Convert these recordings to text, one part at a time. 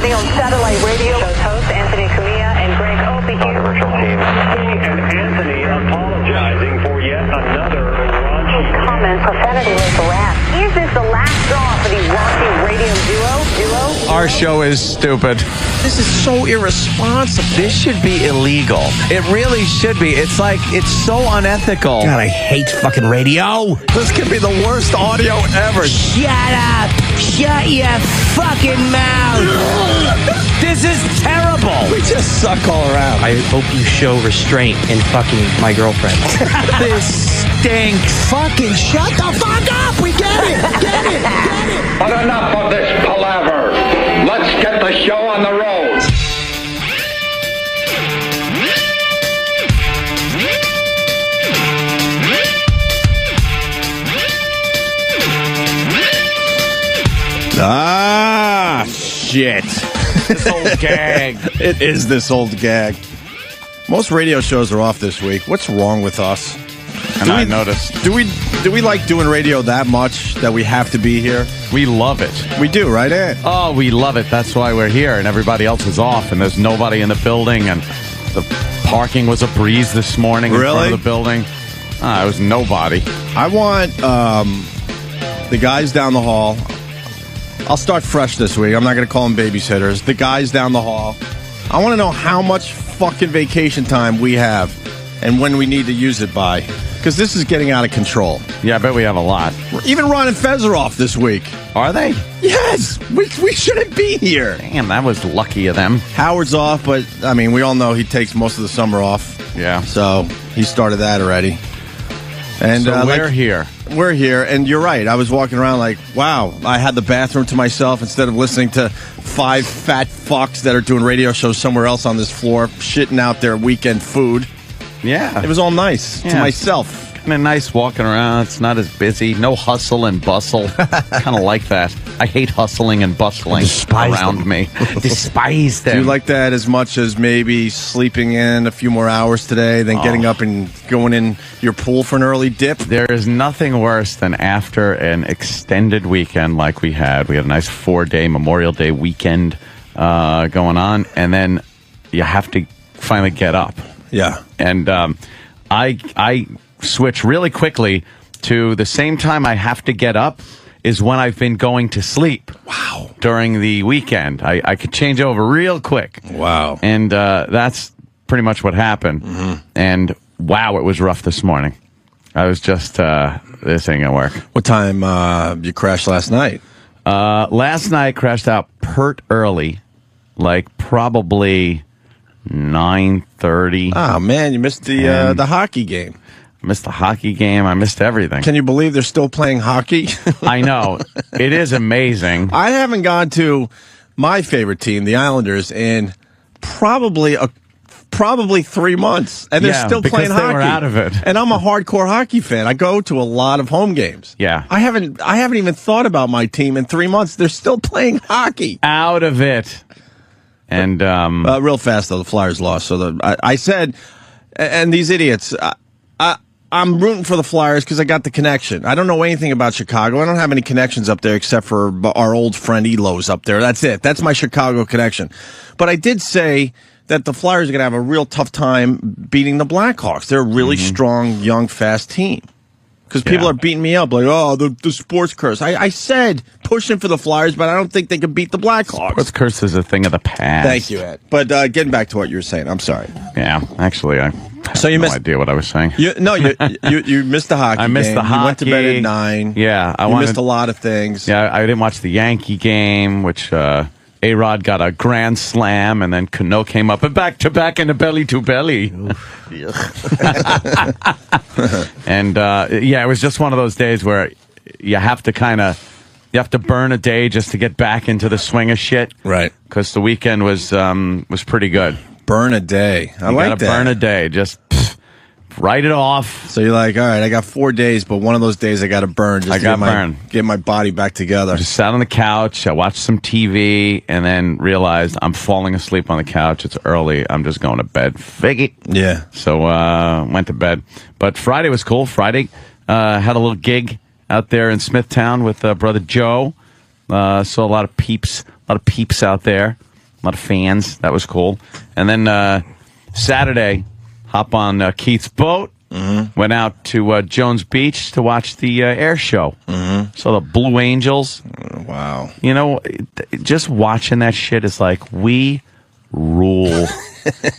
Anthony on satellite radio. Host Anthony Camilla and Greg Opie here. And Anthony apologizing for yet another raunchy Comment profanity like harass. Is this the last straw for the raunchy radio duo? Our show is stupid. This is so irresponsible. This should be illegal. It really should be. It's like, it's so unethical. God, I hate fucking radio. This could be the worst audio ever. Shut up. Shut your fucking mouth. This is terrible. We just suck all around. I hope you show restraint in fucking my girlfriend. This stinks. Fucking shut the fuck up. We get it. Get it. Get it. But enough of this palaver. Let's get the show on the road. Ah, shit. This old gag. It is this old gag. Most radio shows are off this week. What's wrong with us? And I noticed. Do we like doing radio that much that we have to be here? We love it. We do, right, Ed? Oh, we love it. That's why we're here, and everybody else is off, and there's nobody in the building, and the parking was a breeze this morning in front of the building. It was nobody. I want the guys down the hall. I'll start fresh this week. I'm not going to call them babysitters. The guys down the hall. I want to know how much fucking vacation time we have and when we need to use it by. Because this is getting out of control. Yeah, I bet we have a lot. Even Ron and Fez are off this week. Are they? Yes! We shouldn't be here. Damn, that was lucky of them. Howard's off, but, I mean, we all know he takes most of the summer off. Yeah. So, he started that already. And so we're here. We're here, and you're right. I was walking around like, wow, I had the bathroom to myself instead of listening to 5 fat fucks that are doing radio shows somewhere else on this floor, shitting out their weekend food. Yeah. It was all nice to myself. Kind of nice walking around. It's not as busy. No hustle and bustle. Kind of like that. I hate hustling and bustling around me. Despise them. Do you like that as much as maybe sleeping in a few more hours today, then getting up and going in your pool for an early dip? There is nothing worse than after an extended weekend like we had. We had a nice 4-day Memorial Day weekend going on, and then you have to finally get up. Yeah. And I switch really quickly to the same time I have to get up is when I've been going to sleep. Wow. During the weekend. I could change over real quick. Wow. And that's pretty much what happened. Mm-hmm. And wow, it was rough this morning. I was just, this ain't gonna work. What time you crashed last night? Last night crashed out pert early, like probably 9:30. Oh, man, you missed the hockey game. I missed the hockey game. I missed everything. Can you believe they're still playing hockey? I know. It is amazing. I haven't gone to my favorite team, the Islanders, in probably 3 months, and they're still playing hockey. They were out of it. And I'm a hardcore hockey fan. I go to a lot of home games. Yeah. I haven't even thought about my team in 3 months. They're still playing hockey. Out of it. And real fast though, the Flyers lost. So I said, and these idiots. I'm rooting for the Flyers because I got the connection. I don't know anything about Chicago. I don't have any connections up there except for our old friend Elo's up there. That's it. That's my Chicago connection. But I did say that the Flyers are going to have a real tough time beating the Blackhawks. They're a really strong, young, fast team. Because people are beating me up like, oh, the sports curse. I said pushing for the Flyers, but I don't think they can beat the Blackhawks. Sports curse is a thing of the past. Thank you, Ed. But getting back to what you were saying, I'm sorry. Yeah, actually, I have no idea what I was saying. You missed the hockey game. I missed the hockey. You went to bed at 9. Yeah. You missed a lot of things. Yeah, I didn't watch the Yankee game, which A-Rod got a grand slam, and then Cano came up and back-to-back in the belly-to-belly. And, it was just one of those days where you have to burn a day just to get back into the swing of shit. Right. Because the weekend was pretty good. Burn a day. I like that. Burn a day. Just write it off. So you're like, all right, I got 4 days, but one of those days I got to burn. Just get my body back together. Just sat on the couch. I watched some TV and then realized I'm falling asleep on the couch. It's early. I'm just going to bed. Figgy. Yeah. So went to bed. But Friday was cool. Friday had a little gig out there in Smithtown with brother Joe. Saw a lot of peeps out there. A lot of fans. That was cool. And then Saturday, hop on Keith's boat. Went out to Jones Beach to watch the air show. Saw the Blue Angels. Wow. You know, just watching that shit is like, we rule.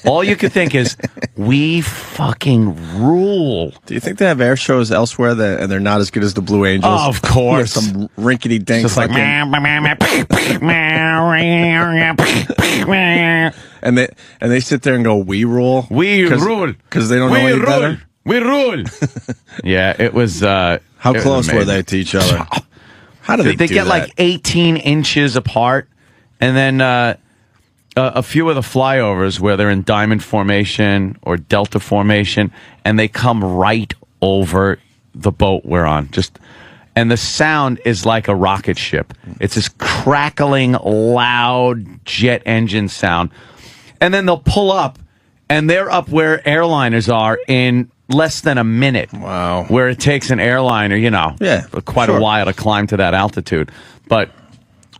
All you could think is, we fucking rule. Do you think they have air shows elsewhere and they're not as good as the Blue Angels? Oh, of course. Some rinkety dink. Just like, and they sit there and go, we rule. We rule Because they don't know any better. We rule. Yeah, it was. How close were they to each other? How do they do get that? like 18 inches apart, and then a few of the flyovers where they're in diamond formation or delta formation, and they come right over the boat we're on. And the sound is like a rocket ship. It's this crackling, loud jet engine sound. And then they'll pull up, and they're up where airliners are in less than a minute. Wow. Where it takes an airliner, quite a while to climb to that altitude. But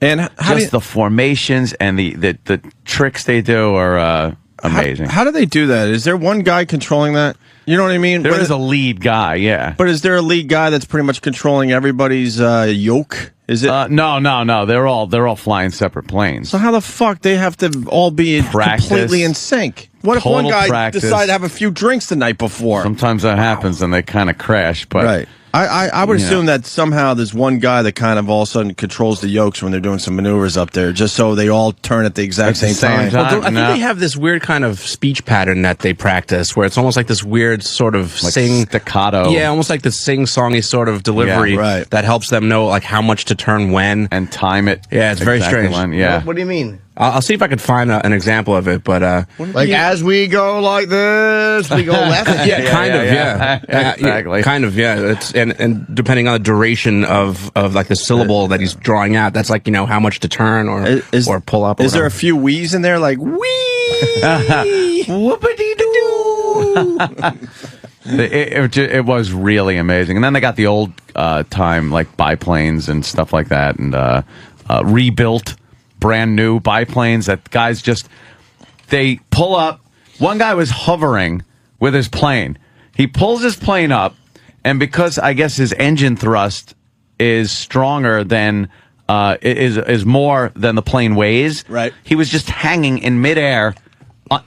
and the formations and the tricks they do are amazing. How do they do that? Is there one guy controlling that? You know what I mean? There is a lead guy, yeah. But is there a lead guy that's pretty much controlling everybody's yoke? Is it? No. They're all flying separate planes. So how the fuck they have to all be completely in sync? What if one guy decided to have a few drinks the night before? Sometimes that happens and they kind of crash. But right. I would assume that somehow there's one guy that kind of all of a sudden controls the yokes when they're doing some maneuvers up there, just so they all turn at the exact same time. Well, I think they have this weird kind of speech pattern that they practice, where it's almost like this weird sort of staccato. Yeah, almost like the sing-songy sort of delivery that helps them know like how much to turn when and time it. Yeah, it's very strange. What do you mean? I'll see if I could find an example of it, but like as we go like this, we go left. Yeah, exactly. Kind of, yeah. It's and depending on the duration of like the syllable that he's drawing out, that's like how much to turn or pull up. Is there a few wees in there, like wee? Whoopity doo? It was really amazing, and then they got the old time like biplanes and stuff like that, and rebuilt. Brand new biplanes that guys they pull up. One guy was hovering with his plane. He pulls his plane up, and because I guess his engine thrust is stronger than is more than the plane weighs. Right. He was just hanging in midair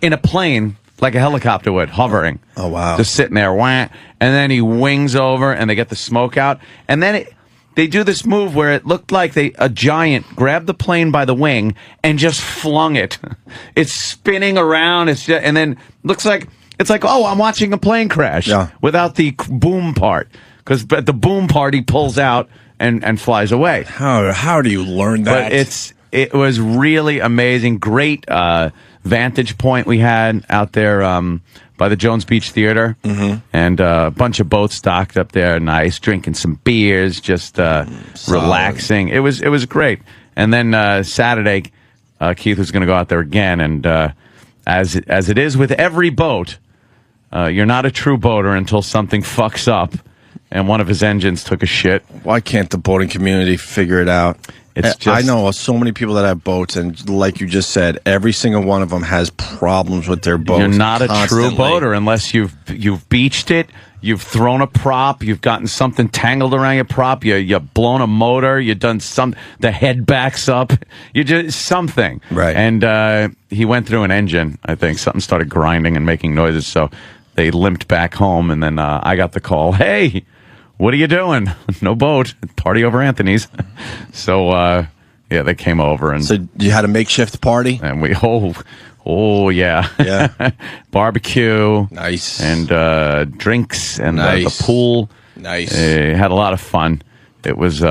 in a plane like a helicopter would, hovering. Oh wow! Just sitting there, wah, and then he wings over, and they get the smoke out, and then they do this move where it looked like a giant grabbed the plane by the wing and just flung it. It's spinning around. And then looks like it's like, oh, I'm watching a plane crash without the boom part, because the boom part he pulls out and flies away. How do you learn that? But it was really amazing. Great vantage point we had out there by the Jones Beach Theater, and a bunch of boats docked up there, nice, drinking some beers, just relaxing. It was great. And then Saturday, Keith was going to go out there again, and as it is with every boat, you're not a true boater until something fucks up, and one of his engines took a shit. Why can't the boating community figure it out? I know so many people that have boats, and like you just said, every single one of them has problems with their boats. You're not constantly. a true boater unless you've beached it, you've thrown a prop, you've gotten something tangled around your prop, you've blown a motor, you've done the head backs up, you did something. Right. And he went through an engine, I think. Something started grinding and making noises, so they limped back home, and then I got the call, hey, what are you doing? No boat. Party over Anthony's. So, they came over. And so you had a makeshift party? And we, yeah. Barbecue. Nice. And drinks and nice. The pool. Nice. Had a lot of fun. It was,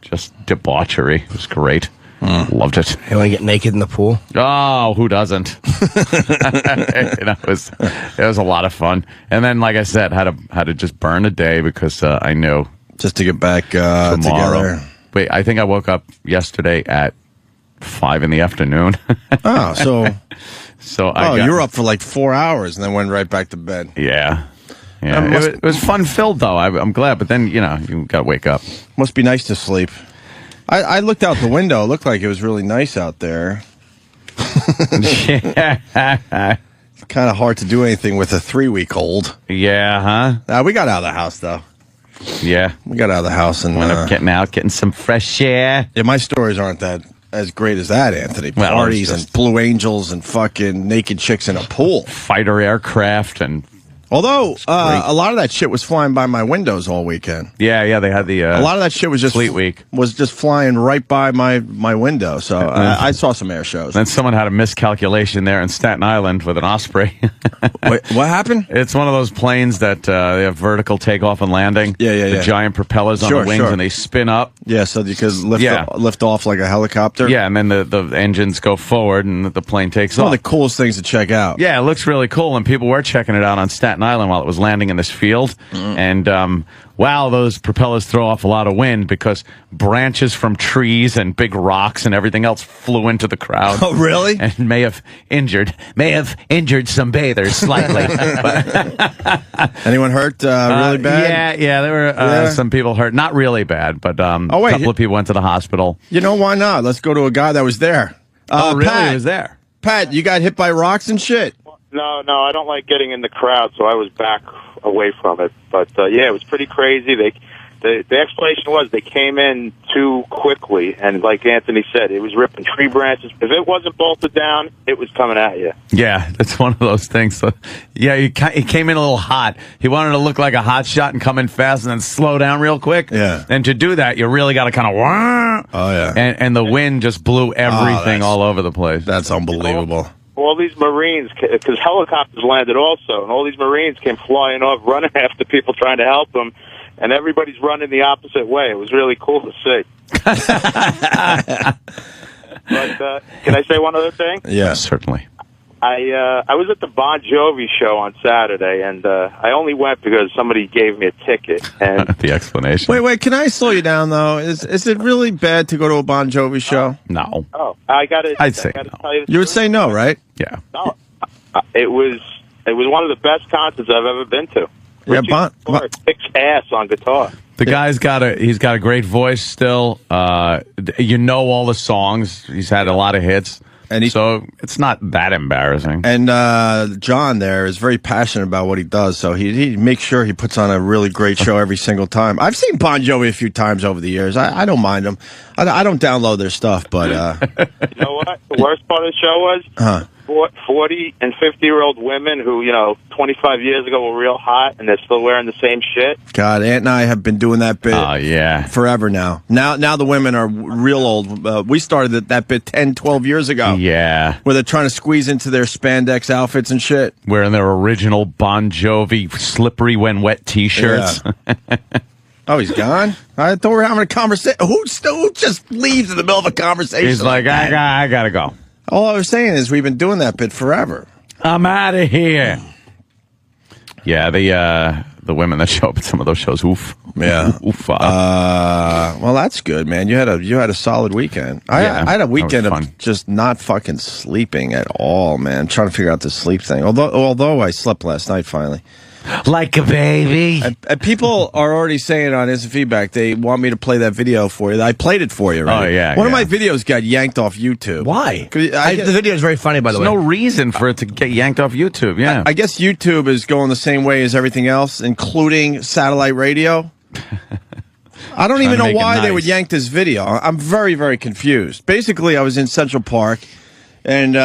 just debauchery. It was great. Loved it. You want to get naked in the pool? Oh, who doesn't? It was a lot of fun. And then, like I said, had to just burn a day because I knew just to get back tomorrow. Together. Wait, I think I woke up yesterday at 5 p.m. Oh, so you were up for like 4 hours and then went right back to bed. Yeah. It was fun filled though. I'm glad, but then you got to wake up. Must be nice to sleep. I looked out the window. It looked like it was really nice out there. Yeah. It's kind of hard to do anything with a 3-week-old. Yeah, huh? We got out of the house, though. Yeah. We got out of the house and Wound up getting out, getting some fresh air. yeah, my stories aren't that as great as that, Anthony. Well, Parties it's and Blue Angels and fucking naked chicks in a pool. Fighter aircraft and Although a lot of that shit was flying by my windows all weekend. yeah, they had the A lot of that shit was just Fleet Week. was just flying right by my window. So I saw some air shows. Then someone had a miscalculation there in Staten Island with an Osprey. Wait, what happened? It's one of those planes that they have vertical takeoff and landing. Yeah. The giant propellers on Sure, the wings sure. and they spin up. Yeah, so you could Yeah. lift off like a helicopter. Yeah, and then the engines go forward and the plane takes One off. of the coolest things to check out. Yeah, it looks really cool, and people were checking it out on Staten Island while it was landing in this field. And wow, those propellers throw off a lot of wind because branches from trees and big rocks and everything else flew into the crowd. Oh, really? And may have injured some bathers slightly. Anyone hurt really bad? Yeah, there were Yeah. some people hurt. Not really bad, but wait, a couple of people went to the hospital. You know, why not? Let's go to a guy that was there. Oh, really? Pat, He was there. Pat, you got hit by rocks and shit. No, I don't like getting in the crowd, so I was back away from it. But yeah, it was pretty crazy. The explanation was they came in too quickly, and like Anthony said, it was ripping tree branches. If it wasn't bolted down, it was coming at you. Yeah, that's one of those things. So, yeah, he came in a little hot. He wanted to look like a hot shot and come in fast and then slow down real quick. Yeah. And to do that, you really got to kind of Oh, yeah. and the wind just blew everything all over the place. That's unbelievable. All these Marines, because helicopters landed also, and all these Marines came flying off, running after people trying to help them, and everybody's running the opposite way. It was really cool to see. But can I say one other thing? Yeah, certainly. I was at the Bon Jovi show on Saturday, and I only went because somebody gave me a ticket. And The explanation. Wait, can I slow you down though? Is it really bad to go to a Bon Jovi show? No. I'd say no. no. You would say no, right? Yeah. No, it was one of the best concerts I've ever been to. Yeah, Richie kicks ass on guitar. The guy's got a great voice still. You know all the songs. He's had a lot of hits. And so it's not that embarrassing. And John there is very passionate about what he does, so he makes sure he puts on a really great show every single time. I've seen Bon Jovi a few times over the years. I don't mind them. I don't download their stuff, but You know what? The worst part of the show was 40 and 50-year-old women who, 25 years ago were real hot, and they're still wearing the same shit. God, Ant and I have been doing that bit forever now. Now the women are real old. We started that bit 10, 12 years ago. Yeah. Where they're trying to squeeze into their spandex outfits and shit. Wearing their original Bon Jovi slippery when wet T-shirts. Yeah. Oh, he's gone? I thought we were having a conversation. Who just leaves in the middle of a conversation? He's like, I gotta go. All I was saying is we've been doing that bit forever. I'm out of here. Yeah, the women that show up at some of those shows, oof. Yeah. Oof. Well, that's good, man. You had a solid weekend. I had a weekend of just not fucking sleeping at all, man. I'm trying to figure out this sleep thing. Although I slept last night finally. Like a baby. And people are already saying on Instant Feedback they want me to play that video for you. I played it for you, right? Oh, yeah. One of my videos got yanked off YouTube. Why? The video is very funny, by the way. There's no reason for it to get yanked off YouTube, yeah. I guess YouTube is going the same way as everything else, including satellite radio. I don't even know why they would yank this video. I'm very, very confused. Basically, I was in Central Park, and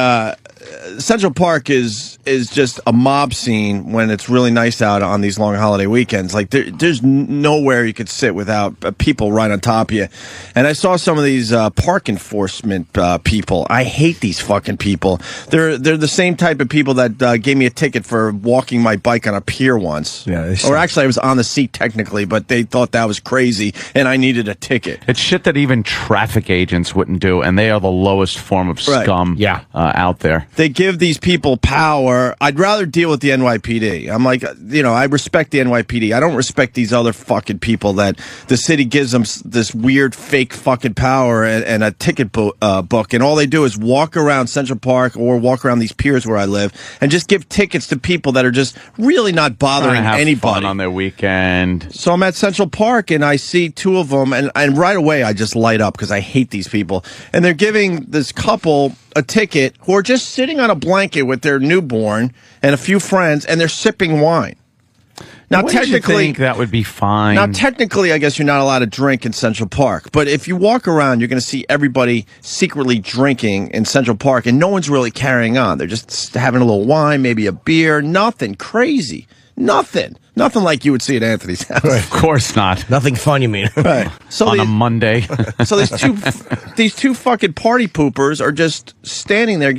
Central Park is just a mob scene when it's really nice out on these long holiday weekends. Like there's nowhere you could sit without people right on top of you. And I saw some of these park enforcement people. I hate these fucking people. They're the same type of people that gave me a ticket for walking my bike on a pier once. Yeah, or actually, I was on the seat technically, but they thought that was crazy, and I needed a ticket. It's shit that even traffic agents wouldn't do, and they are the lowest form of scum out there. They give these people power. I'd rather deal with the NYPD. I'm like, I respect the NYPD. I don't respect these other fucking people that the city gives them this weird fake fucking power and a ticket book, and all they do is walk around Central Park or walk around these piers where I live and just give tickets to people that are just really not bothering anybody fun on their weekend. So I'm at Central Park and I see two of them, and right away I just light up because I hate these people. And they're giving this couple a ticket who are just sitting on a blanket with their newborn and a few friends, and they're sipping wine. Now, Wouldn't you technically, think that would be fine. Now, technically, I guess you're not allowed to drink in Central Park. But if you walk around, you're going to see everybody secretly drinking in Central Park, and no one's really carrying on. They're just having a little wine, maybe a beer, nothing crazy. Nothing like you would see at Anthony's house. Of course not. Nothing fun, you mean? Right. So On a Monday. So these two fucking party poopers are just standing there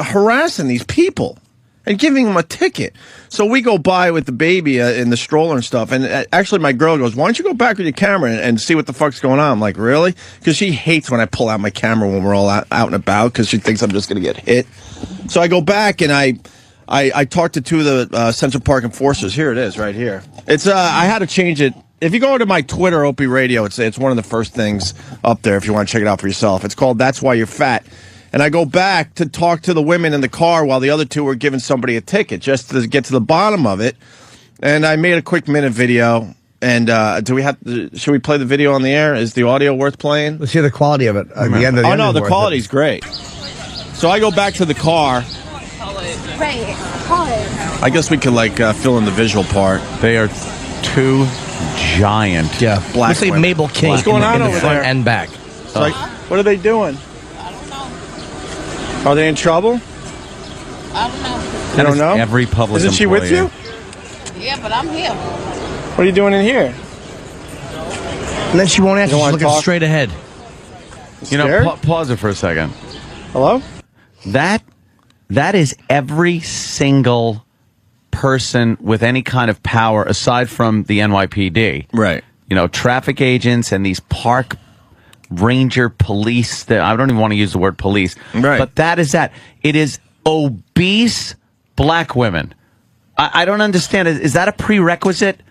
harassing these people and giving them a ticket. So we go by with the baby in the stroller and stuff. And actually, my girl goes, "Why don't you go back with your camera and see what the fuck's going on?" I'm like, "Really?" Because she hates when I pull out my camera when we're all out and about because she thinks I'm just going to get hit. So I go back and I talked to two of the Central Park enforcers. Here it is, right here. It's I had to change it. If you go to my Twitter, Opie Radio, it's one of the first things up there if you want to check it out for yourself. It's called "That's Why You're Fat." And I go back to talk to the women in the car while the other two were giving somebody a ticket just to get to the bottom of it. And I made a quick minute video. And should we play the video on the air? Is the audio worth playing? Let's hear the quality of it. The quality's great. So I go back to the car. I guess we could fill in the visual part. They are two giant. Black Looks like women. Mabel King What's going on in the over front there? and back. What are they doing? Are they in trouble? I don't know. You don't know? Every public Isn't she with you? Yeah, but I'm here. What are you doing in here? And then she won't answer. You don't She's wanna looking talk? straight ahead. You know, Scared? pause it for a second. Hello? That is every single person with any kind of power aside from the NYPD. Right. You know, traffic agents and these park ranger police. I don't even want to use the word police. Right. But that is that. It is obese black women. I don't understand. Is that a prerequisite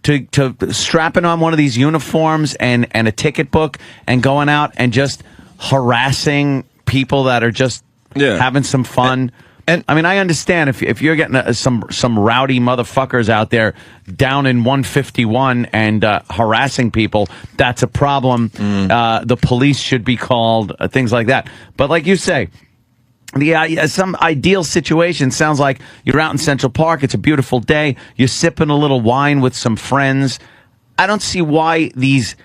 to strapping on one of these uniforms and a ticket book and going out and just harassing people that are just having some fun? And I mean, I understand if you're getting some rowdy motherfuckers out there down in 151 and harassing people, that's a problem. The police should be called, things like that. But like you say, some ideal situation sounds like you're out in Central Park. It's a beautiful day. You're sipping a little wine with some friends. I don't see why these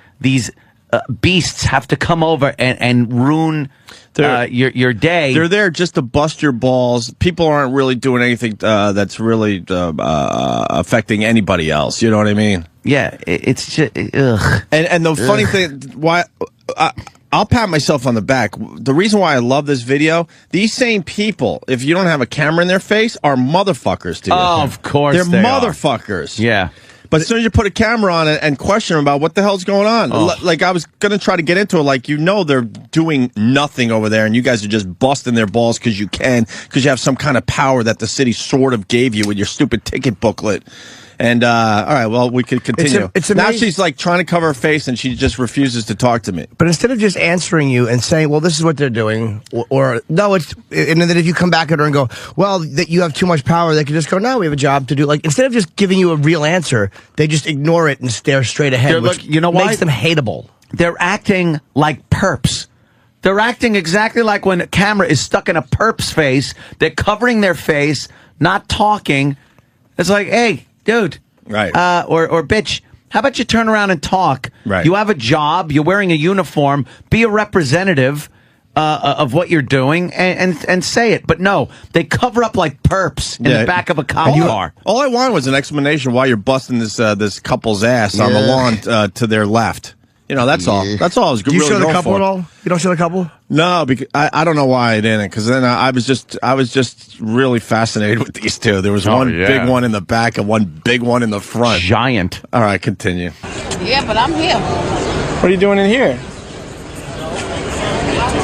beasts have to come over and ruin your day. They're there just to bust your balls. People aren't really doing anything that's really affecting anybody else. You know what I mean? Yeah, it's just ugh. And the funny thing, why I'll pat myself on the back. The reason why I love this video, these same people, if you don't have a camera in their face, are motherfuckers to you. Oh, of course they're they are. motherfuckers. Yeah. But as soon as you put a camera on it and question them about what the hell's going on, like I was going to try to get into it, like, they're doing nothing over there and you guys are just busting their balls because you can, because you have some kind of power that the city sort of gave you with your stupid ticket booklet. And, all right, well, we could continue. It's now amazing. she's like trying to cover her face and she just refuses to talk to me. But instead of just answering you and saying, well, this is what they're doing, or no, and then if you come back at her and go, well, that you have too much power, they can just go, no, we have a job to do. Like, instead of just giving you a real answer, they just ignore it and stare straight ahead, which you know why? makes them hateable. They're acting like perps. They're acting exactly like when a camera is stuck in a perp's face. They're covering their face, not talking. It's like, hey, dude. Right. Or bitch, how about you turn around and talk? Right. You have a job. You're wearing a uniform. Be a representative of what you're doing and say it. But no, they cover up like perps in the back of a cop car. All I wanted was an explanation why you're busting this couple's ass on the lawn to their left. That's all. That's all I was Do you really show the going couple for. at all? You don't show the couple? No, because I don't know why I didn't. Because then I was just really fascinated with these two. There was one big one in the back and one big one in the front. Giant. All right, continue. Yeah, but I'm here. What are you doing in here?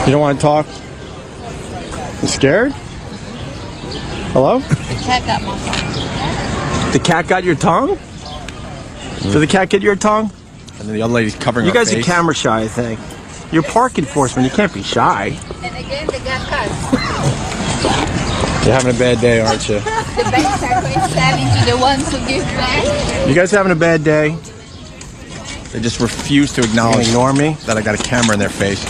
You don't want to talk? You scared? Hello? The cat got my phone. The cat got your tongue? Did the cat get your tongue? And then the other lady's covering her face. You guys are camera shy, I think. You're park enforcement. You can't be shy. And again, they got caught. You're having a bad day, aren't you? The banks are quite savvy to the ones who give back. You guys having a bad day? They just refuse to acknowledge ignore me? that I got a camera in their face.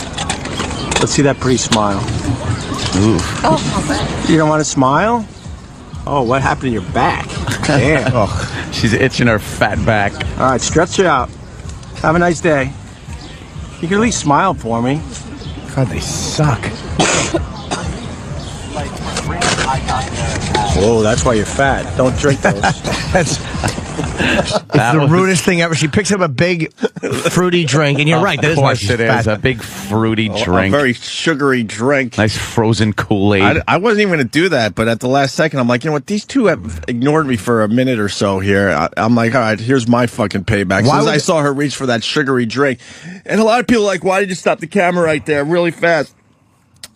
Let's see that pretty smile. Oh, You don't want to smile? Oh, what happened to your back? Damn. Oh, She's itching her fat back. All right, stretch it out. Have a nice day. You can at least smile for me. God, they suck. Whoa, that's why you're fat. Don't drink those. It's the rudest thing ever. She picks up a big fruity drink, and you're right. That Of is why course she's it fat. is. A big fruity A drink. very sugary drink. Nice frozen Kool-Aid. I wasn't even going to do that, but at the last second, I'm like, you know what? These two have ignored me for a minute or so here. I'm like, all right, here's my fucking payback. Why Since would- I saw her reach for that sugary drink. And a lot of people are like, why did you stop the camera right there really fast?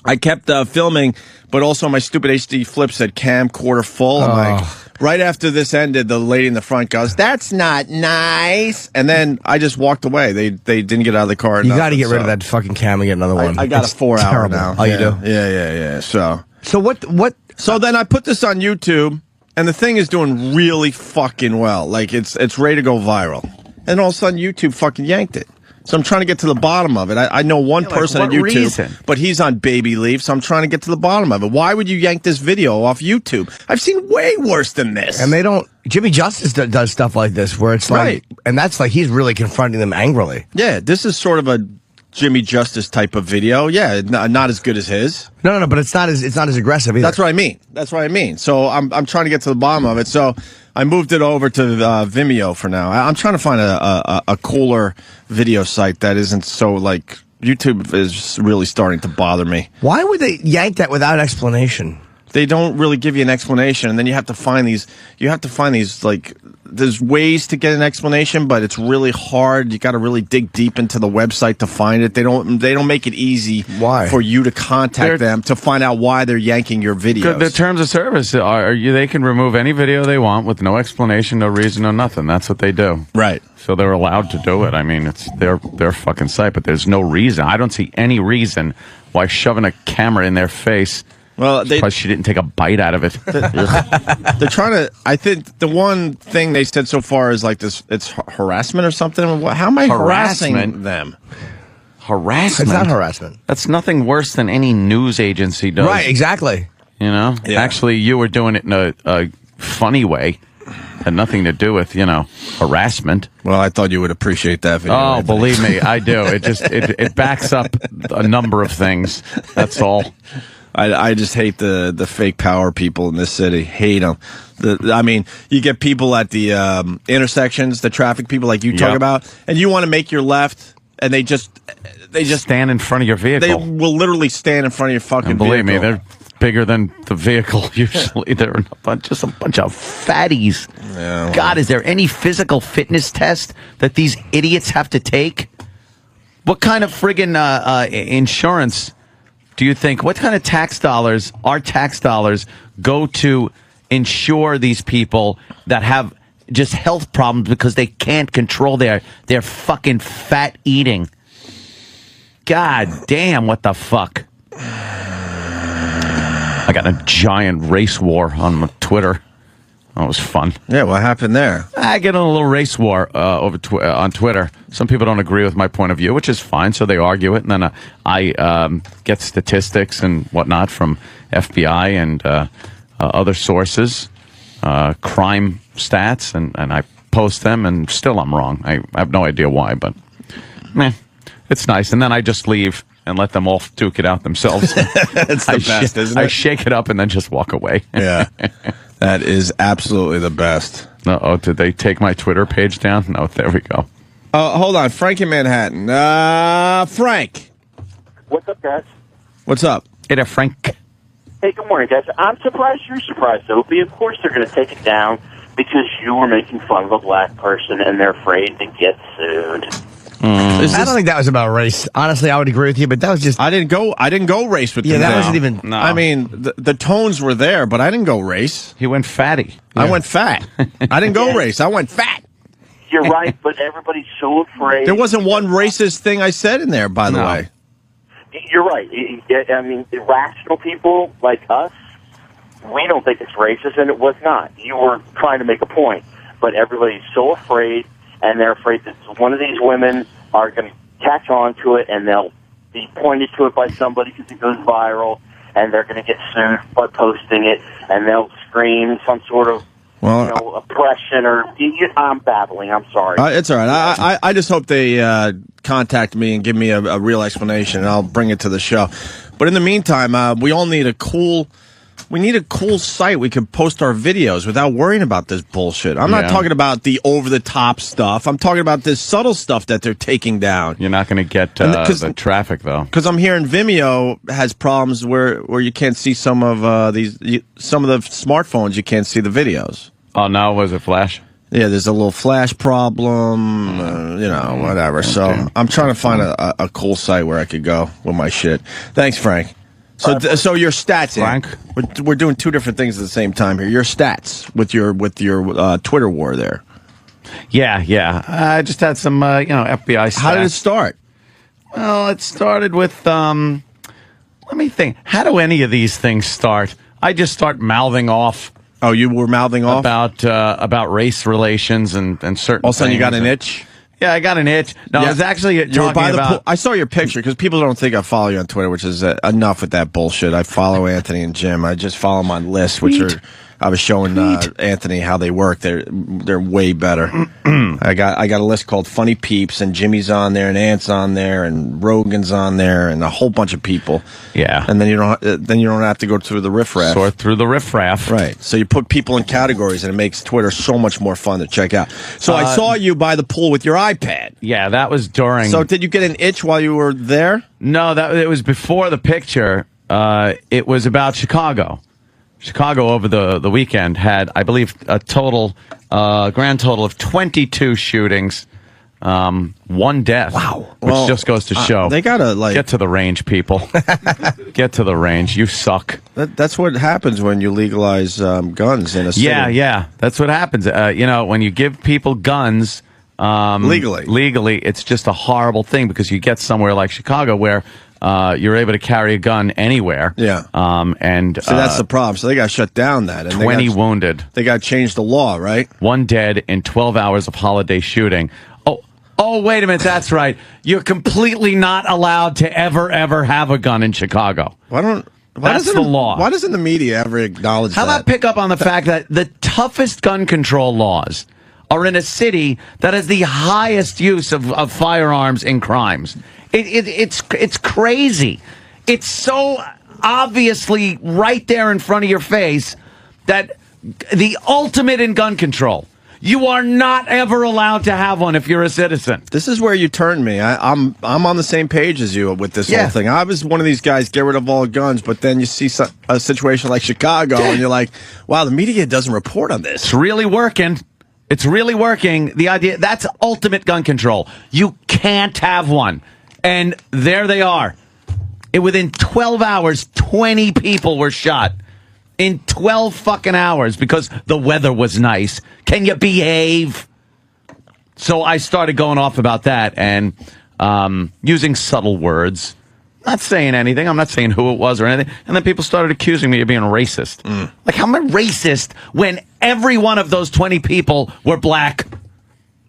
I kept filming, but also my stupid HD flip said camcorder full. I'm like, right after this ended, the lady in the front goes, "That's not nice." And then I just walked away. They didn't get out of the car. You got to get rid of that fucking cam and get another one. I got It's a 4 hour terrible. now. Oh, you do? Yeah. So what? So then I put this on YouTube, and the thing is doing really fucking well. Like it's ready to go viral. And all of a sudden, YouTube fucking yanked it. So I'm trying to get to the bottom of it. I know one person on what YouTube, reason? but he's on baby leave, so I'm trying to get to the bottom of it. Why would you yank this video off YouTube? I've seen way worse than this. And they don't. Jimmy Justice does stuff like this where it's like, Right. and that's like he's really confronting them angrily. Yeah, this is sort of a Jimmy Justice type of video. Yeah, not as good as his. No, but it's not as aggressive either. That's what I mean. So I'm trying to get to the bottom of it. So I moved it over to Vimeo for now. I'm trying to find a cooler video site that isn't so like YouTube is really starting to bother me. Why would they yank that without explanation? They don't really give you an explanation, and then you have to find these. You have to find these like. There's ways to get an explanation, but it's really hard. You got to really dig deep into the website to find it. They don't make it easy. Why? For you to contact them to find out why they're yanking your videos. The terms of service are they can remove any video they want with no explanation, no reason, no nothing. That's what they do. Right. So they're allowed to do it. I mean, it's their fucking site, but there's no reason. I don't see any reason why shoving a camera in their face. Well, because she didn't take a bite out of it. They're trying to. I think the one thing they said so far is like this. It's harassment or something. How am I harassing them? Harassment. It's not harassment. That's nothing worse than any news agency does. Right, exactly. You know? Yeah. Actually, you were doing it in a funny way. Had nothing to do with, harassment. Well, I thought you would appreciate that video. Oh, Anthony. believe me, I do. It just it backs up a number of things. That's all. I just hate the fake power people in this city. Hate them. I mean, you get people at the intersections, the traffic people like you talk Yep. about, and you want to make your left, and they just stand in front of your vehicle. They will literally stand in front of your fucking And believe me, vehicle. they're bigger than the vehicle usually. They're just a bunch of fatties. Yeah, well. God, is there any physical fitness test that these idiots have to take? What kind of friggin' insurance do you think, what kind of our tax dollars go to insure these people that have just health problems because they can't control their fucking fat eating? God damn, what the fuck? I got a giant race war on my Twitter. That was fun. Yeah, what happened there? I get in a little race war on Twitter. Some people don't agree with my point of view, which is fine, so they argue it. And then I get statistics and whatnot from FBI and other sources, crime stats, and I post them, and still I'm wrong. I have no idea why, but it's nice. And then I just leave and let them all duke it out themselves. It's the best, isn't it? I shake it up and then just walk away. Yeah. That is absolutely the best. Uh-oh, did they take my Twitter page down? No, there we go. Hold on. Frank in Manhattan. Frank. What's up, guys? What's up? Hey there, Frank. Hey, good morning, guys. I'm surprised you're surprised, Opie. Of course they're going to take it down because you were making fun of a black person and they're afraid to get sued. I don't think that was about race. Honestly, I would agree with you, but that was just. I didn't go race with Yeah, them. that No. wasn't even. No. I mean, the tones were there, but I didn't go race. He went fatty. I went fat. I didn't go race. I went fat. You're right, but everybody's so afraid. There wasn't one racist thing I said in there, by the No. way. You're right. I mean, irrational people like us, we don't think it's racist, and it was not. You were trying to make a point, but everybody's so afraid, and they're afraid that one of these women are going to catch on to it, and they'll be pointed to it by somebody because it goes viral, and they're going to get sued by posting it, and they'll scream some sort of oppression or... I'm babbling. I'm sorry. It's all right. I just hope they contact me and give me a real explanation, and I'll bring it to the show. But in the meantime, we all need a cool site we can post our videos without worrying about this bullshit. I'm not talking about the over-the-top stuff. I'm talking about this subtle stuff that they're taking down. You're not going to get the traffic, though. Because I'm hearing Vimeo has problems where you can't see some of the smartphones. You can't see the videos. Oh, no? Was it Flash? Yeah, there's a little Flash problem, whatever. Okay. So I'm trying to find a cool site where I could go with my shit. Thanks, Frank. So your stats, Frank. We're doing two different things at the same time here. Your stats with your Twitter war there. Yeah. I just had some FBI stats. How did it start? Well, it started with let me think. How do any of these things start? I just start mouthing off. Oh, you were mouthing off about race relations and certain. All of a sudden, you got an things. itch. Yeah, I got an itch. No, I was actually talking about... I saw your picture, because people don't think I follow you on Twitter, which is enough with that bullshit. I follow Anthony and Jim. I just follow them on lists, which are... I was showing Anthony how they work. They're way better. I got a list called Funny Peeps, and Jimmy's on there, and Ant's on there, and Rogan's on there, and a whole bunch of people. Yeah. And then you don't have to go through the riffraff. Sort through the riffraff. Right. So you put people in categories, and it makes Twitter so much more fun to check out. So I saw you by the pool with your iPad. Yeah, that was during... So did you get an itch while you were there? No, it was before the picture. It was about Chicago. Chicago over the weekend had, I believe, a grand total of 22 shootings, one death. Wow. Which just goes to show. They gotta, get to the range, people. Get to the range. You suck. That's what happens when you legalize guns in a city. Yeah. That's what happens. When you give people guns legally, it's just a horrible thing because you get somewhere like Chicago where you're able to carry a gun anywhere. Yeah. And so that's the problem. So they got to shut down that. And 20 wounded. They got to change the law, right? One dead in 12 hours of holiday shooting. Oh, wait a minute. That's right. You're completely not allowed to ever have a gun in Chicago. That's the law. Why doesn't the media ever acknowledge that? How about pick up on the fact that the toughest gun control laws are in a city that has the highest use of firearms in crimes? It's crazy. It's so obviously right there in front of your face that the ultimate in gun control. You are not ever allowed to have one if you're a citizen. This is where you turn me. I'm on the same page as you with this whole thing. I was one of these guys, get rid of all guns, but then you see a situation like Chicago, and you're like, wow, the media doesn't report on this. It's really working. It's really working. The idea, that's ultimate gun control. You can't have one. And there they are. Within 12 hours, 20 people were shot. In 12 fucking hours because the weather was nice. Can you behave? So I started going off about that and using subtle words. Not saying anything. I'm not saying who it was or anything. And then people started accusing me of being racist. Like, how am I racist when every one of those 20 people were black?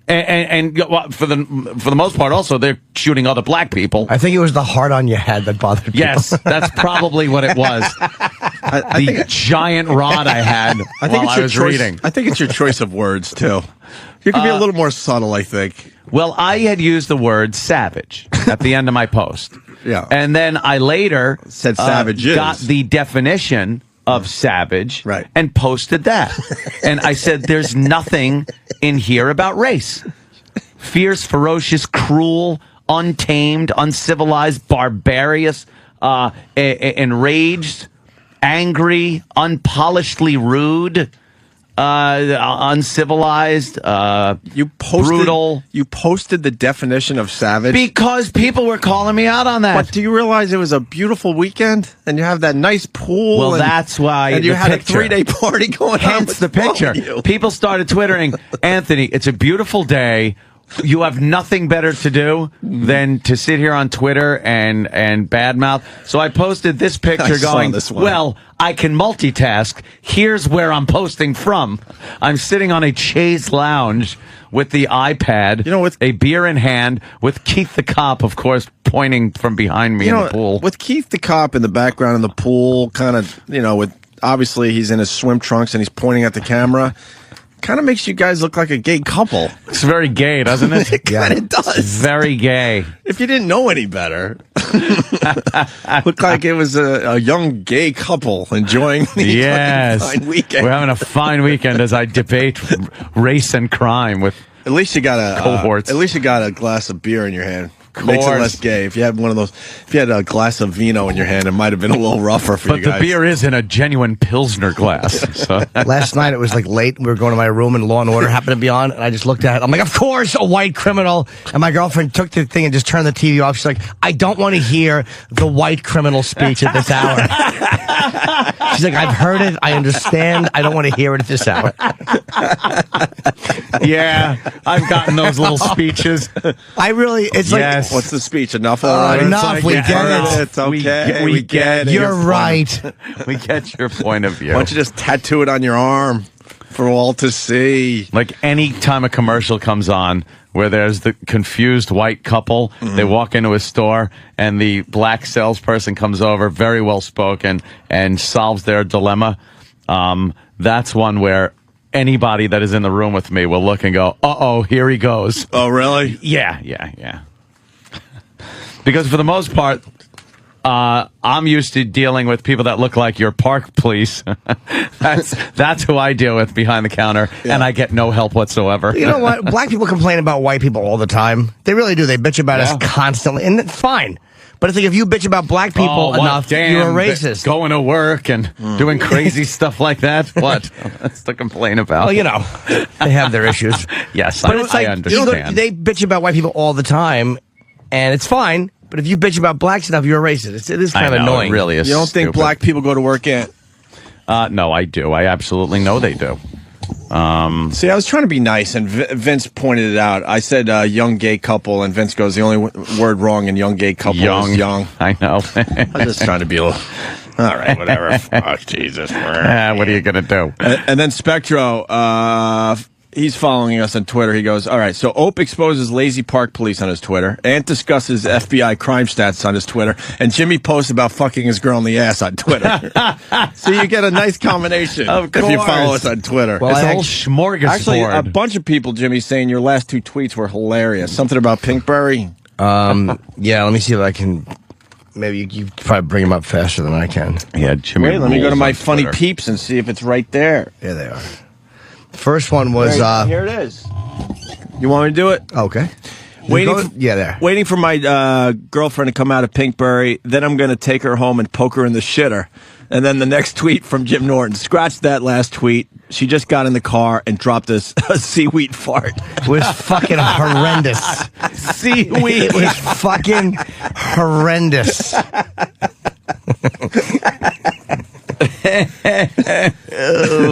And for the most part, also, they're shooting other black people. I think it was the heart-on you had that bothered people. Yes, that's probably what it was. The giant rod I had while I was reading. I think it's your choice of words, too. You can be a little more subtle, I think. Well, I had used the word savage at the end of my post. Yeah. And then I later said savages. Got the definition of savage right. and posted that. And I said, there's nothing in here about race. Fierce, ferocious, cruel, untamed, uncivilized, barbarous, enraged, angry, unpolishedly rude, uncivilized, brutal. You posted the definition of savage? Because people were calling me out on that. But do you realize it was a beautiful weekend? And you have that nice pool? Well, that's why. And you had a 3-day party going on. Hence the picture. People started twittering, Anthony, it's a beautiful day. you have nothing better to do than to sit here on Twitter and badmouth. So I posted this picture going, well, I can multitask. Here's where I'm posting from. I'm sitting on a chaise lounge with the iPad, with a beer in hand, with Keith the cop, of course, pointing from behind me in the pool. With Keith the cop in the background in the pool, kind of, with obviously he's in his swim trunks and he's pointing at the camera. Kind of makes you guys look like a gay couple. It's very gay, doesn't it? It kind of does. It's very gay. If you didn't know any better, looked like it was a young gay couple enjoying the fine weekend. We're having a fine weekend as I debate race and crime with At least you got cohorts. At least you got a glass of beer in your hand. Course. Makes it less gay. If you had if you had a glass of vino in your hand, it might have been a little rougher for you guys. But the beer is in a genuine Pilsner glass. So. Last night it was like late. We were going to my room and Law and Order happened to be on, and I just looked at it. I'm like, of course, a white criminal. And my girlfriend took the thing and just turned the TV off. She's like, I don't want to hear the white criminal speech at this hour. She's like, I've heard it. I understand. I don't want to hear it at this hour. Yeah, I've gotten those little speeches. It's like, what's the speech? Enough already? Enough. We get it. It's okay. We get it. You're right. We get your point of view. Why don't you just tattoo it on your arm for all to see? Like any time a commercial comes on where there's the confused white couple, they walk into a store and the black salesperson comes over, very well spoken, and solves their dilemma. That's one where anybody that is in the room with me will look and go, uh-oh, here he goes. Oh, really? Yeah. Because for the most part, I'm used to dealing with people that look like your park police. That's who I deal with behind the counter, and I get no help whatsoever. You know what? Black people complain about white people all the time. They really do. They bitch about us constantly, and it's fine. But it's like if you bitch about black people enough, you're a racist. Going to work and doing crazy stuff like that. What? That's to complain about. Well, they have their issues. Yes, but it's like, I understand. They bitch about white people all the time, and it's fine. But if you bitch about black stuff, you're a racist. It is kind of annoying. It really is. You don't think black people go to work yet? No, I do. I absolutely know they do. See, I was trying to be nice, and Vince pointed it out. I said young gay couple, and Vince goes, the only word wrong in young gay couple is young. I know. I was just trying to be a little... All right, whatever. Oh, Jesus. What are you going to do? And then Spectro, he's following us on Twitter. He goes, all right, so Ope exposes lazy park police on his Twitter. Ant discusses FBI crime stats on his Twitter. And Jimmy posts about fucking his girl in the ass on Twitter. So you get a nice combination if you follow us on Twitter. Well, it's a whole smorgasbord. Actually, a bunch of people, Jimmy, saying your last two tweets were hilarious. Something about Pinkberry. Yeah, let me see if I can... Maybe you probably bring them up faster than I can. Yeah, Jimmy. Wait, let me go to my funny peeps and see if it's right there. There they are. First one was here it is. You want me to do it? Okay. There. Waiting for my girlfriend to come out of Pinkberry. Then I'm going to take her home and poke her in the shitter. And then the next tweet from Jim Norton. Scratch that last tweet. She just got in the car and dropped a seaweed fart. It was fucking horrendous. Seaweed. It was fucking horrendous.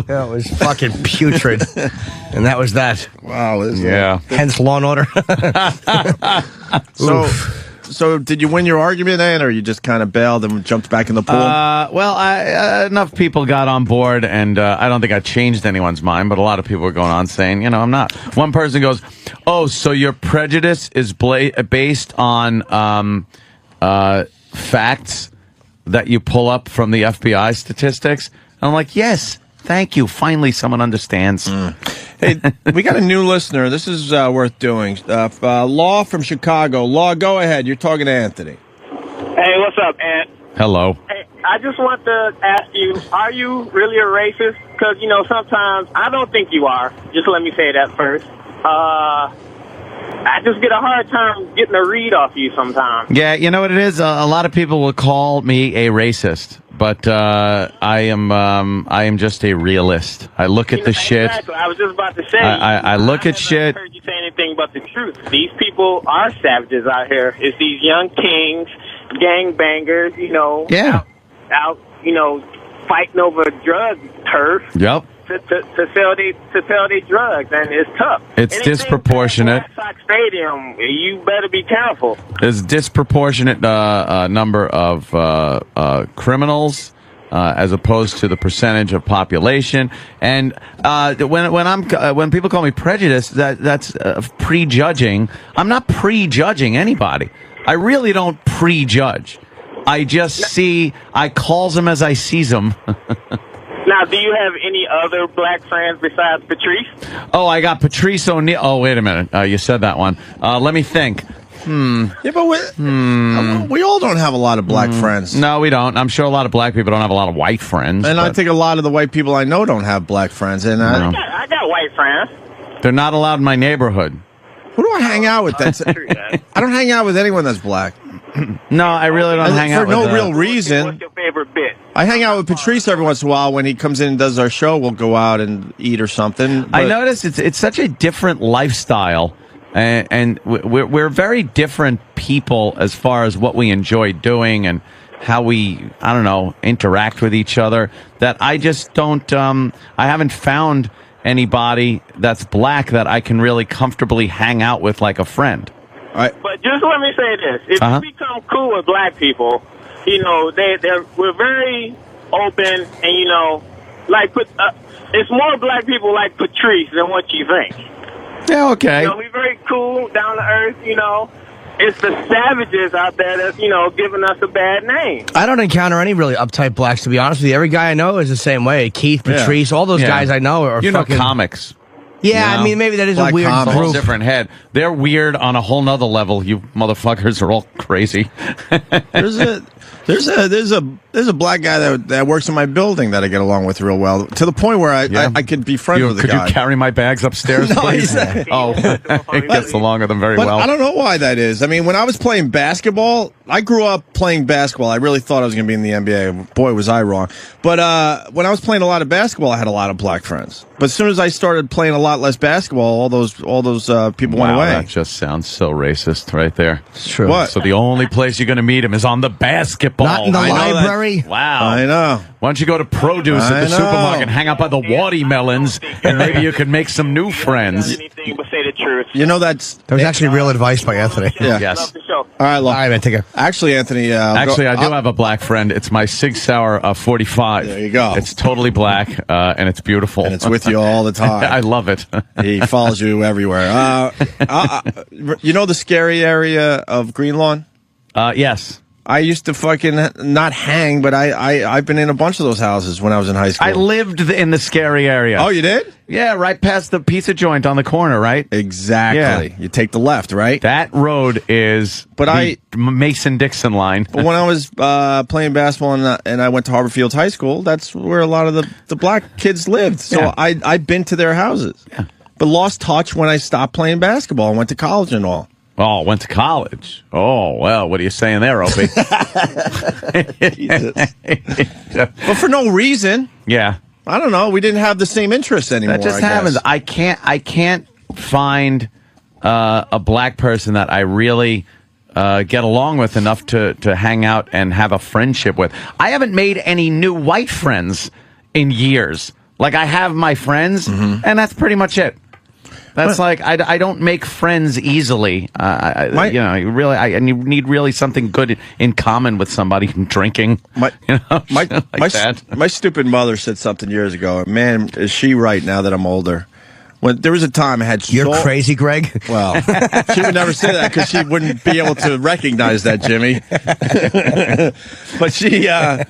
That was fucking putrid. And that was that. Wow. Hence Law and Order. So did you win your argument then, or you just kind of bailed and jumped back in the pool? Enough people got on board, and I don't think I changed anyone's mind, but a lot of people were going on saying, I'm not. One person goes, oh, so your prejudice is based on facts that you pull up from the FBI statistics? And I'm like, yes, thank you. Finally, someone understands. Hey, we got a new listener. This is worth doing. Law from Chicago. Law, go ahead. You're talking to Anthony. Hey, what's up, Ant? Hello. Hey, I just want to ask you, are you really a racist? Because, sometimes I don't think you are. Just let me say that first. I just get a hard time getting a read off you sometimes. Yeah, you know what it is? A lot of people will call me a racist, but I am just a realist. I look at the shit. Exactly. I was just about to say. I look at shit. I haven't heard you say anything but the truth. These people are savages out here. It's these young kings, gangbangers, Yeah. out, fighting over drug turf. Yep. to sell these drugs, and it's tough. It's Anything disproportionate. at Black Sox Stadium, you better be careful. There's a disproportionate number of criminals as opposed to the percentage of population. And when people call me prejudiced, that's prejudging. I'm not prejudging anybody. I really don't prejudge. I just I calls them as I sees them. Now, do you have any other black friends besides Patrice? Oh, I got Patrice O'Neal. Oh, wait a minute. You said that one. Let me think. Yeah, but we all don't have a lot of black friends. No, we don't. I'm sure a lot of black people don't have a lot of white friends. And I think a lot of the white people I know don't have black friends. And I got white friends. They're not allowed in my neighborhood. Who do I hang out with? I don't hang out with anyone that's black. No, I really don't hang out for with no real reason. What's your favorite bit? I hang out with Patrice every once in a while. When he comes in and does our show, we'll go out and eat or something. I notice it's such a different lifestyle. And we're very different people as far as what we enjoy doing and how we, I don't know, interact with each other, that I just don't, I haven't found anybody that's black that I can really comfortably hang out with like a friend. But just let me say this. If you become cool with black people, you know, we're very open and, you know, it's more black people like Patrice than what you think. Yeah, okay. You know, we're very cool, down to earth, you know. It's the savages out there that's, you know, giving us a bad name. I don't encounter any really uptight blacks, to be honest with you. Every guy I know is the same way. Keith, Patrice, all those guys I know are fucking... comics. Yeah, You know? I mean, maybe that is a weird comics. group. Different head. They're weird on a whole nother level. You motherfuckers are all crazy. There's a black guy that works in my building that I get along with real well, to the point where I could be friends with the guy. Could you carry my bags upstairs, No, please? It gets along with them very But well. I don't know why that is. I mean, when I was playing basketball, I grew up playing basketball. I really thought I was going to be in the NBA. Boy, was I wrong. But when I was playing a lot of basketball, I had a lot of black friends. But as soon as I started playing a lot less basketball, all those people went away. That just sounds so racist right there. It's true. What? So the only place you're going to meet him is on the basketball. Not in the library. Wow. I know. Why don't you go to produce at the supermarket and hang out by the watermelons, and maybe you could make some new friends. Anything but say the truth. You know, that was actually real advice by Anthony. Yeah. Yes. Love the show. All right, All right, man, take care. Actually, Anthony. I do have a black friend. It's my Sig Sauer 45. There you go. It's totally black, and it's beautiful. And it's with you all the time. I love it. He follows you everywhere. You know the scary area of Green Lawn? Yes. I used to fucking not hang, but I've been in a bunch of those houses when I was in high school. I lived in the scary area. Oh, you did? Yeah, right past the pizza joint on the corner, right? Exactly. Yeah. You take the left, right? That road is the Mason-Dixon line. But when I was playing basketball and I went to Harbor Fields High School, that's where a lot of the black kids lived. So I've been to their houses. Yeah. But lost touch when I stopped playing basketball and went to college and all. Oh, went to college. Oh, well, what are you saying there, Opie? But for no reason. Yeah. I don't know. We didn't have the same interests anymore. That just I happens. guess. I can't find a black person that I really get along with enough to hang out and have a friendship with. I haven't made any new white friends in years. Like, I have my friends, and that's pretty much it. That's like I don't make friends easily. I need really something good in common with somebody. Drinking, my that. My stupid mother said something years ago. Man, is she right now that I'm older? When there was a time I had. You're crazy, Greg. Well, she would never say that because she wouldn't be able to recognize that, Jimmy. But she, I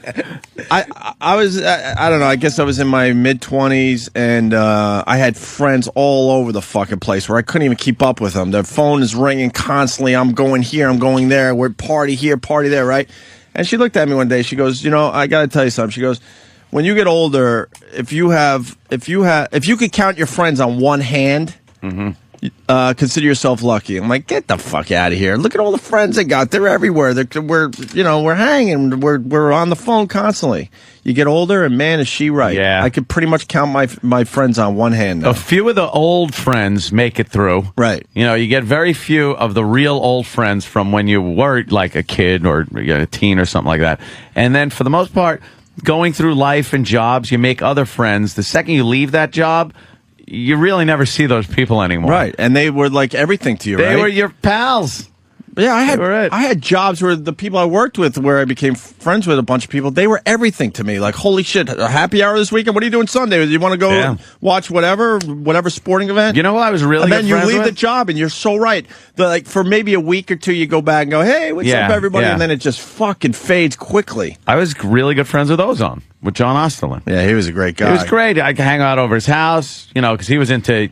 was, I don't know. I guess I was in my mid-20s, and I had friends all over the fucking place where I couldn't even keep up with them. Their phone is ringing constantly. I'm going here. I'm going there. We're party here, party there, right? And she looked at me one day. She goes, I got to tell you something. She goes, when you get older, if you could count your friends on one hand, consider yourself lucky. I'm like, get the fuck out of here! Look at all the friends I got. They're everywhere. We're hanging. We're on the phone constantly. You get older, and man, is she right? Yeah, I could pretty much count my friends on one hand now. A few of the old friends make it through. Right. You get very few of the real old friends from when you were like a kid or a teen or something like that. And then for the most part, going through life and jobs, you make other friends. The second you leave that job, you really never see those people anymore. Right. And they were like everything to you, right? They were your pals. Yeah, I had jobs where the people I worked with, where I became friends with a bunch of people, they were everything to me. Like, holy shit, a happy hour this weekend? What are you doing Sunday? You want to go watch whatever sporting event? You know what I was really And good then you friends leave with? the job, and you're so right. Like, for maybe a week or two, you go back and go, hey, what's up, everybody? And then it just fucking fades quickly. I was really good friends with Ozone, with John Osterlin. Yeah, he was a great guy. He was great. I could hang out over his house, because he was into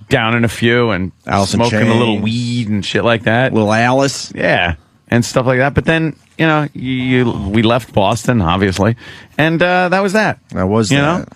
down in a few and Alice in smoking a little Chains. weed and shit like that. Little Alice. Yeah, and stuff like that. But then, we left Boston, obviously, and that was that. That was that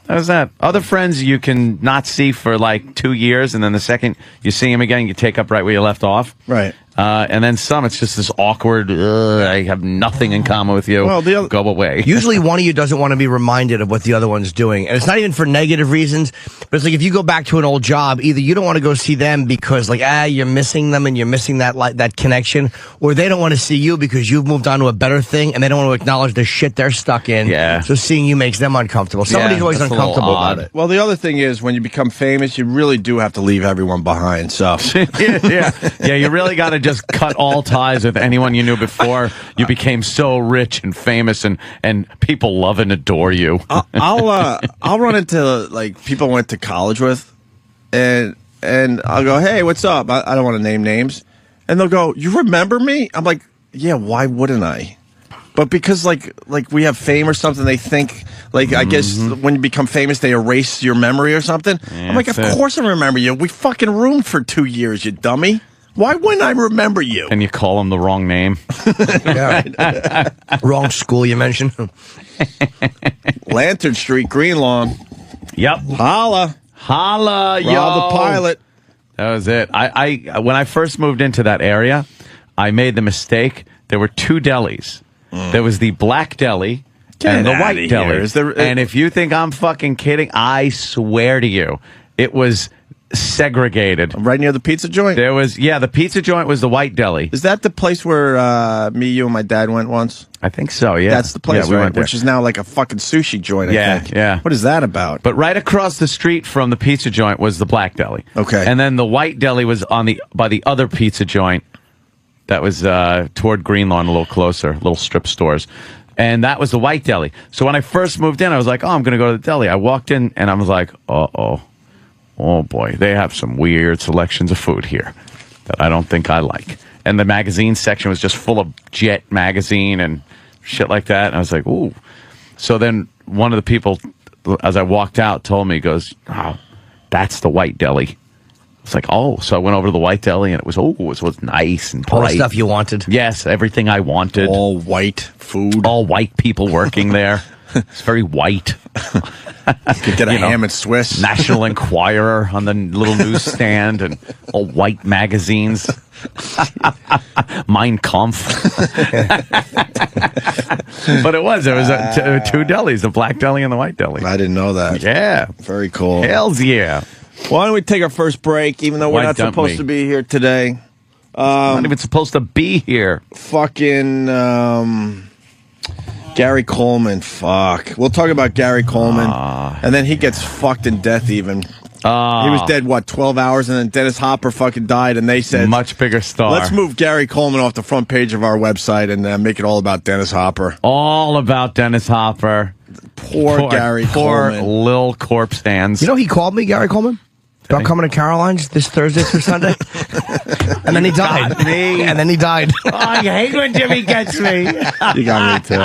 was that. Other friends you can not see for like 2 years, and then the second you see him again, you take up right where you left off. Right. And then some, it's just this awkward, I have nothing in common with you. Well, go away. Usually one of you doesn't want to be reminded of what the other one's doing. And it's not even for negative reasons, but it's like if you go back to an old job, either you don't want to go see them because you're missing them and you're missing that connection, or they don't want to see you because you've moved on to a better thing and they don't want to acknowledge the shit they're stuck in. Yeah. So seeing you makes them uncomfortable. Somebody's always that's a uncomfortable little about odd. it. Well, the other thing is, when you become famous, you really do have to leave everyone behind. So, yeah, you really got to just cut all ties with anyone you knew before you became so rich and famous and people love and adore you. I'll run into like people I went to college with, and I'll go, hey, what's up? I don't want to name names, and they'll go, you remember me? I'm like, yeah, why wouldn't I? But because like we have fame or something, they think I guess when you become famous, they erase your memory or something. Yeah, I'm like, of course I remember you. We fucking roomed for 2 years, you dummy. Why wouldn't I remember you? And you call them the wrong name. Wrong school you mentioned. Lantern Street, Greenlawn. Yep. Holla, yo. Rob the pilot. That was it. I when I first moved into that area, I made the mistake. There were two delis. There was the black deli and the white deli. And if you think I'm fucking kidding, I swear to you, it was segregated. Right near the pizza joint? There was, the pizza joint was the white deli. Is that the place where me, you, and my dad went once? I think so, yeah. That's the place, we right? went there. Which is now like a fucking sushi joint, I think. Yeah. What is that about? But right across the street from the pizza joint was the black deli. Okay. And then the white deli was by the other pizza joint that was toward Greenlawn, a little closer, little strip stores. And that was the white deli. So when I first moved in, I was like, I'm going to go to the deli. I walked in and I was like, uh-oh. Oh, boy, they have some weird selections of food here that I don't think I like. And the magazine section was just full of Jet magazine and shit like that. And I was like, ooh. So then one of the people, as I walked out, told me, he goes, oh, that's the white deli. I was like, oh. So I went over to the white deli, and it was nice and bright. All the stuff you wanted. Yes, everything I wanted. All white food. All white people working there. It's very white. You could get a ham and Swiss. National Enquirer on the little newsstand and all white magazines. Mein Kampf. But there was two delis, the black deli and the white deli. I didn't know that. Yeah. Very cool. Hells yeah. Why don't we take our first break, even though we're not supposed to be here today? Not even supposed to be here. Fucking Gary Coleman. Fuck. We'll talk about Gary Coleman. And then he gets fucked in death even. He was dead, 12 hours, and then Dennis Hopper fucking died, and they said... Much bigger star. Let's move Gary Coleman off the front page of our website and make it all about Dennis Hopper. All about Dennis Hopper. Poor Gary Coleman. Poor little corpse hands. You know, he called me, Gary Coleman, about coming to Caroline's this Thursday through Sunday. And then he died. And then he died. Oh, I hate when Jimmy gets me. You got me, too.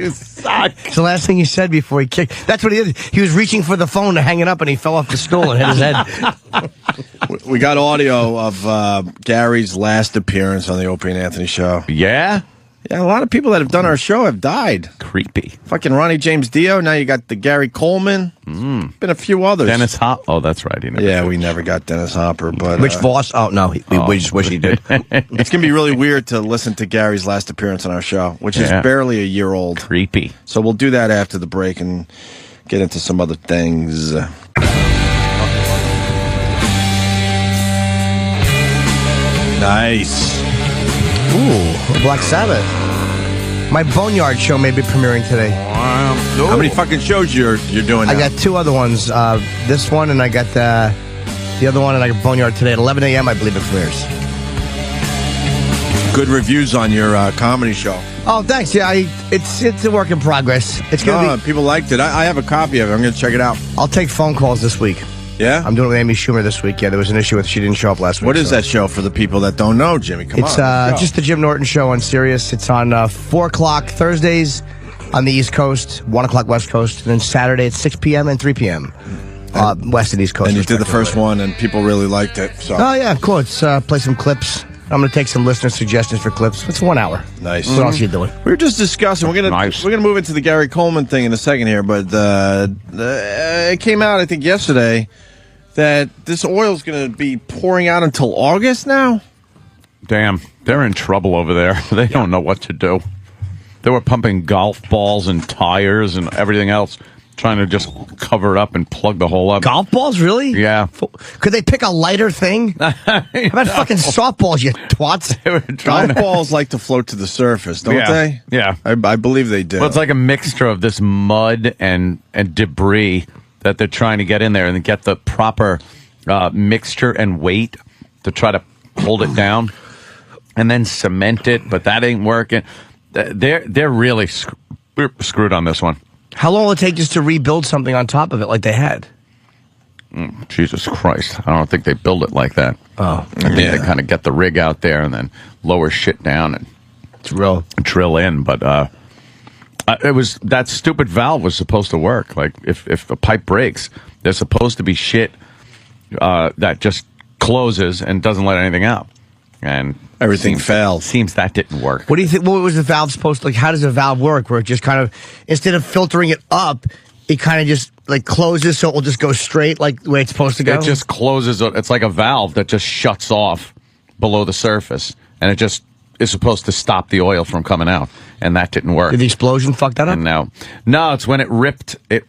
You suck. It's the last thing he said before he kicked. That's what he did. He was reaching for the phone to hang it up, and he fell off the stool and hit his head. We got audio of Gary's last appearance on the Opie and Anthony show. Yeah? Yeah, a lot of people that have done our show have died. Creepy. Fucking Ronnie James Dio. Now you got the Gary Coleman. Been a few others. Dennis Hopper. Oh, that's right. We never got Dennis Hopper. But Rich Voss. Oh, no. We just wish he did. It's going to be really weird to listen to Gary's last appearance on our show, which is barely a year old. Creepy. So we'll do that after the break and get into some other things. Nice. Ooh, Black Sabbath. My Boneyard show may be premiering today. How many fucking shows you're doing now? I got 2 other ones. This one, and I got the other one, and I got Boneyard today at 11 a.m., I believe it premieres. Good reviews on your comedy show. Oh, thanks. Yeah, it's a work in progress. It's gonna be. People liked it. I have a copy of it. I'm going to check it out. I'll take phone calls this week. Yeah? I'm doing it with Amy Schumer this week. Yeah, there was an issue with she didn't show up last week. What is that show for the people that don't know, Jimmy? Come on. It's just the Jim Norton Show on Sirius. It's on 4 o'clock Thursdays on the East Coast, 1 o'clock West Coast, and then Saturday at 6 p.m. and 3 p.m. West and East Coast. And you did the first one, and people really liked it. So. Oh, yeah, cool. Let's play some clips. I'm going to take some listener suggestions for clips. It's 1 hour. Nice. What else are you doing? We were just discussing. We're gonna move into the Gary Coleman thing in a second here, but it came out, I think, yesterday that this oil is going to be pouring out until August now. Damn, they're in trouble over there. They don't know what to do. They were pumping golf balls and tires and everything else, trying to just cover it up and plug the hole up. Golf balls, really? Yeah. Could they pick a lighter thing? How about fucking softballs, you twats? Golf balls like to float to the surface, don't they? Yeah. I believe they do. Well, it's like a mixture of this mud and debris that they're trying to get in there and get the proper mixture and weight to try to hold it down and then cement it, but that ain't working. They're really screwed on this one. How long will it take just to rebuild something on top of it like they had? Jesus Christ. I don't think they build it like that. Oh. I think they kind of get the rig out there and then lower shit down and drill in. But it was that stupid valve was supposed to work. Like if a pipe breaks, there's supposed to be shit that just closes and doesn't let anything out. And everything failed. Seems that didn't work. What do you think? What was the valve supposed to, like? How does a valve work? Where it just kind of, instead of filtering it up, it kind of just like closes so it will just go straight like the way it's supposed to go? It just closes. It's like a valve that just shuts off below the surface. And it just is supposed to stop the oil from coming out. And that didn't work. Did the explosion fuck that up? And no, it's when it ripped it.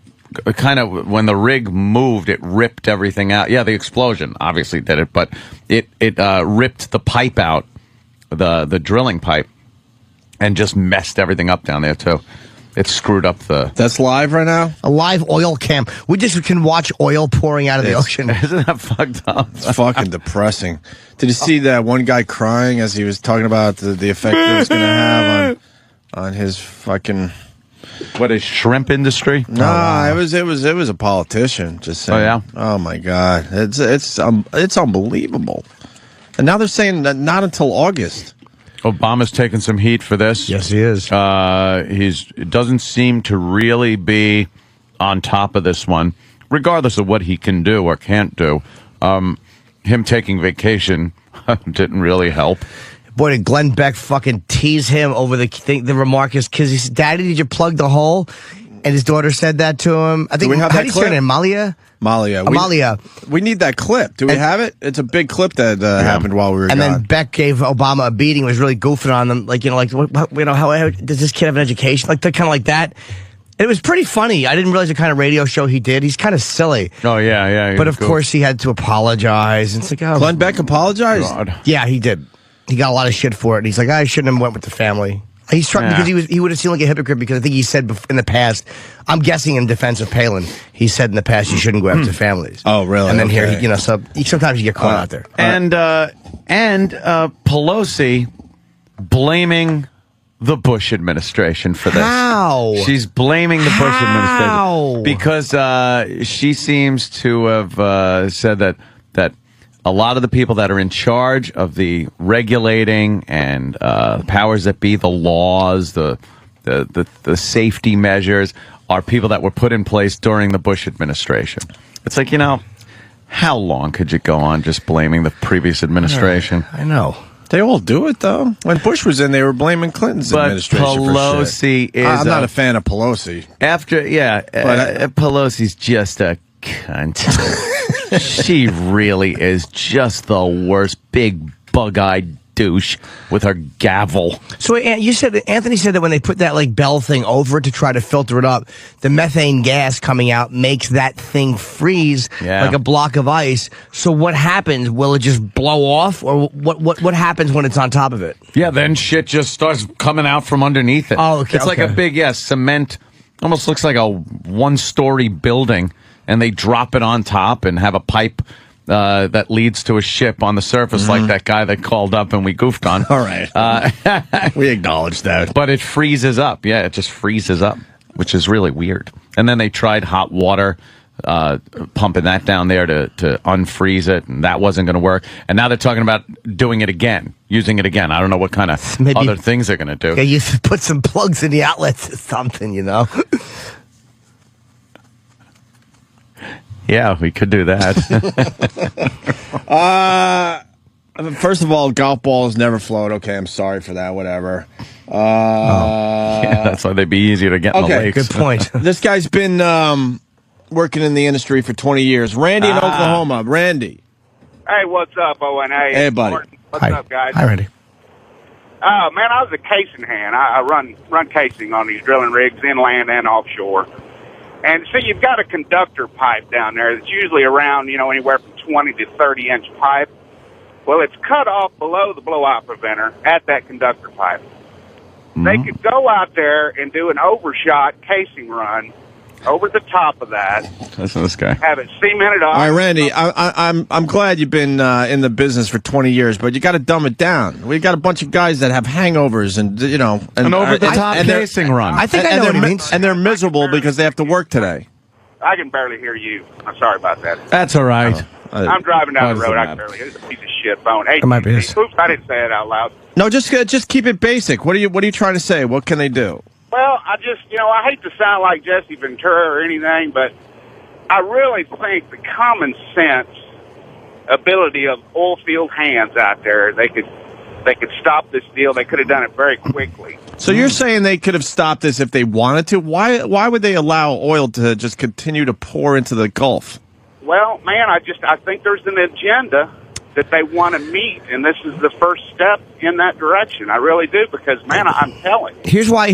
Kind of when the rig moved, it ripped everything out. Yeah, the explosion obviously did it, but it ripped the pipe out, the drilling pipe, and just messed everything up down there too. It screwed up the. That's live right now. A live oil cam. We just can watch oil pouring out of the ocean. Isn't that fucked up? It's fucking depressing. Did you see that one guy crying as he was talking about the effect it was going to have on his fucking. What is shrimp industry? Nah, it was a politician just saying. Oh yeah. Oh my God, it's unbelievable. And now they're saying that not until August. Obama's taking some heat for this. Yes, he is. It doesn't seem to really be on top of this one, regardless of what he can do or can't do. Him taking vacation didn't really help. Boy, did Glenn Beck fucking tease him over the remark is because he said, "Daddy, did you plug the hole?" And his daughter said that to him. I think we have how that do you say her name? Amalia. We need that clip. Do we have it? It's a big clip that happened while we were and gone. then Beck gave Obama a beating. Was really goofing on them, like how does this kid have an education? Like kind of like that. It was pretty funny. I didn't realize the kind of radio show he did. He's kind of silly. Oh yeah. But of course, he had to apologize. And it's like, oh, Glenn Beck apologized. God. Yeah, he did. He got a lot of shit for it. And he's like, I shouldn't have went with the family. He's trying because he would have seemed like a hypocrite because I think he said in the past, I'm guessing in defense of Palin, he said in the past you shouldn't go after families. Oh, really? And then here, so sometimes you get caught out there. And Pelosi blaming the Bush administration for this. How? She's blaming the Bush administration because she seems to have said that a lot of the people that are in charge of the regulating and powers that be, the laws, the safety measures, are people that were put in place during the Bush administration. It's like, how long could you go on just blaming the previous administration? I know. They all do it, though. When Bush was in, they were blaming Clinton's administration Pelosi for shit. is... I'm not a fan of Pelosi. Pelosi's just a cunt. She really is just the worst big bug-eyed douche with her gavel. So Anthony said that when they put that like bell thing over it to try to filter it up, the methane gas coming out makes that thing freeze like a block of ice. So what happens? Will it just blow off, or what happens when it's on top of it? Yeah, then shit just starts coming out from underneath it. Oh, okay. It's like a big cement. Almost looks like a one-story building, and they drop it on top and have a pipe that leads to a ship on the surface, like that guy that called up and we goofed on. All right. We acknowledge that. But it freezes up. Yeah, it just freezes up, which is really weird. And then they tried hot water, pumping that down there to unfreeze it, and that wasn't going to work. And now they're talking about doing it again, using it again. I don't know what kind of other things they're going to do. Yeah, you put some plugs in the outlets or something, you know? Yeah, we could do that. First of all, golf balls never float. Okay, I'm sorry for that. Whatever. Yeah, that's why they'd be easier to get in the lakes. Good point. This guy's been working in the industry for 20 years. Randy in Oklahoma. Randy. Hey, what's up, Owen? Hey, buddy. Martin. What's up, guys? Hi, Randy. Oh, man, I was a casing hand. I run casing on these drilling rigs, inland and offshore. And so you've got a conductor pipe down there that's usually around, anywhere from 20 to 30-inch pipe. Well, it's cut off below the blowout preventer at that conductor pipe. They could go out there and do an overshot casing run over the top of that. Listen to this guy. Have it cemented up. All right, Randy, I'm glad you've been in the business for 20 years, but you got to dumb it down. We got a bunch of guys that have hangovers and an over-the-top casing run. I think I know what he means. And they're miserable because they have to work today. I can barely hear you. I'm sorry about that. That's all right. I'm driving down the road. I can barely hear. It's a piece of shit phone. Hey, It might be this. Oops, I didn't say it out loud. No, just keep it basic. What are you trying to say? What can they do? Well, I just, I hate to sound like Jesse Ventura or anything, but I really think the common sense ability of oil field hands out there, they could stop this deal. They could have done it very quickly. So you're saying they could have stopped this if they wanted to? Why would they allow oil to just continue to pour into the Gulf? Well, man, I think there's an agenda that they want to meet, and this is the first step in that direction. I really do, because, man, I'm telling you. Here's why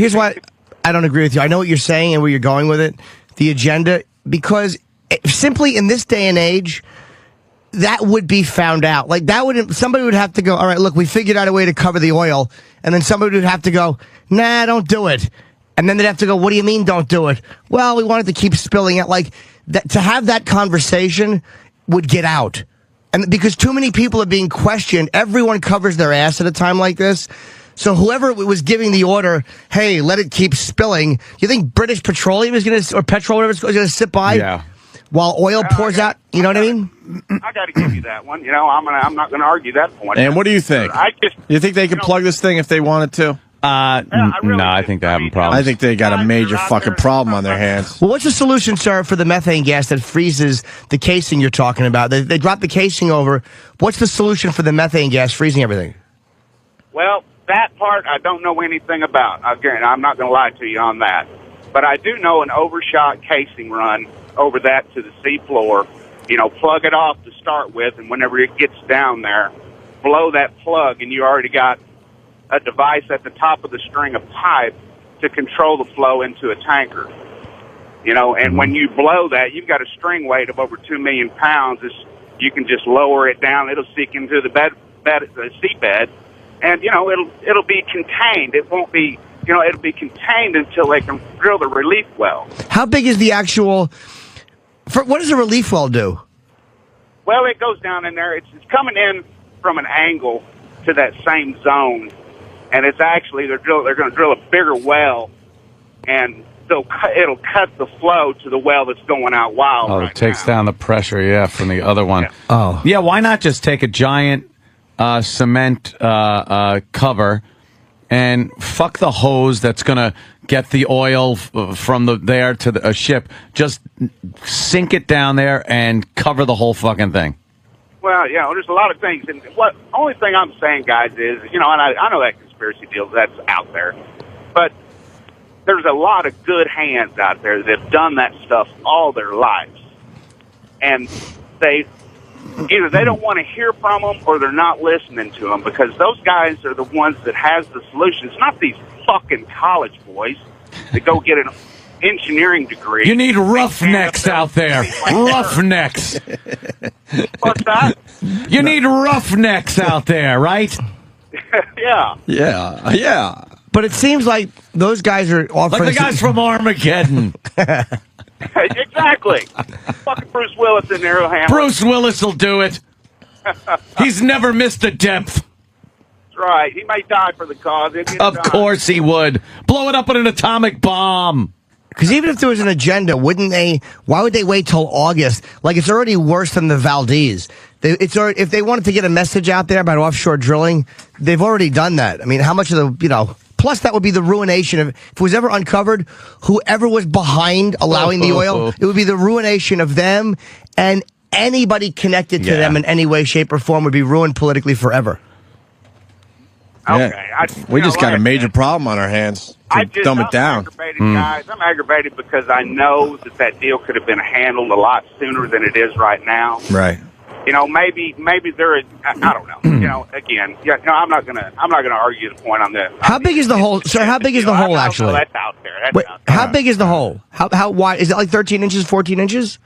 I don't agree with you. I know what you're saying and where you're going with it, the agenda, because simply in this day and age, that would be found out. Like somebody would have to go, all right, look, we figured out a way to cover the oil, and then somebody would have to go, nah, don't do it. And then they'd have to go, what do you mean don't do it? Well, we wanted to keep spilling it. Like that, to have that conversation would get out. And because too many people are being questioned, everyone covers their ass at a time like this. So whoever was giving the order, hey, let it keep spilling, you think British Petroleum is going to, or petrol, whatever, is going to sit by while oil pours out? You know what I mean? I got to give you that one. I'm not going to argue that point. And what do you think? You think they could plug this thing if they wanted to? No, I think they're having problems. I think they got a major fucking problem on their hands. Well, what's the solution, sir, for the methane gas that freezes the casing you're talking about? They drop the casing over. What's the solution for the methane gas freezing everything? Well, that part I don't know anything about. Again, I'm not going to lie to you on that. But I do know an overshot casing run over that to the seafloor. Plug it off to start with, and whenever it gets down there, blow that plug, and you already got a device at the top of the string of pipe to control the flow into a tanker. And when you blow that, you've got a string weight of over 2 million pounds. You can just lower it down. It'll sink into the seabed, and it'll be contained. It won't be, it'll be contained until they can drill the relief well. How big is the actual? What does a relief well do? Well, it goes down in there. It's coming in from an angle to that same zone. And it's actually, they're going to drill a bigger well, and it'll cut the flow to the well that's going out wild. It takes down the pressure, from the other one. Yeah. Oh. Yeah, why not just take a giant cement cover and fuck the hose that's going to get the oil from there to a ship. Just sink it down there and cover the whole fucking thing. Well, there's a lot of things. And only thing I'm saying, guys, is, and I know that conspiracy deal that's out there, but there's a lot of good hands out there that have done that stuff all their lives. And they either they don't want to hear from them or they're not listening to them, because those guys are the ones that has the solutions, not these fucking college boys that go get an engineering degree. You need roughnecks out there. Roughnecks. What's that? You need roughnecks out there, right? Yeah. Yeah. But it seems like those guys are offering... Like the guys from Armageddon. Exactly. Fucking Bruce Willis in there will handle it. Bruce Willis will do it. He's never missed a depth. That's right. He may die for the cause. Of course he would. Blow it up with an atomic bomb. Because even if there was an agenda, wouldn't they? Why would they wait till August? Like, it's already worse than the Valdez. If they wanted to get a message out there about offshore drilling, they've already done that. I mean, how much of the, plus that would be the ruination of, if it was ever uncovered, whoever was behind allowing the oil, it would be the ruination of them, and anybody connected to them in any way, shape, or form would be ruined politically forever. Okay. Yeah. We just got a major problem on our hands. To dumb it down. Guys, I'm aggravated because I know that deal could have been handled a lot sooner than it is right now. Right. Maybe there is. I don't know. Again, I'm not gonna argue the point on this. How big is the hole, sir? How big is the hole actually? That's out there. Wait, how big is the hole? How wide is it? Like 13 inches, 14 inches?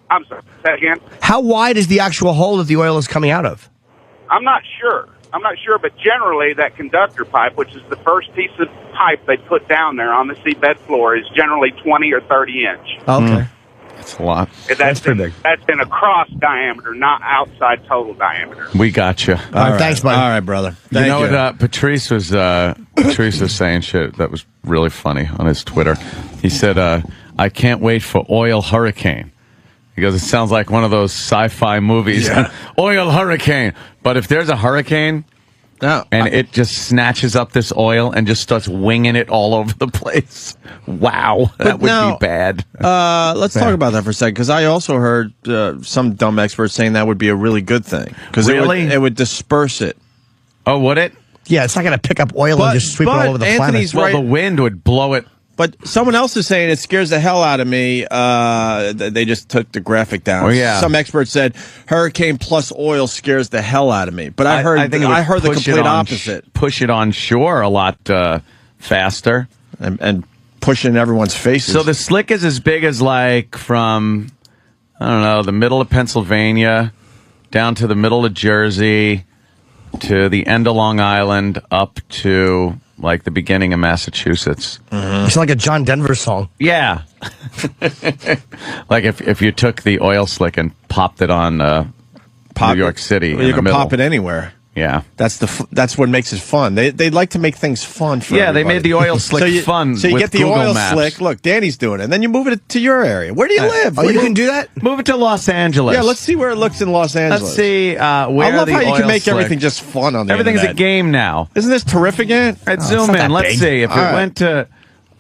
I'm sorry. Say that again. How wide is the actual hole that the oil is coming out of? I'm not sure, but generally that conductor pipe, which is the first piece of pipe they put down there on the seabed floor, is generally 20 or 30 inch. Okay. That's a lot. That's pretty big. That's in a cross diameter, not outside total diameter. We got you. All right, thanks, buddy. All right, brother. Thank you know what Patrice was saying shit that was really funny on his Twitter. He said, I can't wait for oil hurricane. He goes, it sounds like one of those sci-fi movies. Yeah. Oil hurricane. But if there's a hurricane and it just snatches up this oil and just starts winging it all over the place, wow, that would be bad. Let's talk about that for a second, because I also heard some dumb experts saying that would be a really good thing. Because it would disperse it. Oh, would it? Yeah, it's not going to pick up oil and just sweep it all over the Anthony's planet. Well, the wind would blow it. But someone else is saying it scares the hell out of me. They just took the graphic down. Oh, yeah. Some expert said hurricane plus oil scares the hell out of me. But I heard the complete opposite. Push it on shore a lot faster. And push in everyone's faces. So the slick is as big as like from, I don't know, the middle of Pennsylvania down to the middle of Jersey to the end of Long Island up to like the beginning of Massachusetts. Mm-hmm. It's like a John Denver song. Yeah. Like if you took the oil slick and popped it on New York City. Well, you can pop it anywhere. Yeah. That's what makes it fun. They like to make things fun for everybody. They made the oil slick fun. So you with get the Google oil Maps. slick. Look, Danny's doing it. And then you move it to your area. Where do you live? Oh, you can do that? Move it to Los Angeles. Yeah, let's see where it looks in Los Angeles. Let's see where I love the how you oil can make slick. everything just fun on the Everything's internet. a game now. Isn't this terrific, Ant? All right, zoom in. Let's see. If it went to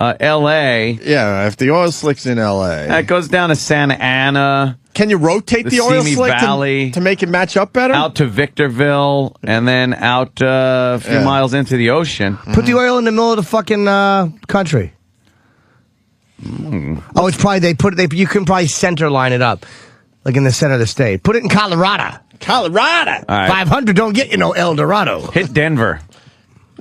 L.A. Yeah, if the oil slick's in L.A. It goes down to Santa Ana. Can you rotate the oil Simi slick Valley, to make it match up better? out to Victorville, and then out a few miles into the ocean. Put the oil in the middle of the fucking country. Oh, it's probably you can probably center line it up, like in the center of the state. Put it in Colorado. Colorado. All right. 500 don't get you no El Dorado. Hit Denver.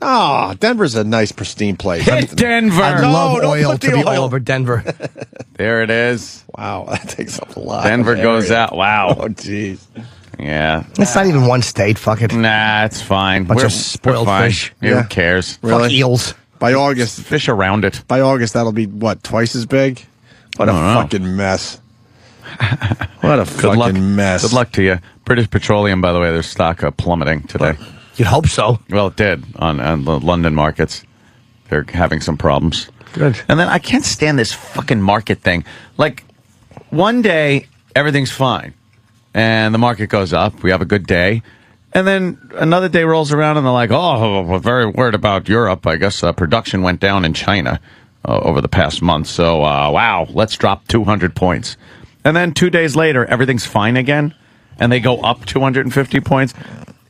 Oh, Denver's a nice, pristine place. Hit Denver. I love don't oil put to the be oil. all over Denver. There it is. Wow, that takes up a lot. Denver of goes area. out. Wow. Oh, jeez. Yeah. It's not even one state. Fuck it. Nah, it's fine. Bunch We're of spoiled fine. fish. Yeah, Yeah. Who cares? Really? Fuck eels. By August, Fish around it. that'll be what, twice as big? What a I don't know. fucking mess. What a Good luck. fucking mess. Good luck to you. British Petroleum, by the way, their stock plummeting today. You'd hope so. Well, it did on the London markets. They're having some problems. Good. And then I can't stand this fucking market thing. Like, one day, everything's fine. And the market goes up. We have a good day. And then another day rolls around and they're like, oh, we're very worried about Europe. I guess production went down in China over the past month. So, wow, let's drop 200 points. And then 2 days later, everything's fine again. And they go up 250 points.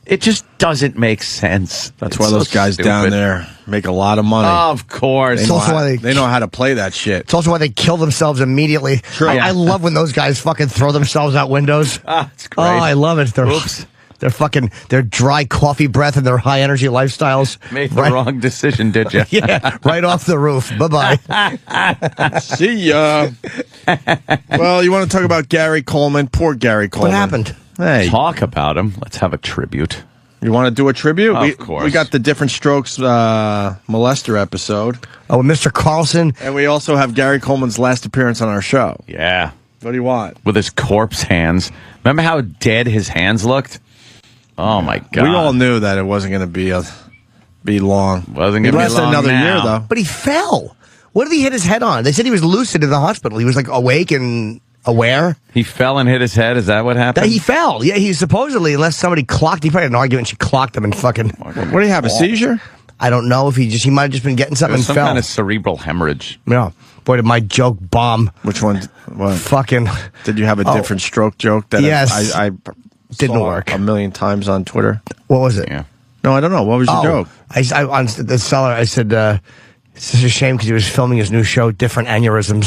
It just doesn't make sense. That's why those guys down there make a lot of money. Of course. It's also why they know how to play that shit. It's also why they kill themselves immediately. True. I love when those guys fucking throw themselves out windows. It's great. Oh, I love it. Their dry coffee breath and their high energy lifestyles. Made the wrong decision, did you? Yeah, right off the roof. Bye-bye. See ya. Well, you want to talk about Gary Coleman? Poor Gary Coleman. What happened? Hey. Talk about him. Let's have a tribute. You want to do a tribute? Of course. We got the Different Strokes molester episode. Oh, Mr. Carlson. And we also have Gary Coleman's last appearance on our show. Yeah. What do you want? With his corpse hands. Remember how dead his hands looked? Oh, my God. We all knew that it wasn't going to be long. Wasn't going to be lasted long another now. year, though. But he fell. What did he hit his head on? They said he was lucid in the hospital. He was like awake and aware. He fell and hit his head. Is that what happened? He fell. Yeah, he supposedly, unless somebody clocked, he probably had an argument. She clocked him and fucking. What do you have, a seizure? I don't know if he might have just been getting something and some fell. kind of cerebral hemorrhage. Yeah. Boy, did my joke bomb. Which one? What? Fucking. Did you have a different stroke joke that yes. I didn't saw work a million times on Twitter? What was it? Yeah. No, I don't know. What was your joke? I on the seller, I said, it's just a shame because he was filming his new show, Different Aneurysms.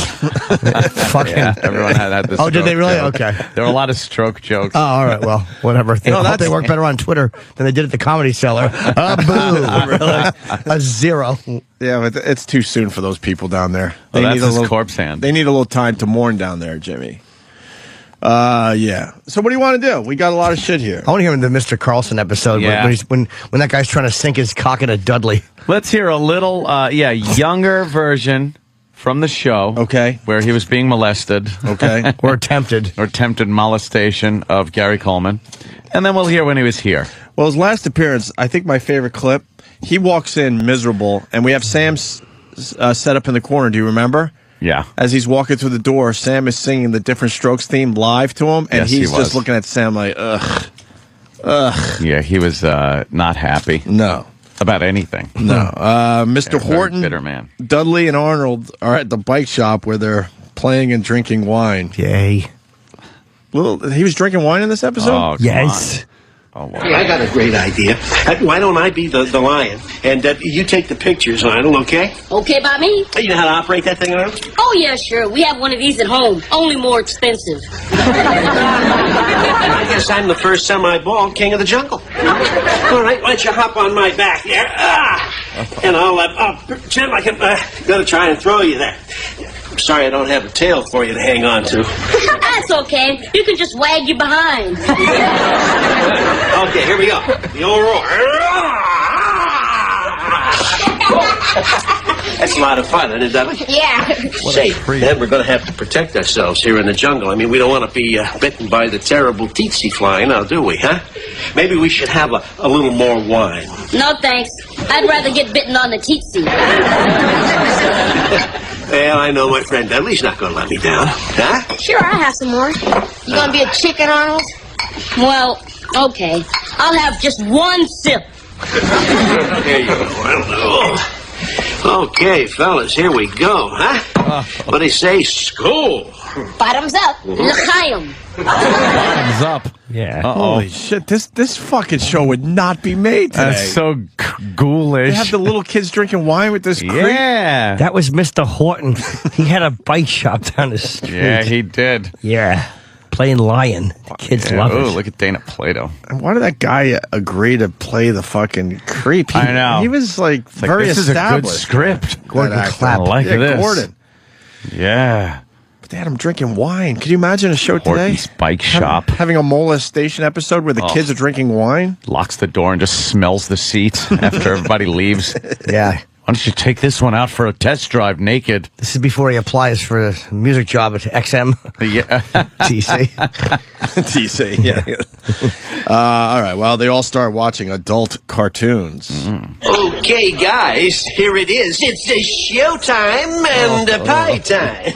Fucking. Yeah, everyone had this. Oh, did they really? Joke. Okay. There were a lot of stroke jokes. Oh, all right. Well, whatever. I hope they work better on Twitter than they did at the Comedy Cellar. Boo. A 0. Yeah, but it's too soon for those people down there. Well, that's need his a little corpse hand. They need a little time to mourn down there, Jimmy. Yeah. So what do you want to do? We got a lot of shit here. I want to hear him in the Mr. Carlson episode Yeah. when that guy's trying to sink his cock in a Dudley. Let's hear a little, younger version from the show. Okay. Where he was being molested. Okay. Or attempted. Or attempted molestation of Gary Coleman. And then we'll hear when he was here. Well, his last appearance, I think my favorite clip, he walks in miserable, and we have Sam set up in the corner. Do you remember? Yeah. As he's walking through the door, Sam is singing the Different Strokes theme live to him, and Yes, he he's was. just looking at Sam like, ugh. Ugh. Yeah, he was not happy. No. About anything. No. Mr. Yeah, very Horton, bitter man. Dudley, and Arnold are at the bike shop where they're playing and drinking wine. Yay. Well, he was drinking wine in this episode? Oh, come Yes. on. Oh, wow. Hey, I got a great idea. Why don't I be the lion? And you take the pictures, Arnold, okay? Okay by me? You know how to operate that thing, Arnold? Oh, yeah, sure. We have one of these at home. Only more expensive. I guess I'm the first semi-bald king of the jungle. All right, why don't you hop on my back there? And I'll pretend like I'm going to try and throw you there. I'm sorry I don't have a tail for you to hang on to. That's okay. You can just wag your behind. Okay, here we go. The old roar. That's a lot of fun, isn't it, Dudley? Yeah. Say, then we're going to have to protect ourselves here in the jungle. I mean, we don't want to be bitten by the terrible tsetse fly now, do we, huh? Maybe we should have a little more wine. No, thanks. I'd rather get bitten on the teetsy. Well, I know my friend Dudley's not going to let me down. Huh? Sure, I'll have some more. You gonna be a chicken, Arnold? Well, okay. I'll have just one sip. There you go, Arnold. Okay, fellas, here we go, huh? What do they say? School. Bottoms up. L'chaim. Bottoms up. Yeah. Holy shit, this fucking show would not be made today. That's so ghoulish. They have the little kids drinking wine with this creep. Yeah. That was Mr. Horton. He had a bike shop down the street. Yeah, he did. Yeah. Playing lion. The kids love Oh, it. look at Dana Plato. And why did that guy agree to play the fucking creep? I know. He was like It's like, very this is a good established. script. Gordon That actor. Clapp. I like Yeah, this. Gordon. Yeah. But they had him drinking wine. Could you imagine a show Horton's today? bike shop. Having a molestation episode where the Oh. kids are drinking wine? Locks the door and just smells the seat after everybody leaves. Yeah. Why don't you take this one out for a test drive naked? This is before he applies for a music job at XM. Yeah. TC. TC, yeah. All right, well, they all start watching adult cartoons. Okay, guys, here it is. It's showtime and pie time.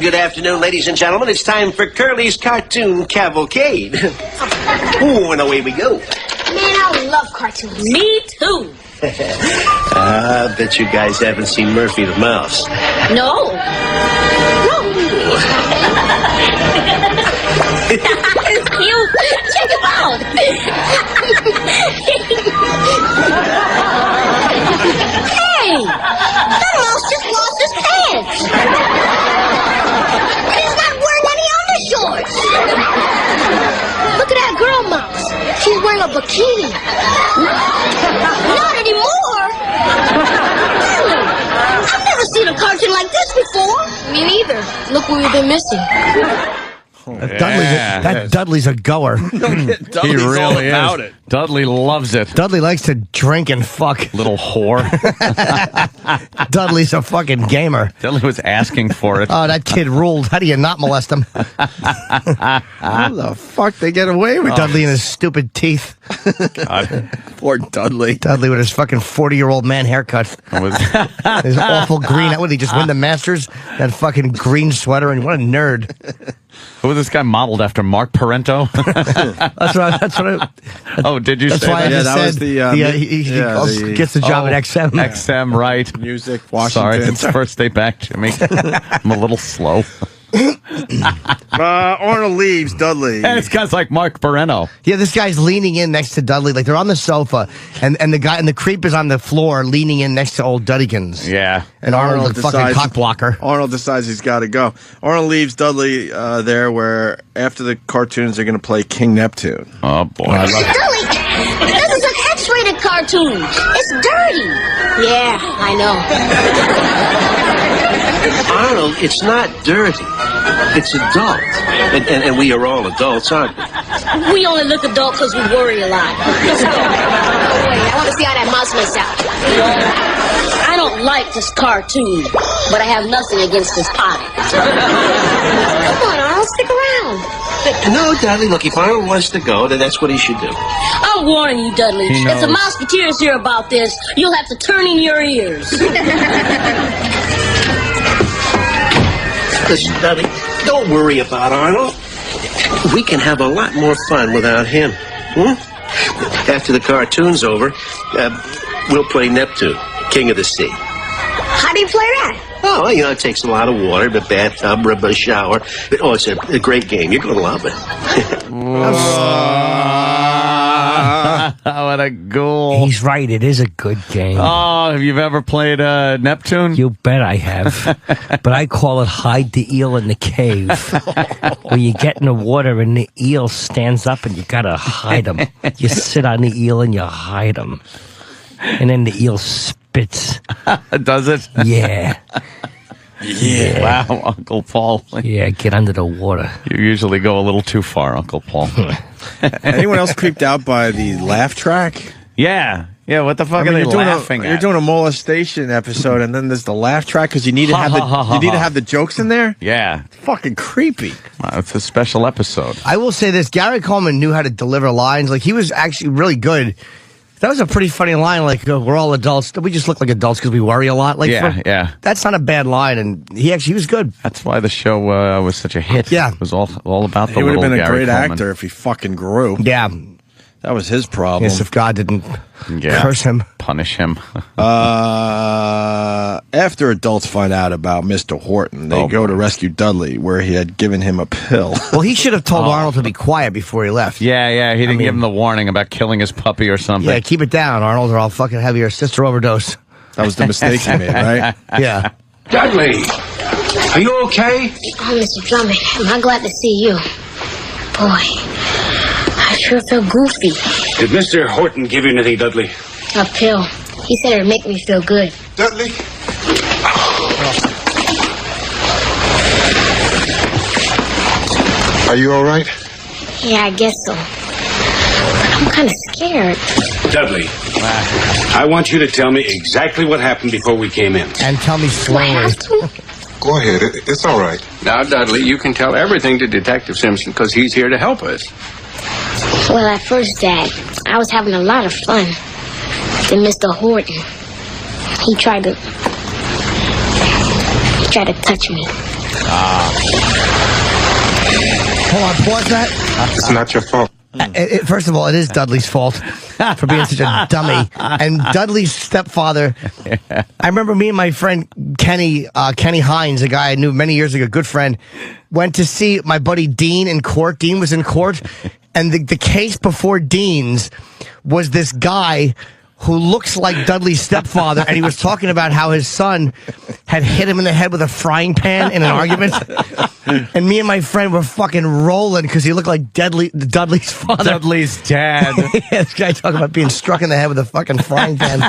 Good afternoon, ladies and gentlemen. It's time for Curly's Cartoon Cavalcade. Ooh, and away we go. Man, I love cartoons. Me too. I bet you guys haven't seen Murphy the Mouse. No. It's cute. Check him out. Not anymore. Really? I've never seen a cartoon like this before. Me neither. Look what we've been missing. Dudley's a goer. He really is. Dudley loves it. Dudley likes to drink and fuck. Little whore. Dudley's a fucking gamer. Dudley was asking for it. Oh, that kid ruled. How do you not molest him? How the fuck they get away with Dudley and his stupid teeth. Poor Dudley. Dudley with his fucking 40-year-old man haircut. His awful green. What did he just win the Masters? That fucking green sweater, and what a nerd. Who was this guy modeled after? Mark Parento? Oh, did you That's say why I that? just said he gets the job at XM. XM, right. Music, Washington. Sorry, it's first day back, Jimmy. I'm a little slow. Arnold leaves Dudley. And this guy's like Mark Parento. Yeah, this guy's leaning in next to Dudley. Like, they're on the sofa, and the creep is on the floor leaning in next to old Duddykins. Yeah. And Arnold the fucking cock blocker. Arnold decides he's got to go. Arnold leaves Dudley there where after the cartoons they're going to play King Neptune. Oh, boy. Dudley, this is an X-rated cartoon. It's dirty. Yeah, I know. Arnold, it's not dirty. It's adult. And we are all adults, aren't we? We only look adult because we worry a lot. Let's go. Wait, I want to see how that mouse makes out. I don't like this cartoon, but I have nothing against this pie. Come on, Arnold, stick around. No, Dudley, look, if Arnold wants to go, then that's what he should do. I'm warning you, Dudley. If the Mouseketeers hear about this, you'll have to turn in your ears. Listen, Dudley, don't worry about Arnold. We can have a lot more fun without him. After the cartoon's over, we'll play Neptune, King of the Sea. How do you play that? Oh, you know, it takes a lot of water, the bathtub, rub a shower. Oh, it's a great game. You're going to love it. What a ghoul. He's right. It is a good game. Oh, have you ever played Neptune? You bet I have. But I call it hide the eel in the cave. Where you get in the water and the eel stands up and you got to hide him. You sit on the eel and you hide him. And then the eel spits. Does it? Yeah. Yeah. Wow, Uncle Paul. Yeah, get under the water. You usually go a little too far, Uncle Paul. Anyone else creeped out by the laugh track? Yeah. Yeah, what the fuck are they laughing at? You're doing a molestation episode, and then there's the laugh track because you need to have the jokes in there. Yeah, it's fucking creepy. It's a special episode. I will say this: Gary Coleman knew how to deliver lines. Like, he was actually really good. That was a pretty funny line. Like, we're all adults. We just look like adults because we worry a lot. Like, yeah. That's not a bad line, and he was good. That's why the show was such a hit. Yeah, it was all about the. He would have been a Gary great Coleman. actor if he fucking grew. Yeah. That was his problem. Yes, if God didn't curse him. Punish him. After adults find out about Mr. Horton, they go to rescue Dudley, where he had given him a pill. Well, he should have told Arnold to be quiet before he left. Yeah, he didn't give him the warning about killing his puppy or something. Yeah, keep it down, Arnold, or I'll fucking have your sister overdose. That was the mistake he made, right? Yeah. Dudley, are you okay? Oh, Mr. Drummond, am I glad to see you. Boy, I sure feel goofy. Did Mr. Horton give you anything, Dudley? A pill. He said it would make me feel good. Dudley? Are you all right? Yeah, I guess so. But I'm kind of scared. Dudley, I want you to tell me exactly what happened before we came in. And tell me slowly. Go ahead. It's all right. Now, Dudley, you can tell everything to Detective Simpson because he's here to help us. Well, at first, Dad, I was having a lot of fun. Then Mr. Horton, he tried to touch me. Hold on, pause that. It's not your fault. First of all, it is Dudley's fault for being such a dummy. And Dudley's stepfather, I remember me and my friend Kenny Hines, a guy I knew many years ago, a good friend, went to see my buddy Dean in court. Dean was in court, and the case before Dean's was this guy who looks like Dudley's stepfather, and he was talking about how his son had hit him in the head with a frying pan in an argument. And me and my friend were fucking rolling because he looked like Dudley's father. Dudley's dad. Yeah, this guy talking about being struck in the head with a fucking frying pan.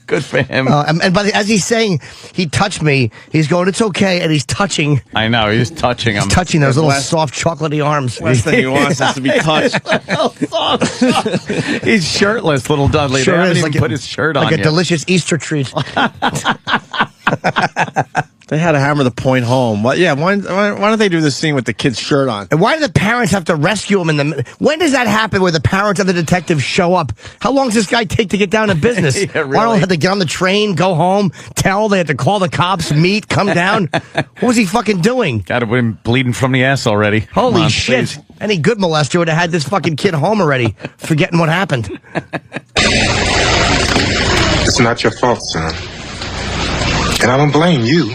Good for him. And as he's saying, he touched me, he's going, it's okay, and he's touching. I know, he's touching him. He's touching those little soft chocolatey arms. Last thing he wants is to be touched. He's shirtless, little Dudley. Sure they haven't is, even put his shirt on like a yet. delicious Easter treat. They had to hammer the point home. Why don't they do this scene with the kid's shirt on? And why do the parents have to rescue him when does that happen where the parents of the detective show up? How long does this guy take to get down to business? Yeah, really. Why don't they have to get on the train, go home, tell, they have to call the cops, meet, come down? What was he fucking doing? Got to been bleeding from the ass already. Holy Come on, shit. please. Any good molester would have had this fucking kid home already, forgetting what happened. It's not your fault, son. And I don't blame you.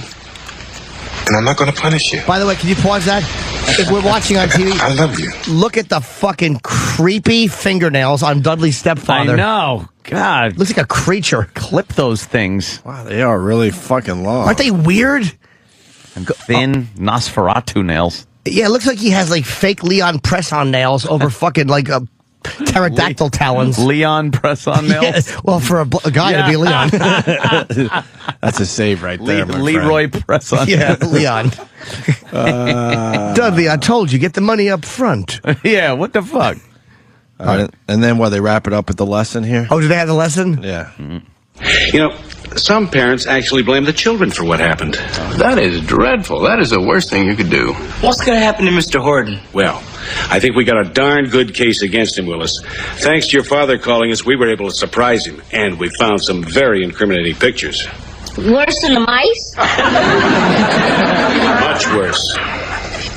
And I'm not going to punish you. By the way, can you pause that? If we're watching on TV, I love you. Look at the fucking creepy fingernails on Dudley's stepfather. I know. God. Looks like a creature. Clip those things. Wow, they are really fucking long. Aren't they weird? And thin Nosferatu nails. Yeah, it looks like he has like fake Leon press-on nails over fucking like pterodactyl talons. Leon press-on nails? Yeah, well, for a guy to be Leon. That's a save right there, my Leroy friend. press-on Yeah, nails. Leon. Dudley, I told you, get the money up front. Yeah, what the fuck? All right, and then they wrap it up with the lesson here? Oh, do they have the lesson? Yeah. You know, some parents actually blame the children for what happened. That is dreadful. That is the worst thing you could do. What's going to happen to Mr. Horton? Well, I think we got a darn good case against him, Willis. Thanks to your father calling us, we were able to surprise him, and we found some very incriminating pictures. Worse than the mice? Much worse.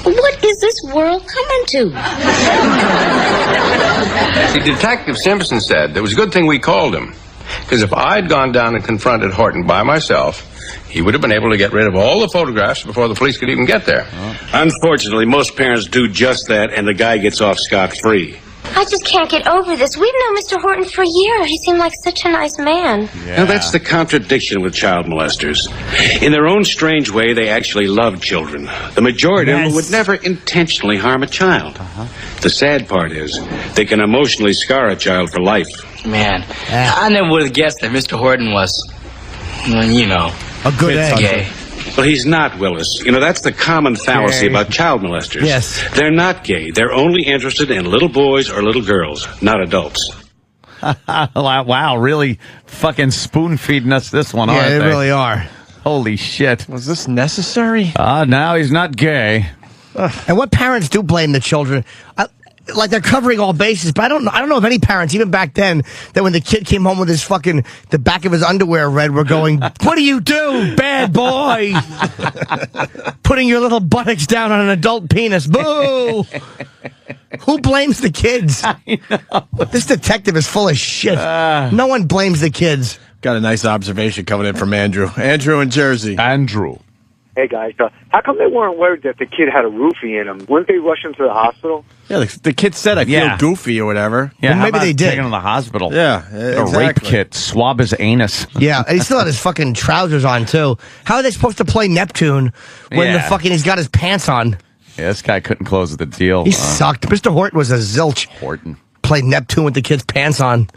What is this world coming to? See, Detective Simpson said it was a good thing we called him. Because if I'd gone down and confronted Horton by myself, he would have been able to get rid of all the photographs before the police could even get there. Unfortunately, most parents do just that, and the guy gets off scot-free. I just can't get over this. We've known Mr. Horton for years. He seemed like such a nice man. Now, that's the contradiction with child molesters. In their own strange way, they actually love children. The majority of them would never intentionally harm a child. The sad part is, they can emotionally scar a child for life. Man, I never would have guessed that Mr. Horton was, you know, a good egg. gay. Well, he's not, Willis. You know, that's the common fallacy about child molesters. Yes. They're not gay. They're only interested in little boys or little girls, not adults. Wow, really fucking spoon-feeding us this one, aren't Yeah, they? they really are. Holy shit. Was this necessary? Now he's not gay. And what parents do blame the children? Like they're covering all bases, but I don't know if any parents, even back then, that when the kid came home with his fucking, the back of his underwear red, were going, what do you do, bad boy? Putting your little buttocks down on an adult penis. Boo! Who blames the kids? This detective is full of shit. No one blames the kids. Got a nice observation coming in from Andrew. Andrew in Jersey. Andrew. Hey, guys, how come they weren't worried that the kid had a roofie in him? Wouldn't they rush him to the hospital? Yeah, the kid said, I feel goofy or whatever. Yeah, Well, how maybe about they did. Take him to the hospital. Yeah, A exactly. rape kit, swab his anus. Yeah, and he still had his fucking trousers on, too. How are they supposed to play Neptune when the fucking he's got his pants on? Yeah, this guy couldn't close the deal. He sucked. Mr. Horton was a zilch. Horton. Played Neptune with the kid's pants on.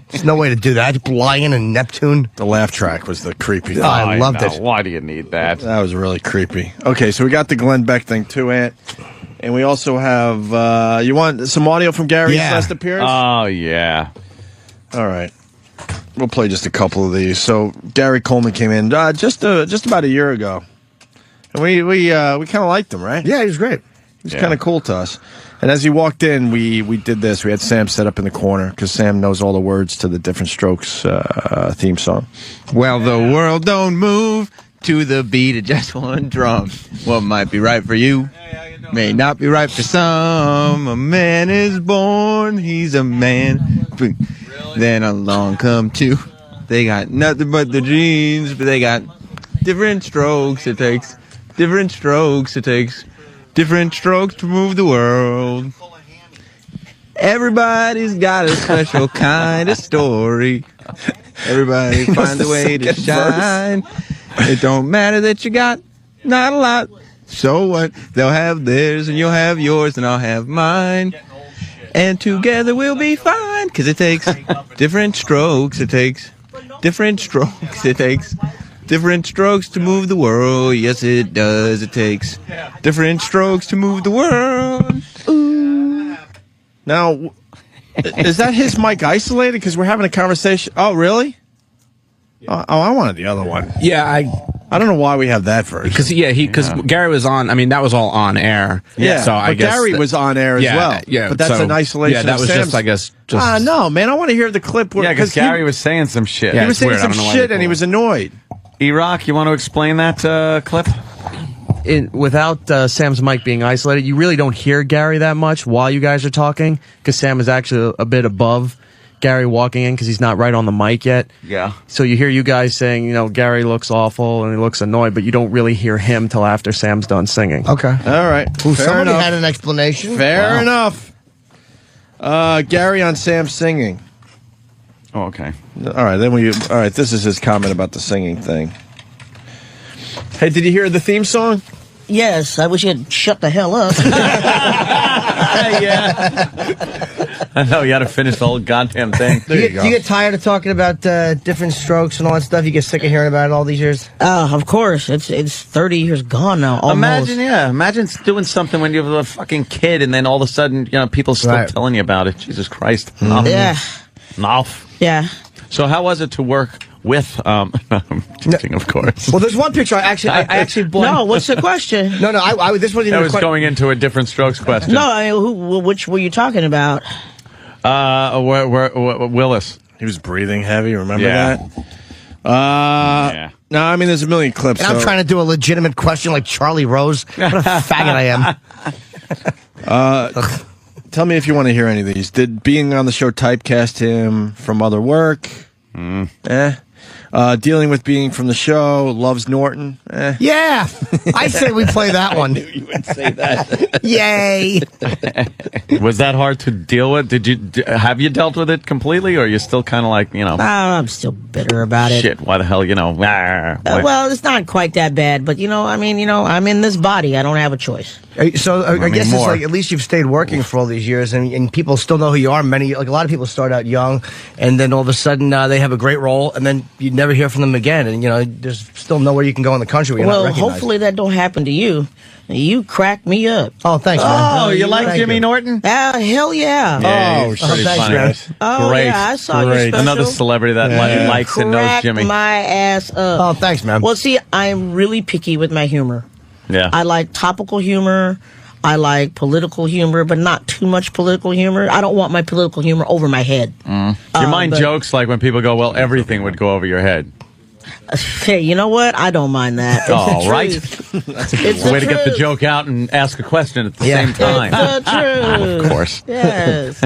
There's no way to do that. Lion and Neptune. The laugh track was the creepy thing. Oh, I loved it. Why do you need that? That was really creepy. Okay, so we got the Glenn Beck thing too, Ant. And we also have, you want some audio from Gary's last appearance? Oh, yeah. All right. We'll play just a couple of these. So Gary Coleman came in just about a year ago. And we kind of liked him, right? Yeah, he was great. He was kind of cool to us. And as he walked in, we did this. We had Sam set up in the corner because Sam knows all the words to the Different Strokes theme song. Well, the world don't move to the beat of just one drum. What might be right for you may not be right for some. A man is born, he's a man. Then along come two. They got nothing but the dreams, but they got different strokes it takes. Different strokes it takes. Different strokes to move the world. Everybody's got a special kind of story. Everybody finds a way to shine. It don't matter that you got not a lot. So what? They'll have theirs and you'll have yours and I'll have mine. And together we'll be fine. Because it takes different strokes. It takes different strokes. It takes different strokes to move the world. Yes, it does. It takes different strokes to move the world. Ooh. Now, is that his mic isolated? Because we're having a conversation. Oh, really? Oh, I wanted the other one. Yeah, I don't know why we have that version. Because Gary was on. I mean, that was all on air. Yeah, so I but guess Gary was on air as well. Yeah, but that's so, an isolation. Yeah, that of was Sam's. just, I guess, just. No, man, I want to hear the clip. Yeah, because Gary was saying some shit. He was saying some shit, and he was annoyed. E-Rock, you want to explain that clip? Without Sam's mic being isolated, you really don't hear Gary that much while you guys are talking, because Sam is actually a bit above Gary walking in because he's not right on the mic yet. Yeah. So you hear you guys saying, you know, Gary looks awful and he looks annoyed, but you don't really hear him till after Sam's done singing. Okay. All right. Somebody had an explanation. Fair enough. Gary on Sam singing. Oh, okay. All right, all right, this is his comment about the singing thing. Hey, did you hear the theme song? Yes, I wish you'd shut the hell up. I know, you had to finish the whole goddamn thing. Do you get tired of talking about different strokes and all that stuff? You get sick of hearing about it all these years? Of course. It's 30 years gone now, almost. Imagine doing something when you have a fucking kid and then all of a sudden, you know, people still telling you about it. Jesus Christ. Yeah. Yeah. So how was it to work with, teaching, of course. Well, there's one picture I actually bought. No, what's the question? No, this wasn't even I was going into a different strokes question. No, I mean, which were you talking about? Willis. He was breathing heavy, remember Yeah. that? No, I mean, there's a million clips. And I'm trying to do a legitimate question like Charlie Rose. What a faggot I am. Tell me if you want to hear any of these. Did being on the show typecast him from other work? Dealing with being from the show, loves Norton. Yeah, I say we play that one. I knew you would say that. Yay! Was that hard to deal with? Have you dealt with it completely, or are you still kind of like, you know? I'm still bitter about it. Shit, why the hell, you know? Well, it's not quite that bad, but I'm in this body. I don't have a choice. So I guess it's like at least you've stayed working for all these years, and people still know who you are. A lot of people start out young, and then all of a sudden they have a great role, and then you never hear from them again. And there's still nowhere you can go in the country where you're not recognized. Hopefully that don't happen to you. You crack me up. Oh, thanks, man. Oh, you like Jimmy Norton? Hell yeah. Oh, thanks, funny. man. Oh, Great. yeah, I saw your special. Another celebrity that likes and knows Jimmy. My ass up. Oh, thanks, man. Well, see, I'm really picky with my humor. Yeah. I like topical humor. I like political humor, but not too much political humor. I don't want my political humor over my head. Your mind jokes like when people go, well, everything would go over your head. Hey, you know what? I don't mind that. It's Oh, right. That's It's a way to get the joke out and ask a question at the same time. It's the truth. Of course. Yes.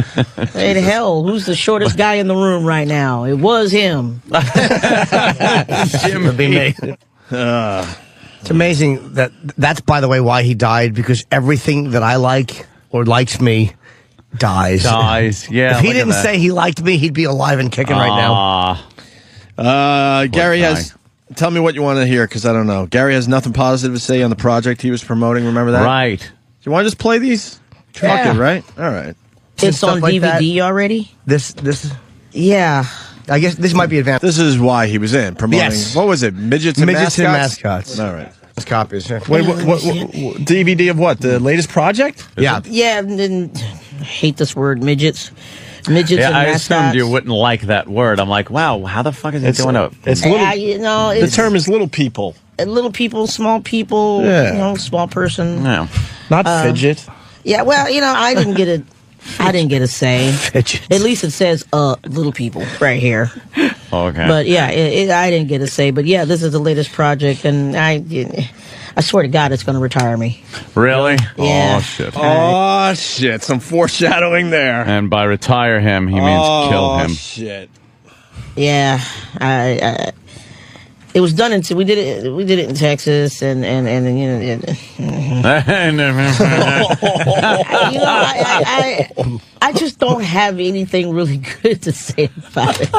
Hey, hell, who's the shortest guy in the room right now? It was him. Jim would be me. It's amazing that's, by the way, why he died, because everything that I like or likes me dies. Yeah. If he didn't say he liked me, he'd be alive and kicking right now. Gary has. Tell me what you want to hear, because I don't know. Gary has nothing positive to say on the project he was promoting. Remember that? Right. Do you want to just play these? Yeah. Fuck it, right? All right. It's on like DVD already? This. Yeah. I guess this might be advanced. This is why he was in promoting. Yes. What was it? Midgets and Mascots. All right. It's copies. Yeah. Wait, what DVD of what? The latest project? Yeah. Yeah, and I hate this word, midgets. Midgets and I mascots. assumed you wouldn't like that word. I'm like, wow, how the fuck is he doing it? It's little. The term is little people. Little people, small people, small person. No. Not fidget. Yeah, well, I didn't get a say. Fidget. At least it says little people right here. Okay. But yeah, I didn't get a say. But yeah, this is the latest project, and I swear to God, it's going to retire me. Really? Yeah. Oh, shit. Oh, shit. Some foreshadowing there. And by retire him, he means kill him. Oh, shit. Yeah, It was done we did it in Texas, and you know. I just don't have anything really good to say about it.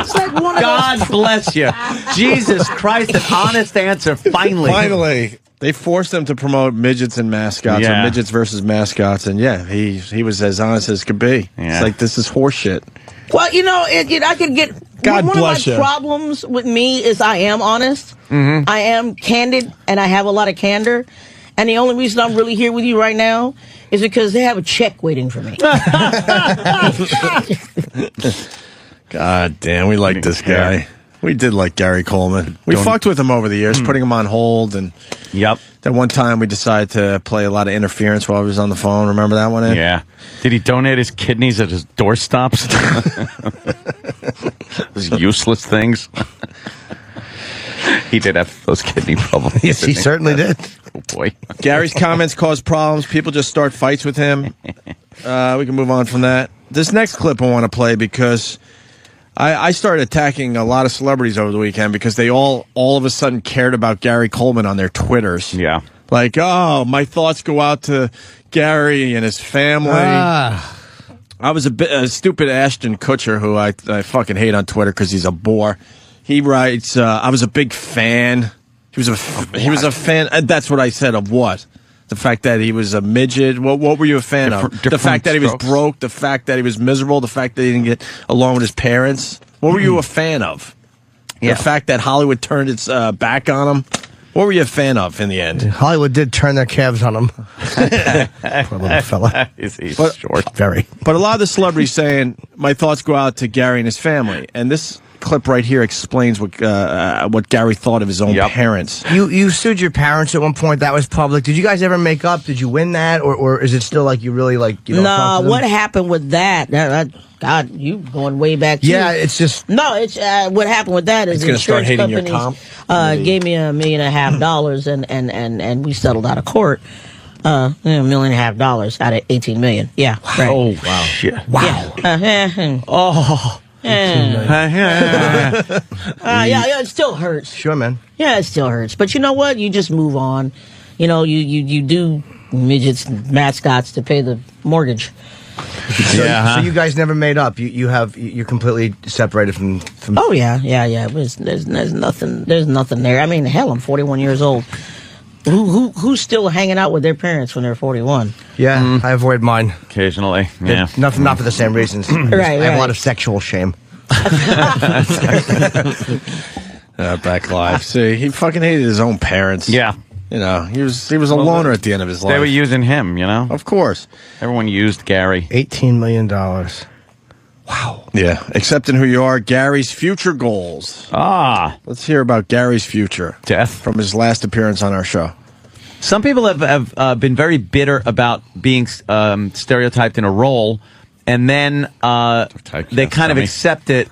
It's like one of God bless you. Jesus Christ, an honest answer, finally. Finally. They forced him to promote midgets and mascots, or midgets versus mascots, and he was as honest as could be. Yeah. It's like, this is horseshit. Well, you know, I could get... God one bless of my you. problems with me is I am honest. Mm-hmm. I am candid, and I have a lot of candor. And the only reason I'm really here with you right now is because they have a check waiting for me. God damn, we like this guy. We did like Gary Coleman. We fucked with him over the years, putting him on hold. And then one time we decided to play a lot of interference while he was on the phone. Remember that one? Yeah. Did he donate his kidneys at his doorstops? Those useless things. He did have those kidney problems. Yes, he certainly did. Oh, boy. Gary's comments cause problems. People just start fights with him. We can move on from that. This next clip I want to play because I started attacking a lot of celebrities over the weekend because they all of a sudden cared about Gary Coleman on their Twitters. Yeah. Like, oh, my thoughts go out to Gary and his family. I was a stupid Ashton Kutcher, who I fucking hate on Twitter because he's a bore. He writes, I was a big fan. He was a fan. That's what I said of what? The fact that he was a midget. What were you a fan of? The fact that he was broke. The fact that he was miserable. The fact that he didn't get along with his parents. What were you a fan of? The fact that Hollywood turned its back on him. What were you a fan of in the end? Hollywood did turn their calves on him. Poor little fella. He's short. Very. But a lot of the celebrities saying, my thoughts go out to Gary and his family. And this clip right here explains what Gary thought of his own parents. You sued your parents at one point. That was public. Did you guys ever make up? Did you win that? Or is it still like you really like, you know? No, what happened with that? God, you going way back too. Yeah, it's just... No, it's what happened with that is it's going to start hating your comp. Gave me $1.5 million and we settled out of court. $1.5 million out of $18 million. Yeah. Right. Oh, wow. Shit. Wow. Yeah. Oh. Yeah, it still hurts. Sure, man. Yeah, it still hurts. But you know what? You just move on. You know, you do midgets and mascots to pay the mortgage. So you guys never made up. You're completely separated from. Oh yeah. There's nothing there. I mean, hell, I'm 41 years old. Who's still hanging out with their parents when they're 41? Yeah, I avoid mine occasionally. Yeah, not for the same reasons. Right. I have a lot of sexual shame. Back live. See, he fucking hated his own parents. Yeah. You know, he was a loner at the end of his life. They were using him, you know? Of course. Everyone used Gary. $18 million. Wow. Yeah. Accepting who you are, Gary's future goals. Let's hear about Gary's future. Death. From his last appearance on our show. Some people have been very bitter about being stereotyped in a role, and then they kind of accept it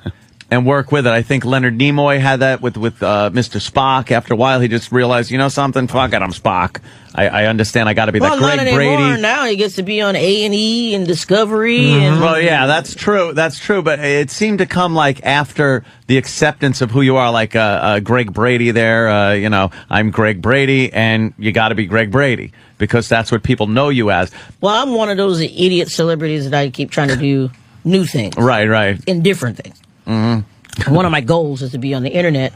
and work with it. I think Leonard Nimoy had that with Mr. Spock. After a while, he just realized, you know something? Fuck it, I'm Spock. I understand I got to be that Greg not Brady. Anymore. Now he gets to be on A&E and Discovery. And well, yeah, that's true. That's true. But it seemed to come like after the acceptance of who you are, like Greg Brady there. You know, I'm Greg Brady, and you got to be Greg Brady because that's what people know you as. Well, I'm one of those idiot celebrities that I keep trying to do new things. Right. In different things. Mm-hmm. One of my goals is to be on the internet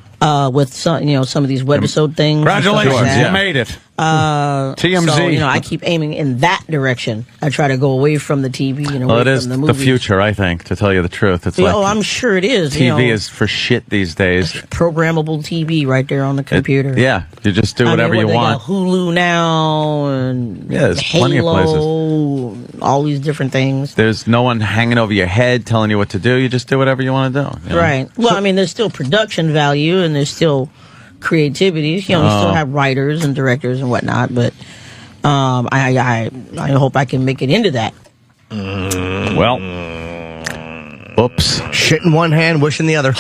with some of these webisode things. Congratulations, you made it. TMZ. So, I keep aiming in that direction. I try to go away from the TV and away it is from the movies. the future, I think, to tell you the truth. It's I'm sure it is. TV is for shit these days. Programmable TV right there on the computer. You just do whatever you want. Got Hulu now and there's plenty of places. All these different things. There's no one hanging over your head telling you what to do. You just do whatever you want to do. Right. Well, there's still production value and there's still creativity. You still have writers and directors and whatnot, but I hope I can make it into that. Well, oops. Shit in one hand, wish in the other.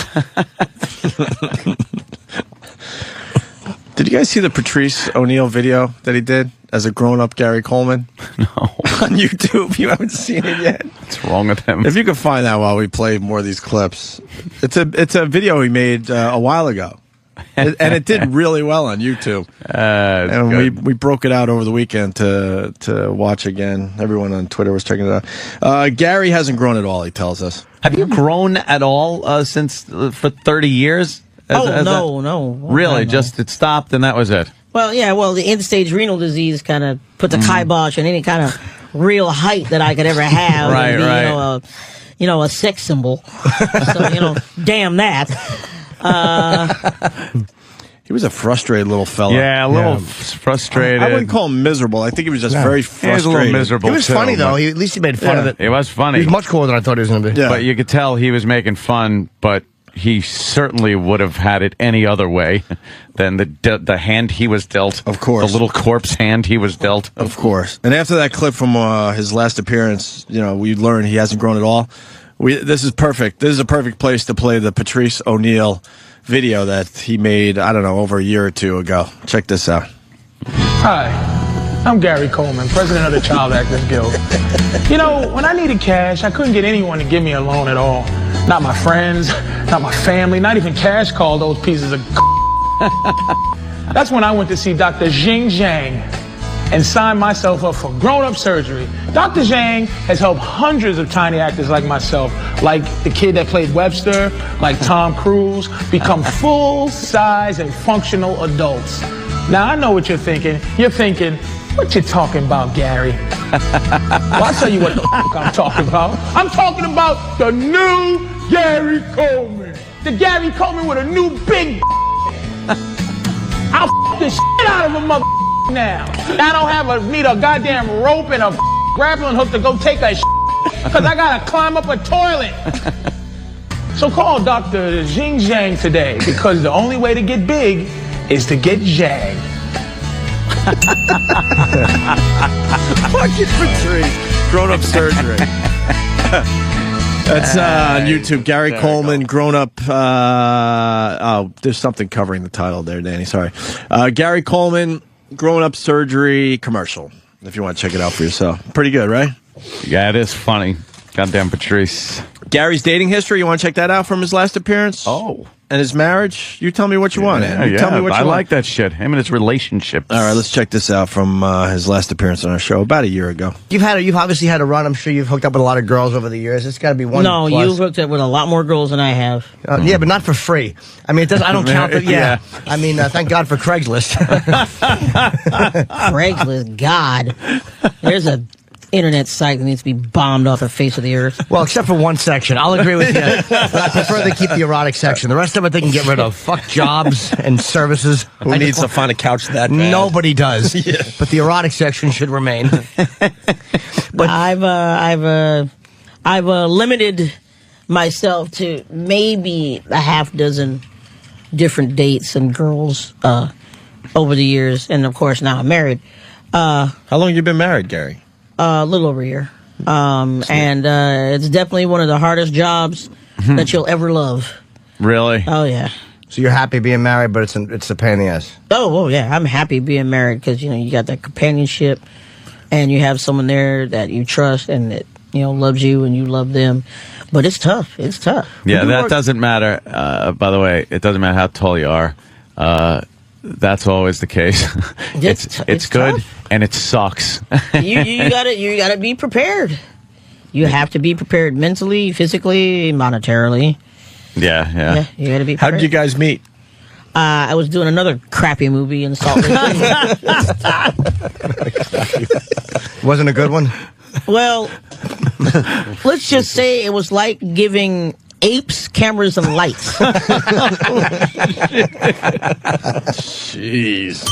Did you guys see the Patrice O'Neal video that he did as a grown-up Gary Coleman? No. On YouTube. You haven't seen it yet? What's wrong with him? If you could find that while we play more of these clips. It's a video he made a while ago. And it did really well on YouTube. And we broke it out over the weekend to watch again. Everyone on Twitter was checking it out. Gary hasn't grown at all, he tells us. Have you grown at all since for 30 years? No. Really? Just it stopped and that was it? Well, yeah, the end-stage renal disease kind of put the kibosh on any kind of real height that I could ever have. Right. A sex symbol. So, damn that. He was a frustrated little fella. Yeah, a little frustrated. I wouldn't call him miserable. I think he was just very frustrated. He was a little miserable. He was funny, though. At least he made fun of it. It was funny. He was much cooler than I thought he was going to be. Yeah. But you could tell he was making fun, but he certainly would have had it any other way than the hand he was dealt. Of course. The little corpse hand he was dealt. Of course. And after that clip from his last appearance, we learned he hasn't grown at all. This is perfect. This is a perfect place to play the Patrice O'Neal video that he made, I don't know, over a year or two ago. Check this out. Hi, I'm Gary Coleman, president of the Child Actors Guild. When I needed cash, I couldn't get anyone to give me a loan at all. Not my friends, not my family, not even Cash called those pieces of That's when I went to see Dr. Jing Zhang and signed myself up for grown-up surgery. Dr. Zhang has helped hundreds of tiny actors like myself, like the kid that played Webster, like Tom Cruise, become full-size and functional adults. Now, I know what you're thinking. You're thinking, what you talking about, Gary? Well, I'll tell you what the I'm talking about. I'm talking about the new Gary Coleman. The Gary Coleman with a new big I'll the shit out of a mother now. I don't need a goddamn rope and a grappling hook to go take a because I gotta climb up a toilet. So call Dr. Jing Zhang today because the only way to get big is to get jagged. Fucking Patrice. Grown-up surgery. That's on YouTube. Gary Coleman, grown-up. There's something covering the title there, Danny. Sorry. Gary Coleman, grown-up surgery commercial. If you want to check it out for yourself. Pretty good, right? Yeah, it is funny. Goddamn Patrice. Gary's dating history. You want to check that out from his last appearance? Oh. And his marriage? You tell me what you want, man. Yeah, Tell me what you I want. like that shit. Him and his relationships. All right, let's check this out from his last appearance on our show about a year ago. You've obviously had a run. I'm sure you've hooked up with a lot of girls over the years. It's got to be one. No, plus. you've hooked up with a lot more girls than I have. Yeah, but not for free. I mean, I don't count. Yeah. I mean, thank God for Craigslist. Craigslist, God. There's a internet site that needs to be bombed off the face of the earth. Well, except for one section. I'll agree with you. But I prefer they keep the erotic section. The rest of it they can get rid of. Fuck jobs and services. Who needs to find a couch that bad? Nobody does. Yeah. But the erotic section should remain. But I've limited myself to maybe a half dozen different dates and girls over the years, and of course now I'm married. How long have you been married, Gary? A little over a year. And it's definitely one of the hardest jobs that you'll ever love. Really? Oh, yeah. So you're happy being married, but it's a pain in the ass. Oh, yeah. I'm happy being married because, you got that companionship and you have someone there that you trust and that, loves you and you love them. But it's tough. It's tough. Yeah, that doesn't matter. By the way, it doesn't matter how tall you are. That's always the case. It's good tough. and it sucks. you gotta be prepared. You have to be prepared mentally, physically, monetarily. Yeah. You gotta be prepared. How did you guys meet? I was doing another crappy movie in Salt Lake City. Wasn't a good one? Well, let's just say it was like giving apes cameras and lights. Jeez.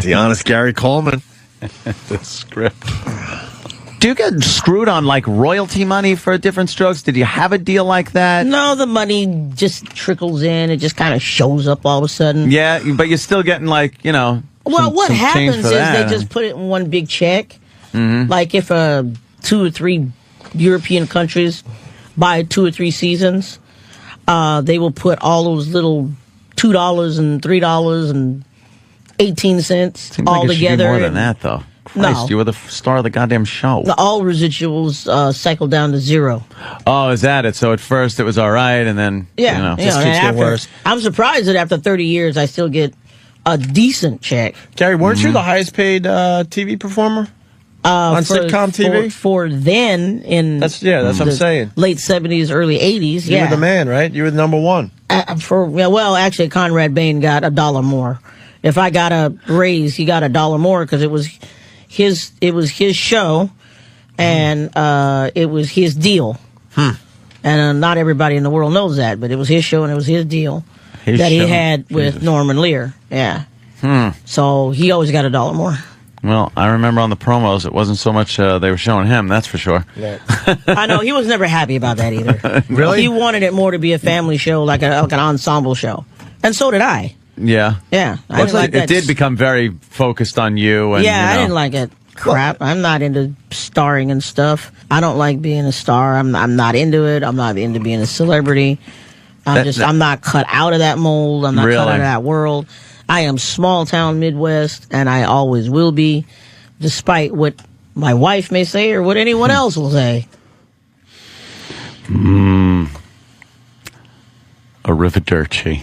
The honest Gary Coleman. The script. Do you get screwed on like royalty money for Different Strokes? Did you have a deal like that? No, the money just trickles in. It just kind of shows up all of a sudden. Yeah, but you're still getting like, Well, what some happens is that. they just put it in one big check. Mm-hmm. Like if 2 or 3 European countries buy 2 or 3 seasons, they will put all those little $2 and $3 and 18 cents Seems all like it should be together. more than that, though. Christ, No. you were the star of the goddamn show. All residuals cycle down to zero. Oh, is that it? So at first it was all right, and then Yeah, you know, and just keeps getting after- worse. I'm surprised that after 30 years, I still get a decent check. Gary, weren't you the highest paid TV performer on sitcom TV? For then in That's what I'm the saying. late 70s, early 80s. You Yeah, were the man, right? You were the number one. Actually, Conrad Bain got $1 more. If I got a raise, he got $1 more because it was his show, and it was his deal. And not everybody in the world knows that, but it was his show and it was his deal His that he show. had with Norman Lear. Yeah, Hmm. so he always got $1 more. Well, I remember on the promos, it wasn't so much they were showing him, that's for sure. I know he was never happy about that either. Really? He wanted it more to be a family show, like an ensemble show, and so did I. Yeah. Yeah, I Well, didn't like it that. did become very focused on you. And, Yeah, you I know. didn't like it. Crap. I'm not into starring and stuff. I don't like being a star. I'm not into it. I'm not into being a celebrity. I'm not cut out of that mold. I'm not cut out Really? of that world. I am small town Midwest, and I always will be, despite what my wife may say or what anyone else will say. Arrivederci,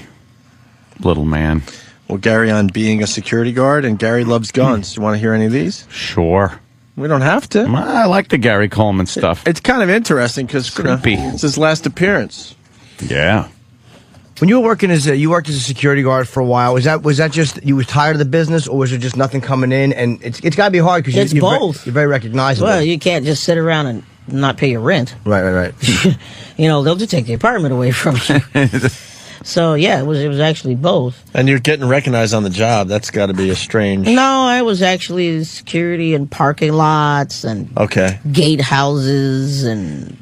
little man. Well, Gary, on being a security guard, and Gary loves guns. You want to hear any of these? Sure. We don't have to. I like the Gary Coleman stuff. It's kind of interesting because Creepy. it's his last appearance. Yeah. When you were working you worked as a security guard for a while. Was that just you was tired of the business, or was it just nothing coming in? And it's got to be hard because It's both. You're very recognizable. Well, you can't just sit around and not pay your rent. Right. You know, they'll just take the apartment away from you. So yeah, it was actually both. And you're getting recognized on the job. That's got to be a strange. No, I was actually security in parking lots and Okay. gate houses and,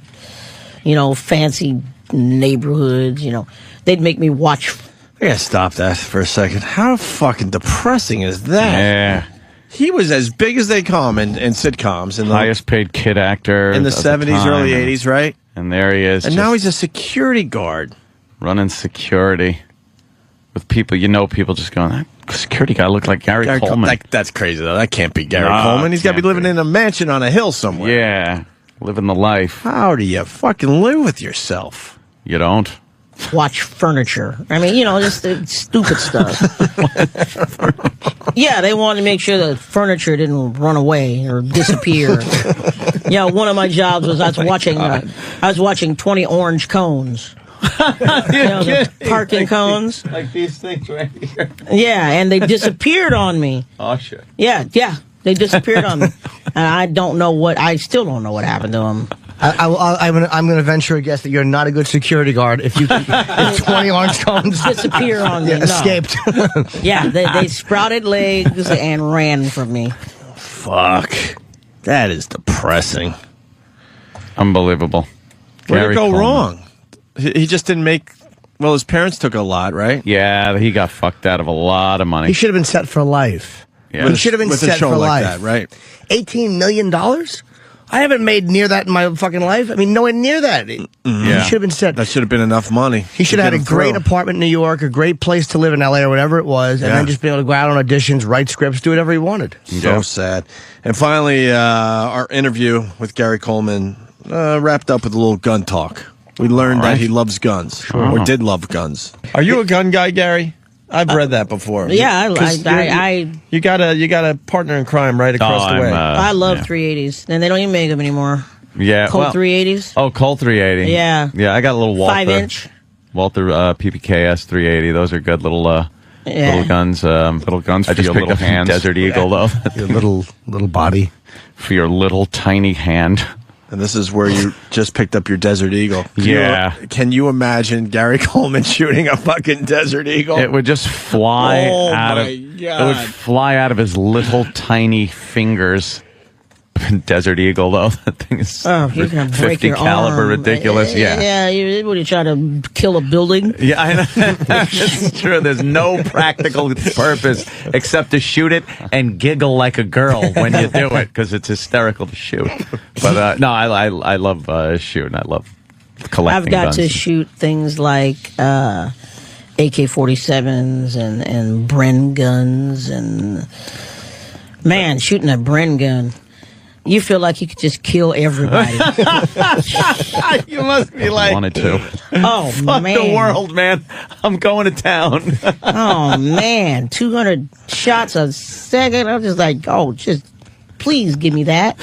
you know, fancy neighborhoods. You know, they'd make me watch. I gotta stop that for a second. How fucking depressing is that? Yeah. He was as big as they come in sitcoms. In the Highest paid kid actor in the of 70s, time, early and- 80s, right? And there he is. And now he's a security guard. running security with people. People just going, that security guy looked like Gary Coleman. That's crazy, though. That can't be Gary No, Coleman. He's got to be can't living in a mansion on a hill somewhere. Yeah, living the life. How do you fucking live with yourself? You don't? Watch furniture. I mean, you know, just the stupid stuff. Yeah, they wanted to make sure the furniture didn't run away or disappear. Yeah, one of my jobs was I was watching 20 orange cones. You know, the parking cones. Like these things right here. Yeah, and they disappeared on me. Oh, shit. Yeah, they disappeared on me, and I still don't know what happened to them. I'm going to venture a guess that you're not a good security guard if 20 orange cones Disappear on me. Yeah, No. escaped. Yeah, they sprouted legs and ran from me. Fuck. That is depressing. Unbelievable. Where did Gary it go Coleman. wrong? He just didn't make. Well, his parents took a lot, right? Yeah, he got fucked out of a lot of money. He should have been set for life. Yeah. He should have been With a set show for like life. that, right? $18 million? I haven't made near that in my fucking life. I mean, nowhere near that. He should have been set. That should have been enough money. He should have had a great apartment in New York, a great place to live in LA or whatever it was, and Yeah. then just be able to go out on auditions, write scripts, do whatever he wanted. So sad. And finally, our interview with Gary Coleman wrapped up with a little gun talk. We learned that he loves guns, or did love guns. Are you a gun guy, Gary? I've read that before. Yeah, 'Cause I you got a partner in crime right across the way. I love 380s, and they don't even make them anymore. Yeah. Colt 380s. Oh, Colt 380. Yeah. Yeah, I got a little Walther. 5-inch. Walther PPKS 380. Those are good little Yeah. guns. Little guns I for just your picked little up hands. Desert Eagle, though. Your little body. For your little tiny hand. And this is where you just picked up your Desert Eagle. Can you imagine Gary Coleman shooting a fucking Desert Eagle? It would just fly Oh, out my of. God. It would fly out of his little tiny fingers. Desert Eagle, though, that thing is Oh, you're gonna break 50 your caliber, arm. ridiculous. Yeah. Yeah, would you try to kill a building? Yeah, I know. It's true. There's no practical purpose except to shoot it and giggle like a girl when you do it because it's hysterical to shoot. But no, I love shooting. I love collecting I've got guns. to shoot things like AK-47s and Bren guns and man, shooting a Bren gun. You feel like you could just kill everybody. You must be like, wanted to. Oh, fuck man. the world, man. I'm going to town. Oh, man. 200 shots a second. I'm just like, oh, just please give me that.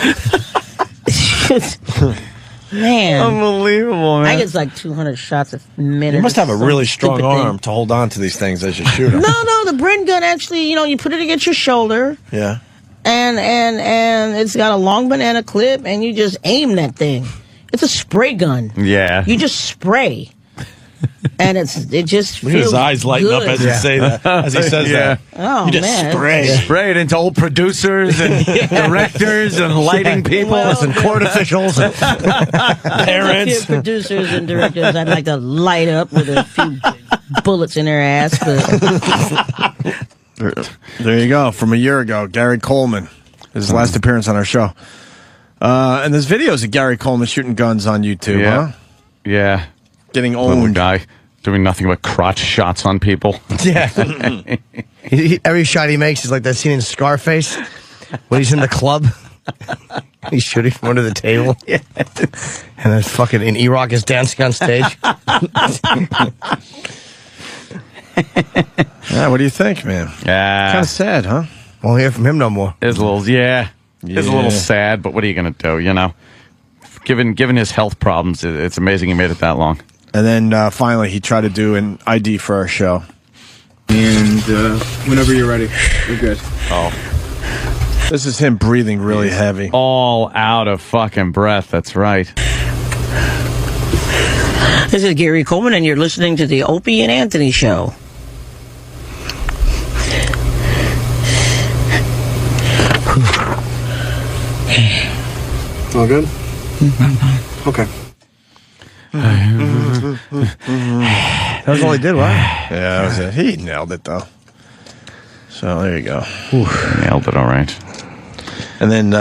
Man. Unbelievable, man. I get like 200 shots a minute. You must have a really strong stupid arm to hold on to these things as you shoot them. No, the Bren gun actually, you put it against your shoulder. Yeah. And it's got a long banana clip, and you just aim that thing. It's a spray gun. Yeah. You just spray. And it just Look at feels his eyes lighting good. up as he say that. As he says that. Oh, you just man. Spray it into old producers and directors and lighting people and court officials and Parents. A few producers and directors I'd like to light up with a few bullets in their ass. But There you go. From a year ago, Gary Coleman. His last appearance on our show. And there's videos of Gary Coleman shooting guns on YouTube, huh? Yeah. Getting Little owned. guy doing nothing but crotch shots on people. Yeah. Every shot he makes is like that scene in Scarface when he's in the club. He's shooting from under the table. Yeah. And then fucking in E-Rock is dancing on stage. Yeah, what do you think, man? Yeah. Kind of sad, huh? Won't hear from him no more. It's a little, It's a little sad, but what are you going to do, Given his health problems, it's amazing he made it that long. And then finally, he tried to do an ID for our show. And whenever you're ready, we're good. Oh. This is him breathing really heavy. All out of fucking breath, that's right. this is Gary Coleman, and you're listening to the Opie and Anthony Show. All good? Okay. That was all he did, right? Yeah, that was it. He nailed it, though. So there you go. Nailed it, all right. And then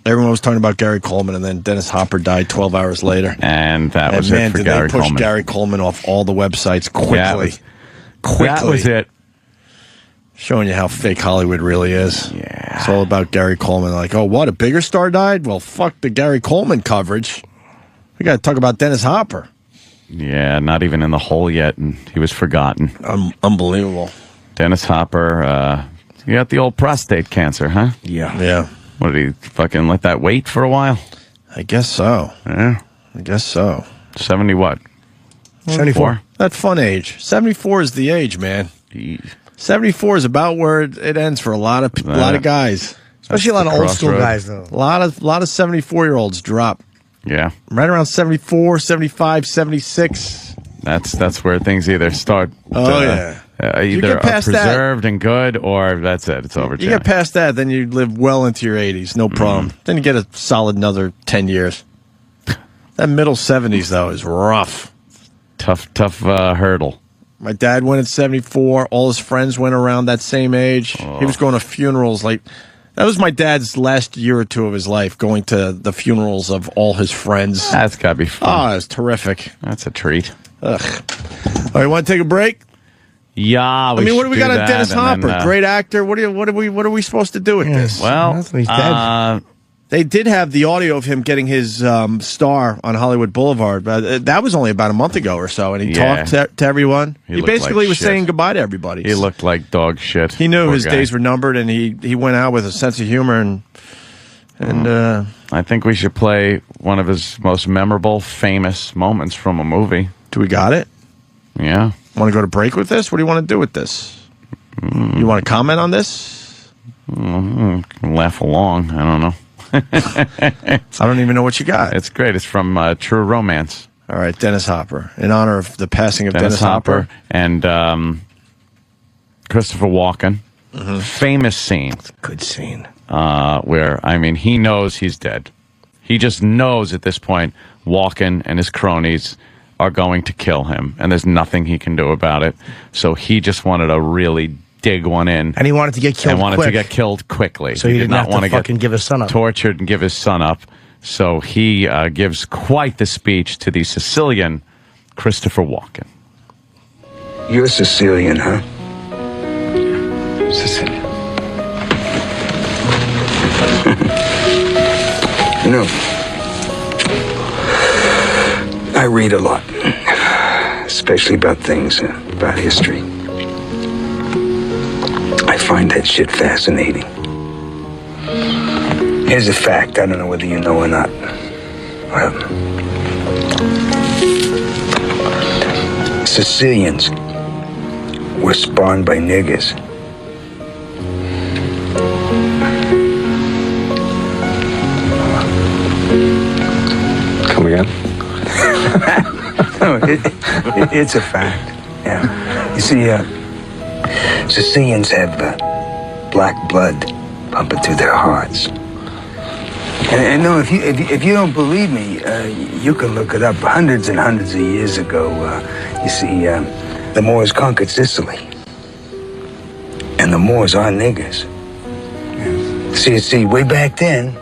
everyone was talking about Gary Coleman, and then Dennis Hopper died 12 hours later. And that was it for Gary Coleman. Did they push Gary Coleman off all the websites quickly. That was it. Showing you how fake Hollywood really is. Yeah. It's all about Gary Coleman. Like, oh, what? A bigger star died? Well, fuck the Gary Coleman coverage. We got to talk about Dennis Hopper. Yeah, not even in the hole yet, and he was forgotten. Unbelievable. Dennis Hopper, you got the old prostate cancer, huh? Yeah. What, did he fucking let that wait for a while? I guess so. Yeah. I guess so. 70 what? 74. That fun age. 74 is the age, man. 74 is about where it ends for a lot of guys. Especially a lot of old school guys, though. A lot of 74-year-olds drop. Yeah. Right around 74, 75, 76. That's where things either start either are preserved and good, or that's it. It's over. You get past that, then you live well into your 80s, no problem. Then you get a solid another 10 years. That middle 70s, though, is rough. Tough hurdle. My dad went at 74. All his friends went around that same age. He was going to funerals. That was my dad's last year or two of his life, going to the funerals of all his friends. That's got to be fun. Oh, it was terrific. That's a treat. Ugh. All right, want to take a break? Yeah, what do we got on Dennis Hopper? Great actor. What are we supposed to do with this? Well, he's dead. They did have the audio of him getting his star on Hollywood Boulevard, but that was only about a month ago or so, and he talked to everyone. He basically was saying goodbye to everybody. He looked like dog shit. He knew his days were numbered, and he went out with a sense of humor. And I think we should play one of his most memorable, famous moments from a movie. Do we got it? Yeah. Want to go to break with this? What do you want to do with this? You want to comment on this? Laugh along. I don't know. I don't even know what you got. It's great. It's from True Romance. All right, Dennis Hopper. In honor of the passing of Dennis Hopper. And Christopher Walken. Mm-hmm. Famous scene. Good scene. Where, he knows he's dead. He just knows at this point Walken and his cronies are going to kill him, and there's nothing he can do about it. So he just wanted to really dig one in. And he wanted to get killed and wanted to get killed quickly. So he did not want to fucking give his son up. Tortured and give his son up. So he gives quite the speech to the Sicilian Christopher Walken. You're Sicilian, huh? Sicilian. You know, I read a lot, especially about things, about history. I find that shit fascinating. Here's a fact, I don't know whether you know or not. Sicilians were spawned by niggers. Come again? No, it's a fact. Yeah. You see, Sicilians have black blood pumping through their hearts. And no, if you don't believe me, you can look it up. Hundreds and hundreds of years ago, you see, the Moors conquered Sicily, and the Moors are niggers. See, way back then,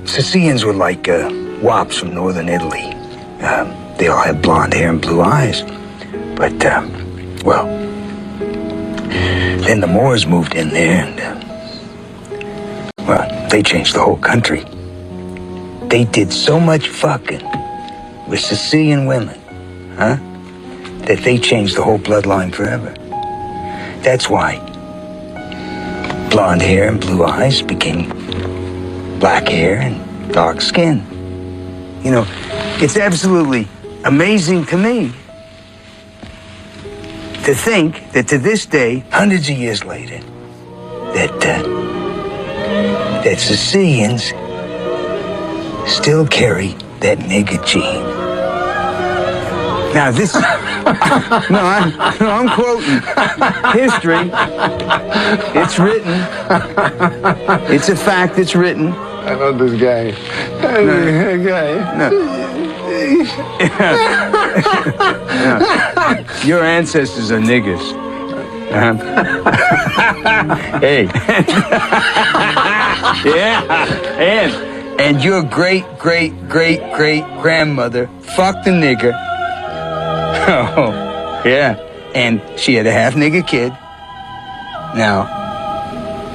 Sicilians were like wops from northern Italy. They all had blonde hair and blue eyes. But, well, then the Moors moved in there and, well, they changed the whole country. They did so much fucking with Sicilian women, huh, that they changed the whole bloodline forever. That's why blonde hair and blue eyes became black hair and dark skin. You know, it's absolutely amazing to me to think that to this day, hundreds of years later, that Sicilians still carry that nigger gene. Now this, I'm quoting history. It's written. It's a fact. It's written. I know this guy. No. Your ancestors are niggers. Hey. Yeah. And your great-great-great-great-grandmother fucked a nigger. Oh, yeah. And she had a half-nigger kid. Now,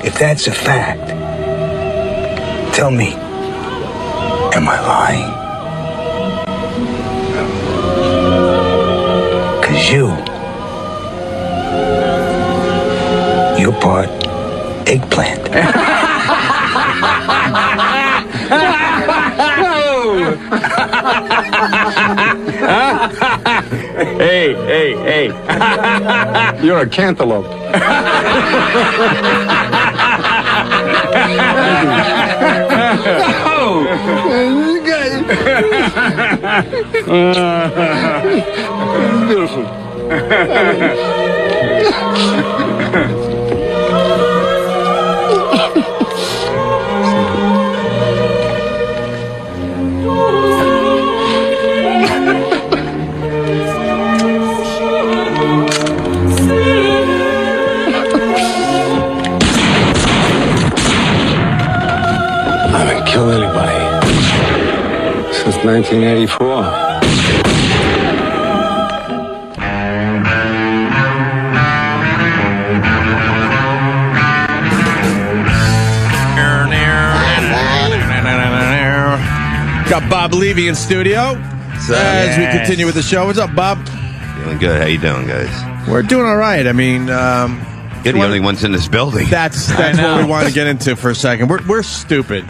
if that's a fact, tell me, am I lying? 'Cause you're part eggplant. Hey. You're a cantaloupe. Beautiful. I haven't killed anybody since 1984. Got Bob Levy in studio as we continue with the show. What's up, Bob? Feeling good. How you doing, guys? We're doing all right. I mean, you're the only ones in this building. That's what we want to get into for a second. We're stupid.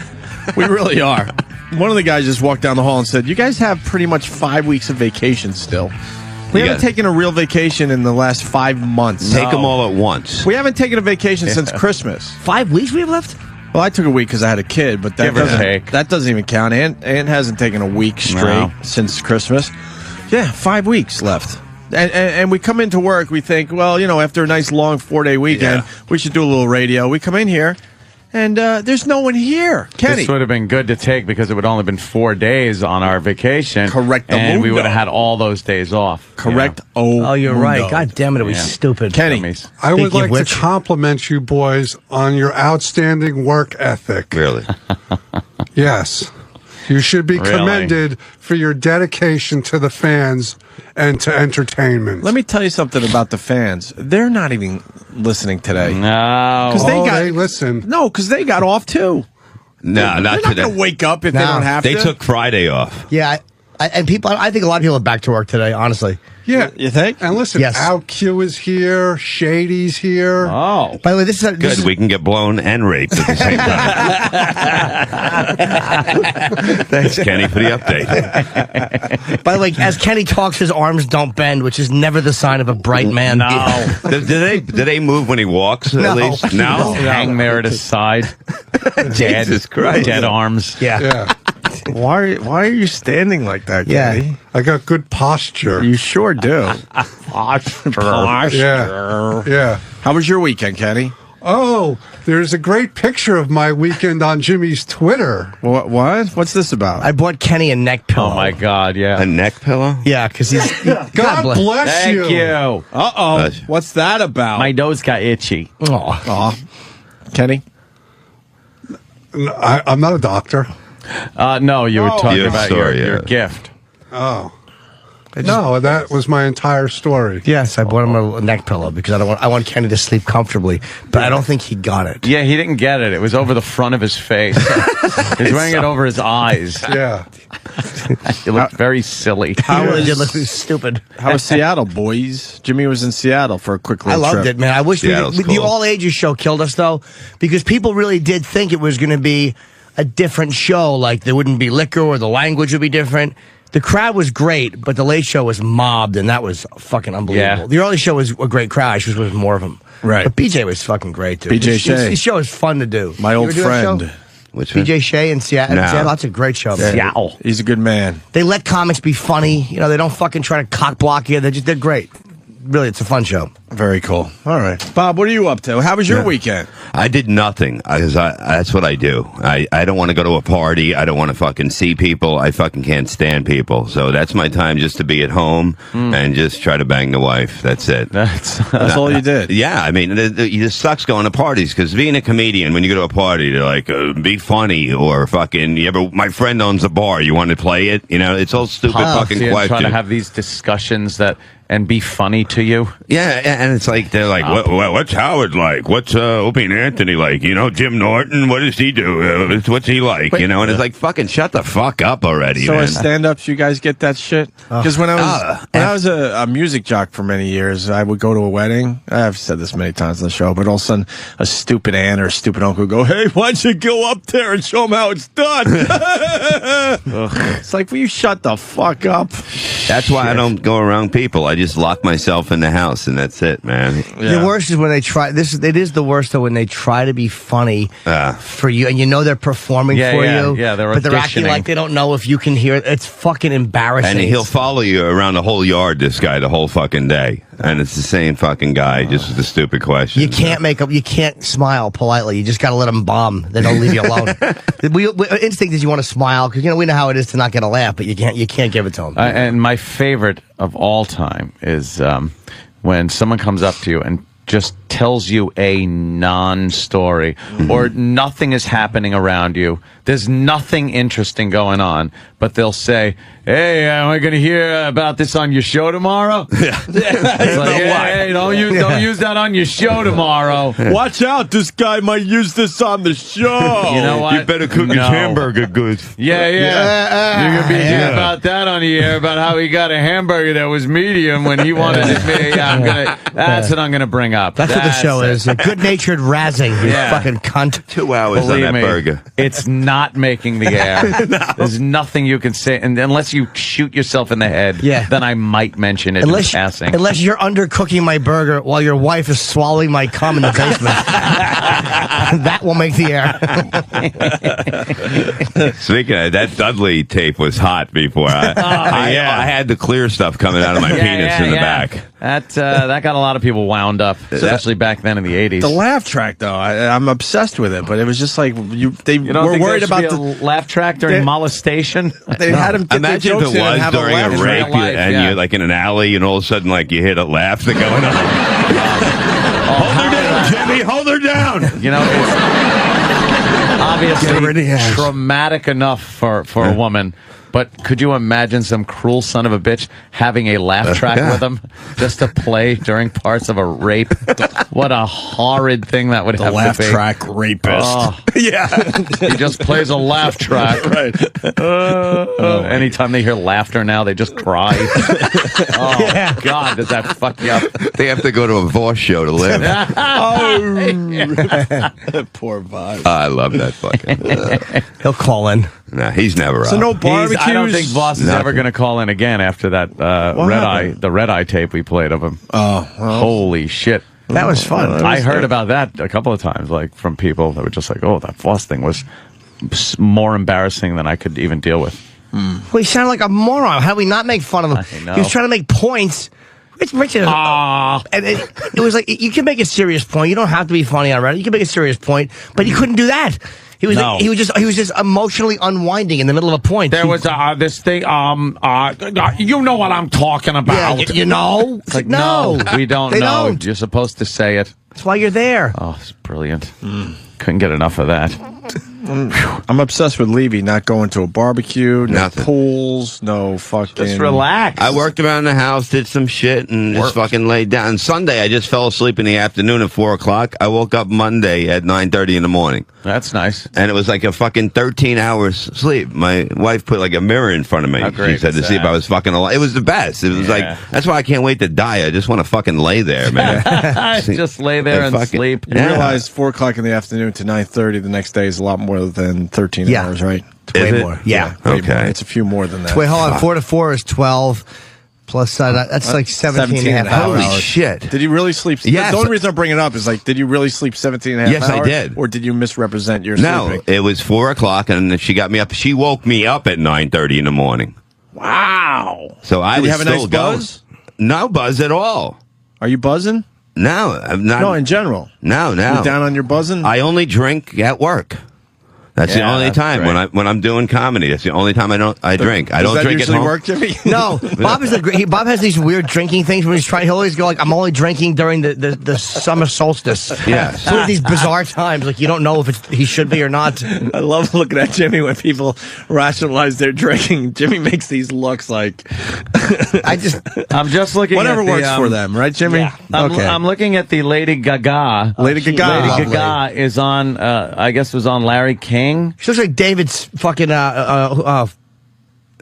We really are. One of the guys just walked down the hall and said, "You guys have pretty much 5 weeks of vacation still." We haven't taken a real vacation in the last 5 months. Take them all at once. We haven't taken a vacation since Christmas. 5 weeks we have left? Well, I took a week because I had a kid, but that doesn't even count. Ann hasn't taken a week straight since Christmas. Yeah, 5 weeks left. And we come into work, we think, well, you know, after a nice long 4-day weekend, we should do a little radio. We come in here, and there's no one here. Kenny. This would have been good to take because it would only been 4 days on our vacation. Correct. And we would have had all those days off. Correct. Oh, you're right. God damn it, it was stupid. Kenny. I would like to compliment you boys on your outstanding work ethic. Really? Yes. You should be Really? commended for your dedication to the fans and to entertainment. Let me tell you something about the fans. They're not even listening today. No. They listen. No, because they got off too. No, They're not not today. going to wake up if they don't have They to. took Friday off. Yeah, and people. I think a lot of people are back to work today. Honestly. Yeah, you think? And listen, Yes. Al Q is here. Shady's here. Oh, by the way, this is Good. We can get blown and raped at the same time. Thanks, Kenny, for the update. By the way, as Kenny talks, his arms don't bend, which is never the sign of a bright man. No. Do they move when he walks, No. at least? No? hang there at his side. Dead. Jesus Christ. Dead arms. Yeah. Why are you standing like that, Yeah. Kenny? I got good posture. You sure do. Yeah. How was your weekend, Kenny? Oh, there's a great picture of my weekend on Jimmy's Twitter. What? What's this about? I bought Kenny a neck pillow. Oh my God! Yeah. A neck pillow? Yeah, because he's. God bless Thank you. you. Uh-oh. What's that about? My nose got itchy. Aw. Kenny? I'm not a doctor. No, you were talking Your about story, your yeah. gift. Oh. No, that was my entire story. Yes, I bought him a neck pillow because I want Kenny to sleep comfortably, but I don't think he got it. Yeah, he didn't get it. It was over the front of his face. He's wearing it over his eyes. Yeah. It looked very silly. It looked stupid. How was Seattle, boys? Jimmy was in Seattle for a quick little I loved trip. it, man. I wish Seattle's the cool. All Ages show killed us, though, because people really did think it was going to be a different show. Like, there wouldn't be liquor or the language would be different. The crowd was great, but the Late Show was mobbed, and that was fucking unbelievable. Yeah. The early show was a great crowd. I just wish there was more of them. Right. But BJ was fucking great, too. BJ Shea. His show is fun to do. My You old ever do that show? friend. Which one? BJ Shea in Seattle. No. That's a great show. man. Seattle. He's a good man. They let comics be funny. You know, they don't fucking try to cock block you. They're great. Really, it's a fun show. Very cool. All right. Bob, what are you up to? How was your weekend? I did nothing because that's what I do. I don't want to go to a party. I don't want to fucking see people. I fucking can't stand people. So that's my time just to be at home and just try to bang the wife. That's it. That's all you did? Yeah. I mean, it just sucks going to parties because being a comedian, when you go to a party, they're like, be funny or fucking, my friend owns a bar. You want to play it? You know, it's all stupid fucking questions. Trying to have these discussions and be funny to you. Yeah, and it's like they're like, what's Howard like? What's Opie and Anthony like? You know, Jim Norton, what does he do? What's he like? You know, and it's like, fucking shut the fuck up already, So man. as stand-ups, you guys get that shit? Because when I was a music jock for many years, I would go to a wedding. I've said this many times on the show, but all of a sudden, a stupid aunt or a stupid uncle would go, hey, why don't you go up there and show them how it's done? It's like, will you shut the fuck up? That's why I don't go around people. I just lock myself in the house, and that's it, man. The worst is when they try. It is the worst though when they try to be funny for you, and you know they're performing for you. Yeah, but they're acting auditioning. like they don't know if you can hear it. It's fucking embarrassing. And he'll follow you around the whole yard, this guy, the whole fucking day. And it's the same fucking guy, just with the stupid question. You can't you can't smile politely. You just got to let them bomb. They don't leave you alone. Instinct is you want to smile because we know how it is to not get a laugh, but you can't give it to them. And my favorite of all time is when someone comes up to you and just tells you a non-story or nothing is happening around you. There's nothing interesting going on, but they'll say, hey, am I going to hear about this on your show tomorrow? It's like, hey, don't use that on your show tomorrow. Watch out, this guy might use this on the show. You know what? You better cook his hamburger good. Yeah. You're going to be hearing about that on the air, about how he got a hamburger that was medium when he wanted it medium. Yeah, that's what I'm going to bring up. That's what the show is. A good-natured razzing. You fucking cunt. 2 hours Believe on that me, burger. It's not making the air. There's nothing you can say. And unless you shoot yourself in the head, then I might mention it in passing. Unless you're undercooking my burger while your wife is swallowing my cum in the basement. That will make the air. Speaking of that, Dudley tape was hot before. I had the clear stuff coming out of my penis in the back. That got a lot of people wound up, especially back then in the 80s. The laugh track, though, I'm obsessed with it, but it was just like You don't were think worried there should about be the a laugh track during molestation? They had him get Imagine their if jokes it in and was have during a laugh rape track. and you're like in an alley and all of a sudden like you hear a laugh going on. Hold her down, Jimmy. Hold her down. You know, Obviously, traumatic enough for a woman. But could you imagine some cruel son of a bitch having a laugh track with him just to play during parts of a rape? What a horrid thing that would have to be. The laugh track rapist. Oh. Yeah. He just plays a laugh track. Right. Anytime they hear laughter now, they just cry. Oh, God, does that fuck you up? They have to go to a Voss show to live. Poor Voss. I love that fucking. He'll call in. Nah, he's never So up. no barbecues? I don't think Voss is Nothing. ever going to call in again after that the Red Eye tape we played of him. Oh, well. Holy shit. That was fun. I heard about that a couple of times, like from people that were just like, "Oh, that Voss thing was more embarrassing than I could even deal with." Well, he sounded like a moron. How do we not make fun of him? I know. He was trying to make points. Richard, and it was like, you can make a serious point. You don't have to be funny on Reddit. You can make a serious point, but he couldn't do that. He was No. he was just emotionally unwinding in the middle of a point. There was this thing. You know what I'm talking about. Yeah, you know. It's like no, we don't They know. don't. You're supposed to say it. That's why you're there. Oh, it's brilliant. Couldn't get enough of that. I'm obsessed with Levy not going to a barbecue, no Nothing. pools, no fucking. Just relax. I worked around the house, did some shit, and just fucking laid down. And Sunday, I just fell asleep in the afternoon at 4 o'clock. I woke up Monday at 9:30 in the morning. That's nice. And it was like a fucking 13 hours sleep. My wife put like a mirror in front of me. How great She said to is see if that? I was fucking alive. It was the best. It was like, that's why I can't wait to die. I just want to fucking lay there, man. Just lay there and fucking- sleep. You realize 4 o'clock in the afternoon to 9:30 the next day is a lot more than 13 hours, right? Is way it? more. Yeah. Way Okay. more. It's a few more than that. Wait, hold on. 4 to 4 is 12. Plus, that's like 17 and a half Holy hours. shit. Did you really sleep? Yes. The only reason I'm bringing it up is like, did you really sleep 17 and a half Yes, I hours? did. Or did you misrepresent your No, sleeping? it was 4 o'clock, and she got me up. She woke me up at 9:30 in the morning. Wow. So I Did was you have a still nice going. buzz? No buzz at all. Are you buzzing? No, I'm not. No, in general. No. You down on your buzzing? I only drink at work. That's the Yeah, only that's time great. when I'm doing comedy. That's the only time I drink. I Does don't that drink at usually home. work, Jimmy? No, Bob is Bob has these weird drinking things when he's trying. He'll always go like, "I'm only drinking during the summer solstice." Yes. So at these bizarre times, like you don't know if he should be or not. I love looking at Jimmy when people rationalize their drinking. Jimmy makes these looks like I'm just looking. Whatever at the, works for them, right, Jimmy? Yeah. Okay. I'm looking at the Lady Gaga. Lady Gaga. Lady Gaga is on. I guess it was on Larry King. She looks like David's fucking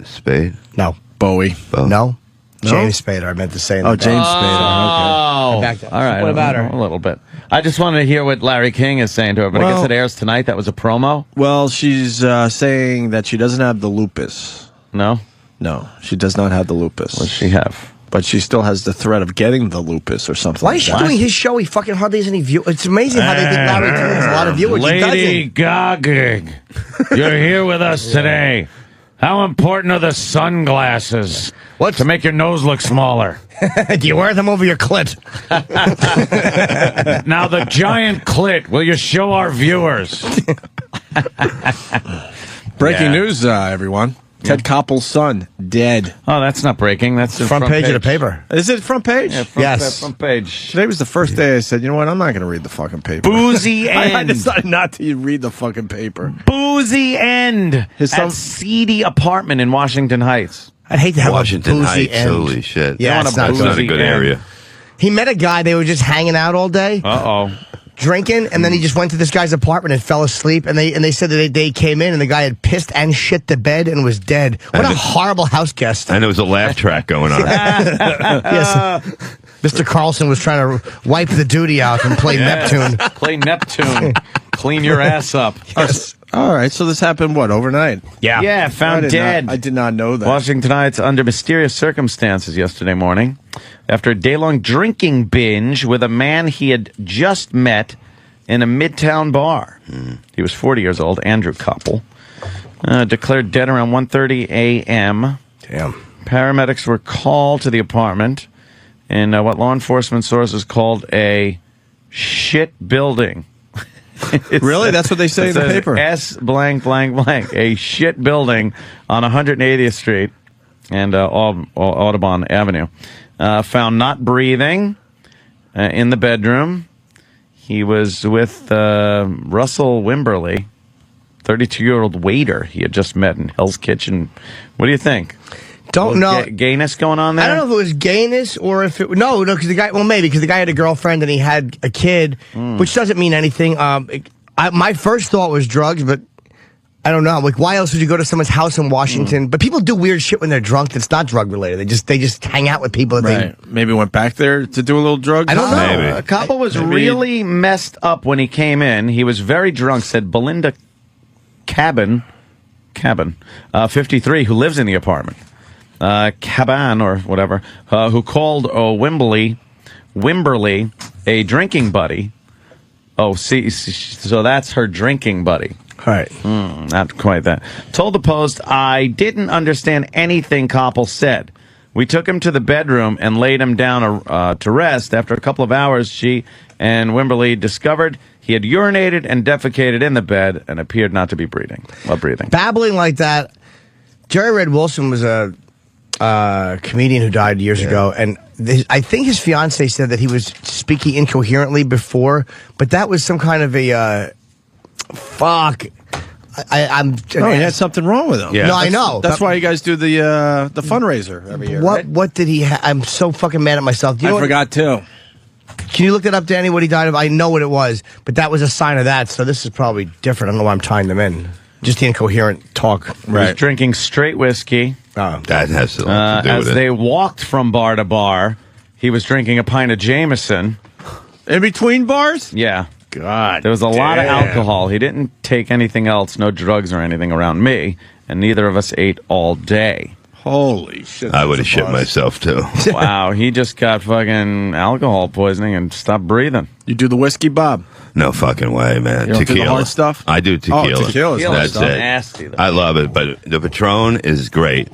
Spade. No. Bowie. No. James Spader. I meant to say. Oh, James Spader. Oh, I backed up. all right. What about her? A little bit. I just wanted to hear what Larry King is saying to her, but I guess Well- it airs tonight. That was a promo. Well, she's saying that she doesn't have the lupus. No? No, she does not have the lupus. What does she have? But she still has the threat of getting the lupus or something. Why like is she that. doing his show? He fucking hardly has any viewers. It's amazing how they think Larry King has a lot of viewers. He Lady Gaga, you're here with us today. How important are the sunglasses? What? To make your nose look smaller. doesn't. Do you wear them over your clit? Now the giant clit, will you show our viewers? Breaking Yeah. news, everyone. Ted Koppel's son, dead. Oh, that's not breaking. That's the Front page of the paper. Is it front page? Yeah, front page. Today was the first day I said, you know what, I'm not going to read the fucking paper. Boozy I end. decided not to read the fucking paper. Boozy end. His At son- seedy apartment in Washington Heights. I'd hate to have Washington a boozy Heights. end. Holy shit. Yeah, want it's a not That's good. not a good end. area. He met a guy. They were just hanging out all day, Uh-oh. drinking, and then he just went to this guy's apartment and fell asleep. And they said that they came in and the guy had pissed and shit the bed and was dead. What a horrible house guest. And there was a laugh track going on. Yes. Mr. Carlson was trying to wipe the duty out and play Neptune. Play Neptune. Clean your ass up. Yes. All right, so this happened, what, overnight? Yeah, found dead. I did not know that. Washington Heights under mysterious circumstances yesterday morning after a day-long drinking binge with a man he had just met in a Midtown bar. He was 40 years old, Andrew Koppel, declared dead around 1:30 a.m. Damn. Paramedics were called to the apartment in what law enforcement sources called a shit building. Really? That's what they say in the It says paper? S blank blank blank. A shit building on 180th Street and Audubon Avenue. Found not breathing in the bedroom. He was with Russell Wimberly, 32-year-old waiter he had just met in Hell's Kitchen. What do you think? Don't know. Gayness going on there? I don't know if it was gayness or if it... No, because the guy... Well, maybe, because the guy had a girlfriend and he had a kid, which doesn't mean anything. My first thought was drugs, but I don't know. Like, why else would you go to someone's house in Washington? But people do weird shit when they're drunk that's not drug-related. They just hang out with people. Right. Maybe went back there to do a little drugs? I don't know. Maybe. Coppola was really messed up when he came in. He was very drunk, said Belinda Cabin, 53, who lives in the apartment. Caban or whatever, who called Wimberly a drinking buddy. Oh, see, so that's her drinking buddy. Right. Not quite that. Told the Post, I didn't understand anything Koppel said. We took him to the bedroom and laid him down to rest. After a couple of hours, she and Wimberly discovered he had urinated and defecated in the bed and appeared not to be breathing. Babbling like that. Jerry Red Wilson was a comedian who died years ago, and I think his fiance said that he was speaking incoherently before, but that was some kind of a fuck. I'm. No, he had something wrong with him. Yeah. No, I know. That's why you guys do the fundraiser every year. What did he? I'm so fucking mad at myself. I forgot too. Can you look that up, Danny? What he died of? I know what it was, but that was a sign of that. So this is probably different. I don't know why I'm tying them in. Just the incoherent talk. He was drinking straight whiskey. Oh, that has a lot to do with it. As they walked from bar to bar, he was drinking a pint of Jameson. In between bars? Yeah. God. There was a lot of damn. alcohol. He didn't take anything else, no drugs or anything around me, and neither of us ate all day. Holy shit. I would have shit myself, too. Wow, he just got fucking alcohol poisoning and stopped breathing. You do the whiskey, Bob? No fucking way, man. You don't do the hard stuff? I do tequila. Oh, tequila's That's it. Nasty, though. I love it, but the Patron is great.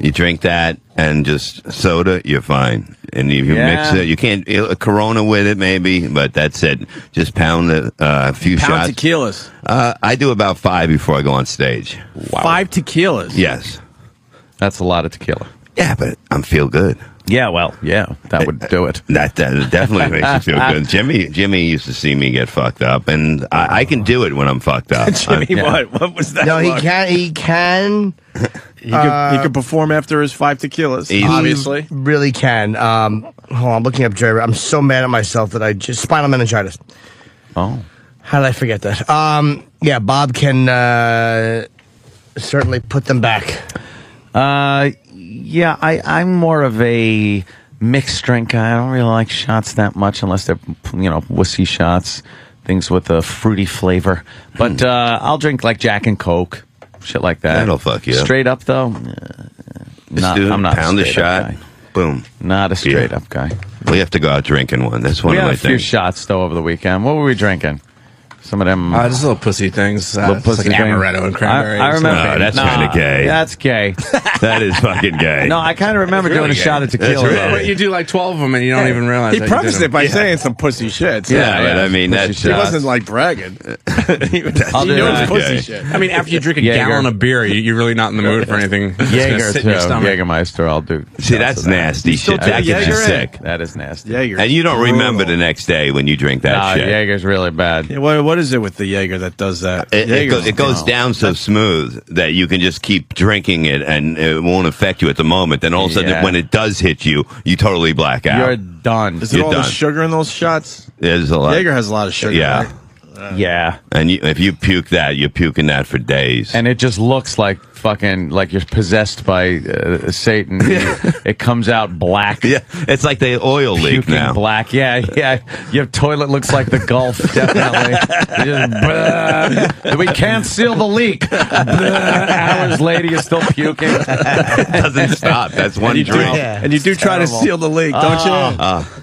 You drink that and just soda, you're fine. And if you mix it, you can't a Corona with it, maybe, but that's it. Just pound a few shots. Tequilas. I do about 5 before I go on stage. Wow. 5 tequilas? Yes. That's a lot of tequila. Yeah, but I'm feel good. Yeah, well, yeah, that would do it. That definitely makes you feel good. Jimmy used to see me get fucked up, and I can do it when I'm fucked up. Jimmy, what was that? No, look? He can. He could perform after his 5 tequilas, obviously. He really can. Hold on, I'm looking up Jerry. I'm so mad at myself that I just... Spinal meningitis. Oh. How did I forget that? Yeah, Bob can certainly put them back. Yeah, I'm more of a mixed drink guy. I don't really like shots that much unless they're, wussy shots, things with a fruity flavor. But I'm drink like Jack and Coke, shit like that. That'll fuck you up. Straight up, though, I'm not pound a a shot, guy. boom. Not a straight up guy. We have to go out drinking one. That's one We of had my a few things. shots, though, over the weekend. What were we drinking? Some of them... just little pussy things. Little pussy like things. amaretto and cranberry. I remember. No, that's kind of gay. That's gay. That is fucking gay. No, I kind of remember doing a shot of tequila. That's though. really- You do like 12 of them and you don't even realize He that you prefaced did it by them. saying some pussy shit. So Yeah, but I mean, Pussy that's he shots. wasn't like bragging. he I'll do knew it was that. pussy Okay. shit. I mean, after you drink a Jaeger. gallon of beer, you're really not in the mood for anything. that's gonna Jaeger, sit in your too. stomach. Jägermeister, I'll do. See, shots that's of that. nasty still shit. do That gets you Jaeger? sick. That is nasty. Jaeger. And you don't remember the next day when you drink that shit. Jaeger's really bad. Yeah, what is it with the Jaeger that does that? It goes down so smooth that you can just keep drinking it and it won't affect you at the moment. Then all of a sudden, Yeah. when it does hit you, you totally black out. You're done. Is it You're all the done. sugar in those shots? There's a lot. Jaeger has a lot of sugar. Yeah. Right? Yeah. And if you puke that, you're puking that for days. And it just looks like fucking, like you're possessed by Satan. It comes out black. Yeah, it's like the oil leak Puking now. black. Yeah. Your toilet looks like the Gulf, definitely. We can't seal the leak. Hours later, you're still puking. It doesn't stop. That's one drink. And you do try to seal the leak, don't you?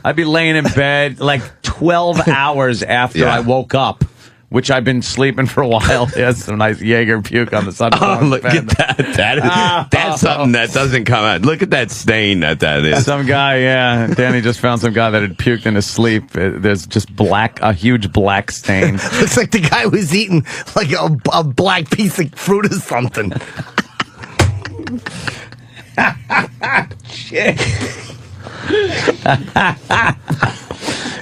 I'd be laying in bed like 12 hours after Yeah. I woke up, which I've been sleeping for a while. Yes, some nice Jaeger puke on the side of Oh, the look bed. at that. That's something that doesn't come out. Look at that stain that is. Some guy, yeah. Danny just found some guy that had puked in his sleep. There's just a huge black stain. Looks like the guy was eating like a black piece of fruit or something. Shit.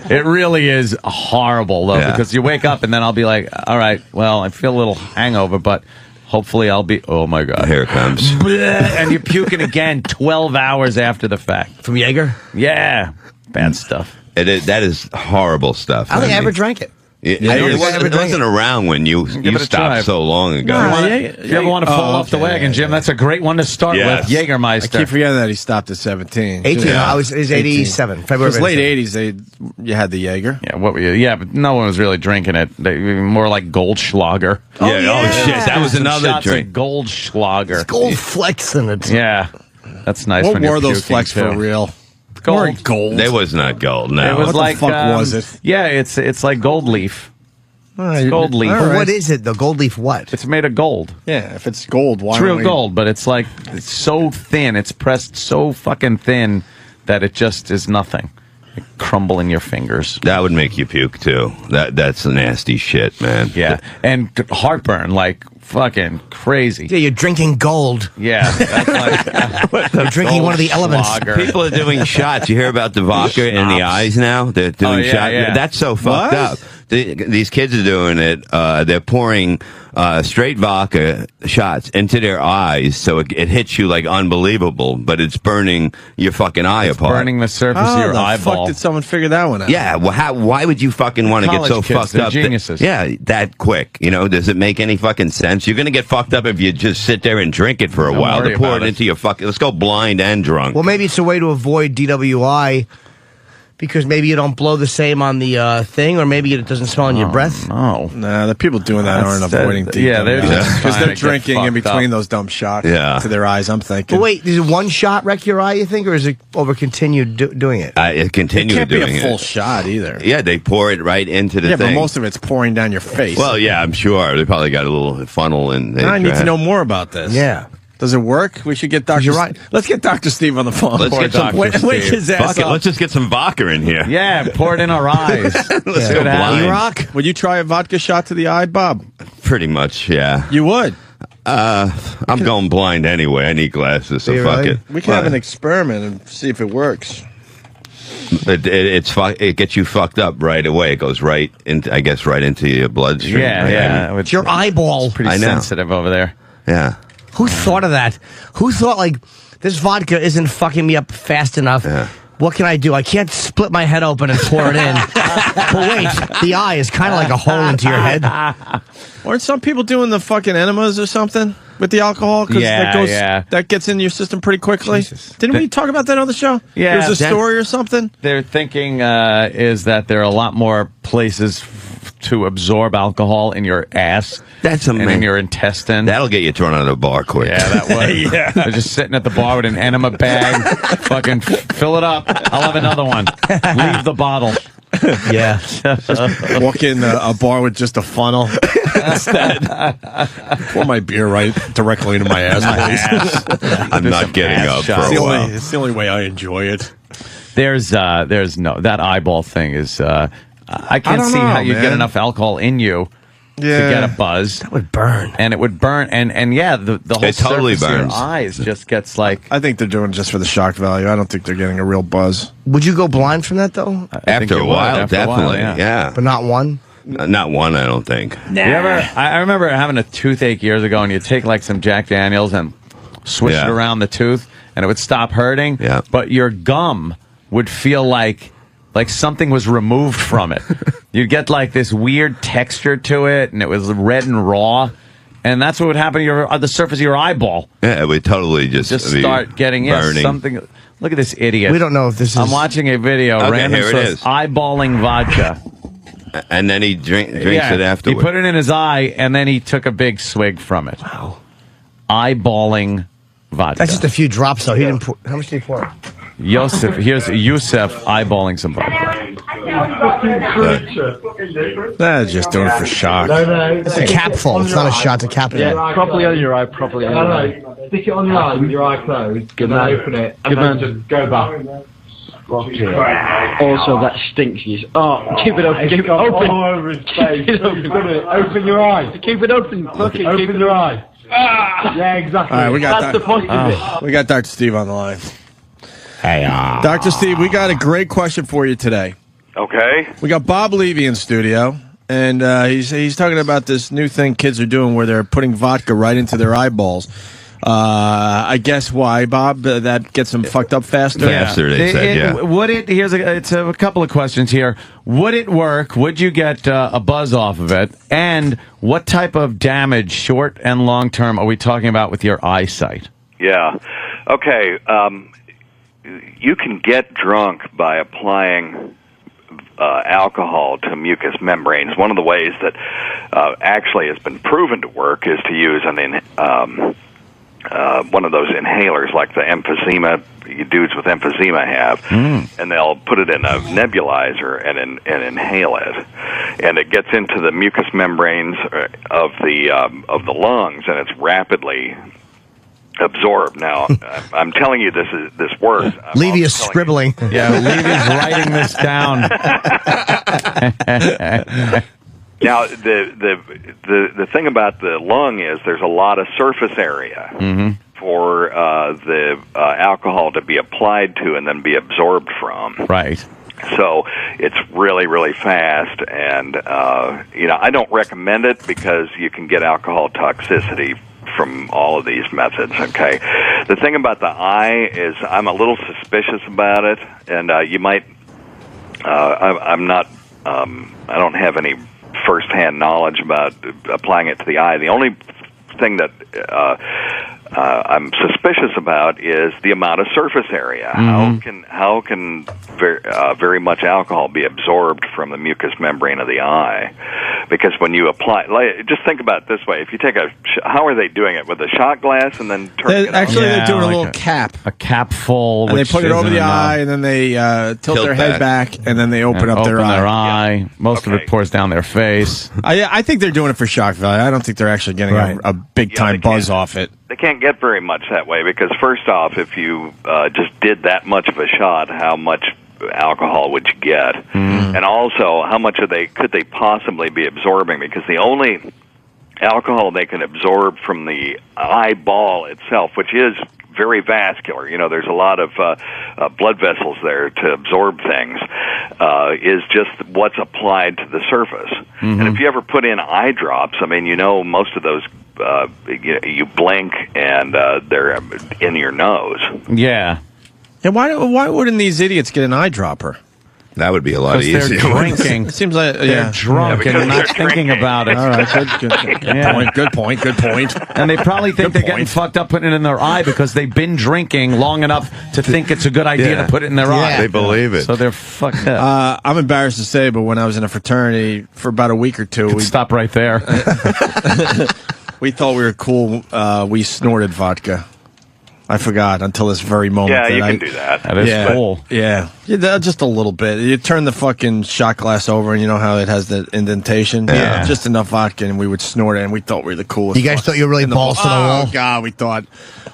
It really is horrible, though, because you wake up and then I'll be like, all right, well, I feel a little hangover, but hopefully I'll be, oh my God. Here it comes. And you're puking again 12 hours after the fact. From Jaeger? Yeah. Bad stuff. That is horrible stuff. I don't think I ever drank it. It wasn't around when you it a try. stopped so long ago. If you ever want to fall off the wagon, Jim, that's a great one to start with. Jägermeister. I keep forgetting that he stopped at 17. 18. I was 87. February. It was late 80s. You had the Jaeger. Yeah, but no one was really drinking it. More like Goldschlager. Oh shit, that was Some another shots drink. of Goldschlager. It's gold flecks in it. Yeah, that's nice. What when you're were those puking, flecks too. for real? Gold. Gold. They was not gold. No, It was What like the fuck was it? Yeah, it's like gold leaf. It's gold leaf. But what is it, though? Gold leaf what? It's made of gold. Yeah, if it's gold, why It's real don't we- gold, but it's like it's so thin. It's pressed so fucking thin that it just is nothing. It crumble in your fingers. that would make you puke too. That's nasty shit, man. Yeah, and heartburn like fucking crazy. Yeah, you're drinking gold. Yeah, that's like You're drinking one of the elements. People are doing shots. You hear about the vodka in the eyes now? They're doing shots. yeah. That's so fucked up. These kids are doing it. They're pouring straight vodka shots into their eyes, so it hits you like unbelievable, but it's burning your fucking eye apart. burning the surface How of your the eyeball. fuck did someone figure that one out? Yeah, well, why would you fucking want to get College so kids, fucked they're up? geniuses. That quick. Does it make any fucking sense? You're gonna get fucked up if you just sit there and drink it for a Don't while. worry To pour about it it. into your fucking. Let's go blind and drunk. Well, maybe it's a way to avoid DWI because maybe you don't blow the same on the thing, or maybe it doesn't smell in your breath. No. Nah, the people doing that aren't avoiding deep. yeah, they're just because trying they're to get drinking in fucked between up. those dumb shots Yeah. to their eyes. I'm thinking. But wait, does one shot wreck your eye, you think, or is it over continued doing it? It it continued can't be doing a full it. shot either. Yeah, they pour it right into the Yeah, thing. but most of it's pouring down your face. Well, yeah, I'm sure they probably got a little funnel and. I need to know more about this. Yeah. Does it work? We should get Dr. You're right. Let's get Dr. Steve on the phone. Let's get some. Wake his ass Fuck it, up. let's just get some vodka in here. Yeah, pour it in our eyes. Let's go blind. E-Rock? Would you try a vodka shot to the eye, Bob? Pretty much, yeah. You would. I'm going blind anyway. I need glasses, so You fuck really? it. We can have an experiment and see if it works. It gets you fucked up right away. It goes right into, I guess, right into your bloodstream. Yeah. It's your eyeball. Pretty I know. sensitive over there. Yeah. Who thought of that? Who thought, like, this vodka isn't fucking me up fast enough? Yeah. What can I do? I can't split my head open and pour it in. But wait, the eye is kind of like a hole into your head. Aren't some people doing the fucking enemas or something with the alcohol? 'Cause Yeah. that gets into your system pretty quickly. Didn't we talk about that on the show? Yeah. There was a That- story or something? Their thinking is that there are a lot more places to absorb alcohol in your ass That's and in amazing. your intestine. That'll get you thrown out of the bar quick. Yeah, that would. Yeah. They're just sitting at the bar with an enema bag. Fucking fill it up. I'll have another one. Leave the bottle. Yeah. Walk in a bar with just a funnel. Pour my beer right directly into my ass, please. I'm not getting up for shots. a while. It's the only way I enjoy it. There's no, that eyeball thing is, I can't don't see know, how you get man. enough alcohol in you to get a buzz. That would burn. And it would burn. And yeah, the whole It totally surface of burns. your eyes just gets like. I think they're doing it just for the shock value. I don't think they're getting a real buzz. Would you go blind from that, though? I think After you a would, while, after a while, definitely. yeah. Yeah. But not one? Not one, I don't think. I remember having a toothache years ago, and you take like some Jack Daniels and swish Yeah. it around the tooth, and it would stop hurting. Yeah. But your gum would feel like something was removed from it. You'd get like this weird texture to it, and it was red and raw. And that's what would happen to the surface of your eyeball. Yeah, it would totally just be Start getting burning. something. Look at this idiot. We don't know if this is... I'm watching a video. Okay, Random here it source, is. eyeballing vodka. And then he drinks Yeah, it afterward. He put it in his eye, and then he took a big swig from it. Wow. Eyeballing vodka. That's just a few drops, though. He didn't pour... How much did he pour? Here's Yusef eyeballing some vodka. That's just doing it for shock. It's a capful. It's not a shot. It's a cap. Yeah, properly on your eye, properly on your eye. Stick it on your eye with your eye closed. Good and then man. open it. Good And then man. just go back. Also, that stinks. You. Oh, keep it open. Keep it open. All over his face. Keep it open. Open your eye. Keep it open. Look, keep Open it your eye. Yeah, exactly. All right, we got That's the point of it. We got Dr. Steve on the line. Hey, Dr. Steve, we got a great question for you today. Okay. We got Bob Levy in studio, and he's talking about this new thing kids are doing where they're putting vodka right into their eyeballs. I guess why, Bob? That gets them fucked up faster? Faster, they said, yeah. Would it, it's a couple of questions here. Would it work? Would you get a buzz off of it? And what type of damage, short and long term, are we talking about with your eyesight? Yeah. Okay. You can get drunk by applying alcohol to mucous membranes. One of the ways that actually has been proven to work is to use one of those inhalers like the emphysema, dudes with emphysema have, and they'll put it in a nebulizer and inhale it, and it gets into the mucous membranes of the lungs, and it's rapidly absorbed. Now, I'm telling you, this works. Levy is scribbling. Yeah, Levy's writing this down. Now, the thing about the lung is there's a lot of surface area for the alcohol to be applied to and then be absorbed from. Right. So it's really, really fast, and I don't recommend it because you can get alcohol toxicity from all of these methods. Okay. The thing about the eye is I'm a little suspicious about it, and you might. I'm not. I don't have any first-hand knowledge about applying it to the eye. The only thing that I'm suspicious about is the amount of surface area. How can very much alcohol be absorbed from the mucous membrane of the eye? Because when you apply, just think about it this way: if you take how are they doing it with a shot glass and then turning it on? They're doing a little cap, a cap full, and they put it over the eye, and then they tilt their head back, and then they open up their eye. Yeah. Most of it pours down their face. I think they're doing it for shock value. I don't think they're actually getting a big time buzz off it. They can't get very much that way because, first off, if you just did that much of a shot, how much alcohol would you get? And also, how much could they possibly be absorbing? Because the only alcohol they can absorb from the eyeball itself, which is very vascular, there's a lot of blood vessels there to absorb things, is just what's applied to the surface. And if you ever put in eye drops, most of those you blink and they're in your nose. Yeah. And why wouldn't these idiots get an eyedropper? That would be a lot easier. They're drinking. It seems like they're drunk and they're not thinking about it. All right, good point. And they probably think they're getting fucked up putting it in their eye because they've been drinking long enough to think it's a good idea to put it in their eye. They believe it. So they're fucked up. I'm embarrassed to say, but when I was in a fraternity for about a week or two, we stop right there. We thought we were cool. We snorted vodka. I forgot until this very moment. Yeah, you can do that. That is cool. Yeah, just a little bit. You turn the fucking shot glass over, and you know how it has the indentation? Yeah. Just enough vodka, and we would snort it, and we thought we were the coolest. You guys thought you were really balls to the wall? Oh, God, we thought,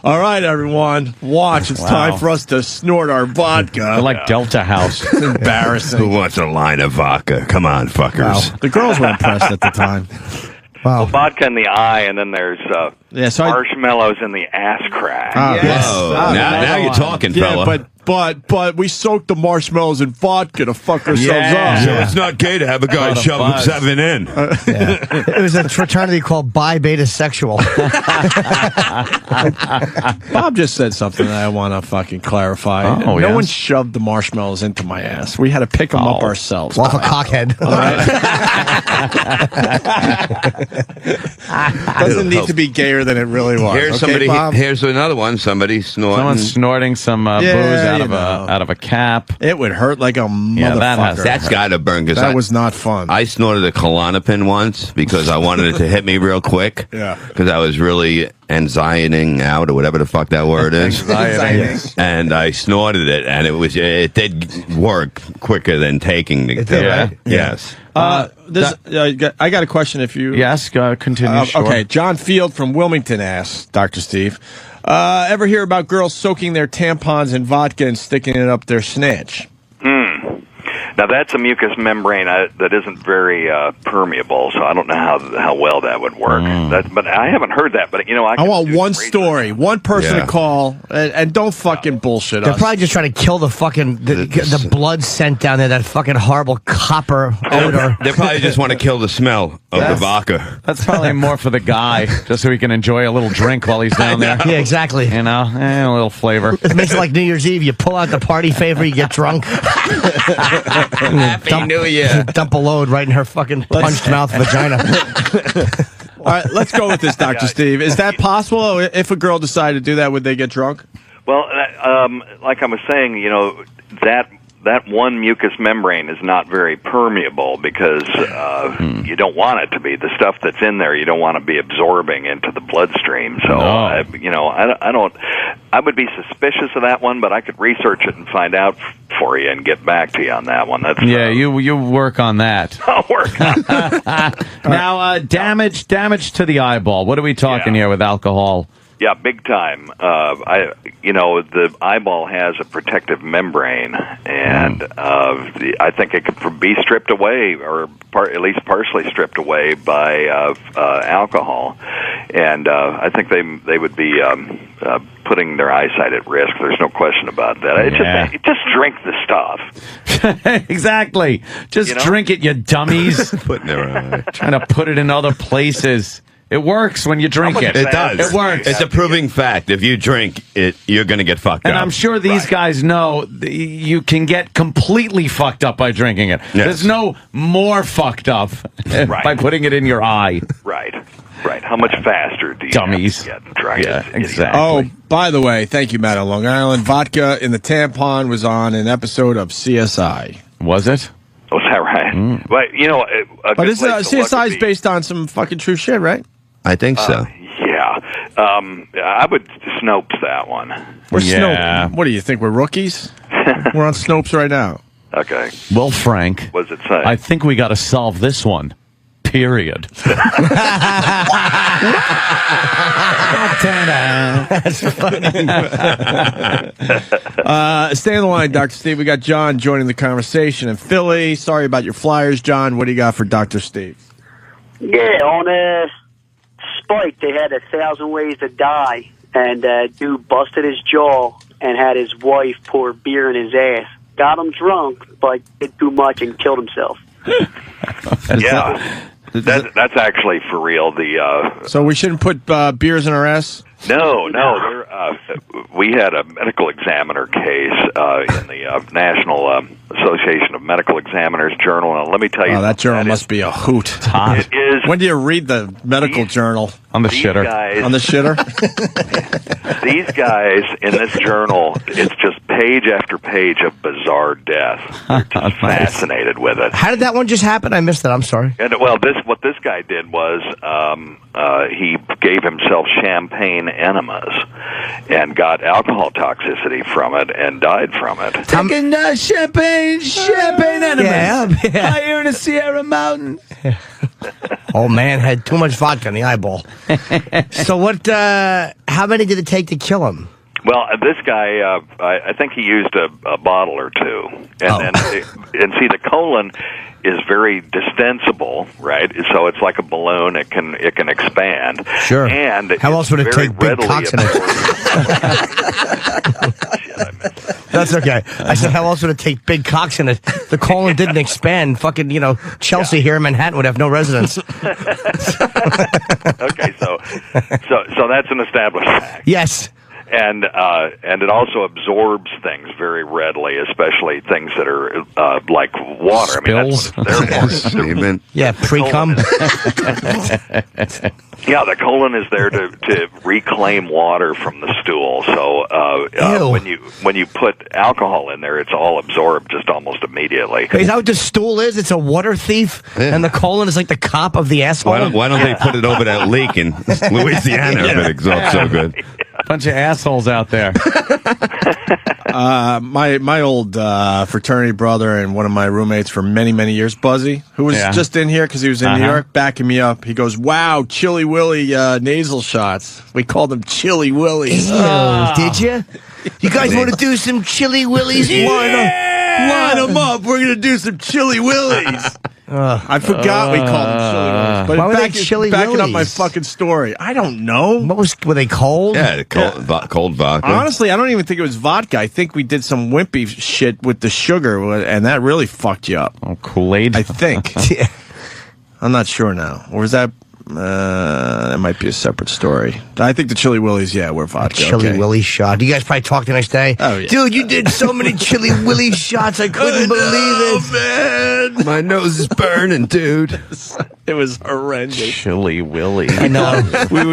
all right, everyone, watch. It's time for us to snort our vodka. They're like Delta House. It's embarrassing. Who wants a line of vodka? Come on, fuckers. Wow. The girls were impressed at the time. Well, vodka in the eye, and then there's marshmallows in the ass crack. Yes. Now you're talking, fella. But we soaked the marshmallows in vodka to fuck ourselves up. So it's not gay to have a guy shove 7 in. It was a fraternity called Bi Beta Sexual. Bob just said something that I want to fucking clarify. No one shoved the marshmallows into my ass. We had to pick them up ourselves. Off a cockhead. Doesn't need to be gayer than it really was. Here's another one. Somebody snorting. Someone's snorting some booze out of a cap. It would hurt like a motherfucker. That's got to burn. That was not fun. I snorted a Klonopin once because I wanted it to hit me real quick. Yeah. Because I was really anxietying out or whatever the fuck that word is. And I snorted it, and it did work quicker than taking the pill. Right? Yes. I got a question. If you continue. Sure. Okay, John Field from Wilmington asks, Dr. Steve, ever hear about girls soaking their tampons in vodka and sticking it up their snatch? Now that's a mucous membrane that isn't very permeable, so I don't know how well that would work. But I haven't heard that. But I want one story, one person to call, and don't fucking bullshit They're us. probably just trying to kill the fucking the blood scent down there, that fucking horrible copper odor. They probably just want to kill the smell of the vodka. That's probably more for the guy, just so he can enjoy a little drink while he's down there. Yeah, exactly. A little flavor. It makes it like New Year's Eve. You pull out the party favor, you get drunk. Happy New Year. Dump a load right in her fucking punched mouth vagina. All right, let's go with this, Dr. Steve. Is that possible? If a girl decided to do that, would they get drunk? Well, like I was saying, that one mucous membrane is not very permeable because you don't want it to be. The stuff that's in there, you don't want to be absorbing into the bloodstream. So, I don't. I would be suspicious of that one, but I could research it and find out for you and get back to you on that one. That's you work on that. I'll work on that. Now, damage to the eyeball. What are we talking here with alcohol? Yeah, big time. The eyeball has a protective membrane, and I think it could be stripped away, or at least partially stripped away by alcohol. And I think they would be putting their eyesight at risk. There's no question about that. Just drink the stuff. Exactly. Just drink it, you dummies. Putting their eye. Trying to put it in other places. It works when you drink it. It does. It works. It's a proving fact. If you drink it, you're going to get fucked up. And I'm sure these guys know you can get completely fucked up by drinking it. Yes. There's no more fucked up by putting it in your eye. Right. How much faster do you dummies have to get drunk? Yeah, exactly. Oh, by the way, thank you, Matt on Long Island. Vodka in the tampon was on an episode of CSI. Was it? Oh, is that right? But But it's CSI is based on some fucking true shit, right? I think so. Yeah. I would Snopes that one. We're Snopes. What do you think? We're rookies? We're on Snopes right now. Okay. Well, Frank, what does it say? I think we got to solve this one. Period. That's funny. Stay on the line, Dr. Steve. We got John joining the conversation in Philly. Sorry about your Flyers, John. What do you got for Dr. Steve? Yeah, on Spike, they had 1,000 Ways to Die, and dude busted his jaw and had his wife pour beer in his ass. Got him drunk, but did too much and killed himself. Yeah. That's actually for real. So we shouldn't put beers in our ass? No. We had a medical examiner case in the National Association of Medical Examiners Journal, and let me tell you, that journal must be a hoot. It is. When do you read the medical journal? On the shitter. On the shitter? These guys in this journal, it's just page after page of bizarre death. They're just fascinated with it. How did that one just happen? I missed that. I'm sorry. And what this guy did was he gave himself champagne enemas and got alcohol toxicity from it and died from it. Taking champagne enemas. Yeah. Higher in the Sierra Mountains. Oh man, had too much vodka in the eyeball. So what? How many did it take to kill him? Well, this guy, I think he used a bottle or two, and see, the colon is very distensible, right? So it's like a balloon; it can expand. Sure. And how else would it take big cocks in it? That's okay. I said, how else would it take big cocks in it? The colon didn't expand. Fucking, Chelsea here in Manhattan would have no residents. Okay, so that's an established fact. Yes. And it also absorbs things very readily, especially things that are like water. Spills. I mean, that's what it's there for. Yeah, pre-cum. Yeah, the colon is there to reclaim water from the stool. So when you put alcohol in there, it's all absorbed just almost immediately. Is that what the stool is? It's a water thief, and the colon is like the cop of the asshole. Why don't they put it over that lake in Louisiana if it exhausts so good? Bunch of assholes out there. My old fraternity brother and one of my roommates for many, many years, Buzzy, who was just in here because he was in New York, backing me up. He goes, "Wow, Chilly Willy nasal shots." We called them Chilly Willies. Did you? You guys want to do some Chilly Willies? Yeah! Line them up. We're going to do some Chili Willies. I forgot we called them Chili Willies. But Why were they Chili backing up my Willies? fucking story. I don't know. Were they cold? Yeah, cold vodka. Honestly, I don't even think it was vodka. I think we did some wimpy shit with the sugar, and that really fucked you up. Oh, Kool-Aid? I think. Yeah. I'm not sure now. Or is that... that might be a separate story. I think the Chili Willies, were vodka. Chili Willy shot. You guys probably talked the next day. Oh, yeah. Dude, you did so many Chili Willy shots. I couldn't believe it. Man. My nose is burning, dude. It was horrendous. Chili Willy. I know.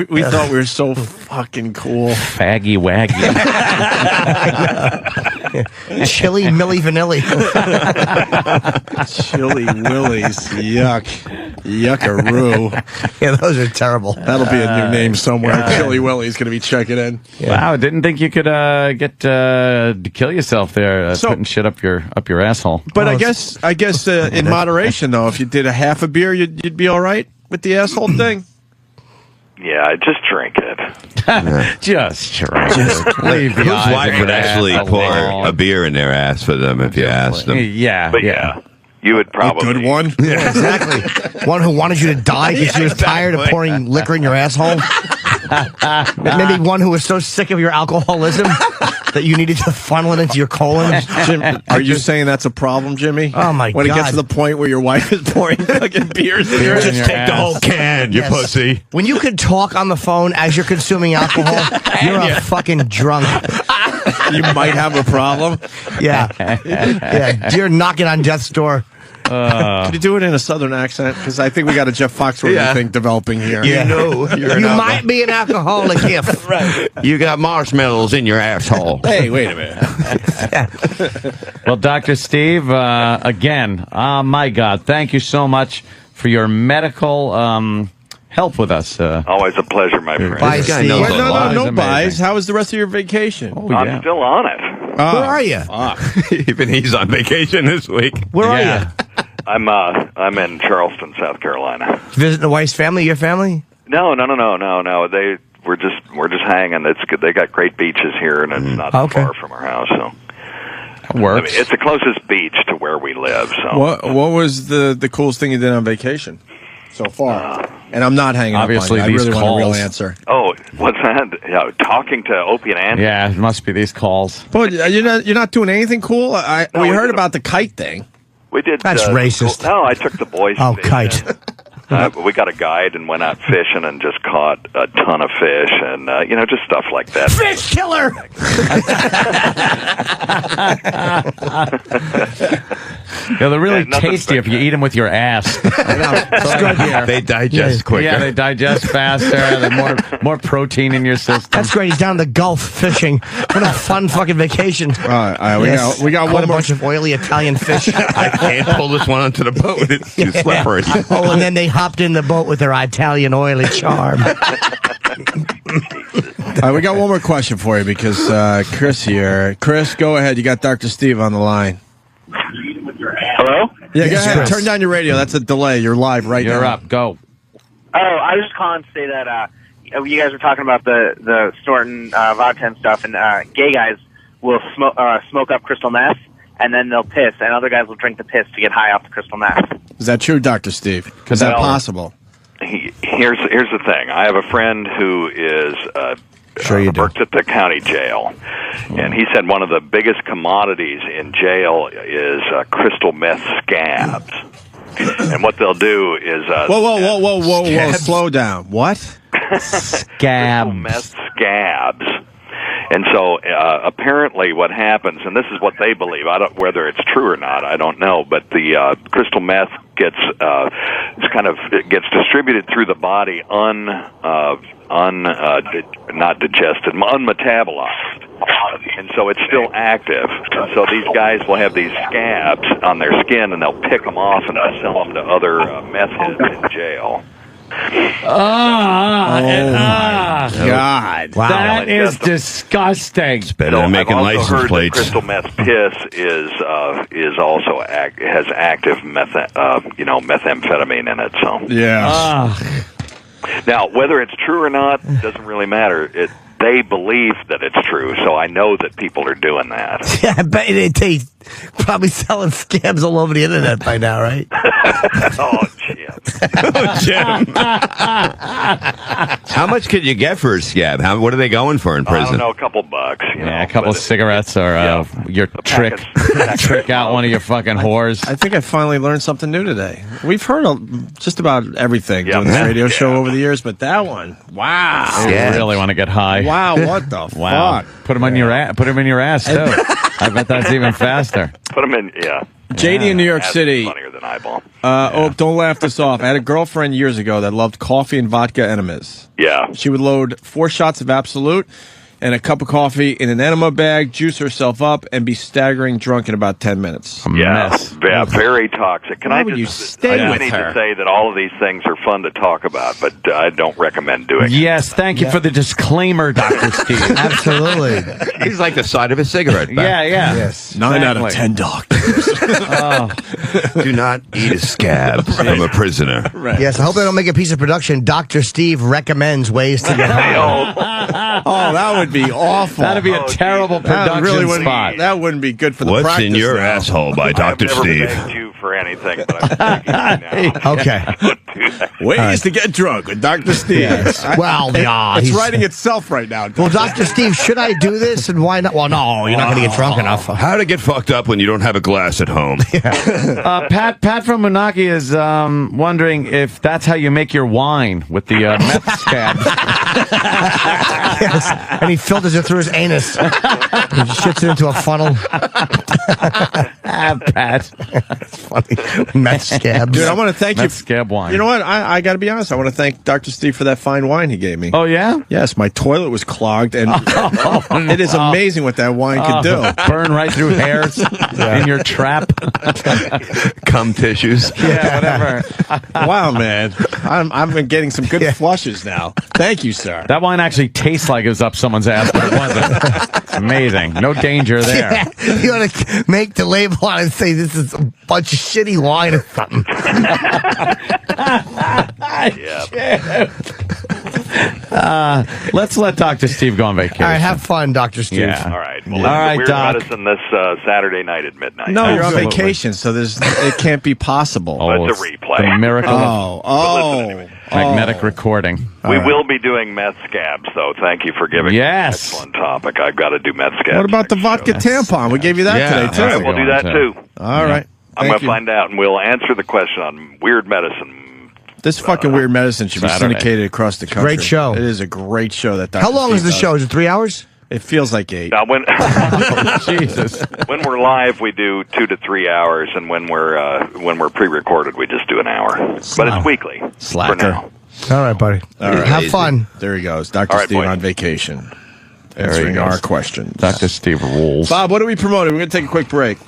we thought we were so fucking cool. Faggy waggy. Chili Milli Vanilli. Chili Willies. Yuck. Yuckaroo. Yeah, those are terrible. That'll be a new name somewhere. Chili Willie's going to be checking in. Wow, didn't think you could get to kill yourself there, putting shit up your asshole. But I guess in moderation, though, if you did a half a beer, you'd be all right with the asshole thing. Yeah, just drink it. Just drink it. Leave the Whose eyes wife in would your actually ass pour alone. a beer in their ass for them if you asked them? Yeah, But yeah, you would probably. A good one? Yeah, exactly. One who wanted you to die because she was tired of pouring liquor in your asshole. Maybe one who was so sick of your alcoholism that you needed to funnel it into your colon. Jim, are you saying that's a problem, Jimmy? Oh, my When it gets God. to the point where your wife is pouring fucking beers in your ass? Just take the whole can, you Yes. pussy. When you can talk on the phone as you're consuming alcohol, you're a fucking drunk. You might have a problem. Yeah. Yeah. You're knocking on death's door. Could you do it in a southern accent? Because I think we got a Jeff Foxworthy thing developing here. You know, You might be an alcoholic if. right. You got marshmallows in your asshole. Hey, wait a minute. Well, Dr. Steve, again, my God, thank you so much for your medical help with us. Always a pleasure, my friend. Bye, This guy Steve. knows Well, a no, lot. no Amazing. buys. How was the rest of your vacation? Oh, I'm yeah. still on it. Where are you? Even he's on vacation this week. Where are Yeah. you? I'm in Charleston, South Carolina. Visiting the wife's family, your family? No. We're just hanging. It's good. They got great beaches here, and it's not Okay. far from our house. So Works. it's the closest beach to where we live. So What was the coolest thing you did on vacation so far? And I'm not hanging Obviously, up on you. I these really want a real calls. answer. oh, what's that? Yeah, talking to Opie and Anthony. Yeah, it must be these calls. But you're not doing anything cool. No, we we heard did about the kite thing. We did. That's racist. No, I took the boys. Oh, fishing. kite. We got a guide and went out fishing and just caught a ton of fish and just stuff like that. Fish killer! Yeah, they're really nothing tasty if you eat them with your ass. They digest quicker. Yeah, they digest faster. They're more protein in your system. That's great. He's down in the Gulf fishing. What a fun fucking vacation. All right, Yes. we got What one a more. bunch of oily Italian fish. I can't pull this one onto the boat. It's too slippery. Oh, and then they hopped in the boat with their Italian oily charm. All right, we got one more question for you because Chris here. Chris, go ahead. You got Dr. Steve on the line. Hello? Yeah, Yes, go ahead. Chris. Turn down your radio. That's a delay. You're live right now. You're up. Go. Oh, I was just calling to say that you guys were talking about the snorting vodka and stuff, and gay guys will smoke up crystal meth, and then they'll piss, and other guys will drink the piss to get high off the crystal meth. Is that true, Dr. Steve? Is that Well, possible? Here's the thing. I have a friend who is Sure you do. works at the county jail, and he said one of the biggest commodities in jail is crystal meth scabs. And what they'll do is Whoa! Slow down. What? crystal meth scabs. And so apparently what happens, and this is what they believe, whether it's true or not, I don't know, but the crystal meth gets distributed through the body not digested, unmetabolized. And so it's still active. So these guys will have these scabs on their skin, and they'll pick them off and they'll sell them to other meth heads in jail. God. Wow. That is disgusting. Better than making I've also license heard that plates. crystal meth piss is also has active methamphetamine in it. So Yeah. now, whether it's true or not doesn't really matter. they believe that it's true, so I know that people are doing that. Yeah, I bet they probably selling scams all over the internet by now, right? Oh, Jim. How much could you get for a scab? What are they going for in I prison? don't know, a couple bucks. Yeah, a couple of cigarettes or your trick out one of your fucking whores. I think I finally learned something new today. We've heard just about everything doing this radio show over the years, but that one, wow. You really want to get high. Wow, what the Wow. fuck? Put them on your ass. Put them in your ass, too. I bet that's even faster. Put them in, yeah. JD in New York That's City. funnier than eyeball. Don't laugh this off. I had a girlfriend years ago that loved coffee and vodka enemas. Yeah. She would load 4 shots of Absolute and a cup of coffee in an enema bag, juice herself up, and be staggering drunk in about 10 minutes. Yeah, very toxic. Can Why I would just you stay I with need her? to say that all of these things are fun to talk about, but I don't recommend doing it. Yes, thank you for the disclaimer, Dr. Steve. Absolutely. He's like the side of a cigarette pack. Yeah. Yes. 9 out of 10 doctors. Do not eat a scab from a prisoner. Right. Yes, I hope they don't make a piece of production. Dr. Steve recommends ways to get high. Oh, that would be awful. That'd be a terrible production wouldn't, spot. That wouldn't be good for the What's practice in your now. asshole by I've Dr. never Steve? begged you for anything, but I'm begging you now. Okay. Ways to get drunk with Dr. Steve. Yes. Well, yeah, It's he's- writing itself right now. Well, Dr. Steve, should I do this and why not? Well, no, you're not going to get drunk enough. How to get fucked up when you don't have a glass at home. Pat from Moonachie is wondering if that's how you make your wine with the meth scabs. Yes. And he filters it through his anus. He shits it into a funnel. Pat. That's funny. Meth scabs. Dude, I want to thank you. Meth scab wine. You know what? I got to be honest. I want to thank Dr. Steve for that fine wine he gave me. Oh, yeah? Yes, my toilet was clogged, and it is amazing what that wine can do. Burn right through hairs in your trap. Cum tissues. Yeah, whatever. Wow, man. I've been getting some good flushes now. Thank you, sir. That wine actually tastes like it was up someone's ass, but it wasn't. It's amazing. No danger there. Yeah, you want to make the label on it and say this is a bunch of shitty wine or something. Let's let Dr. Steve go on vacation. All right, have fun, Dr. Steve. Yeah. All right. Well, All listen to right, Weird Doc. Medicine this Saturday night at midnight. No, you're on Absolutely. vacation, so it can't be possible. Oh, It's a it's replay. The miracle of Oh. magnetic recording. We will be doing meth scabs, though. Thank you for giving me an excellent topic. I've got to do meth scabs. What about the vodka tampon? We gave you that today, too. All right, we'll do that, too. All right. I'm Thank going to you. find out, and we'll answer the question on Weird Medicine. This fucking Weird Medicine should be Saturday. syndicated across the country. Great show. It is a great show that Dr. How long is the Steve show? does. Is it 3 hours? It feels like 8. Now, when Jesus, when we're live, we do 2 to 3 hours, and when we're pre-recorded, we just do an hour. But it's weekly for now. All right, buddy. All right. Have fun. There he goes. Dr. All right, Steve boy. on vacation. There he Answering goes. our questions. Dr. Steve rules. Bob, what are we promoting? We're going to take a quick break.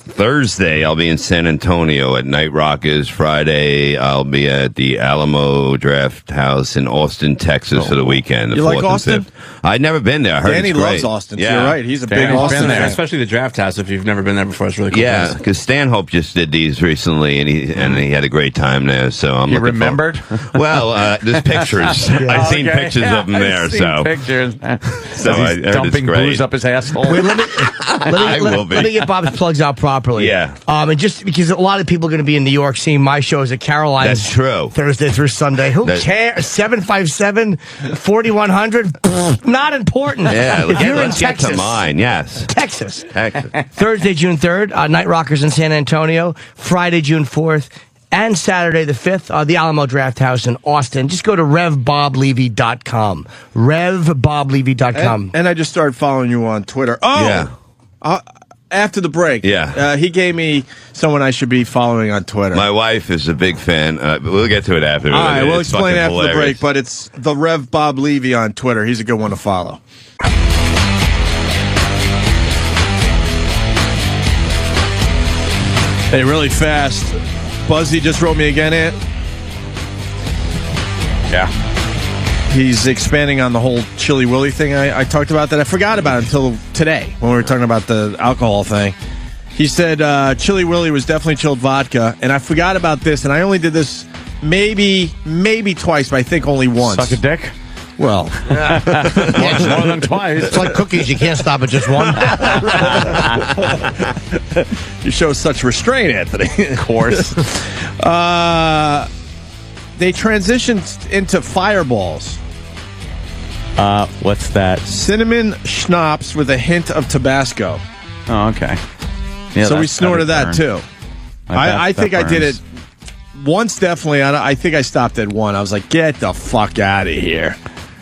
Thursday, I'll be in San Antonio at Night Rockers. Friday, I'll be at the Alamo Draft House in Austin, Texas for the weekend. The You like 4th and Austin? 5th. I'd never been there. I heard Danny it's great. loves Austin. Yeah. You're right. He's a big Danny's Austin been there. fan. Especially the Draft House. If you've never been there before, it's really cool. Yeah, place. because Stanhope just did these recently, and he had a great time there. So I'm You looking remembered? Well, there's pictures. I've seen Okay. pictures of him there. I've seen So pictures. So I He's heard dumping it's great. booze up his asshole. Wait, let me get Bob's plugs out properly. Yeah. And just because a lot of people are going to be in New York seeing my shows at Caroline's. That's true. Thursday through Sunday. Who cares? 757 4100. Not important. Yeah, if you're in let's get Texas, to mine. Yes, Texas. Texas. Thursday, June 3rd, Night Rockers in San Antonio. Friday, June 4th. And Saturday the 5th, the Alamo Draft House in Austin. Just go to RevBobLevy.com. RevBobLevy.com. And I just started following you on Twitter. Oh! Yeah. After the break. Yeah. He gave me someone I should be following on Twitter. My wife is a big fan. We'll get to it after. All right, we'll It's explain fucking after the hilarious. break, but it's the Rev Bob Levy on Twitter. He's a good one to follow. Hey, really fast. Buzzy just wrote me again, Ant. Yeah. He's expanding on the whole Chili Willy thing I talked about that I forgot about until today when we were talking about the alcohol thing. He said Chili Willy was definitely chilled vodka, and I forgot about this, and I only did this maybe twice, but I think only once. Suck a dick? Well, once more than twice. It's like cookies. You can't stop at just one. You show such restraint, Anthony. Of course. They transitioned into fireballs. What's that? Cinnamon schnapps with a hint of Tabasco. Oh, okay. Yeah, so we that's snorted gotta that burn. too. I I bet think that I did it burns. once, definitely. I think I stopped at one. I was like, get the fuck out of here.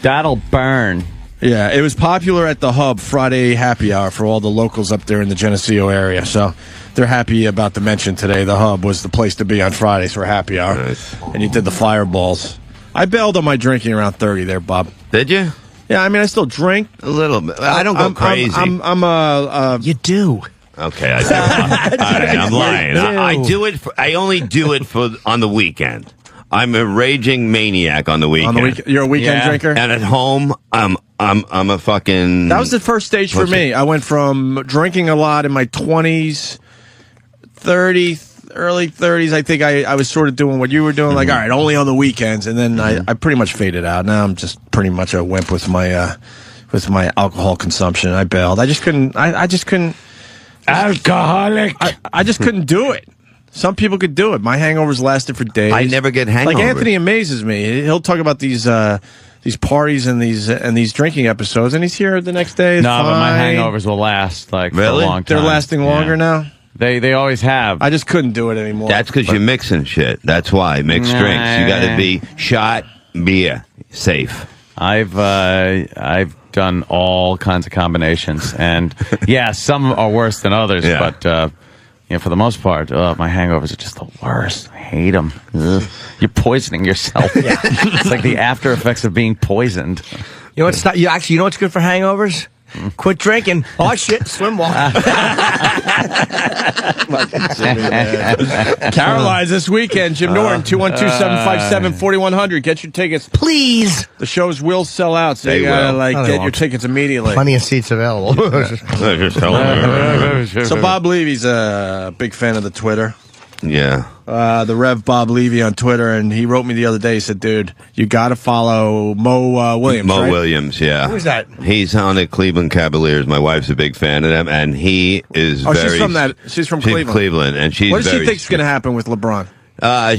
That'll burn. Yeah, it was popular at the Hub Friday happy hour for all the locals up there in the Geneseo area. So they're happy about the mention today. The Hub was the place to be on Fridays for happy hour. Nice. And you did the fireballs. I bailed on my drinking around 30 there, Bob. Did you? Yeah, I mean, I still drink. A little bit. I don't go crazy. You do. Okay, I do. All right, I'm lying. I do it. I only do it on the weekend. I'm a raging maniac on the weekend. You're a weekend drinker? And at home, I'm a fucking... That was the first stage for me. I went from drinking a lot in my 20s, 30s, early 30s. I think I was sort of doing what you were doing, like, all right, only on the weekends. And then I pretty much faded out. Now I'm just pretty much a wimp with my alcohol consumption. I bailed. I just couldn't... I just couldn't... Alcoholic! I just couldn't do it. Some people could do it. My hangovers lasted for days. I never get hangovers. Like Anthony amazes me. He'll talk about these parties and these drinking episodes, and he's here the next day. It's No, but my fine. hangovers will last like for Really? a long time. They're lasting longer Yeah. now. They always have. I just couldn't do it anymore. That's because you're mixing shit. That's why. Mixed drinks. You got to be shot, beer, safe. I've done all kinds of combinations, and yeah, some are worse than others. Yeah. But for the most part, my hangovers are just the worst. I hate them. You're poisoning yourself. It's like the after effects of being poisoned. You know what's not? You know what's good for hangovers? Quit drinking. Oh shit, swim walk. Caroline's this weekend. Jim Norton, 212-757-4100. Get your tickets, please. The shows will sell out, so They you gotta will. get your tickets immediately. Plenty of seats available. So Bob Levy's a big fan of the Twitter. Yeah. The Rev Bob Levy on Twitter, and he wrote me the other day. He said, dude, you got to follow Mo Williams, Mo right? Williams, yeah. Who's that? He's on the Cleveland Cavaliers. My wife's a big fan of them, and he is Oh, very... she's from Cleveland. Cleveland, and she's What does very... she think's going to happen with LeBron?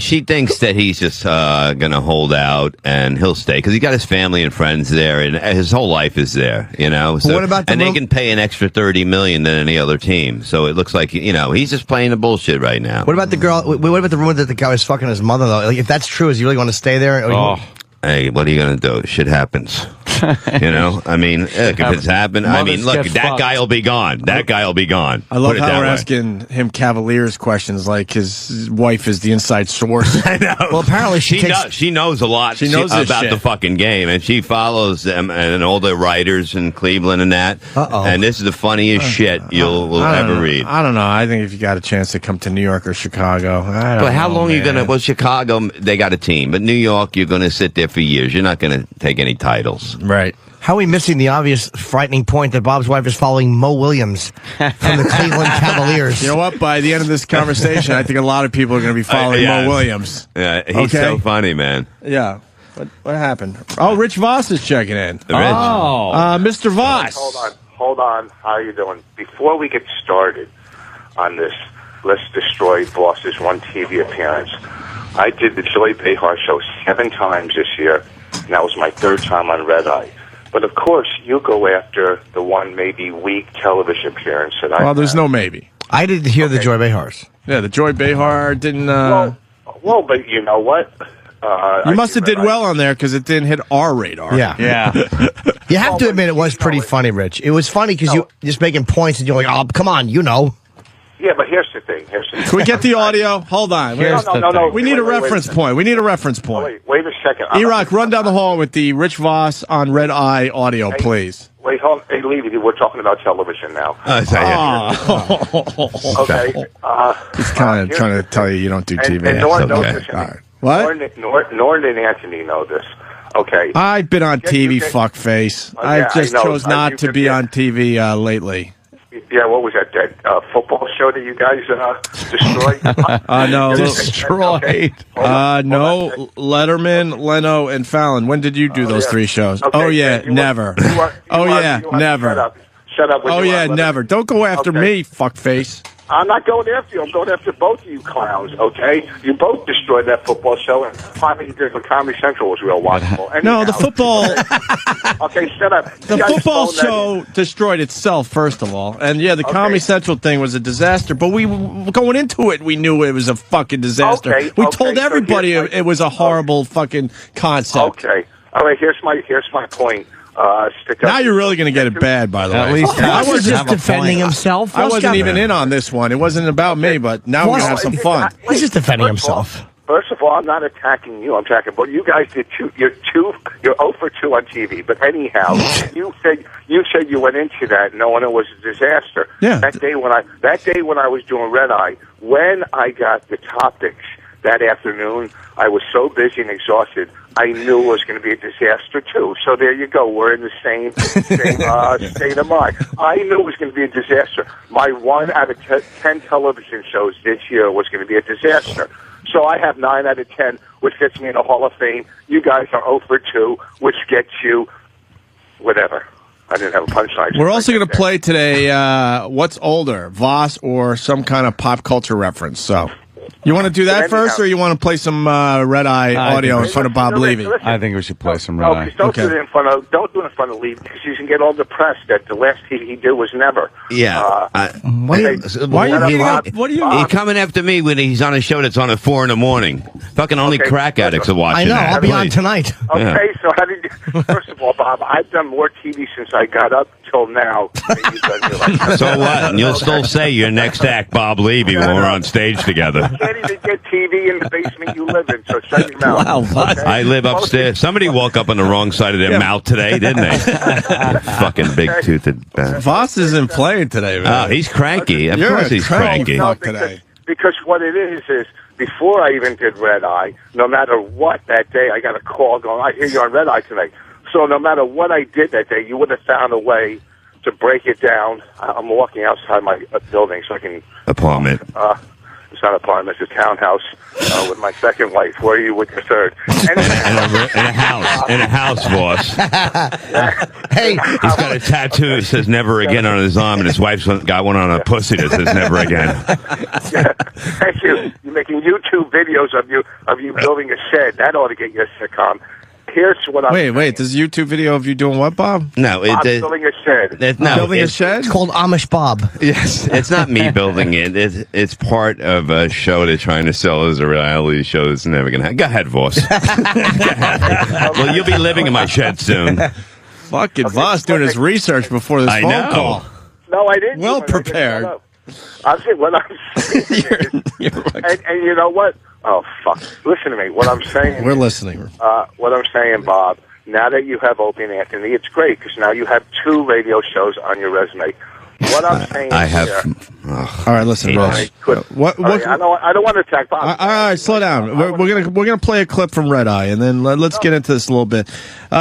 She thinks that he's just going to hold out and he'll stay because he got his family and friends there, and his whole life is there. So, what about they can pay an extra $30 million than any other team. So it looks like he's just playing the bullshit right now. What about the girl? What about the rumor that the guy was fucking his mother though? Like, if that's true, is he really going to stay there? Hey, what are you going to do? Shit happens. I mean, look, if it's happened, look, that guy will be gone. That guy will be gone. I love Put it how that we're way. asking him Cavaliers questions like his wife is the inside source. I know. Well, apparently she knows a lot. She knows this about shit. the fucking game, and she follows them and all the writers in Cleveland and that. And this is the funniest shit you'll ever read. I don't know. I think if you got a chance to come to New York or Chicago, I don't But how know, long are you man. going to... Well, Chicago, they got a team. But New York, you're going to sit there for years. You're not going to take any titles. Right. How are we missing the obvious frightening point that Bob's wife is following Mo Williams from the Cleveland Cavaliers? You know what? By the end of this conversation, I think a lot of people are going to be following Yeah. Mo Williams. Yeah, he's so funny, man. Yeah. What happened? Oh, Rich Voss is checking in. Rich. Mr. Voss. Hold on. How are you doing? Before we get started on this Let's Destroy Voss's one TV appearance, I did the Joy Behar show 7 times this year, and that was my 3rd time on Red Eye. But of course, you go after the one maybe weak television appearance that I Well, there's no maybe. I didn't hear the Joy Behars. Yeah, the Joy Behar didn't... Well, but you know what? you must have did well on there because it didn't hit our radar. Yeah. You have to admit it was pretty funny, Rich. It was funny because you just making points and you're like, oh, come on, Yeah, but here's the thing. Can we get the audio? Hold on. No. We need a reference point. We need a reference point. Wait a second. E-Rock, run down the hall with the Rich Voss on Red Eye audio, please. Wait, hold on. Hey, Levy, we're talking about television now. Okay. He's kind of trying to tell you don't do TV. And Norton knows Okay. this. All right. What? Norton and Anthony know this. Okay. I've been on TV, fuckface. I yeah, just I know. chose not to be on TV lately. Yeah, what was that? That football show show that you guys destroyed? No. Destroyed. No. Letterman, Leno, and Fallon. When did you do those 3 shows? Okay, never. Never. Shut up. Never. Don't go after me, fuckface. I'm not going after you. I'm going after both of you clowns, okay? You both destroyed that football show, and finally you did for Comedy Central was real watchable. No, the football... Okay, shut up. The football show destroyed itself, first of all. And, the Comedy Central thing was a disaster. But we going into it, we knew it was a fucking disaster. We told everybody it was a horrible fucking concept. Okay. All right, here's my point. Now you're really going to get it bad, by the way. At least I was just defending himself. I wasn't even in on this one. It wasn't about me, but now we're going to have some fun. He's just defending himself. First of all, I'm not attacking you. I'm attacking, but you guys did You're 0 for 2 on TV. But anyhow, you said you went into that knowing it was a disaster. Yeah. That day when I was doing Red Eye, when I got the topics that afternoon, I was so busy and exhausted. I knew it was going to be a disaster too. So there you go. We're in the same state of mind. I knew it was going to be a disaster. My 1 out of 10 television shows this year was going to be a disaster. So I have 9 out of 10, which gets me in the Hall of Fame. You guys are 0 for 2, which gets you whatever. I didn't have a punchline. We're also going to play today what's older, Voss or some kind of pop culture reference. So you want to do that first, or you want to play some Red Eye audio in front of Bob Levy? I think we should play some Red Eye. Don't do it in front of Levy, because you can get all depressed that the last he did was never. Yeah. Why are you What are you? He's coming after me when he's on a show that's on at 4 a.m. Fucking only crack addicts are watching. I know. that. I'll be on tonight. Okay, so how did you, first of all, Bob, I've done more TV since I got up till now. Than you've done in your life. So what? And you'll still say your next act, Bob Levy, when we're on stage together. You can't even get TV in the basement you live in, so shut your mouth. Wow, okay? I live upstairs. Somebody woke up on the wrong side of their mouth today, didn't they? Fucking big-toothed bastard. Voss isn't playing today, man. Oh, he's cranky. Of You're course a he's cranky cranky. fuck today. Because what it is before I even did Red Eye, no matter what that day, I got a call going, I hear you're on Red Eye tonight. So no matter what I did that day, you would have found a way to break it down. I'm walking outside my building so I can... Apartment. It's not an apartment, it's a townhouse with my second wife. Where are you with your third? In a house, boss. Hey, He's got a tattoo that says "Never Again" on his arm, and his wife's got one on her pussy that says "Never Again." Thank you. You're making YouTube videos of you building a shed. That ought to get you a sitcom. Here's what I'm Wait, there's a YouTube video of you doing what, Bob? No, I'm building a shed. Building a shed? It's called Amish Bob. Yes, it's not me building it. It's part of a show they're trying to sell as a reality show that's never going to happen. Go ahead, Voss. Well, you'll be living in my shed soon. Fucking Voss doing his research before this phone call. No, I didn't. Well prepared. I'm saying what I'm saying and you know what? Oh, fuck. Listen to me. What I'm saying... We're listening. What I'm saying, Bob, now that you have Opie and Anthony, it's great, because now you have 2 radio shows on your resume. What I'm saying I have... All right, listen, Ross. What? I don't want to attack Bob. All right, slow down. We're gonna play a clip from Red Eye, and then let's get into this a little bit.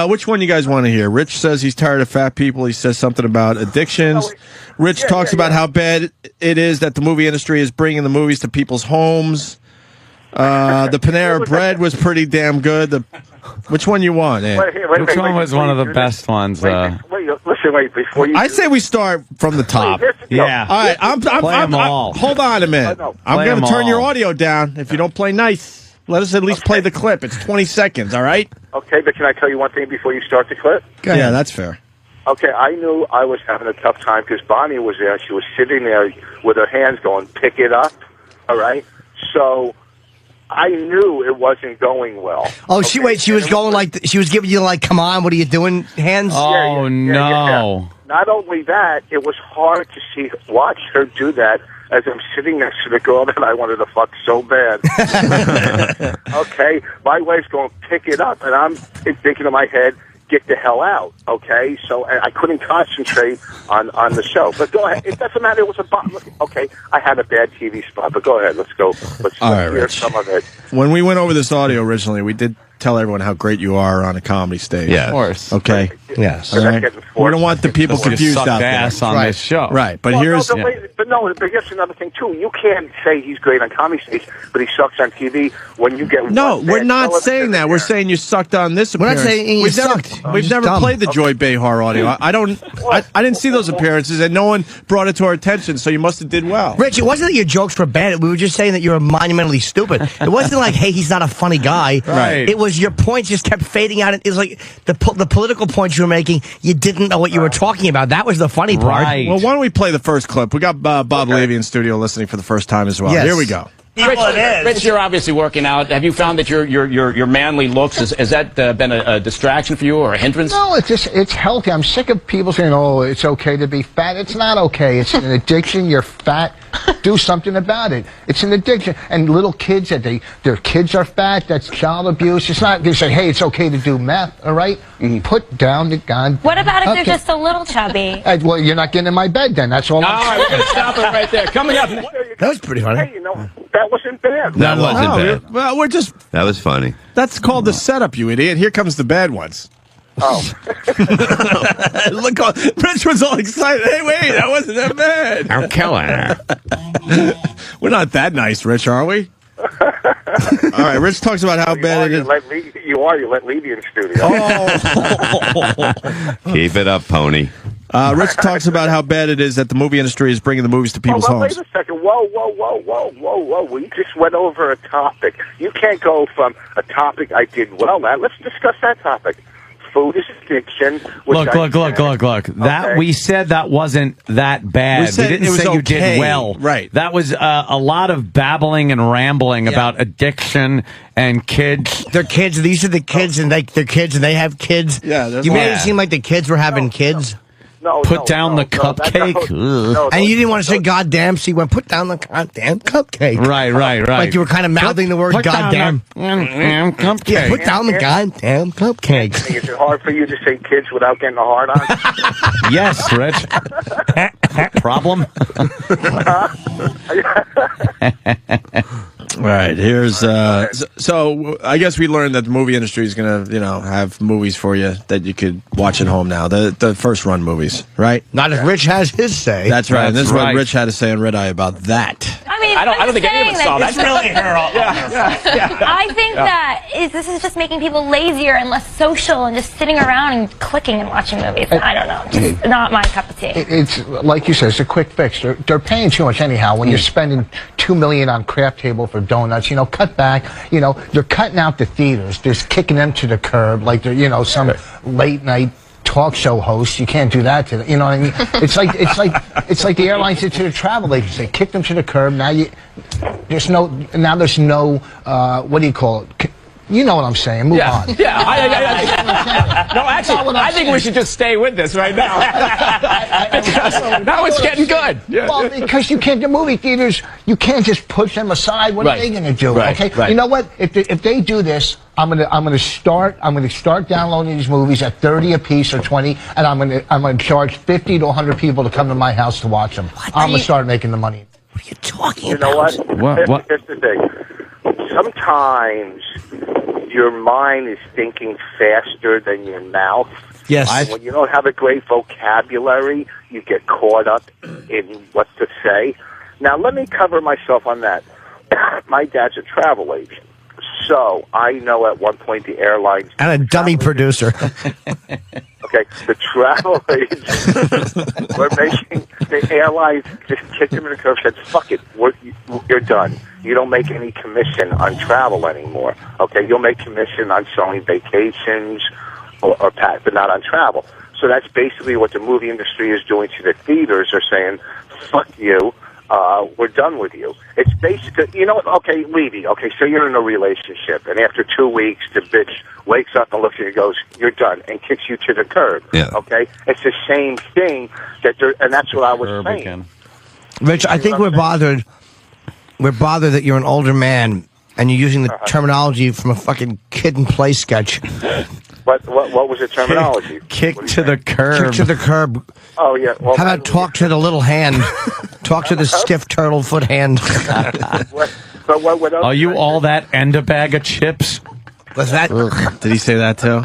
Which one you guys want to hear? Rich says he's tired of fat people. He says something about addictions. Rich talks about how bad it is that the movie industry is bringing the movies to people's homes. The Panera Bread was pretty damn good. Which one you want? Which one was one of the best ones? Wait, before you... I say we start from the top. Yeah. All right, Play them all. Hold on a minute. I'm going to turn your audio down if you don't play nice. Let us at least play the clip. It's 20 seconds, all right? Okay, but can I tell you one thing before you start the clip? Yeah, that's fair. Okay, I knew I was having a tough time because Bonnie was there. She was sitting there with her hands going, pick it up, all right? So... I knew it wasn't going well. Oh, she was going like she was giving you like, come on, what are you doing? Hands. Oh no! Not only that, it was hard to watch her do that as I'm sitting next to the girl that I wanted to fuck so bad. Okay, my wife's going pick it up, and I'm thinking in my head, get the hell out, okay? So I couldn't concentrate on the show. But go ahead. It doesn't matter. It was okay, I had a bad TV spot, but go ahead. Let's go. Let's hear some of it. When we went over this audio originally, we did tell everyone how great you are on a comedy stage. Yeah. Of course. Okay. Yes. All right. We don't want the people confused out there. Ass on this show. Right. But Well, here's. but here's another thing too. You can't say he's great on comedy stage, but he sucks on TV. When you get No, one we're bad not television saying that. We're saying you sucked on this We're not appearance. saying you we've sucked. Never, we've Just never dumb. played the Joy Behar audio. I didn't see those appearances, and no one brought it to our attention. So you must have did well. Rich, it wasn't that your jokes were bad. We were just saying that you were monumentally stupid. It wasn't like, hey, he's not a funny guy. Right. It was your points just kept fading out. It was like the political points you were making, you didn't know what you were talking about. That was the funny part. Right. Well, why don't we play the first clip? We got Bob Levy in studio listening for the first time as well. Yes. Here we go. Rich, you're obviously working out. Have you found that your manly looks has that been a distraction for you or a hindrance? No, it's healthy. I'm sick of people saying, "Oh, it's okay to be fat." It's not okay. It's an addiction. You're fat. Do something about it. It's an addiction. And little kids their kids are fat. That's child abuse. It's not. They say, "Hey, it's okay to do meth." All right? Put down the gun. What about if they're just a little chubby? Well, you're not getting in my bed then. That's all. All right, we're going to stop it right there. Coming up. That was pretty funny. Hey, that wasn't bad. That wasn't bad. Well, That was funny. That's called the setup, you idiot. Here comes the bad ones. Oh. Look, Rich was all excited. Hey, wait, that wasn't that bad. I'm killing her. We're not that nice, Rich, are we? All right, Rich talks about how bad it is. You let Levy in the studio. Keep it up, pony. Rich talks about how bad it is that the movie industry is bringing the movies to people's homes. Wait a second. Whoa. We just went over a topic. You can't go from a topic I did well. Now, let's discuss that topic. Food is addiction. Look. That we said that wasn't that bad. We said didn't it was say you okay. did well. Right. That was a lot of babbling and rambling about addiction and kids. Their kids. These are the kids, and they're kids, and they have kids. Yeah. You made it seem like the kids were having kids. Put down the cupcake. And you didn't want to say goddamn, so you went, put down the goddamn cupcake. Right. Like you were kind of mouthing the word put goddamn. Down the cupcake. Yeah, put down the goddamn cupcake. Is it hard for you to say kids without getting a hard on? Yes, Rich. Problem? All right, here's so I guess we learned that the movie industry is going to, have movies for you that you could watch at home now. The first run movies, right? Not if Rich has his say. That's right. And this is right. what Rich had to say on Red Eye about that. I mean, I don't think any of us saw that. It's really her. I think that this is just making people lazier and less social and just sitting around and clicking and watching movies. I don't know. Just not my cup of tea. It's like you said. It's a quick fix. They're paying too much anyhow. When you're spending $2 million on Craft Table for donuts, cut back. They're cutting out the theaters. They're kicking them to the curb like they're some late night talk show host. You can't do that to them. You know what I mean? It's like the airlines did to the travel agents. They kicked them to the curb. Now there's no what do you call it? You know what I'm saying. Move on. Yeah. No, actually, I think we should just stay with this right now. Because now it's getting good. Well, because you can't, the movie theaters, you can't just push them aside. What are they going to do? Right, Okay. right. You know what? If they do this, I'm gonna start downloading these movies at 30 a piece or 20, and I'm gonna charge 50 to 100 people to come to my house to watch them. I'm gonna start making the money. What are you talking You know about? what? Here's the thing. Sometimes your mind is thinking faster than your mouth. Yes. When you don't have a great vocabulary, you get caught up in what to say. Now, let me cover myself on that. My dad's a travel agent. So I know at one point the airlines... And a dummy producer. Okay, the travel agents were making... The airlines just kicked them in the curb and said, fuck it, you're done. You don't make any commission on travel anymore. Okay, you'll make commission on selling vacations or but not on travel. So that's basically what the movie industry is doing to the theaters. They're saying, fuck you. We're done with you. It's basically, okay, Levy, so you're in a relationship, and after 2 weeks, the bitch wakes up and looks at you and goes, you're done, and kicks you to the curb. Yeah. Okay? It's the same thing, and that's what I was saying. Again. Rich, I think we're bothered. We're bothered that you're an older man, and you're using the terminology from a fucking Kid and Play sketch. What was the terminology? Kick to the curb. Kick to the curb. Oh, yeah. Well, how about talk to the little hand? Talk to the stiff turtle foot hand. What Are you all that and a bag of chips? What's that? Did he say that too?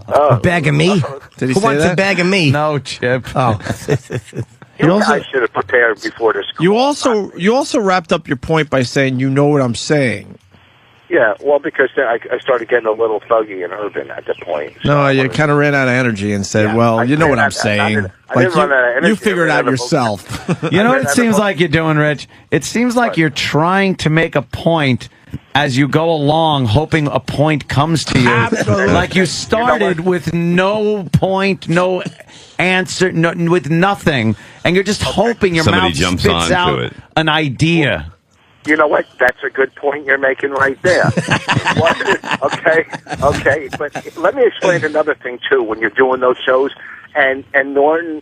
A bag of me? Did he Who say wants that? a bag of me? No, Chip. Oh. You guys should have prepared before this. You also wrapped up your point by saying you know what I'm saying. Yeah, well, because then I started getting a little thuggy and urban at the point. No, you kind of ran out of energy and said, "Well, you know what I'm saying." I didn't run out of energy. You figure it I out ran out of yourself. You know what it seems like you're doing, Rich? It seems like you're trying to make a point as you go along, hoping a point comes to you. Absolutely. Like you started with no point, no answer, with nothing, and you're just hoping your Somebody mouth jumps spits onto out it. an idea. You know what? That's a good point you're making right there. Okay. But let me explain another thing too. When you're doing those shows, and Norton,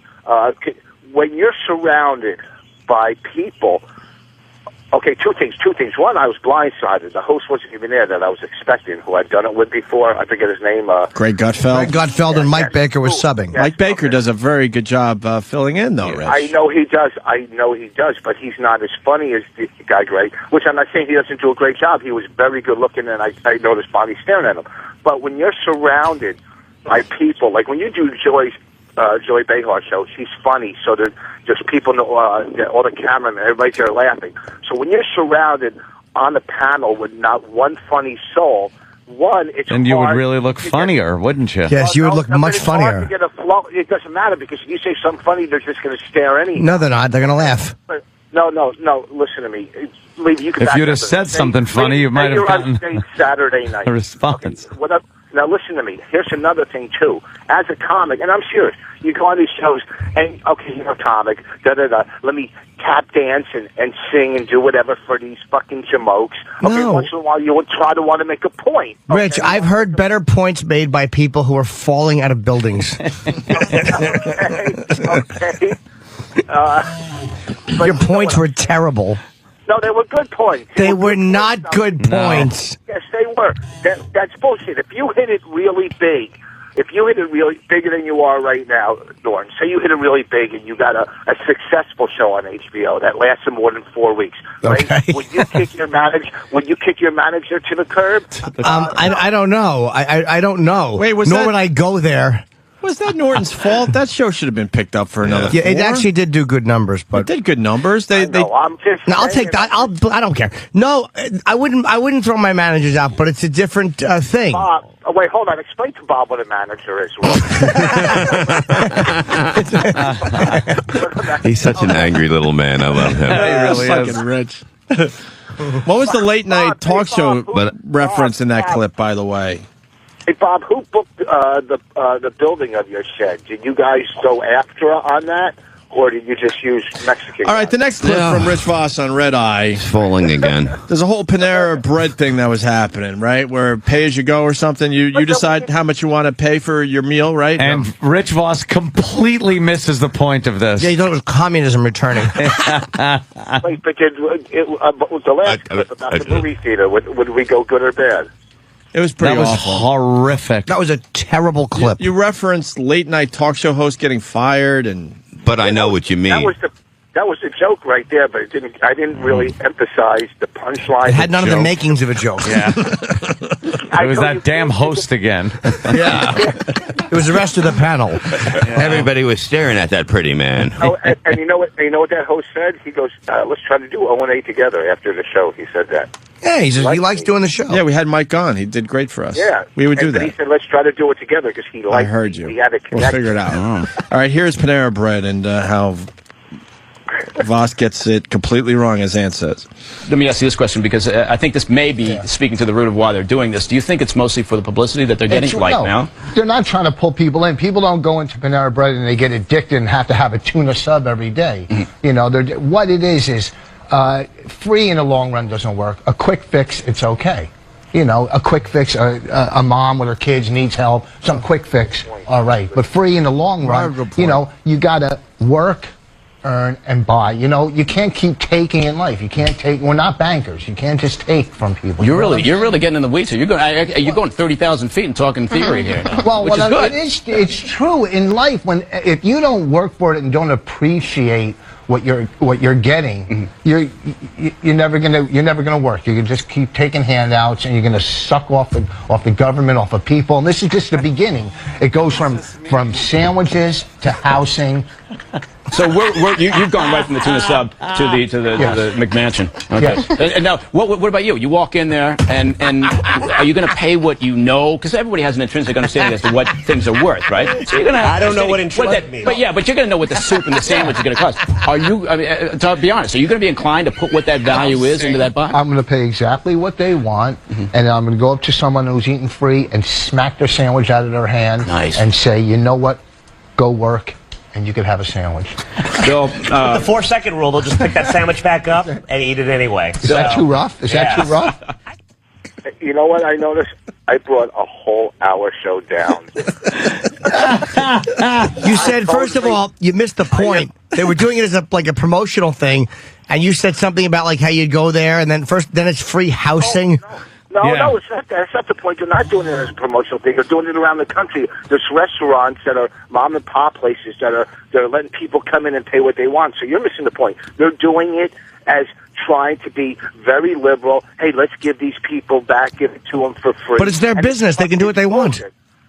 when you're surrounded by people. Okay, two things. One, I was blindsided. The host wasn't even there that I was expecting, who I'd done it with before. I forget his name. Greg Gutfeld. Greg Gutfeld and Mike Baker was subbing. Mike Baker does a very good job filling in, though, Rich. I know he does, but he's not as funny as the guy Greg, which I'm not saying he doesn't do a great job. He was very good looking, and I noticed Bonnie staring at him. But when you're surrounded by people, like when you do Joy Behar show, she's funny, so there's just people, all the cameramen, everybody's there laughing. So when you're surrounded on a panel with not one funny soul, it's And you would hard really look to funnier, wouldn't you? Yes, you would look much it's hard funnier. to get a flow. It doesn't matter because if you say something funny, they're just going to stare anyway. No, they're not. They're going to laugh. No. Listen to me. You can If back you'd up have said and say, something funny, you might have you're on gotten stage Saturday night. a response. Now listen to me. Here's another thing too. As a comic, and I'm serious, you go on these shows and you're a comic. Let me tap dance and sing and do whatever for these fucking jamokes. Okay, No. once in a while you would try to want to make a point. Rich, I've heard better points made by people who are falling out of buildings. Okay. Your points were terrible. No, they were good points. They were not good points. Yes, they were. That's bullshit. If you hit it really big, bigger than you are right now, Norton, say you hit it really big and you got a successful show on HBO that lasted more than 4 weeks, right? Okay. Would you kick your manager to the curb? I don't know. I don't know. Wait, Nor would I go there. Was that Norton's fault? That show should have been picked up for another. Yeah, it 4. actually did do good numbers, but It did good numbers. I'm just No, I'll take that. I don't care. No, I wouldn't throw my managers out, but it's a different thing. Bob, wait, hold on. Explain to Bob what a manager is. He's such an angry little man. I love him. He really is. Rich. What was the late night talk show reference in that clip, by the way? Hey, Bob, who booked the building of your shed? Did you guys go after on that, or did you just use Mexican? All right, the next clip from Rich Voss on Red Eye. He's falling again. There's a whole Panera Bread thing that was happening, right? Where pay as you go or something. You decide how much you want to pay for your meal, right? And Rich Voss completely misses the point of this. Yeah, you thought it was communism returning. Wait, but the last clip about the movie theater, would we go good or bad? It was pretty That was awful. horrific. That was a terrible clip. You referenced late night talk show host getting fired, but I know what you mean. That was the joke right there, but I didn't really emphasize the punchline. It had none of the makings of a joke. Yeah. It was that damn host again. Yeah. It was the rest of the panel. Everybody was staring at that pretty man. Oh, and you know what that host said? He goes, "Let's try to do O&A together after the show." He said that. Yeah, he likes doing the show. Yeah, we had Mike on. He did great for us. Yeah, we would do But that. he said, "Let's try to do it together" because he liked. I heard you. He had a We'll figure it out. All right, here's Panera Bread and how Voss gets it completely wrong, as Ant says. Let me ask you this question, because I think this may be speaking to the root of why they're doing this. Do you think it's mostly for the publicity that they're getting right now? They're not trying to pull people in. People don't go into Panera Bread and they get addicted and have to have a tuna sub every day. Mm-hmm. You know, what it is free in the long run doesn't work. A quick fix, it's okay. You know, a quick fix, a mom with her kids needs help, some quick fix, all right. But free in the long run, you know, you got to work, earn, and buy. You know, you can't keep taking in life. You can't take. We're not bankers. You can't just take from people. You're really getting in the weeds here. You're going 30,000 feet and talking theory here. Now, Well, which is good. it's true in life. If you don't work for it and don't appreciate what you're getting, you're never gonna work. You can just keep taking handouts, and you're gonna suck off the government, off of people. And this is just the beginning. It goes from sandwiches to housing. So you've gone right from the tuna sub to the McMansion. Okay. Yes. And now, what about you? You walk in there, and are you going to pay what you know? Because everybody has an intrinsic understanding as to what things are worth, right? So you're going to. I don't know what intrinsic means. But you're going to know what the soup and the sandwich is going to cost. Are you? I mean, to be honest, are you going to be inclined to put what that value is into that box? I'm going to pay exactly what they want, and I'm going to go up to someone who's eating free and smack their sandwich out of their hand, and say, you know what, go work. And you could have a sandwich. Bill, with the 4-second rule, they'll just pick that sandwich back up and eat it anyway. Is that too rough? Is that too rough? You know what I noticed? I brought a whole hour show down. You said, first of all, you missed the point. They were doing it as a promotional thing, and you said something about like how you'd go there, and then it's free housing. No, it's not that. That's not the point. They're not doing it as a promotional thing. They're doing it around the country. There's restaurants that are mom and pop places they're letting people come in and pay what they want. So you're missing the point. They're doing it as trying to be very liberal. Hey, let's give these people back, give it to them for free. But it's their business. They can do what they want.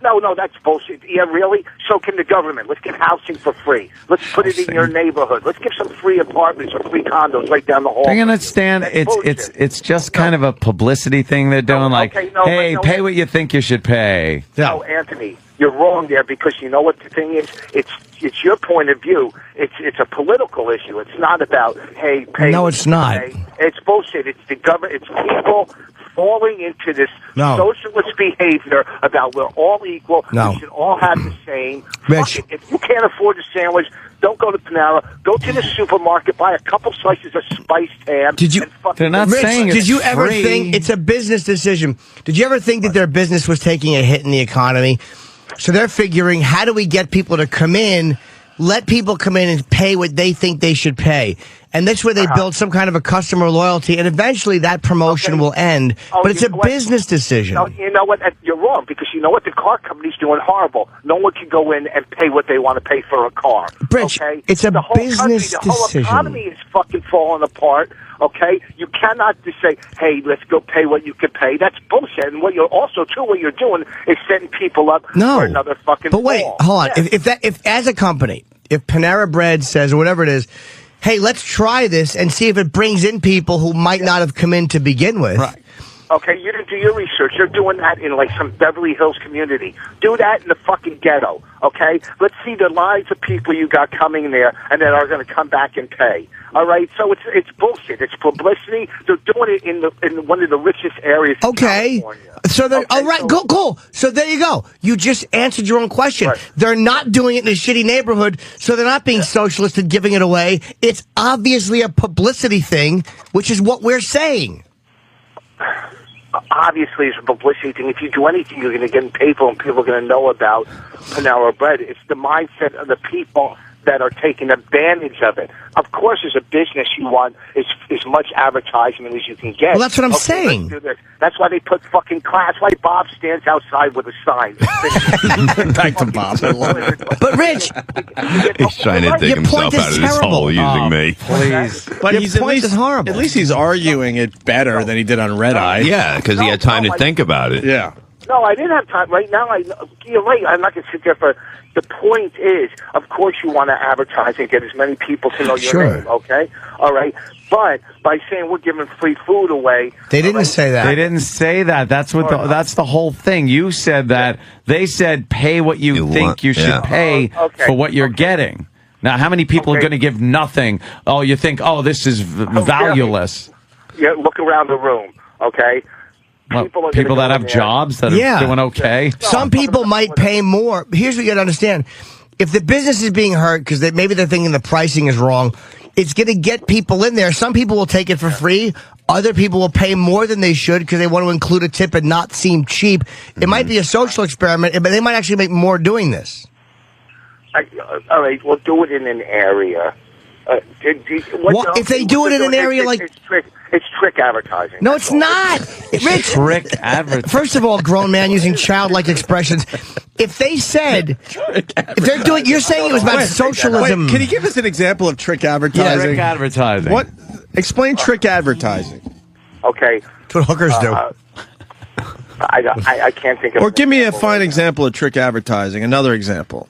No, that's bullshit. Yeah, really? So can the government. Let's give housing for free. Let's put it in your neighborhood. Let's give some free apartments or free condos right down the hall. Do you understand? It's just kind of a publicity thing they're doing. Hey, pay what you think you should pay. No, Anthony, you're wrong there because you know what the thing is? It's your point of view. It's a political issue. It's not about, hey, pay. No, it's not. It's bullshit. It's the government. It's people falling into this socialist behavior about we're all equal. No. We should all have the same. Rich. If you can't afford a sandwich, don't go to Panera. Go to the supermarket, buy a couple slices of spiced ham. They're not Rich, saying it's did you ever free. think it's a business decision? Did you ever think that their business was taking a hit in the economy? So they're figuring, how do we get people to come in, let people come in and pay what they think they should pay? And that's where they build some kind of a customer loyalty, and eventually that promotion will end. But it's a business decision. No, you know what? You're wrong, because you know what? The car company's doing horrible. No one can go in and pay what they want to pay for a car. Rich, it's a business decision. The whole economy is fucking falling apart, okay? You cannot just say, hey, let's go pay what you can pay. That's bullshit. And what you're doing is setting people up for another fucking But wait, fall. hold on. If as a company, if Panera Bread says, or whatever it is, hey, let's try this and see if it brings in people who might not have come in to begin with. Right. Okay, you didn't do your research. You're doing that in like some Beverly Hills community. Do that in the fucking ghetto, okay? Let's see the lines of people you got coming there and that are going to come back and pay. All right, so it's bullshit. It's publicity. They're doing it in one of the richest areas. Okay. So they're all right. Cool. So there you go. You just answered your own question. Right. They're not doing it in a shitty neighborhood, so they're not being socialist and giving it away. It's obviously a publicity thing, which is what we're saying. Obviously, it's a publicity thing. If you do anything, you're going to get people, and people are going to know about Panera Bread. It's the mindset of the people that are taking advantage of it. Of course, as a business, you want as much advertisement as you can get. Well, that's what I'm saying. Let's do this. That's why they put fucking class. That's why Bob stands outside with a sign. Back to Bob. I love it. But Rich, he's trying to dig himself out of this hole using me. Please. But Your he's point is horrible. At least he's arguing it better than he did on Red Eye. Yeah, because he had time to think about it. Yeah. No, I didn't have time. Right now, you're right. I'm not going to sit there for. The point is, of course, you want to advertise and get as many people to know your name. Okay, all right. But by saying we're giving free food away, they didn't say that. They didn't say that. That's what. That's the whole thing. You said that. They said pay what you think you should pay for what you're getting. Now, how many people are going to give nothing? Oh, you think? Oh, this is valueless. Yeah, look around the room. Okay. People that have jobs that are doing okay. Some people might pay more. Here's what you got to understand. If the business is being hurt because maybe they're thinking the pricing is wrong, it's going to get people in there. Some people will take it for free. Other people will pay more than they should because they want to include a tip and not seem cheap. It might be a social experiment, but they might actually make more doing this. All right, we'll do it in an area. If they do it in an area like... It's trick advertising. No, it's not. Rich. Trick advertising. First of all, grown man using childlike expressions. If they said, if they're doing, you're saying it was about socialism. Wait, can you give us an example of trick advertising? Trick advertising. What? Explain trick advertising. Okay. That's what hookers do. I can't think of. Or give me a fine example of trick advertising. Another example.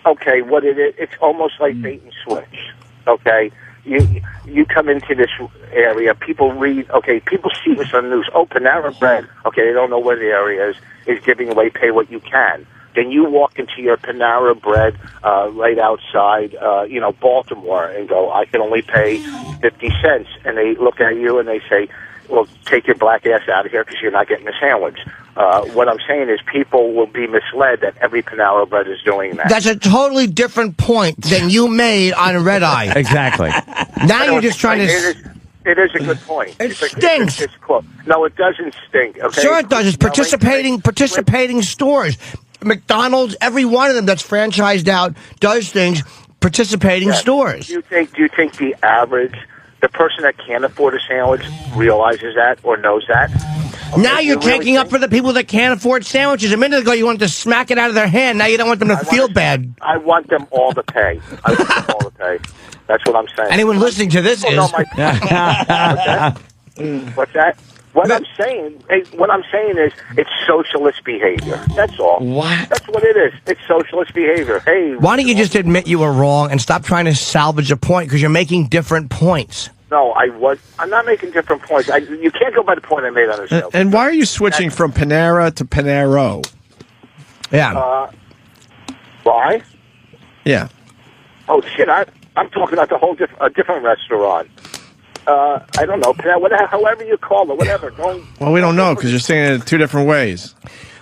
Okay, what it is, it's almost like bait and switch. Okay, you come into this area, people read. Okay, people see this on the news. Oh, Panera Bread. Okay, they don't know where the area is giving away pay what you can. Then you walk into your Panera Bread right outside, Baltimore, and go, I can only pay 50 cents. And they look at you and they say, well, take your black ass out of here because you're not getting a sandwich. What I'm saying is people will be misled that every Panera Bread is doing that. That's a totally different point than you made on Red Eye. Exactly. Now you're just trying to... It is a good point. It stinks. It's close. No, it doesn't stink. Okay? Sure it does. It's participating stores. McDonald's, every one of them that's franchised out does things, participating stores. Do you think the average, the person that can't afford a sandwich realizes that or knows that? Okay, now you're taking up for the people that can't afford sandwiches. A minute ago you wanted to smack it out of their hand. Now you don't want them to feel bad. I want them all to pay. I want them all to pay. That's what I'm saying. Anyone listening to this is... What's that? What I'm saying is it's socialist behavior. That's all. What? That's what it is. It's socialist behavior. Hey, why don't you just admit you were wrong and stop trying to salvage a point because you're making different points? No, I'm not making different points. You can't go by the point I made on the show. And why are you switching from Panera to Panero? Yeah. Why? Yeah. Oh shit! I'm talking about a different restaurant. I don't know, however you call it, whatever. Well, we don't know because you're saying it two different ways.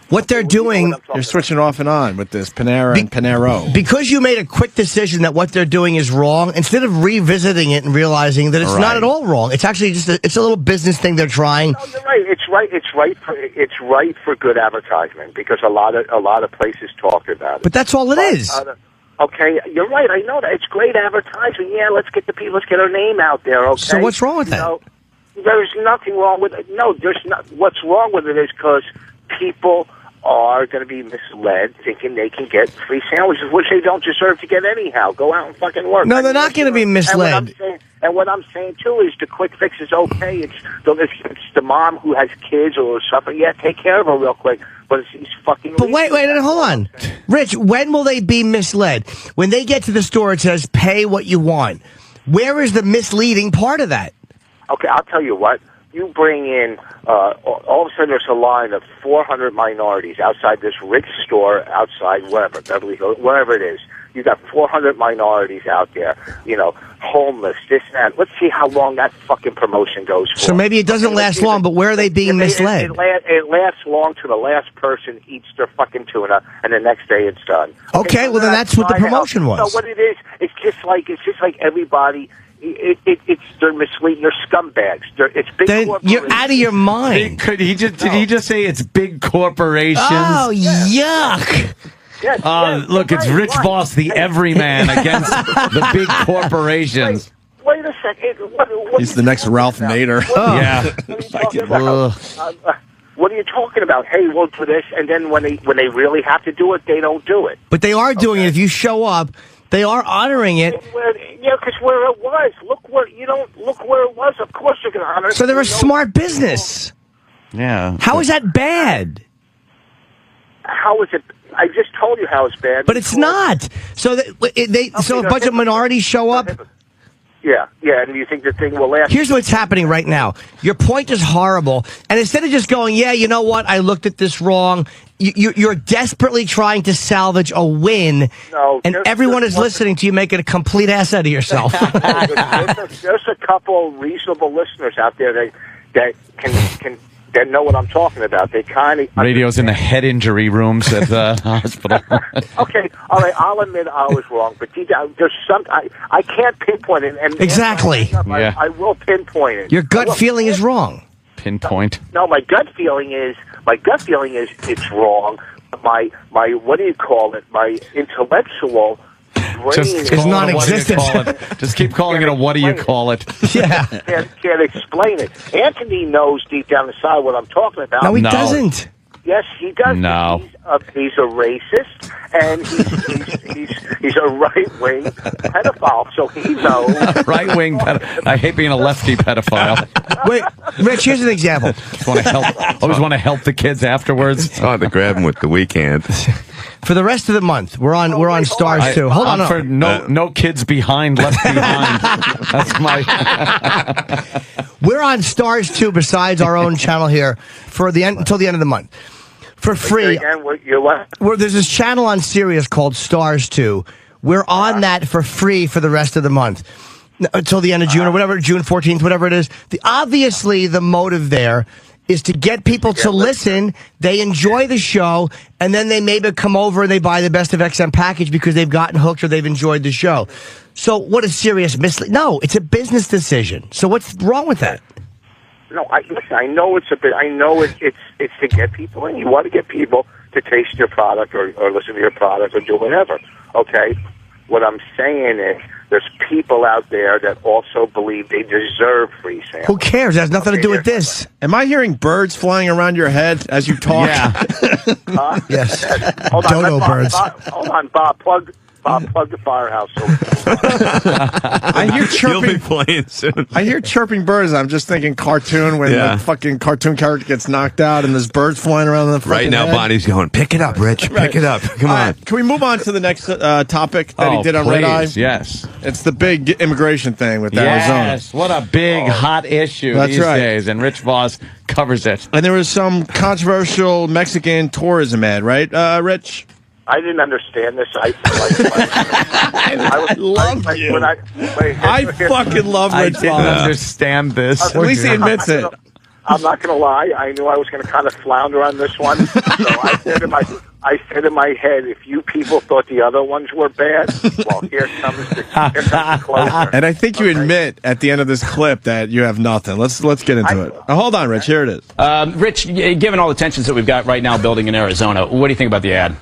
What they're doing... You're switching off and on with this Panera and Panero. Because you made a quick decision that what they're doing is wrong, instead of revisiting it and realizing that it's not at all wrong, it's actually just it's a little business thing they're trying. No, you're right. It's right for good advertisement because a lot of places talk about it. But that's all it is. Okay, you're right. I know that. It's great advertising. Yeah, let's get our name out there, okay? So what's wrong with that? There's nothing wrong with it. No, there's not. What's wrong with it is because people are going to be misled thinking they can get free sandwiches, which they don't deserve to get anyhow. Go out and fucking work. No, they're not going to be misled. And what I'm saying, too, is the quick fix is okay. It's the mom who has kids or something. Yeah, take care of her real quick. But it's fucking... But wait, hold on. Rich, when will they be misled? When they get to the store, it says, pay what you want. Where is the misleading part of that? Okay, I'll tell you what. You bring in, all of a sudden there's a line of 400 minorities outside this rich store, outside wherever, Beverly Hills, wherever it is. You got 400 minorities out there, homeless, this and that. Let's see how long that fucking promotion goes for. So maybe it doesn't last long, but where are they being misled? It lasts long to the last person eats their fucking tuna, and the next day it's done. Okay, well then that's what the promotion was. So what it is, it's just like everybody. They're misleading. They're scumbags. It's big corporations. You're out of your mind. Did he just say it's big corporations? Oh, yuck. Yes, look, it's Rich Voss, the everyman, against the big corporations. Wait a second. He's the next Ralph Nader. Yeah. What are you talking about? Hey, we'll do this, and then when they really have to do it, they don't do it. But they are doing it. If you show up, they are honoring it. Yeah, because where it was. Look where it was. Of course you're going to honor it. So they're a smart business. Yeah. How is that bad? How is it? I just told you how it's bad. But it's not. So so a bunch of minorities show up. Yeah, and you think the thing will last? Here's what's happening right now. Your point is horrible, and instead of just going, yeah, you know what, I looked at this wrong, you're desperately trying to salvage a win, and everyone is listening to you making a complete ass out of yourself. There's a couple reasonable listeners out there that can that know what I'm talking about. They kind of... Radio's in the head injury rooms at the hospital. Okay, all right, I'll admit I was wrong, but there's some... I can't pinpoint it. And exactly. I will pinpoint it. Your gut feeling is wrong. Pinpoint. No, my gut feeling is it's wrong. My what do you call it? My intellectual Just It's call it a what do you non-existent. call it. Just keep calling it a what do you call it. Yeah. Can't explain it. Anthony knows deep down inside what I'm talking about. No, he doesn't. Yes, he does. No. He's a racist, and he's a right-wing pedophile, so he knows. Right-wing I hate being a lefty pedophile. Wait, Rich, here's an example. Always want to help the kids afterwards. It's hard to grab them with the weekend. For the rest of the month, we're on Stars too. Hold on. For no kids behind, left behind. That's my. We're on Stars 2 besides our own channel here for the end until the end of the month. For free. Again, you're what? There's this channel on Sirius called Stars 2. We're on that for free for the rest of the month. Until the end of June or whatever, June 14th, whatever it is. Obviously, the motive there is to get people to listen. They enjoy the show, and then they maybe come over and they buy the Best of XM package because they've gotten hooked or they've enjoyed the show. So what is Sirius mislead? No, it's a business decision. So what's wrong with that? No, I know it's a bit. I know it's to get people in. You want to get people to taste your product or listen to your product or do whatever. Okay, what I'm saying is there's people out there that also believe they deserve free samples. Who cares? It has nothing to do with this. Am I hearing birds flying around your head as you talk? Yeah. Yes. Hold on, Dodo birds. Hold on, Bob. Plug the firehouse. I hear chirping. You'll be playing soon. I hear chirping birds. I'm just thinking cartoon when the fucking cartoon character gets knocked out and there's birds flying around the Right now, head. Bonnie's going, pick it up, Rich. Pick it up. Come on. Can we move on to the next topic that he did on Red Eye? Yes. It's the big immigration thing with Arizona. Yes. What a big hot issue That's these right. days, and Rich Voss covers it. And there was some controversial Mexican tourism ad, right, Rich? I didn't understand this. I fucking love I Rich didn't Voss. understand this. At least he admits it. I'm not going to lie. I knew I was going to kind of flounder on this one. So I said in my head, if you people thought the other ones were bad, well, here comes the closer. And I think you admit at the end of this clip that you have nothing. Let's get into it. Hold on, Rich. Here it is. Rich, given all the tensions that we've got right now building in Arizona, what do you think about the ad?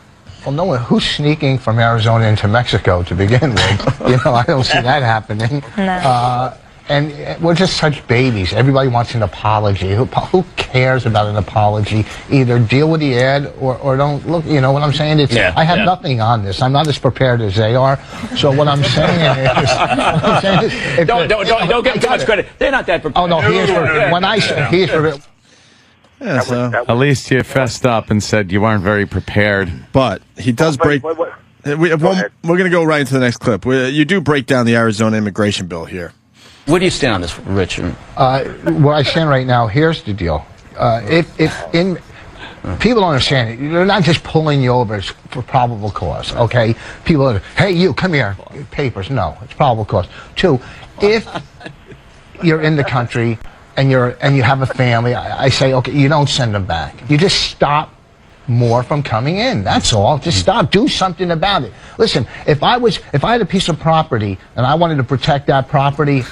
Well, no one who's sneaking from Arizona into Mexico to begin with. I don't see that happening. No. And we're just such babies. Everybody wants an apology. Who cares about an apology? Either deal with the ad or don't look. You know what I'm saying? I have nothing on this. I'm not as prepared as they are. So what I'm saying is, don't give them too much credit. They're not that prepared. Oh no, he is. When I say he is prepared. Yeah, so at least you fessed up and said you weren't very prepared. But he does break. We're going to go right into the next clip. You do break down the Arizona immigration bill here. Where do you stand on this, Rich? Where I stand right now, here's the deal. People don't understand it. They're not just pulling you over for probable cause, okay? People are, hey, you, come here, papers. No, it's probable cause. Two, if you're in the country and you have a family, I say, okay, you don't send them back. You just stop more from coming in. That's all. Just stop. Do something about it. Listen, if I had a piece of property and I wanted to protect that property,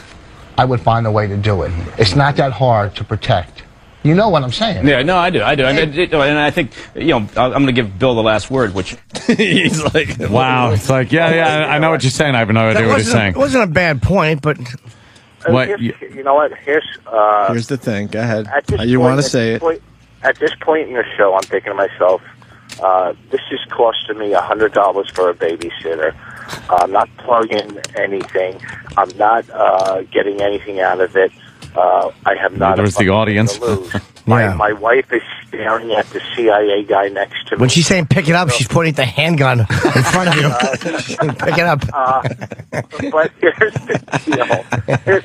I would find a way to do it. It's not that hard to protect. You know what I'm saying? Yeah, no, I do. And I think, I'm going to give Bill the last word, which he's like, wow. It's like, yeah, I know what you're saying. I have no idea what you're saying. It wasn't a bad point, but what? You know what? Here's the thing. Go ahead. You want to say it? At this point in the show, I'm thinking to myself, this is costing me $100 for a babysitter. I'm not plugging anything. I'm not getting anything out of it. I have not. There's the audience. My wife is staring at the CIA guy next to me. When she's saying pick it up, she's pointing at the handgun in front of you. Pick it up. But here's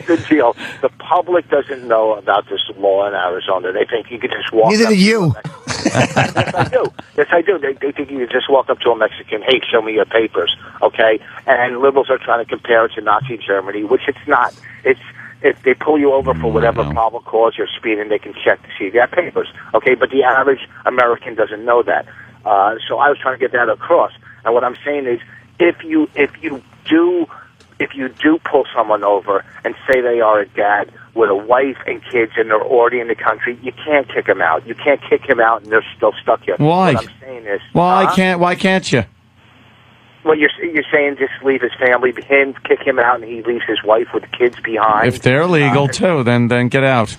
the deal. The public doesn't know about this law in Arizona. They think you could just walk Neither up do you. Yes, I do. They think you could just walk up to a Mexican, hey, show me your papers, okay? And liberals are trying to compare it to Nazi Germany, which it's not. If they pull you over for whatever probable cause you're speeding, they can check to see if you have papers, okay? But the average American doesn't know that. So I was trying to get that across. And what I'm saying is, if you do pull someone over and say they are a dad with a wife and kids and they're already in the country, you can't kick them out. You can't kick him out and they're still stuck here. Why? What I'm saying is, Why can't you? What you're saying? Just leave his family, him, kick him out, and he leaves his wife with the kids behind. If they're legal too, then get out.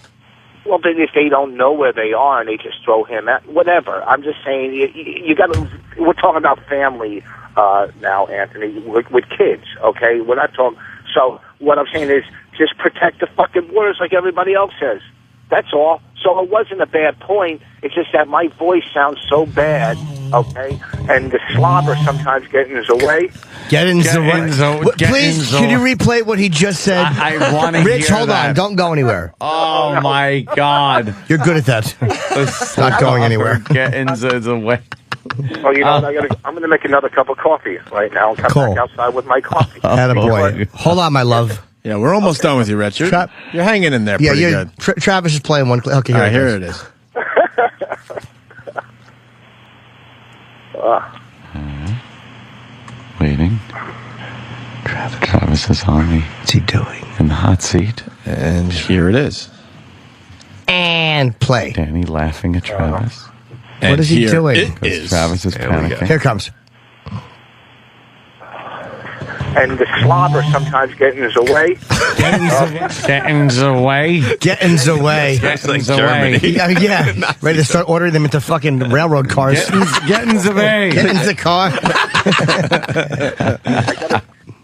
Well, but if they don't know where they are and they just throw him out, whatever. I'm just saying, you got to. We're talking about family now, Anthony, with kids. Okay, we're not talking. So what I'm saying is, just protect the fucking borders like everybody else says. That's all. So it wasn't a bad point. It's just that my voice sounds so bad, okay? And the slobber sometimes getting in the way. Please, can you replay what he just said? I want to Rich, hear hold that. on. Don't go anywhere. Oh, my God. You're good at that. Not going anywhere. Getting the way. Oh, you know what? I'm going to make another cup of coffee right now and come back outside with my coffee. Attaboy. Hold on, my love. Yeah, we're almost done with you, Rich. You're hanging in there pretty good. Travis is playing one. Okay, All right, here it is. Waiting. Travis is on me. What's he doing? In the hot seat. And here it is. And play. Danny laughing at Travis. What is he doing? Because Travis is panicking. Here it comes. And the slobber sometimes getting in the way. Getting away. Getting's away. That's like Germany. Yeah. Ready to start ordering them into fucking railroad cars. Getting's away. Getting's the car.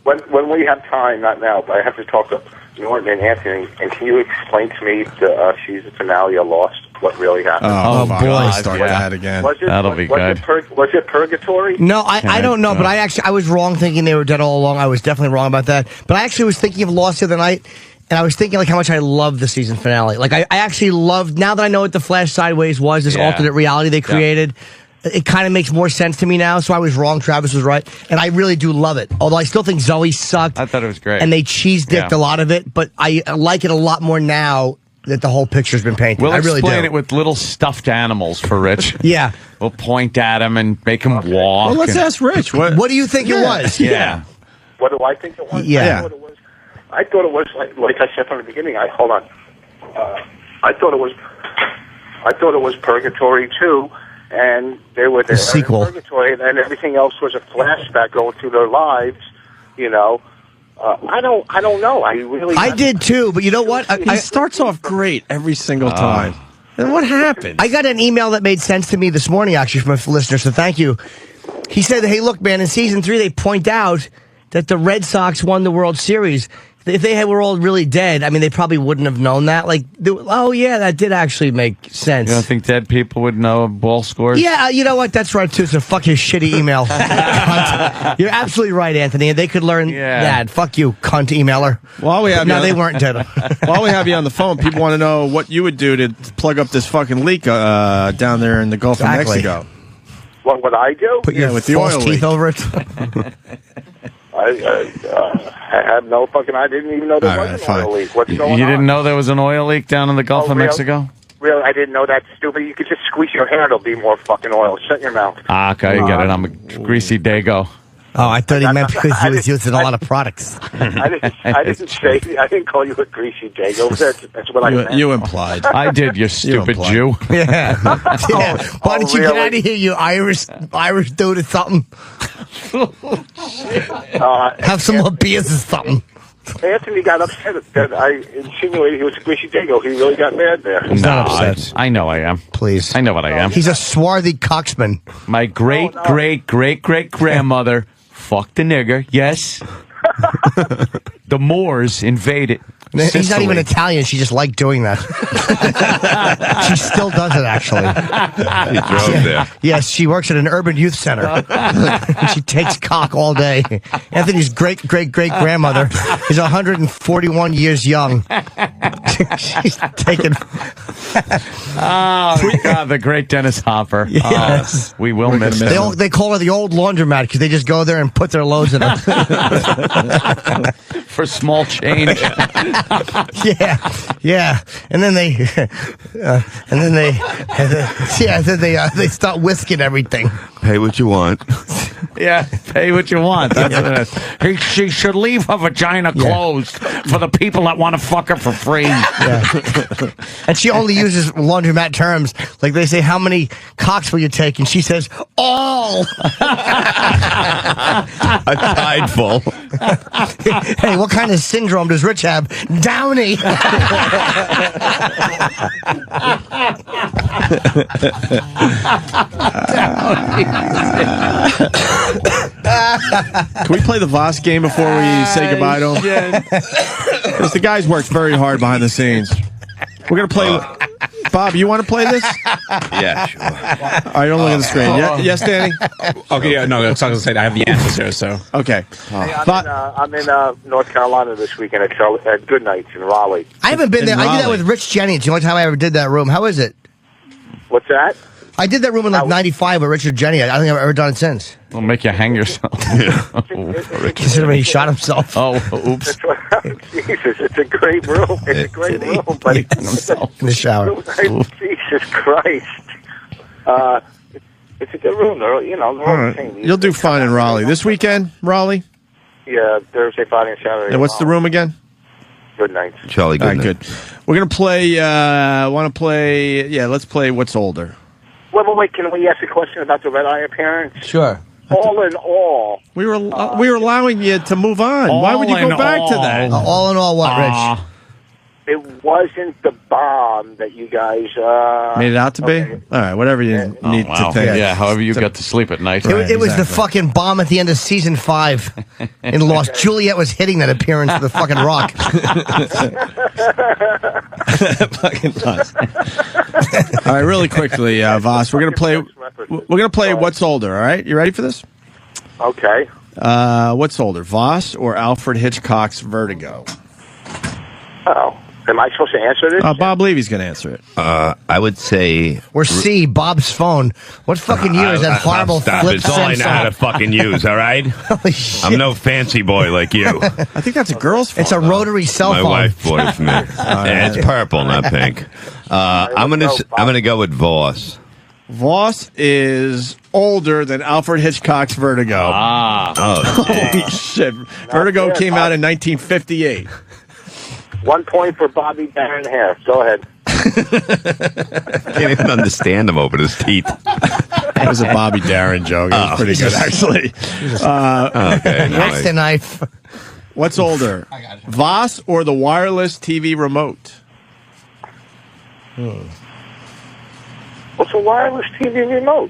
When we have time, not now, but I have to talk to Norton and Anthony, and can you explain to me the season finale of Lost, what really happened? Oh boy, start that again. That'll be good. Was it purgatory? No, I don't know, but I was wrong thinking they were dead all along. I was definitely wrong about that. But I actually was thinking of Lost the other night, and I was thinking like how much I loved the season finale. Like I actually loved, now that I know what the Flash Sideways was, this alternate reality they created. It kind of makes more sense to me now, so I was wrong, Travis was right, and I really do love it. Although I still think Zoe sucked. I thought it was great. And they cheese-dicked a lot of it, but I like it a lot more now that the whole picture's been painted. We'll I really explain do. it with little stuffed animals for Rich. Yeah. We'll point at him and make him walk. Well, let's ask Rich. What do you think it was? Yeah. What do I think it was? Yeah. I thought it was like I said from the beginning. Hold on. I thought it was purgatory too. And they were there in purgatory, and then everything else was a flashback going through their lives. You know, I don't know. I did too, but you know what? He starts off great every single time. And what happened? I got an email that made sense to me this morning, actually, from a listener. So thank you. He said, "Hey, look, man, in season 3, they point out that the Red Sox won the World Series." If they were all really dead, I mean, they probably wouldn't have known that. Like, oh, yeah, that did actually make sense. You don't think dead people would know ball scores? Yeah, you know what? That's right, too. It's a fucking shitty email. You're absolutely right, Anthony. They could learn that. Fuck you, cunt emailer. While we have they weren't dead. While we have you on the phone, people want to know what you would do to plug up this fucking leak down there in the Gulf of Mexico. What would I do? Put your with the false oil teeth leak. over it. I have no fucking. I didn't even know there was an oil leak. What's going on? You didn't know there was an oil leak down in the Gulf of Mexico? Really, I didn't know that. Stupid. You could just squeeze your hair; it'll be more fucking oil. Shut your mouth. Ah, okay, you get it. I'm a greasy dago. Oh, I thought he meant because he was using a lot of products. I didn't call you a greasy dago. That's what I meant. You implied. I did, you stupid Jew. Yeah. Why don't you get out of here, you Irish dude or something? Have some more beers or something. Anthony got upset that I insinuated he was a greasy dago. He really got mad there. He's not upset. I know I am. Please. I know what I am. He's a swarthy coxman. My great-great-great-great-grandmother fucked a nigger, yes. The Moors invaded He's Sicily. not even Italian. She just liked doing that. She still does it, actually. He drove there. Yes, she works at an urban youth center. She takes cock all day. Anthony's great-great-great-grandmother is 141 years young. She's taking... Oh, God, the great Dennis Hopper. Yes. We will miss him. They call her the old laundromat because they just go there and put their loads in her. For small change. Yeah. And then they start whisking everything. Pay what you want. Yeah, pay what you want. That's what it is. She should leave her vagina closed for the people that want to fuck her for free. Yeah. And she only uses laundromat terms. Like they say, how many cocks will you take? And she says, all. A tide full. Hey, what kind of syndrome does Rich have? Downey. Can we play the Voss game before we say goodbye to him? Because the guys worked very hard behind the scenes. We're going to play... Bob, you want to play this? Yeah, sure. All right, don't look at the screen. Yes, Danny? Okay, yeah, no, I was going to say I have the answers here, so. Okay. Hey, I'm in North Carolina this weekend at Good Nights in Raleigh. I haven't been there. In I did that Raleigh. with Rich Jennings. The only time I ever did that room. How is it? What's that? I did that room in like 95 with Richard Jennings. I don't think I've ever done it since. It'll make you hang yourself. Considering he shot himself. Oh, oops. Jesus, it's a great room. It's a great room, but In the shower. Jesus Christ. It's a good room. They're, they're all the same. You'll do fine in Raleigh. This weekend, Raleigh? Yeah, Thursday, Friday, and Saturday. And what's the room again? Good Nights. Charlie, All right, good. We're going to play, let's play What's Older. Wait, can we ask a question about the Red Eye appearance? Sure. All in all, We were allowing you to move on. Why would you go back to that? All in all, what, Rich? it wasn't the bomb that you guys made it out to be. All right, whatever you need to think. Yeah, however you got to sleep at night. It was the fucking bomb at the end of season 5 in Lost. Juliet was hitting that appearance with the fucking rock. Fucking Lost. All right, really quickly, Voss, we're gonna play What's Older. All right, you ready for this? Okay. What's older, Voss or Alfred Hitchcock's Vertigo? Oh, am I supposed to answer this? Bob Levy's going to answer it. I would say... Or C, Bob's phone. What fucking year is that horrible stop. flip It's all I know how to fucking use, all right? I'm no fancy boy like you. I think that's a girl's phone. It's a rotary cell phone. My wife bought it for me. And it's purple, not pink. I'm gonna go with Voss. Voss is older than Alfred Hitchcock's Vertigo. Oh, holy shit. Vertigo came out in 1958. 1 point for Bobby Darin here. Go ahead. I can't even understand him over his teeth. That was a Bobby Darin joke. It was pretty good, actually. Okay, That's the knife. What's older, Voss or the wireless TV remote? What's a wireless TV remote?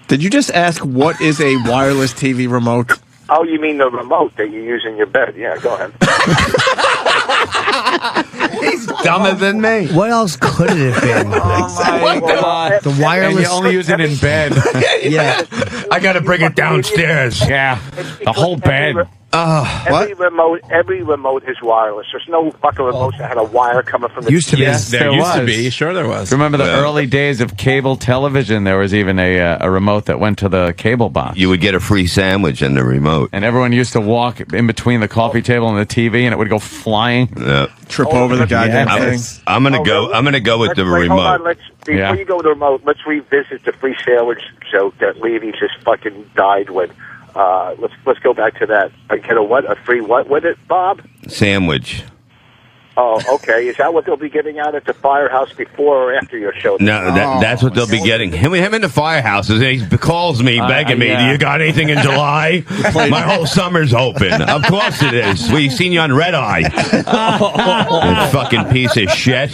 Did you just ask what is a wireless TV remote? Oh, you mean the remote that you use in your bed? Yeah, go ahead. He's dumber than me. What else could it have been? Oh my God. The wireless. And you only use it in bed. Yeah. I got to bring it downstairs. Yeah. The whole bed. Every remote is wireless. There's no fucking remote that had a wire coming from the Used to be. Yes, there used to was. be. Sure there was. Remember the early days of cable television? There was even a remote that went to the cable box. You would get a free sandwich and the remote. And everyone used to walk in between the coffee table and the TV, and it would go flying. Yeah. Trip over the goddamn thing. I'm gonna go with the Hold remote. on, before you go with the remote, let's revisit the free sandwich joke that Levy just fucking died with. Let's go back to that. I get a free what with it, Bob? Sandwich. Oh, okay. Is that what they'll be giving out at the firehouse before or after your show? No, that's what they'll be getting. Him in the firehouses. He calls me, begging me, "Do you got anything in July? My whole summer's open." Of course it is. We've seen you on Red Eye. You fucking piece of shit.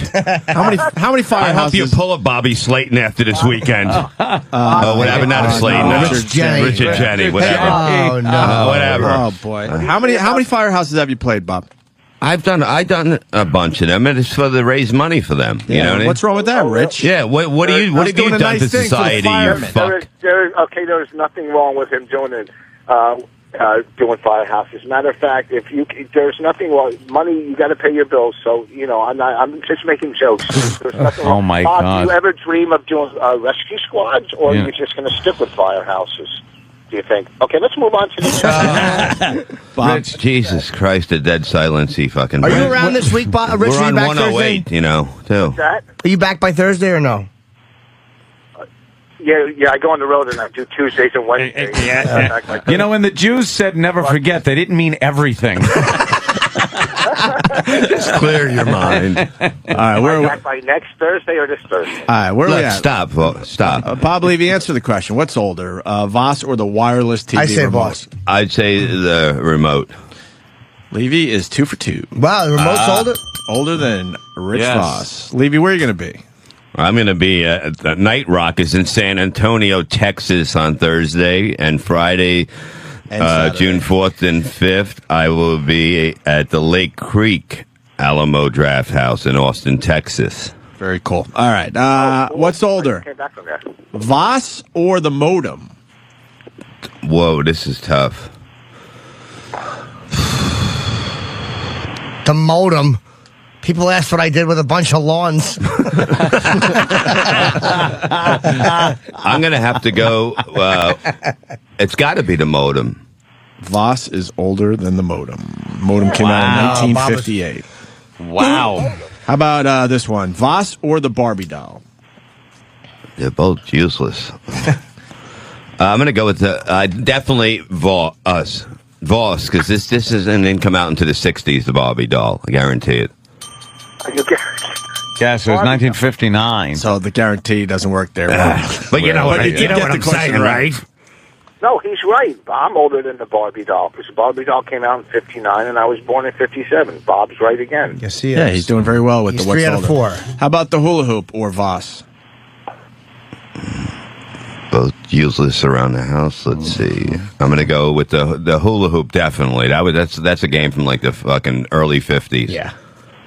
How many I hope you firehouses? pull a Bobby Slayton after this weekend. Whatever, not a Slayton. Richard Jenny. Whatever. Oh, no. Whatever. Oh boy. How many firehouses have you played, Bob? I've done a bunch of them, and it's for to raise money for them. You know what I mean? What's wrong with that, Rich? Yeah. What have you doing a done nice to thing for the society? You firemen. fuck. There's nothing wrong with him doing it. Doing firehouses. Matter of fact, there's nothing wrong. Money, you got to pay your bills. So I'm just making jokes. There's nothing wrong. Oh my Bob, God! do you ever dream of doing rescue squads, or are you just going to stick with firehouses? Do you think? Okay, let's move on to the. Rich, Jesus Christ, a dead silence. He fucking. Are you around this week, Bob? Rich, We're are you on back 108, Thursday? you know, too. That? Are you back by Thursday or no? Yeah, I go on the road and I do Tuesdays and Wednesdays. You know, when the Jews said never forget, they didn't mean everything. Just clear your mind. All right, Am where I are we? back by next Thursday or this Thursday? All right, where are we at? Stop. Bob Levy, answer the question. What's older, Voss or the wireless TV? I say remote? Voss. I'd say the remote. Levy is 2 for 2. Wow, the remote's older? Older than Rich Yes. Voss. Levy, where are you going to be? I'm going to be at the Night Rock is in San Antonio, Texas on Thursday, and Friday, June 4th and 5th, I will be at the Lake Creek Alamo Draft House in Austin, Texas. Very cool. All right, what's older, Came back from there. Voss or the modem? Whoa, this is tough. The modem. People asked what I did with a bunch of lawns. I'm going to have to go. It's got to be the modem. Voss is older than the modem. Modem came out in 1958. Wow. How about this one? Voss or the Barbie doll? They're both useless. I'm going to go with definitely Voss, because this didn't come out into the 60s, the Barbie doll. I guarantee it. Yeah, so it's 1959. So the guarantee doesn't work there. But you know what I'm saying, right? No, he's right. I'm older than the Barbie doll because the Barbie doll came out in 59 and I was born in 57. Bob's right again. Yes, he is. Yeah, he's doing very well with He's the what's 3 out of older. 4. How about the hula hoop or Voss? Both useless around the house. Let's see. I'm going to go with the hula hoop. Definitely. That's a game from like the fucking early 50s. Yeah.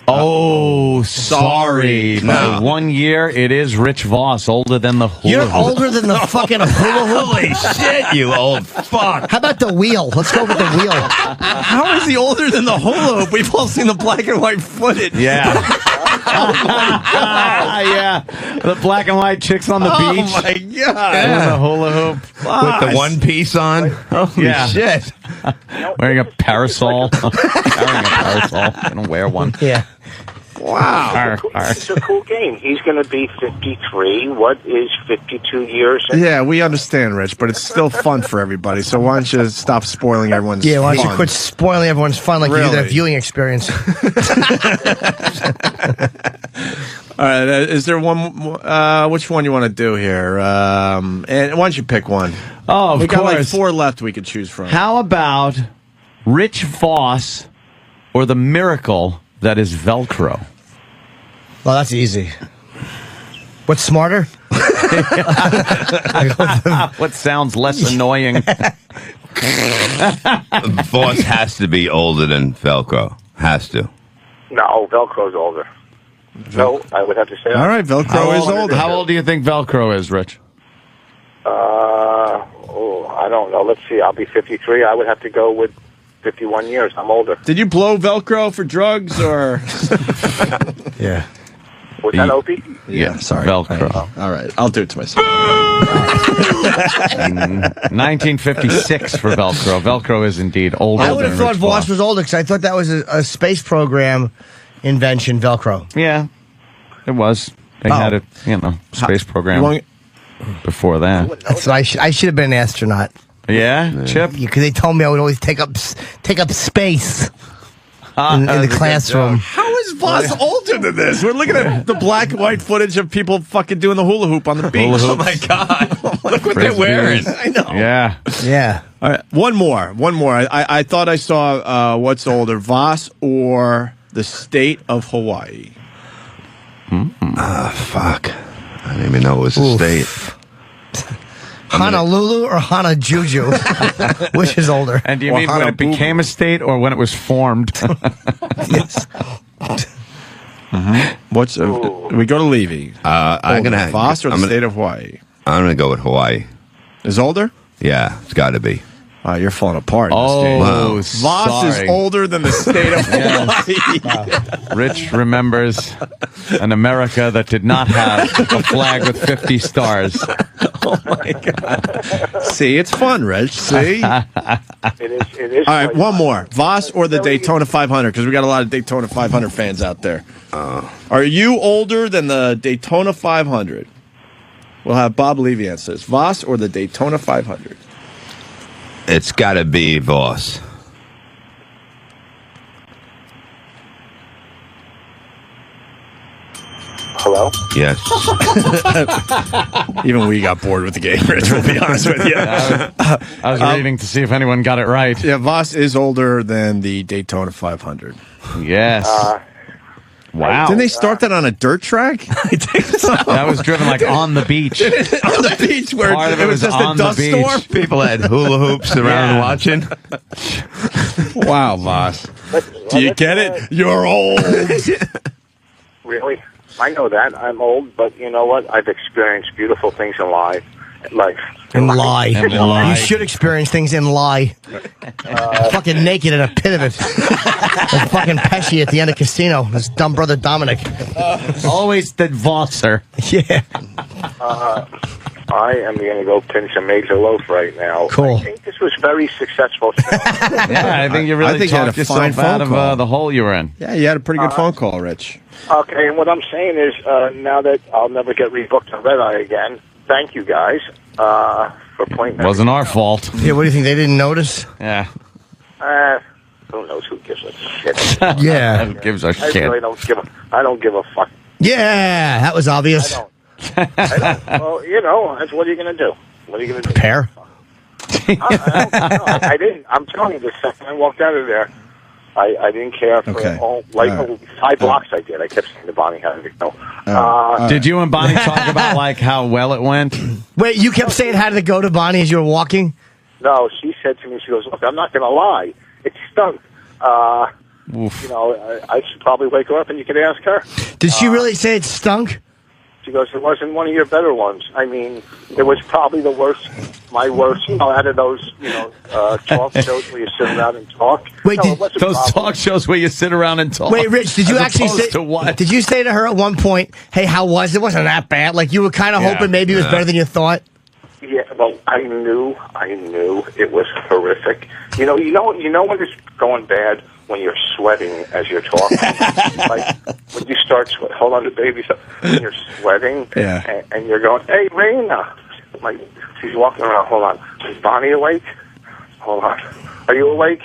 Oh, sorry. By 1 year, it is Rich Voss, older than the hula You're hoop. older than the fucking hula hoop. Holy shit, you old fuck. How about the wheel? Let's go with the wheel. How is he older than the hula hoop? We've all seen the black and white footage. Yeah. Yeah. The black and white chicks on the beach. Oh my god. And the hula hoop. With the one piece on? Holy Yeah. shit. Wearing a parasol. Carrying a parasol. I'm going to wear one. Yeah. Wow. It's a cool game. He's going to be 53. What is 52 years? Yeah, we understand, Rich, but it's still fun for everybody. So why don't you stop spoiling everyone's Yeah, why don't fun? you quit spoiling everyone's fun like you do that Really? viewing experience? All right, is there one? Which one you want to do here? And why don't you pick one? Oh, of we got like course. 4 left we could choose from. How about Rich Voss or the miracle that is Velcro? Well, that's easy. What's smarter? What sounds less annoying? Voss has to be older than Velcro. Has to. No, Velcro's older. No, I would have to say. All right, Velcro is older. How old do you think Velcro is, Rich? I don't know. Let's see. I'll be 53. I would have to go with 51 years. I'm older. Did you blow Velcro for drugs or? Yeah. Was that Opie? Yeah, sorry. Velcro. All right, I'll do it to myself. 1956 for Velcro. Velcro is indeed older. I would have than thought Rich Voss was older because I thought that was a space program invention, Velcro. Yeah, it was. They had a space program before that. That's what I should have been an astronaut. Yeah, Chip. Because they told me I would always take up space in the classroom. How is Voss older than this? We're looking at the black and white footage of people fucking doing the hula hoop on the beach. Oh my god! Look what they're wearing. I know. Yeah. Yeah. All right, one more. I thought I saw what's older, Voss or the state of Hawaii. Fuck. I didn't even know it was a state. Honolulu or Hanajuju? Which is older? And do you mean when it became a state or when it was formed? Yes. What's we go to Levy? I'm gonna Voss or the state of Hawaii. I'm gonna go with Hawaii. Is older? Yeah, it's got to be. You're falling apart. Oh, Voss is sorry. older than the state of Hawaii. Rich remembers an America that did not have a flag with 50 stars. Oh my god! See, it's fun, Reg. See. It is. All right, one more. Voss or the Daytona 500? Because we got a lot of Daytona 500 fans out there. Are you older than the Daytona 500? We'll have Bob Levy answers. Voss or the Daytona 500? It's got to be Voss. Hello? Yes. Even we got bored with the game, Rich, we'll be honest with you. I was reading to see if anyone got it right. Yeah, Voss is older than the Daytona 500. Yes. Wow. Didn't they start that on a dirt track? I think so. That was driven like on the beach. On the beach where Part of it was just a on the dust beach. storm. People had hula hoops around watching. Wow, Voss. Do you get it? You're old. Really? I know that. I'm old, but you know what? I've experienced beautiful things in life. And lie. And lie. You should experience things and lie. Fucking naked in a pit of it. Like fucking Pesci at the end of Casino. His dumb brother Dominic. Always the Vosser. Yeah. I am going to go pinch a major loaf right now. Cool. I think this was very successful. Yeah, I think you really I think you had talked a fine yourself out phone call. of the hole you were in. Yeah, you had a pretty good phone call, Rich. Okay, and what I'm saying is, now that I'll never get rebooked on Red Eye again, thank you guys for pointing that Wasn't our out. fault. Yeah, what do you think? They didn't notice? Yeah. Who knows who gives a shit? Yeah. Who gives a I shit? really don't give a. I don't give a fuck. Yeah, that was obvious. I don't. Well, you know, that's what are you going to do? What are you going to do? Prepare. I didn't. I'm telling you, the second I walked out of there, I didn't care for all, like 5 blocks. I did. I kept saying to Bonnie, "How did it go?" Did you and Bonnie talk about like how well it went? Wait, you kept saying how did it go to Bonnie as you were walking? No, she said to me, she goes, "Look, I'm not going to lie. It stunk. You know, I should probably wake her up and you can ask her." Did she really say it stunk? She goes, "It wasn't one of your better ones. I mean, it was probably the worst, my worst, you know, out of those, you know, talk shows where you sit around and talk." Wait, No, it wasn't Those probably. talk shows where you sit around and talk. Wait, Rich, did you As actually opposed say to what? Did you say to her at one point, "Hey, how was it? It wasn't that bad." Like you were kind of hoping maybe it was better than you thought. Yeah, well, I knew it was horrific. You know when it's going bad when you're sweating as you're talking. Like when you start sweating. Hold on to baby. When you're sweating, and you're going, "Hey, Raina," like she's walking around. Hold on, is Bonnie awake? Hold on, are you awake?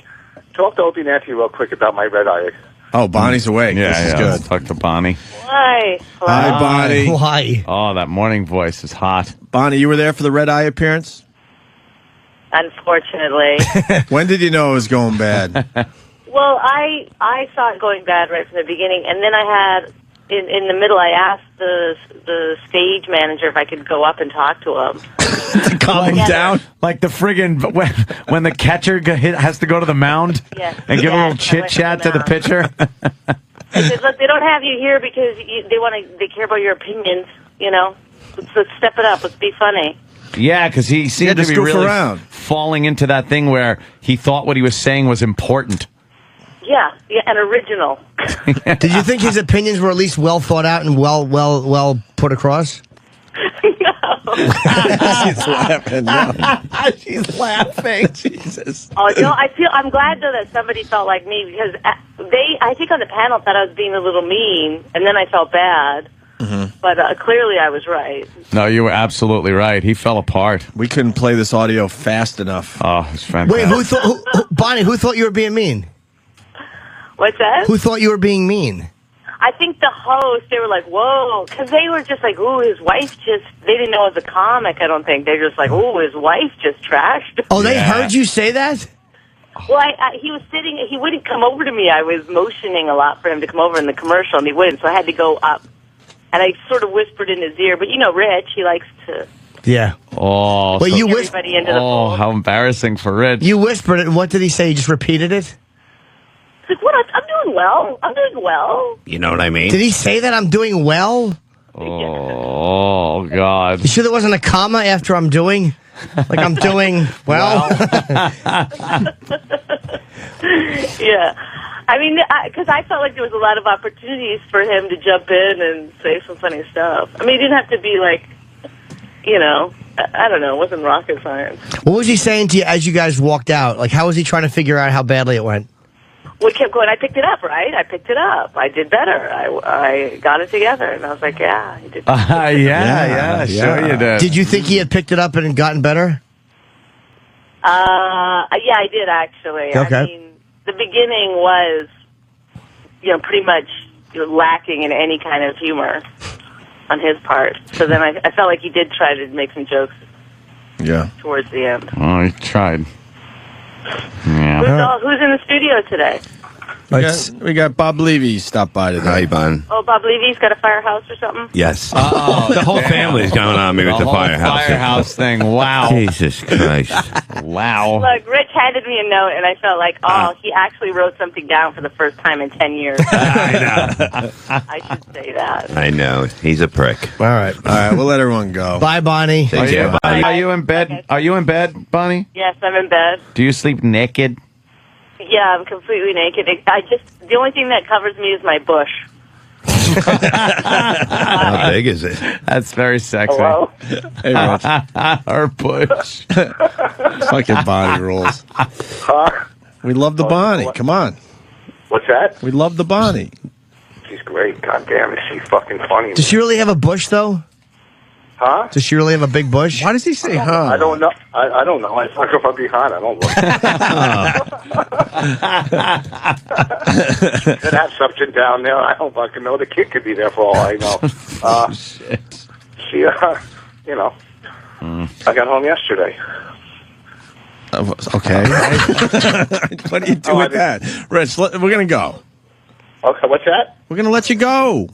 Talk to Opie Nancy real quick about my red eye. Oh, Bonnie's awake. Yeah, this is yeah. good. Let's talk to Bonnie. Hi. Hi, Bonnie. Why? Oh, that morning voice is hot. Bonnie, you were there for the Red Eye appearance? Unfortunately. When did you know it was going bad? Well, I saw it going bad right from the beginning, and then I had in the middle. I asked the stage manager if I could go up and talk to him. To calm him down, like the friggin' when the catcher has to go to the mound and give a little chit chat to the pitcher. I said, "Look, they don't have you here because they care about your opinions. You know, let's step it up. Let's be funny." Yeah, because he seemed to just be goof really around. falling into that thing where he thought what he was saying was important. Yeah, and original. Did you think his opinions were at least well thought out and well put across? She's laughing. No. She's laughing. Jesus. Oh no, I'm glad though that somebody felt like me because I think on the panel thought I was being a little mean, and then I felt bad. Mm-hmm. But clearly I was right. No, you were absolutely right. He fell apart. We couldn't play this audio fast enough. Oh, it's fantastic. Wait, who thought Bonnie? Who thought you were being mean? What's that? Who thought you were being mean? I think the host, they were like, whoa, because they were just like, ooh, his wife just, they didn't know it was a comic, I don't think. They're just like, ooh, his wife just trashed. Oh, they heard you say that? Well, he was sitting, he wouldn't come over to me. I was motioning a lot for him to come over in the commercial, and he wouldn't, so I had to go up. And I sort of whispered in his ear, but you know, Rich, he likes to Yeah. Oh, Wait, so- you everybody into the oh, fold. how embarrassing for Rich. You whispered it, and what did he say? You just repeated it? He's like, what? I'm doing well. I'm doing well. You know what I mean? Did he say that I'm doing well? Oh, God. You sure there wasn't a comma after I'm doing? Like I'm doing well? Yeah. I mean, because I felt like there was a lot of opportunities for him to jump in and say some funny stuff. I mean, it didn't have to be like, you know, I don't know. It wasn't rocket science. What was he saying to you as you guys walked out? Like, how was he trying to figure out how badly it went? we kept going. I picked it up, right? I picked it up. I did better. I got it together, and I was like, yeah, you did. Yeah, sure you did. Did you think he had picked it up and had gotten better? Yeah, I did actually. Okay. I mean, the beginning was, pretty much lacking in any kind of humor on his part. So then I felt like he did try to make some jokes. Yeah. Towards the end. Oh, he tried. Yeah. Who's in the studio today? We got Bob Levy stopped by today. Hi, Bon. Oh, Bob Levy's got a firehouse or something? Yes. The whole family's going on me with the firehouse. Firehouse thing. Wow. Jesus Christ. Wow. Look, Rich handed me a note, and I felt like, he actually wrote something down for the first time in 10 years. I should say that. I know. He's a prick. All right. We'll let everyone go. Bye, Bonnie. Take care, Bonnie. Are you in bed? Are you in bed, Bonnie? Yes, I'm in bed. Do you sleep naked? Yeah, I'm completely naked. The only thing that covers me is my bush. How big is it? That's very sexy. Hello? Hey, Rich. Her bush. Fucking Bonnie rules. We love the Bonnie. Come on. What's that? We love the Bonnie. She's great. God damn it, she's fucking funny. Does she really have a bush, though? Huh? Does she really have a big bush? Why does he say I don't know. I don't know. I fuck if I'm behind. I don't look. Could have something down there. I don't fucking know. The kid could be there for all I know. She, I got home yesterday. Okay. What do you do with that? Rich, we're going to go. Okay, what's that? We're going to let you go.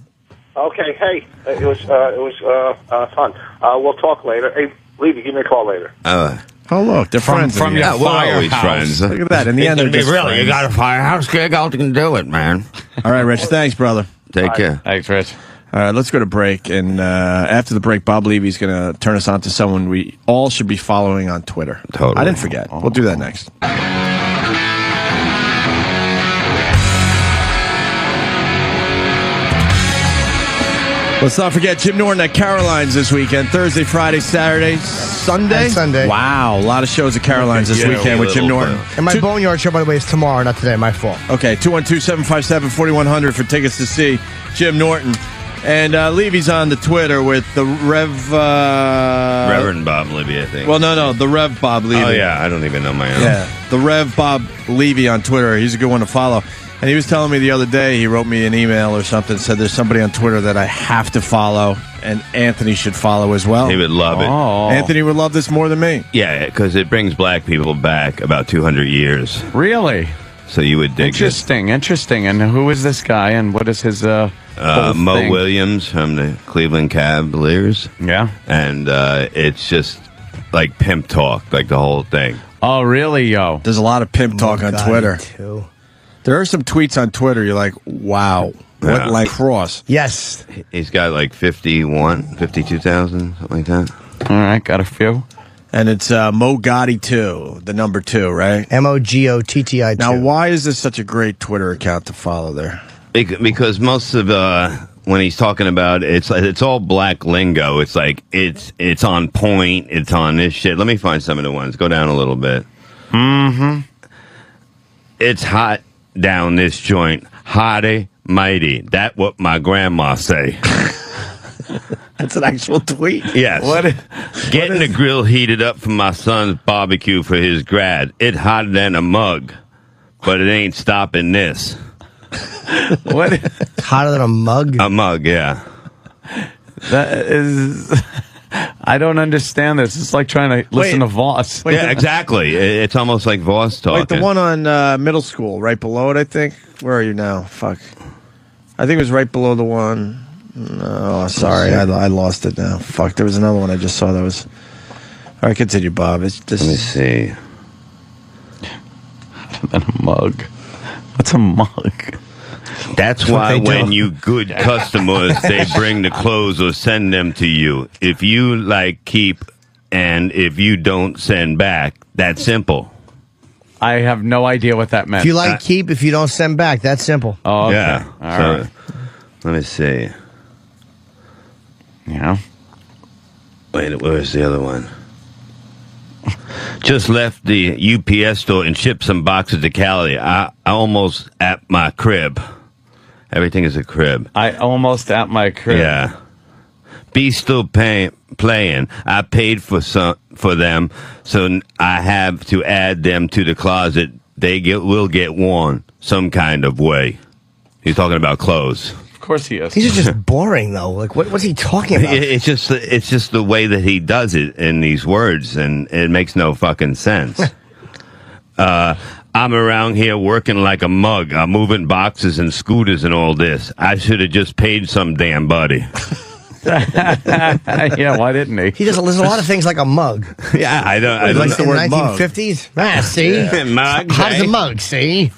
Okay, hey, it was fun. We'll talk later. Hey, Levy, give me a call later. Oh, look, they're friends. From your firehouse. Look at that. In the end, they're just really, you friends. got a firehouse gig? I can do it, man. All right, Rich. Thanks, brother. Take care. Thanks, Rich. All right, let's go to break. And after the break, Bob Levy's going to turn us on to someone we all should be following on Twitter. Totally. I didn't forget. We'll do that next. Let's not forget Jim Norton at Caroline's this weekend. Thursday, Friday, Saturday, Sunday? And Sunday. Wow, a lot of shows at Caroline's this weekend with Jim Norton. And my Boneyard show, by the way, is tomorrow, not today. My fault. Okay, 212-757-4100 for tickets to see Jim Norton. And Levy's on the Twitter with the Reverend Bob Levy, I think. Well, no, the Rev Bob Levy. Oh, yeah, I don't even know my own. Yeah, the Rev Bob Levy on Twitter. He's a good one to follow. And he was telling me the other day, he wrote me an email or something, said there's somebody on Twitter that I have to follow, and Anthony should follow as well. He would love it. Anthony would love this more than me. Yeah, because it brings black people back about 200 years. Really? So you would dig Interesting. And who is this guy, and what is his whole Mo thing? Williams from the Cleveland Cavaliers. Yeah. And it's just like pimp talk, like the whole thing. Oh, really, yo? There's a lot of pimp talk on Twitter. Too. There are some tweets on Twitter, you're like, wow, what like cross? Yes. He's got like 52,000, something like that. All right, got a few. And it's Mo Gotti 2, the number 2, right? MOGOTTI 2. Now, why is this such a great Twitter account to follow there? Because most of when he's talking about it's all black lingo. It's like it's on point. It's on this shit. Let me find some of the ones. Go down a little bit. Mm-hmm. It's hot down this joint. Hotty mighty. That what my grandma say. That's an actual tweet. Yes. Getting the grill heated up for my son's barbecue for his grad. It hotter than a mug, but it ain't stopping this. What? It's hotter than a mug? A mug, yeah. That is... I don't understand this. It's like trying to listen to Voss. Yeah, exactly. It's almost like Voss talking. Wait, the one on middle school, right below it, I think? Where are you now? Fuck. I think it was right below the one. No, sorry. I lost it now. Fuck, there was another one I just saw that was... All right, continue, Bob. Let me see. Hotter than a mug. What's a mug? That's why when you good customers, they bring the clothes or send them to you. If you like, keep, and if you don't, send back. That's simple. I have no idea what that meant. If you like, keep. If you don't, send back. That's simple. Oh, okay. Yeah. All right. Let me see. Yeah. Wait, where's the other one? Just left the UPS store and shipped some boxes to Cali. I almost at my crib. Everything is a crib. I almost at my crib. Yeah. B still playing. I paid for them, so I have to add them to the closet. They will get worn some kind of way. He's talking about clothes. Of course he is. These are just boring, though. Like, what's he talking about? It's just the way that he does it in these words, and it makes no fucking sense. I'm around here working like a mug. I'm moving boxes and scooters and all this. I should have just paid some damn buddy. Yeah, why didn't he? He does. There's a lot of things like a mug. Yeah, I don't. I like like the word 1950s. Ah, see, Mug, how's eh? a mug? See,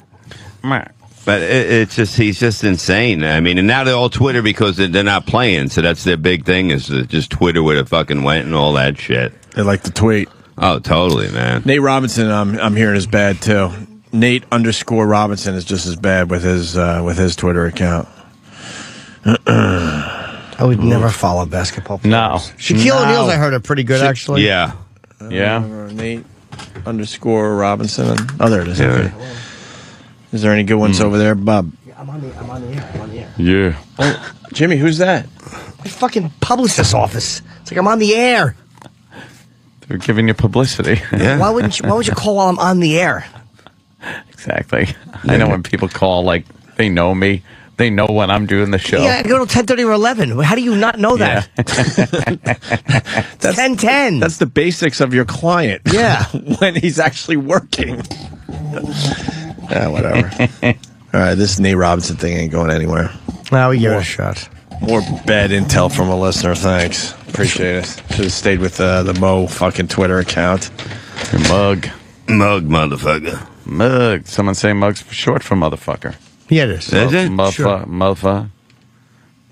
But it's just he's just insane. I mean, and now they're all Twitter because they're not playing. So that's their big thing is to just Twitter where it fucking went and all that shit. They like to tweet. Oh, totally, man. Nate Robinson, I'm hearing is bad too. Nate_Robinson is just as bad with his Twitter account. I would never follow basketball players. No. Shaquille O'Neal's, I heard, are pretty good, actually. Yeah. Yeah. Nate_Robinson. Oh, there it is. Yeah. Okay. Is there any good ones over there, Bob? I'm on the air. Yeah. Oh, Jimmy, who's that? My fucking publicist's office. It's like I'm on the air. They're giving you publicity. Yeah. Why would you call while I'm on the air? Exactly. I know when people call, like, they know me. They know when I'm doing the show. Yeah, I go to 10:30 or 11. How do you not know that? That's 10:10. That's the basics of your client. Yeah. When he's actually working. Whatever. All right, this Nate Robinson thing ain't going anywhere. Now we give it a shot. More bad intel from a listener. Thanks. Appreciate it. Should have stayed with the Mo fucking Twitter account. Your mug. Mug, motherfucker. Mug. Someone say mug's short for motherfucker. Yeah, it is. Is it? Muffa.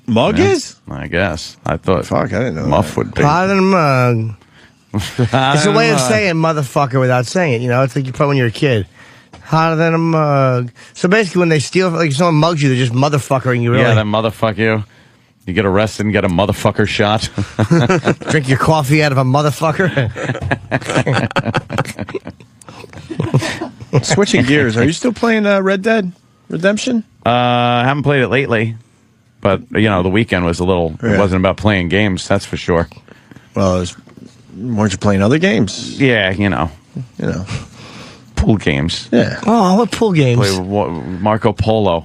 Mug is? I guess. I thought. Fuck, I didn't know Muff would be. Pot and mug. It's a way of saying motherfucker without saying it. You know, it's like you probably when you're a kid. Hotter than a mug. So basically, when they steal, like if someone mugs you, they're just motherfuckering you. Really. Yeah, that motherfuck you. You get arrested and get a motherfucker shot. Drink your coffee out of a motherfucker. Switching gears, are you still playing Red Dead Redemption? I haven't played it lately, but you know the weekend was a little. It wasn't about playing games, that's for sure. Well, weren't you playing other games? Yeah, you know, pool games. Yeah. Oh, what pool games? Play Marco Polo.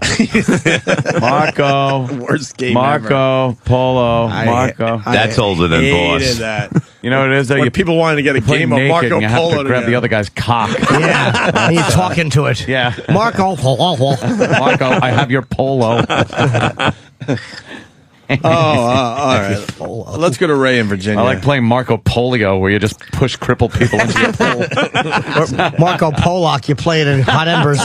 Worst game Marco ever. Polo. Marco. That's older than boss. That. You know what it is? When people wanted to get a play game of naked Marco and you have Polo to grab the other guy's cock. Yeah, and you're talking to it. Yeah. Marco Polo. Marco, I have your polo. All right. Let's go to Ray in Virginia. I like playing Marco Polio, where you just push crippled people into your pool. Or Marco Polak, you play it in hot embers.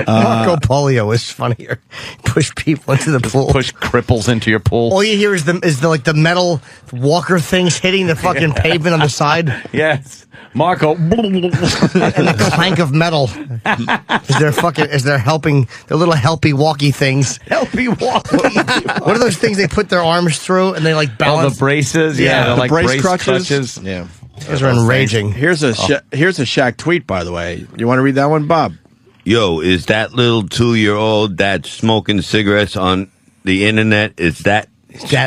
Marco Polio is funnier. Push people into the pool. Push cripples into your pool. All you hear is the metal walker things hitting the fucking pavement on the side. Yes. Marco. And the clank of metal. Is there helping the little helpy walkie things? Helpy walkie. What are those things they put their arms through and they like balance? Oh, the braces? Yeah, they're the like brace crutches. Yeah. Those are enraging. Here's a Shaq tweet, by the way. You want to read that one, Bob? Yo, is that little 2-year-old that's smoking cigarettes on the internet? Is that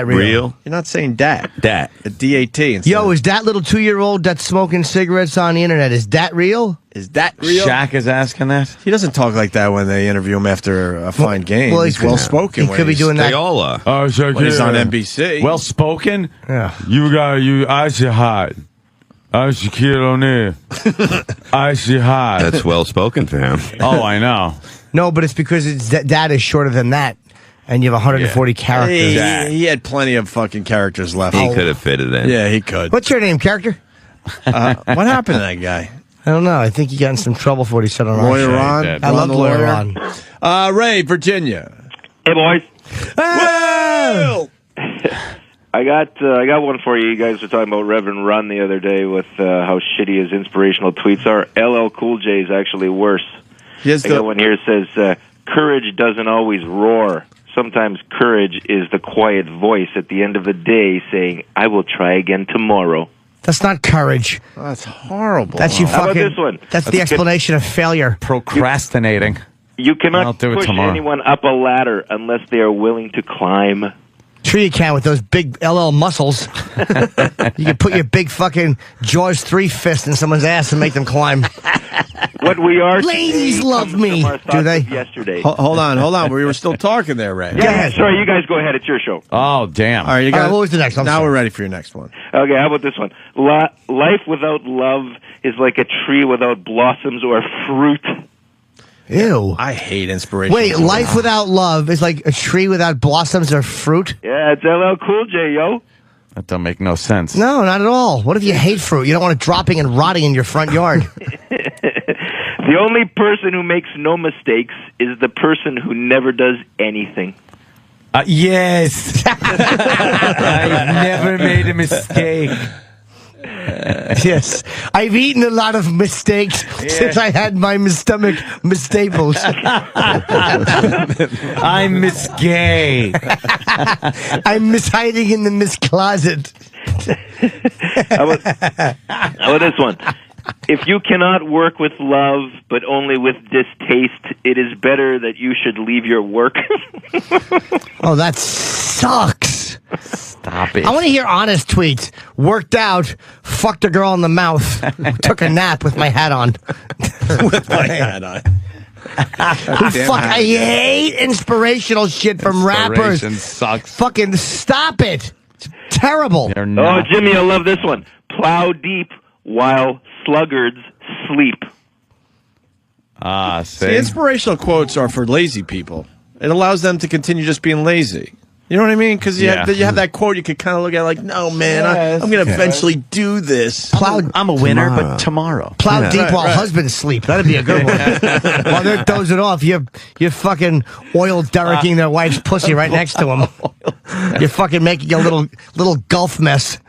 real? You're not saying dat. Dat. D-A-T. Yo, is that little 2-year-old that's smoking cigarettes on the internet? Is that real? Is that real? Shaq is asking that. He doesn't talk like that when they interview him after a fine game. well, he's well spoken. He could be doing that. They all are. Oh, so When he's on NBC. Well spoken. Yeah. You icy hot. I'm Shaquille O'Neal. Icy hot. That's well spoken for him. Oh, I know. No, but it's because that is shorter than that, and you have 140 characters. He had plenty of fucking characters left. He could have fitted in. Yeah, he could. What's your name, character? What happened to that guy? I don't know. I think he got in some trouble for what he said on our Lawyer show. Ron? I love the Lawyer lawyer? Ron. Ray, Virginia. Hey, boys. Hey! I got one for you. You guys were talking about Reverend Run the other day with how shitty his inspirational tweets are. LL Cool J is actually worse. I got one here that says, courage doesn't always roar. sometimes courage is the quiet voice at the end of the day saying, I will try again tomorrow. That's not courage. Oh, that's horrible. That's you How about fucking. this one? That's the explanation of failure. Procrastinating. You I'll cannot do it push tomorrow. anyone up a ladder unless they are willing to climb. Sure you can with those big LL muscles. You can put your big fucking Jaws 3 fist in someone's ass and make them climb. What we are Ladies today love comes me. from our Do thoughts they? of yesterday. Hold on. We were still talking there, Ray. Yeah, sorry, you guys go ahead. It's your show. Oh, damn. All right, you got. what was the next one? Now we're ready for your next one. Okay, how about this one? Life without love is like a tree without blossoms or fruit. Ew. I hate inspiration. Wait, life without love is like a tree without blossoms or fruit? Yeah, it's LL Cool J, yo. That don't make no sense. No, not at all. What if you hate fruit? You don't want it dropping and rotting in your front yard. The only person who makes no mistakes is the person who never does anything. Yes. I've never made a mistake. Yes. I've eaten a lot of mistakes since I had my stomach misstaples. I'm Miss Gay. I'm miss hiding in the miss closet. How about this one? If you cannot work with love, but only with distaste, it is better that you should leave your work. Oh, that sucks. Stop it. I want to hear honest tweets. Worked out, fucked a girl in the mouth, took a nap with my hat on. With my hat on. I hate inspirational shit from rappers. Inspiration sucks. Fucking stop it. It's terrible. Oh, Jimmy, I love this one. Plow deep while sluggards sleep. See, inspirational quotes are for lazy people. It allows them to continue just being lazy. You know what I mean? Because you have that quote you could kind of look at like, no, man, I'm going to eventually do this. I'm a winner, but tomorrow. Plow deep while husbands sleep. That'd be a good one. While they're dozing off, you're fucking oil derricking their wife's pussy right next to them. You're fucking making a little gulf mess.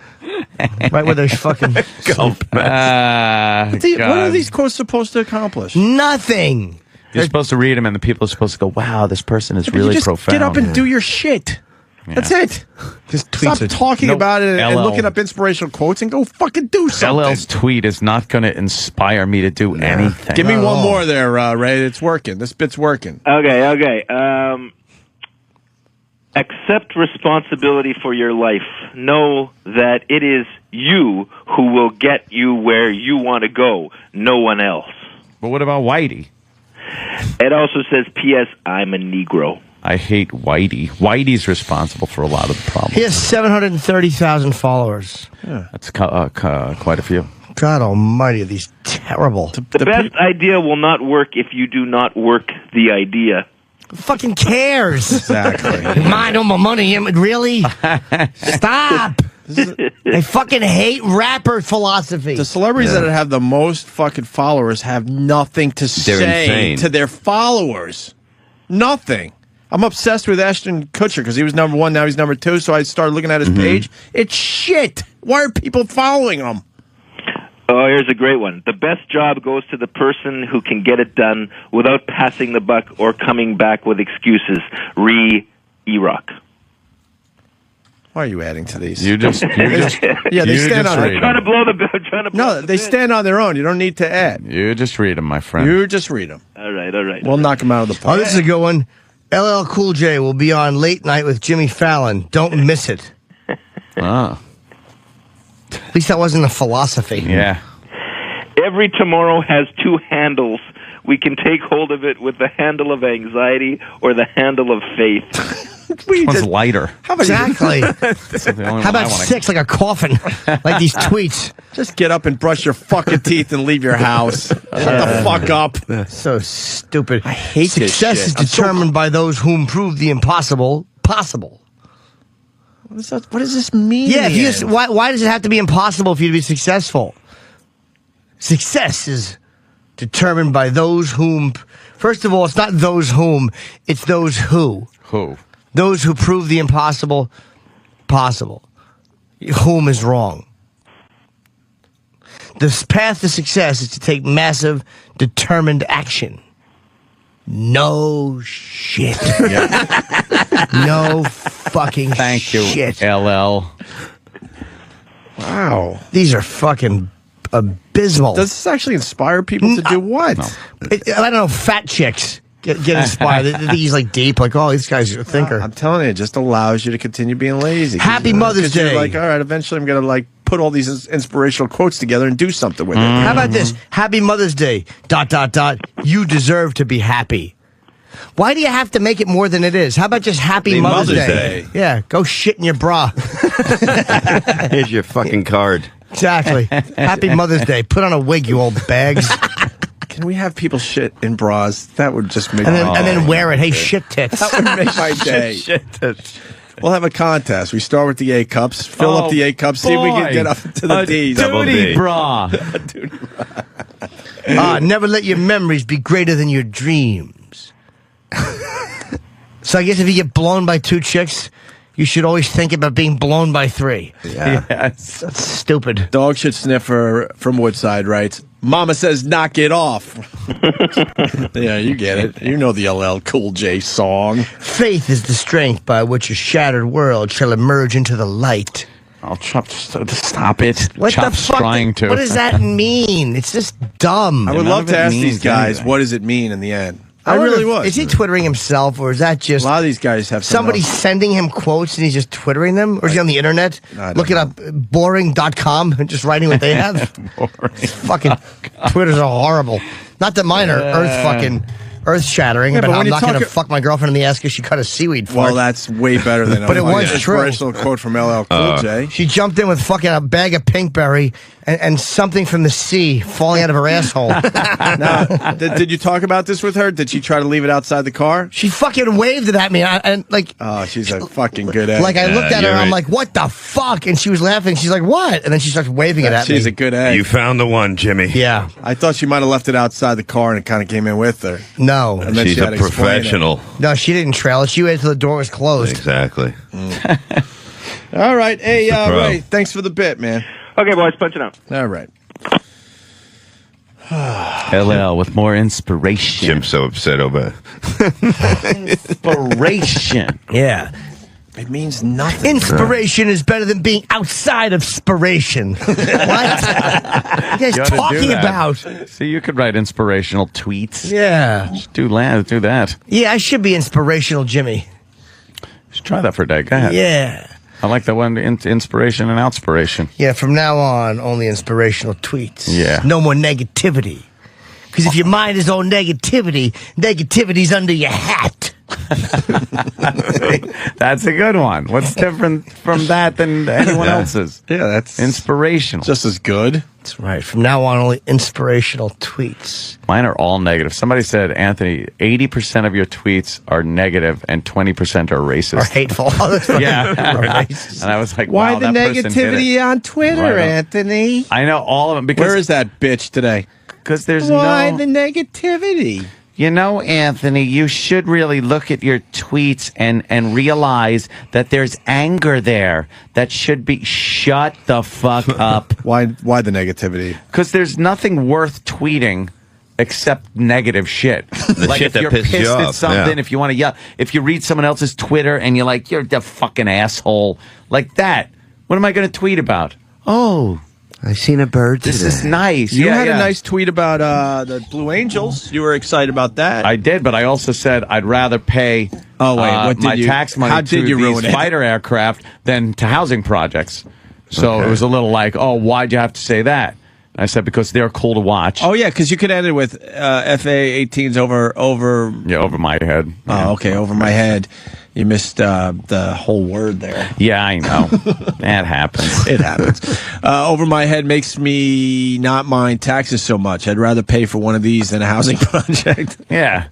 Right where there's fucking Gulf mess. What are these quotes supposed to accomplish? Nothing. You're supposed to read them, and the people are supposed to go, wow, this person is really just profound. Get up and do your shit. That's it. Just stop talking about it and looking up inspirational quotes and go fucking do something. LL's tweet is not going to inspire me to do anything. Give me one more there, Ray. It's working. This bit's working. Okay. Accept responsibility for your life. Know that it is you who will get you where you want to go, no one else. But what about Whitey? It also says, P.S. I'm a Negro. I hate Whitey. Whitey's responsible for a lot of the problems. He has 730,000 followers. Yeah. That's quite a few. God almighty, these terrible. The best idea will not work if you do not work the idea. Who fucking cares? Exactly. Mind on my money. Really? Stop. I fucking hate rapper philosophy. The celebrities that have the most fucking followers have nothing to say insane. to their followers. Nothing. I'm obsessed with Ashton Kutcher because he was number one, now he's number two, so I started looking at his page. It's shit. Why are people following him? Oh, here's a great one. The best job goes to the person who can get it done without passing the buck or coming back with excuses. E-Rock. Why are you adding to these? You just yeah, they stand on I'm trying to blow the No, they stand on their own. You don't need to add. You just read them, my friend. You just read them. All right. We'll knock them out of the park. Oh, this is a good one. LL Cool J will be on Late Night with Jimmy Fallon. Don't miss it. Oh. At least that wasn't a philosophy. Yeah. Every tomorrow has two handles. We can take hold of it with the handle of anxiety or the handle of faith. Which one's lighter? Exactly. That's the only How one I about wanna- 6 like a coffin? Like these tweets. Just get up and brush your fucking teeth and leave your house. Shut the fuck up. So stupid. I hate this Success shit. is I'm so- determined by those whom prove the impossible possible. What does this mean? Yeah, if you just, why does it have to be impossible for you to be successful? Success is determined by those whom. First of all, it's not those whom, it's those who. Who? Those who prove the impossible possible. Whom is wrong. The path to success is to take massive, determined action. No shit. No fucking Thank you, shit. LL. Wow. These are fucking abysmal. Does this actually inspire people to do what? I don't know, fat chicks get inspired. They think he's like deep, like, oh, this guy's a thinker. I'm telling you, it just allows you to continue being lazy. Happy Mother's Day. You're like, all right, eventually I'm going to like put all these inspirational quotes together and do something with it. How about this? Happy Mother's Day, ... You deserve to be happy. Why do you have to make it more than it is? How about just Happy Mother's Day? Yeah, go shit in your bra. Here's your fucking card. Exactly. Happy Mother's Day. Put on a wig, you old bags. Can we have people shit in bras? That would just make and then wear it. Hey, shit tits. That would make my day. Shit tits. We'll have a contest. We start with the A cups, fill up the A cups, see if we can get up to the D's. Duty bra. Never let your memories be greater than your dreams. So I guess if you get blown by 2 chicks, you should always think about being blown by 3. Yeah. Yes. That's stupid. Dog shit sniffer from Woodside writes, Mama says knock it off. Yeah, you get it. You know the LL Cool J song. Faith is the strength by which a shattered world shall emerge into the light. I'll stop it. What Chop's the fuck? trying to. What does that mean? It's just dumb. I would love to ask these means guys, anything. what does it mean in the end? I really wonder if- would. Is he twittering himself, or is that just A lot of these guys have somebody sending him quotes and he's just twittering them? Or is he on the internet looking up boring.com and just writing what they have? Fucking Twitters are horrible. Not that mine are earth shattering, but but when I'm you not going to talk- fuck my girlfriend in the ass because she cut a seaweed fart. Well, that's way better than But it was an true. inspirational quote from LL Cool J. She jumped in with fucking a bag of Pinkberry and something from the sea falling out of her asshole. Now, did you talk about this with her? Did she try to leave it outside the car? She fucking waved it at me, and like, Oh, she's a fucking good egg. like I looked at her, you're and I'm right. like, "What the fuck?" And she was laughing. She's like, "What?" And then she starts waving it at me. She's a good egg. You found the one, Jimmy. Yeah. I thought she might have left it outside the car and it kind of came in with her. No. And then She's she had a to explain it. professional. No, she didn't trail it. She waited till the door was closed. Exactly. All right. Hey, It's a pro. Ray, thanks for the bit, man. Okay, boys, punch it out. All right. LL with more inspiration. Jim's so upset over Inspiration. Yeah. It means nothing. Inspiration is better than being outside of spiration. What? What are you guys You ought to do talking that. about? See, you could write inspirational tweets. Yeah. Just do that. Yeah, I should be inspirational, Jimmy. Just try that for a day. Go ahead. Yeah. I like the one, inspiration and outspiration. Yeah, from now on, only inspirational tweets. Yeah. No more negativity. Because if your mind is all negativity, negativity's under your hat. That's a good one. What's different from that than anyone else's? Yeah, that's Inspirational. just as good. That's right. From now on, only inspirational tweets. Mine are all negative. Somebody said, Anthony, 80% of your tweets are negative and 20% are racist. Or hateful. Yeah. Right. And I was like, Why wow, the that person did negativity it. on Twitter, Right on. Anthony? I know all of them because Where is that bitch today? because there's Why no the negativity? You know, Anthony, you should really look at your tweets and realize that there's anger there that should be shut the fuck up. Why the negativity? Because there's nothing worth tweeting except negative shit. Like shit if that you're pisses you pissed at off, something, yeah. if you want to yell, if you read someone else's Twitter and you're like, you're the fucking asshole, like that. What am I going to tweet about? Oh, I seen a bird this is nice. You Yeah, had yeah. a nice tweet about the Blue Angels. You were excited about that. I did, but I also said I'd rather pay Oh, wait, what did my you- tax money how to did you these ruin it? fighter aircraft than to housing projects. So Okay. it was a little like, oh, why'd you have to say that? I said because they're cool to watch. Oh yeah, because you could end it with FA-18s over. Yeah, over my head. Oh, okay, over my head. You missed the whole word there. Yeah, I know. That happens. It happens. Over my head makes me not mind taxes so much. I'd rather pay for one of these than a housing project. Yeah.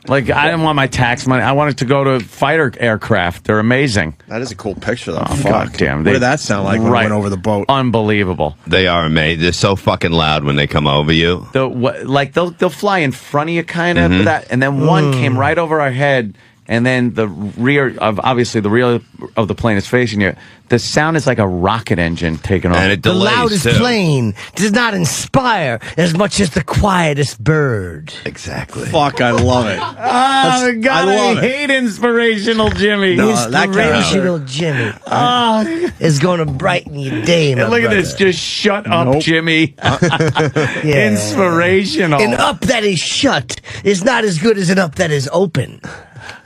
Like, I didn't want my tax money. I wanted to go to fighter aircraft. They're amazing. That is a cool picture, though. Oh, Fuck. goddamn. What did that sound like when it went over the boat? Unbelievable. They are amazing. They're so fucking loud when they come over you. Like, they'll fly in front of you, kind of, Mhm. and then one came right over our head and then the rear of the plane is facing you, the sound is like a rocket engine taking off. And it The delays, loudest too. plane does not inspire as much as the quietest bird. Exactly. Fuck, I love it. Oh, God, I love I hate inspirational Jimmy. No, that kind of- Inspirational Jimmy is going to brighten your day, my And look at brother. this, just shut up, Nope. Jimmy. Yeah. Inspirational. An up that is shut is not as good as an up that is open.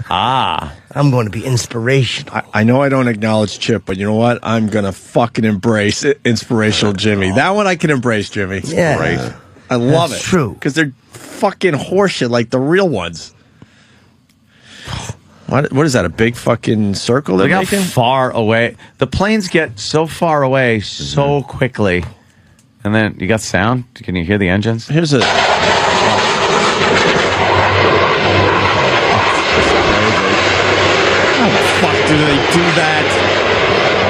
I'm going to be inspirational. I know I don't acknowledge Chip, but you know what? I'm going to fucking embrace inspirational Jimmy. That one I can embrace, Jimmy. Yeah. Great. I love That's it. true. Because they're fucking horseshit like the real ones. What is that, a big fucking circle they're Look how making? far away. The planes get so far away so quickly. And then you got sound? Can you hear the engines? Here's a... How the fuck do they do that?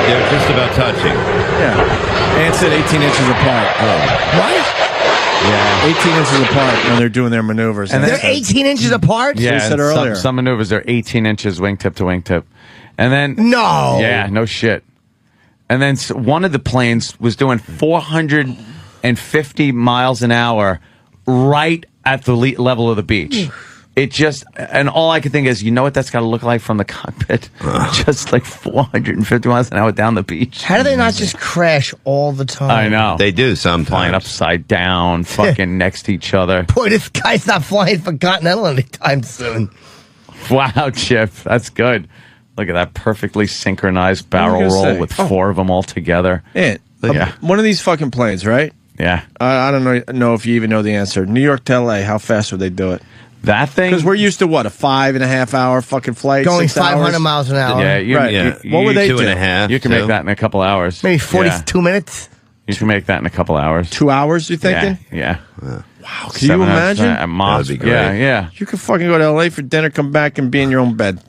They're just about touching. Yeah. And said 18 inches apart. What? Yeah. 18 inches apart when they're doing their maneuvers. And They're 18 inches apart? Yeah, we said and earlier. Some maneuvers are 18 inches wingtip to wingtip. And then... No. Yeah, no shit. And then one of the planes was doing 450 miles an hour right at the level of the beach. It just, and all I could think is, you know what that's got to look like from the cockpit? Just like 450 miles an hour down the beach. How do they not just crash all the time? I know. They do sometimes. Flying upside down, fucking next to each other. Boy, this guy's not flying for Continental anytime soon. Wow, Chip, that's good. Look at that perfectly synchronized barrel What was I gonna roll say? with four of them all together. Yeah. Yeah. One of these fucking planes, right? Yeah. I don't know if you even know the answer. New York to LA, how fast would they do it? That thing? Because we're used to what, a 5.5 hour fucking flight? Going 6 hours? 500 miles an hour. Yeah, you, Right. What would they do? 2.5. You can make that in a couple hours. Maybe 42 minutes? You can make that in a couple hours. 2 hours, you thinking? Yeah. Wow, can you imagine? At Moscow. That'd be great. Yeah, yeah. You could fucking go to LA for dinner, come back, and be in your own bed.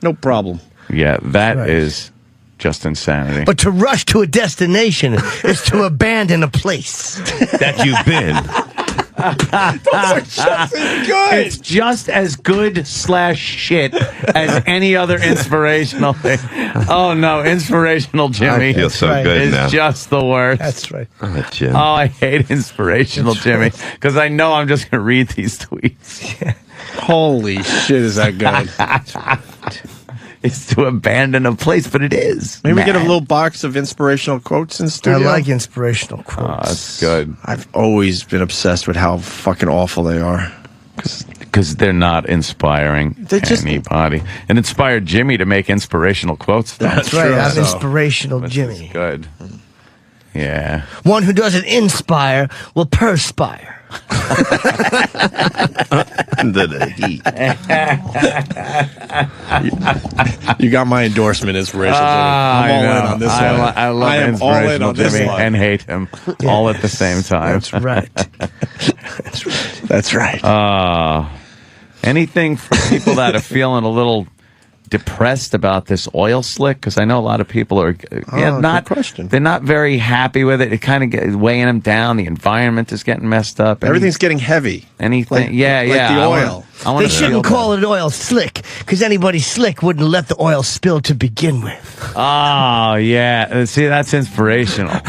No problem. Yeah, that is just insanity. But to rush to a destination is to abandon a place. That you've been. It's just as good / shit as any other inspirational thing. Oh no, inspirational Jimmy. I feel so good is now. just the worst. That's right. Oh, Jim. Oh, I hate inspirational Jimmy because I know I'm just going to read these tweets. Holy shit, is that good? It's to abandon a place, but it is. Maybe we get a man. little box of inspirational quotes in I studio. like inspirational quotes. Oh, that's good. I've always been obsessed with how fucking awful they are. Because they're not inspiring anybody. It inspired Jimmy to make inspirational quotes. Though. That's right. I'm inspirational Jimmy. Good. Yeah. One who doesn't inspire will perspire. Under the heat. You got my endorsement, inspirational Jimmy. I'm all in on this one. I love I am all in inspirational on this Jimmy one. and hate him all at the same time. That's right. That's right. Anything for people that are feeling a little depressed about this oil slick? Because I know a lot of people are not. Good question. They're not very happy with it. It kind of weighing them down. The environment is getting messed up. Everything's getting heavy. Anything? Like- yeah, like yeah. the I oil. wanna They shouldn't call it oil slick because anybody slick wouldn't let the oil spill to begin with. Oh yeah. See, that's inspirational.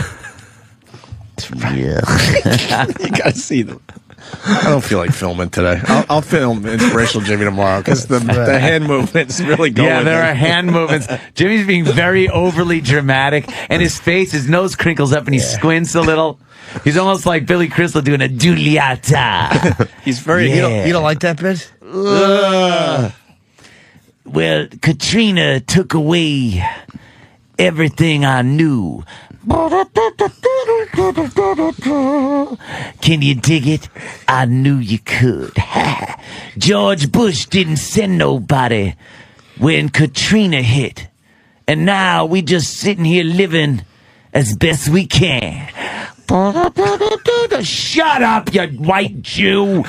Yeah. You gotta see them. I don't feel like filming today. I'll film inspirational Jimmy tomorrow because the hand movement's really going. Yeah, there are hand movements. Jimmy's being very overly dramatic, and his face, his nose crinkles up, and he squints a little. He's almost like Billy Crystal doing a Giulietta. He's very. You don't like that bit? Well, Katrina took away everything I knew. Can you dig it? I knew you could. George Bush didn't send nobody when Katrina hit. And now we just sitting here living as best we can. Shut up, you white Jew.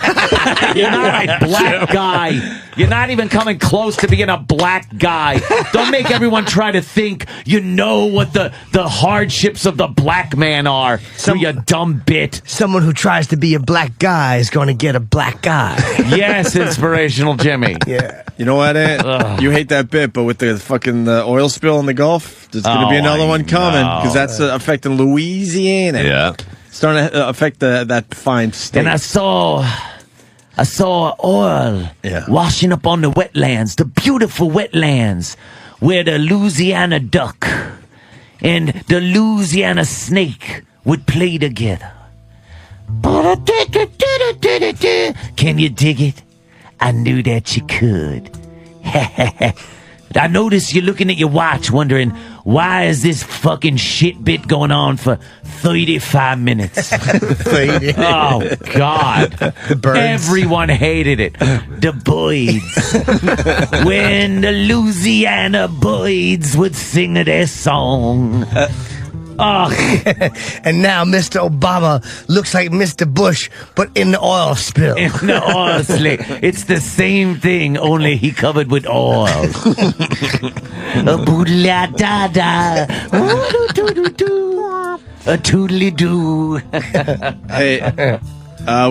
You're not a black guy. You're not even coming close to being a black guy. Don't make everyone try to think you know what the hardships of the black man are. You dumb bit. Someone who tries to be a black guy is going to get a black guy. Yes, Inspirational Jimmy. Yeah. You know what, Ant? You hate that bit, but with the fucking oil spill in the Gulf, there's going to be another one coming because that's affecting Louisiana. Yeah. Starting to affect that fine state. And I saw oil washing up on the wetlands, the beautiful wetlands where the Louisiana duck and the Louisiana snake would play together. Can you dig it? I knew that you could. I noticed you're looking at your watch wondering, why is this fucking shit bit going on for 35 minutes? Oh, God. The birds. Everyone hated it. The Boyds. When the Louisiana Boyds would sing their song. Oh. And now Mr. Obama looks like Mr. Bush, but in the oil spill. In the oil slick. It's the same thing, only he covered with oil. A boodle-da-da. A toodly-doo. Hey,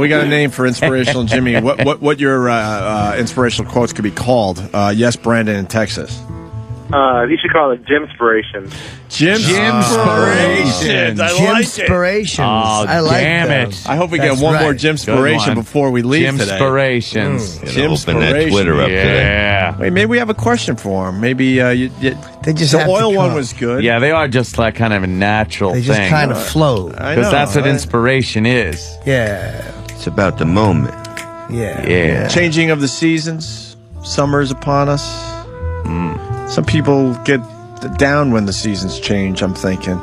we got a name for Inspirational Jimmy. What your inspirational quotes could be called? Yes, Brandon in Texas. You should call it Jimspirations. Jimspirations. I like it. Jimspirations. Oh, I like damn them. it. I hope we get one more Jimspiration before we leave today. Jimspirations. Open that Twitter up today. Yeah. Wait, maybe we have a question for him. Maybe They just the have to oil one come. was good. Yeah, they are just like kind of a natural They thing. just kind of flow. I Because know, that's what right? inspiration is. Yeah. It's about the moment. Yeah. Yeah. Changing of the seasons. Summer is upon us. Some people get down when the seasons change, I'm thinking.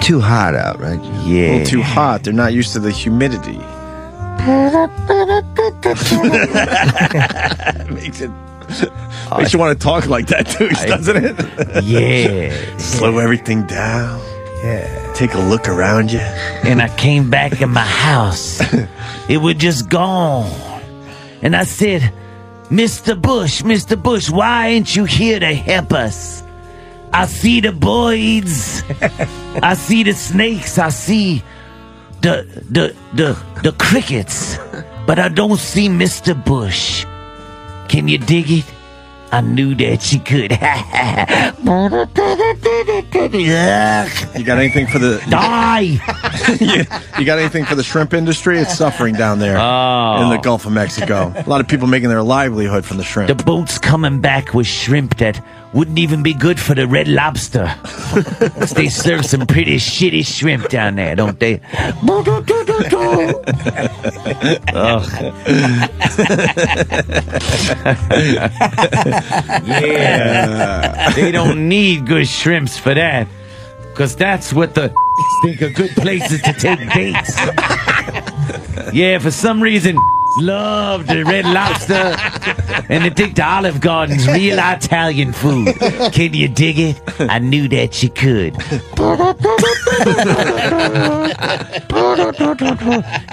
Too hot out, right? A Yeah. little too hot. They're not used to the humidity. Makes you want to talk like that, too, doesn't it? Yeah. Slow everything down. Yeah. Take a look around you. And I came back in my house. It was just gone. And I said, Mr. Bush, why ain't you here to help us? I see the Boyds. I see the snakes. I see the crickets. But I don't see Mr. Bush. Can you dig it? I knew that you could. You got anything for the Die! you got anything for the shrimp industry? It's suffering down there in the Gulf of Mexico. A lot of people making their livelihood from the shrimp. The boat's coming back with shrimp that wouldn't even be good for the Red Lobster. They serve some pretty shitty shrimp down there, don't they? Yeah. They don't need good shrimps for that. Because that's what the think are good places to take dates. Yeah, for some reason, love the Red Lobster, and they think the Olive Garden's real Italian food. Can you dig it? I knew that you could.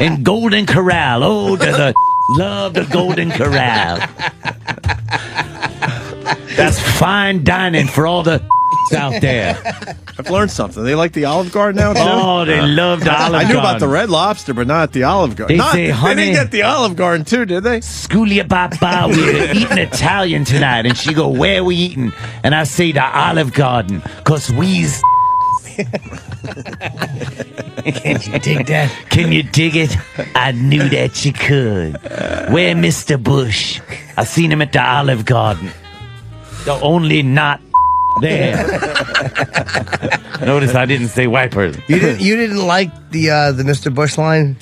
And Golden Corral. Oh, the love the Golden Corral. That's fine dining for all the out there. I've learned something. They like the Olive Garden now, too? Oh, they love the Olive Garden. I knew about the Red Lobster, but not the Olive Garden. They say, honey, they didn't get the Olive Garden, too, did they? Schoolia Baba, we're eating Italian tonight. And she go, where we eating? And I say, the Olive Garden, because we's... Can you dig that? Can you dig it? I knew that you could. Where Mr. Bush? I seen him at the Olive Garden. The only not there. Notice I didn't say white person. You didn't like the Mr. Bush line?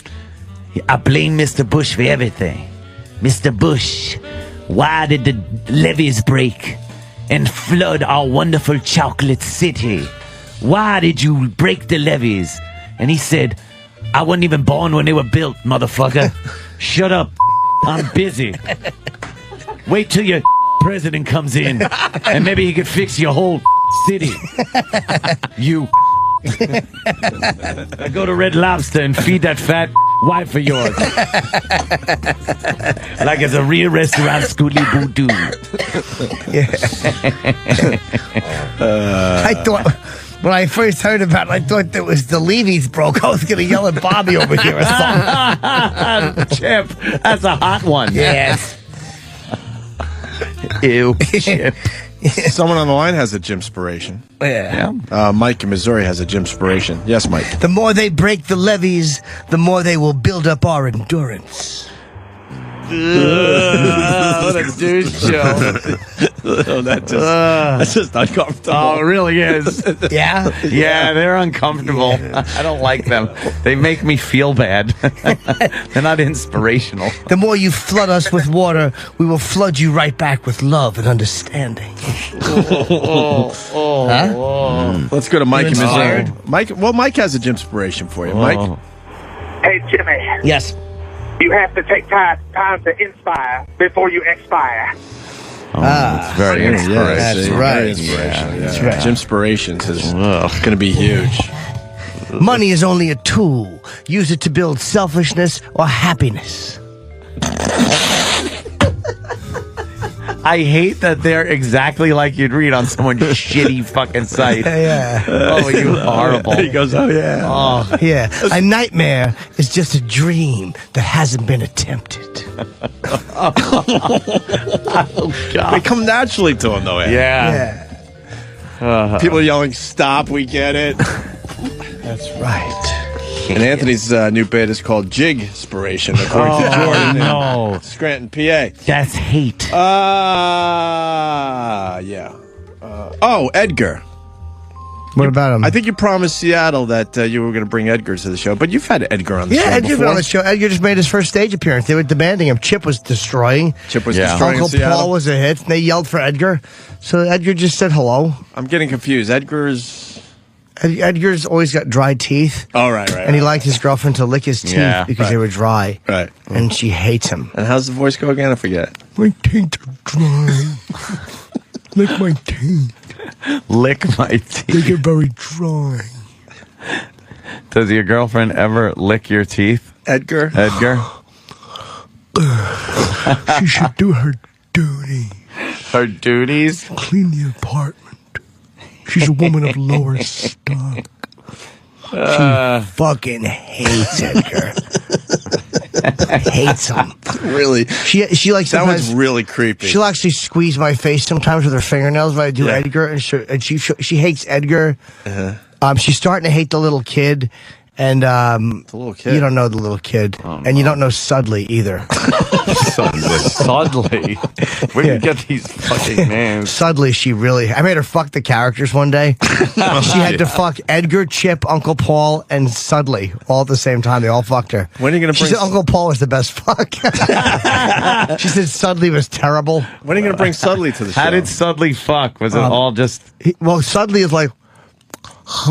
I blame Mr. Bush for everything. Mr. Bush, why did the levees break and flood our wonderful chocolate city? Why did you break the levees? And he said, I wasn't even born when they were built, motherfucker. Shut up. I'm busy. Wait till your president comes in and maybe he could fix your whole city. You I go to Red Lobster and feed that fat wife of yours. Like it's a real restaurant, Scooty-Boo-Doo. I thought, when I first heard about it, I thought that was the Levy's broke. I was going to yell at Bobby over here or something. Chip, that's a hot one. Yes. Ew, Chip. Someone on the line has a gym-spiration. Yeah. Mike in Missouri has a gym-spiration. Yes, Mike. The more they break the levees, the more they will build up our endurance. What a douche show. That's just uncomfortable. Oh, it really is. Yeah? Yeah, they're uncomfortable. I don't like them. They make me feel bad. They're not inspirational. The more you flood us with water, we will flood you right back with love and understanding. Let's go to Mike in Missouri. tired? Mike has a gym-spiration for you. Mike? Hey, Jimmy. Yes. You have to take time to inspire before you expire. It's very inspirational. That's right. Very inspirational. Yeah. That's right. Gym-spirations is going to be huge. Money is only a tool. Use it to build selfishness or happiness. I hate that they're exactly like you'd read on someone's shitty fucking site. Yeah. Oh, you horrible. He goes, oh, yeah. Oh, yeah. A nightmare is just a dream that hasn't been attempted. Oh, God. They come naturally to him, though. Yeah. People are yelling, stop, we get it. That's right. And Anthony's new bit is called Jig-spiration, according to Jordan. No. Scranton, PA. That's hate. Yeah. Edgar. What about him? I think you promised Seattle that you were going to bring Edgar to the show, but you've had Edgar on the show Edgar's before. been on the show. Edgar just made his first stage appearance. They were demanding him. Chip was destroying. destroying Uncle Seattle. Paul was a hit. And they yelled for Edgar. So Edgar just said hello. I'm getting confused. Edgar's always got dry teeth. Oh, right. And he liked his girlfriend to lick his teeth because they were dry. Right. And she hates him. And how's the voice go again? I forget. My teeth are dry. Lick my teeth. Lick my teeth. They get very dry. Does your girlfriend ever lick your teeth? Edgar? She should do her duty. Her duties? Clean the apartment. She's a woman of lower stock. She fucking hates Edgar. Hates him. Really? She like That sometimes was really creepy. she'll actually squeeze my face sometimes with her fingernails when I do Edgar, and she hates Edgar. She's starting to hate the little kid. And the little kid. You don't know the little kid, and you don't know Sudley either. Sudley. Where do you get these fucking names? Sudley, I made her fuck the characters one day. She had to fuck Edgar, Chip, Uncle Paul, and Sudley all at the same time. They all fucked her. When are you going to She bring... said Uncle Paul was the best fuck. She said Sudley was terrible. When are you going to bring Sudley to the show? How did Sudley fuck? Was it all just... Sudley is like...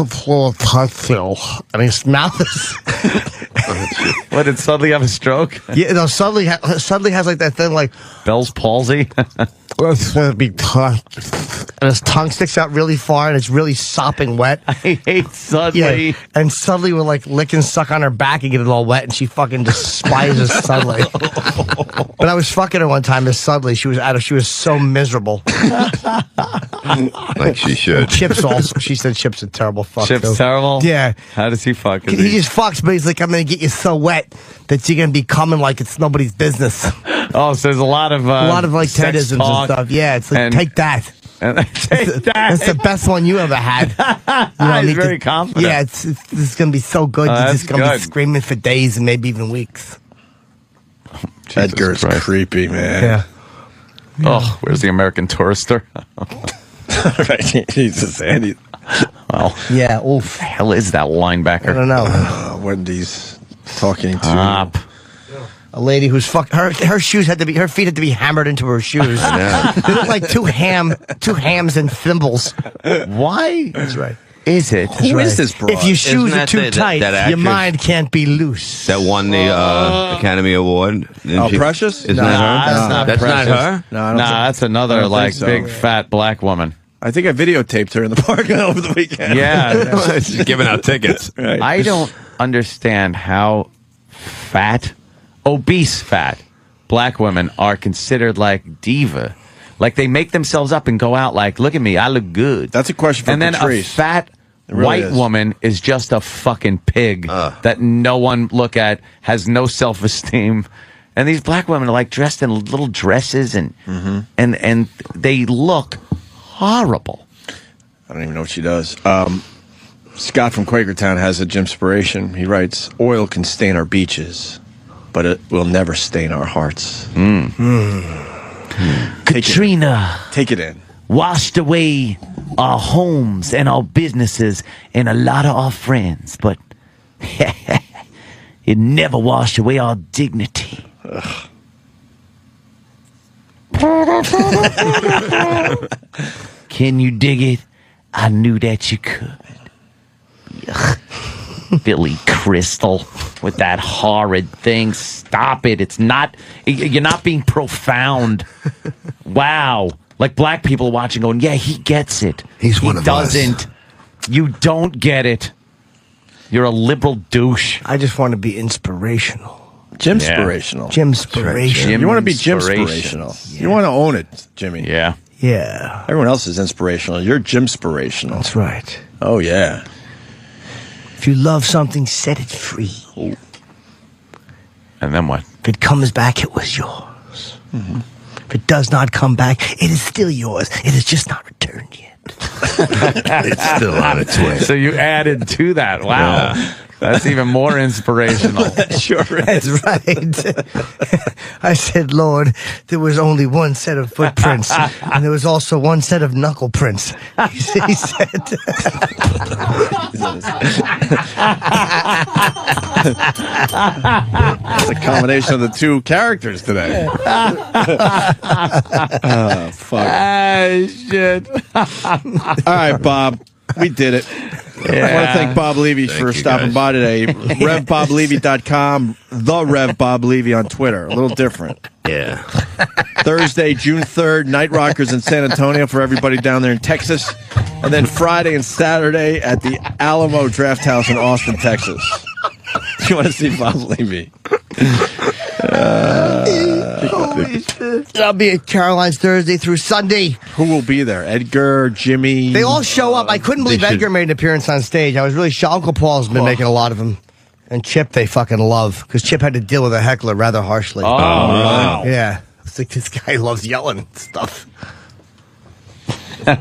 full of tonsil, and his mouth is. What, did Sudley have a stroke? Yeah, no. Sudley has like that thing, like Bell's palsy. It's gonna be tough. And his tongue sticks out really far, and it's really sopping wet. I hate Sudley. Yeah, and Sudley would like lick and suck on her back and get it all wet, and she fucking despises Sudley. But I was fucking her one time as Sudley. She was so miserable. Like she should. Chips also. She said Chips a terrible fuck. Chip's too. terrible? Yeah. How does he fuck? He just fucks, but he's like, I'm gonna get you so wet that you're gonna be coming like it's nobody's business. Oh, so there's a lot of like sex Tedisms talk and stuff. Yeah, it's like take that. Take that. That's the best one you ever had. He's very confident. Yeah, it's gonna be so good. You're just gonna be screaming for days and maybe even weeks. Edgar's creepy, man. Yeah. Oh, where's the American Tourister? Right, Jesus, Andy. Well, yeah. Oof. What the hell is that linebacker? I don't know. Wendy's talking to a lady who's her shoes had to be, her feet had to be hammered into her shoes. They look like two hams and thimbles. Why? That's right. Is it? Who is this broad? If your shoes Isn't are that too that tight, your actress mind can't be loose. That won the Academy Award. Oh, Precious? Isn't that her? That's not That's Precious. not her? No, I don't think- that's I another don't think so. big fat black woman. I think I videotaped her in the park over the weekend. Yeah. She's giving out tickets. Right. I don't understand how obese fat black women are considered like diva. Like they make themselves up and go out like, look at me, I look good. That's a question for And then Patrice. a fat really white is. woman is just a fucking pig that no one look at, has no self-esteem. And these black women are like dressed in little dresses and they look horrible. I don't even know what she does. Scott from Quakertown has a Jimspiration. He writes, oil can stain our beaches, but it will never stain our hearts. Katrina. Take it in. Washed away our homes and our businesses and a lot of our friends, but it never washed away our dignity. Can you dig it? I knew that you could. Billy Crystal with that horrid thing. Stop it. It's not, you're not being profound. Wow. Like black people watching going, yeah, he gets it. He's one of us. He doesn't. You don't get it. You're a liberal douche. I just want to be inspirational. Jimspirational. Jimspirational. You want to be Jimspirational. Yeah. You want to own it, Jimmy. Yeah. Yeah. Everyone else is inspirational. You're Jimspirational. That's right. Oh, yeah. If you love something, set it free. And then what? If it comes back, it was yours. If it does not come back, it is still yours. It is just not returned yet. It's still on its way. So you added to that. Wow. Yeah. That's even more inspirational. Sure is. That's right. I said, Lord, there was only one set of footprints, and there was also one set of knuckle prints. He said. It's a combination of the two characters today. Oh, fuck. Ah, shit. All right, Bob. We did it. I want to thank Bob Levy for stopping by today. RevBobLevy.com, the Rev Bob Levy on Twitter. A little different. Yeah. Thursday, June 3rd, Night Rockers in San Antonio for everybody down there in Texas. And then Friday and Saturday at the Alamo Draft House in Austin, Texas. If you want to see Bob Levy. I'll be at Caroline's Thursday through Sunday. Who will be there? Edgar, Jimmy. They all show up. I couldn't believe Edgar made an appearance on stage. I was really shocked. Uncle Paul's been making a lot of them. And Chip, they fucking love. Because Chip had to deal with a heckler rather harshly. Oh, wow. Yeah. It's like this guy loves yelling and stuff.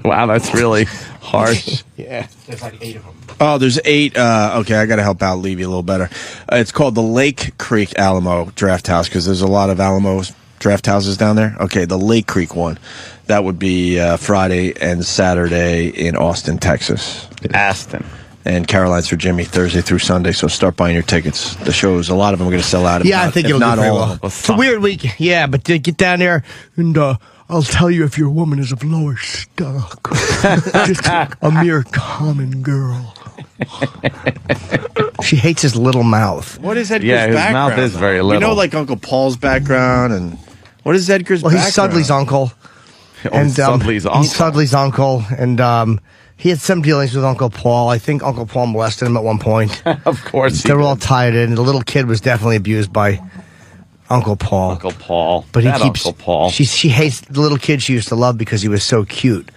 Wow, that's really harsh. Yeah. There's like 8 of them. Oh, there's 8. Okay, I got to help out Levy a little better. It's called the Lake Creek Alamo Draft House because there's a lot of Alamo draft houses down there. Okay, the Lake Creek one. That would be Friday and Saturday in Austin, Texas. Aston. And Caroline's for Jimmy Thursday through Sunday. So start buying your tickets. The shows, a lot of them are going to sell out. Yeah, I think it'll not do very all well. of them. It's a weird week. Yeah, but get down there and I'll tell you if your woman is of lower stock. Just a mere common girl. She hates his little mouth. What is Edgar's Yeah, his background? mouth is very We little. know like Uncle Paul's background and what is Edgar's Well, background? he's Sudley's uncle. Sudley's uncle. He's Sudley's uncle, and he had some dealings with Uncle Paul. I think Uncle Paul molested him at one point. Of course he They were all did. tied in. The little kid was definitely abused by Uncle Paul. Uncle Paul. But he That keeps. Uncle Paul. She hates the little kid she used to love because he was so cute.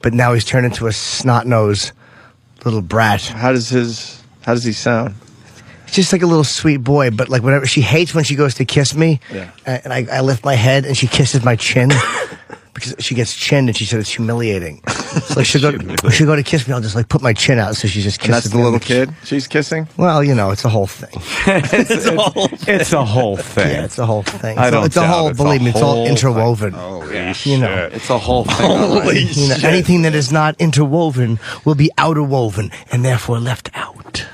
But now he's turned into a snot-nosed little brat. How does he sound? He's just like a little sweet boy. But like whenever she hates when she goes to kiss me, Yeah. and I lift my head and she kisses my chin. Because she gets chinned and she said it's humiliating. So like she'll go to kiss me, I'll just like put my chin out so she just kisses And that's the me. little kid she's kissing? Well, you know, it's a whole thing. It's a whole thing. Yeah, it's a whole thing. I don't It's a doubt whole, it's a believe me, it's all whole interwoven. Holy You know. shit. It's a whole thing. Holy You know, shit. anything that is not interwoven will be outerwoven and therefore left out.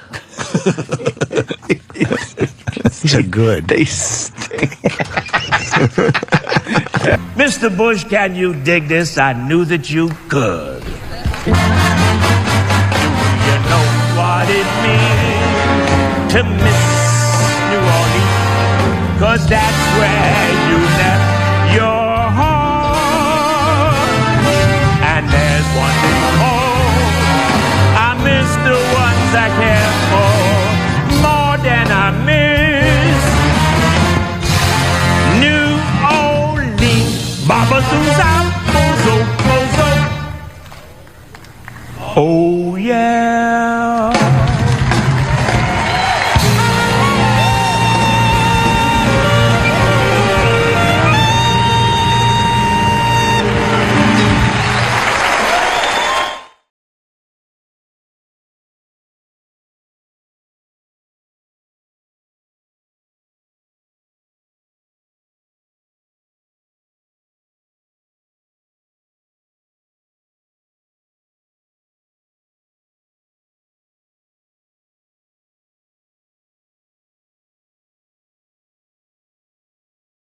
These are good. They stink. Mr. Bush, can you dig this? I knew that you could. You know what it means to miss New Orleans, 'cause that's where you left your heart. And there's one Oh yeah.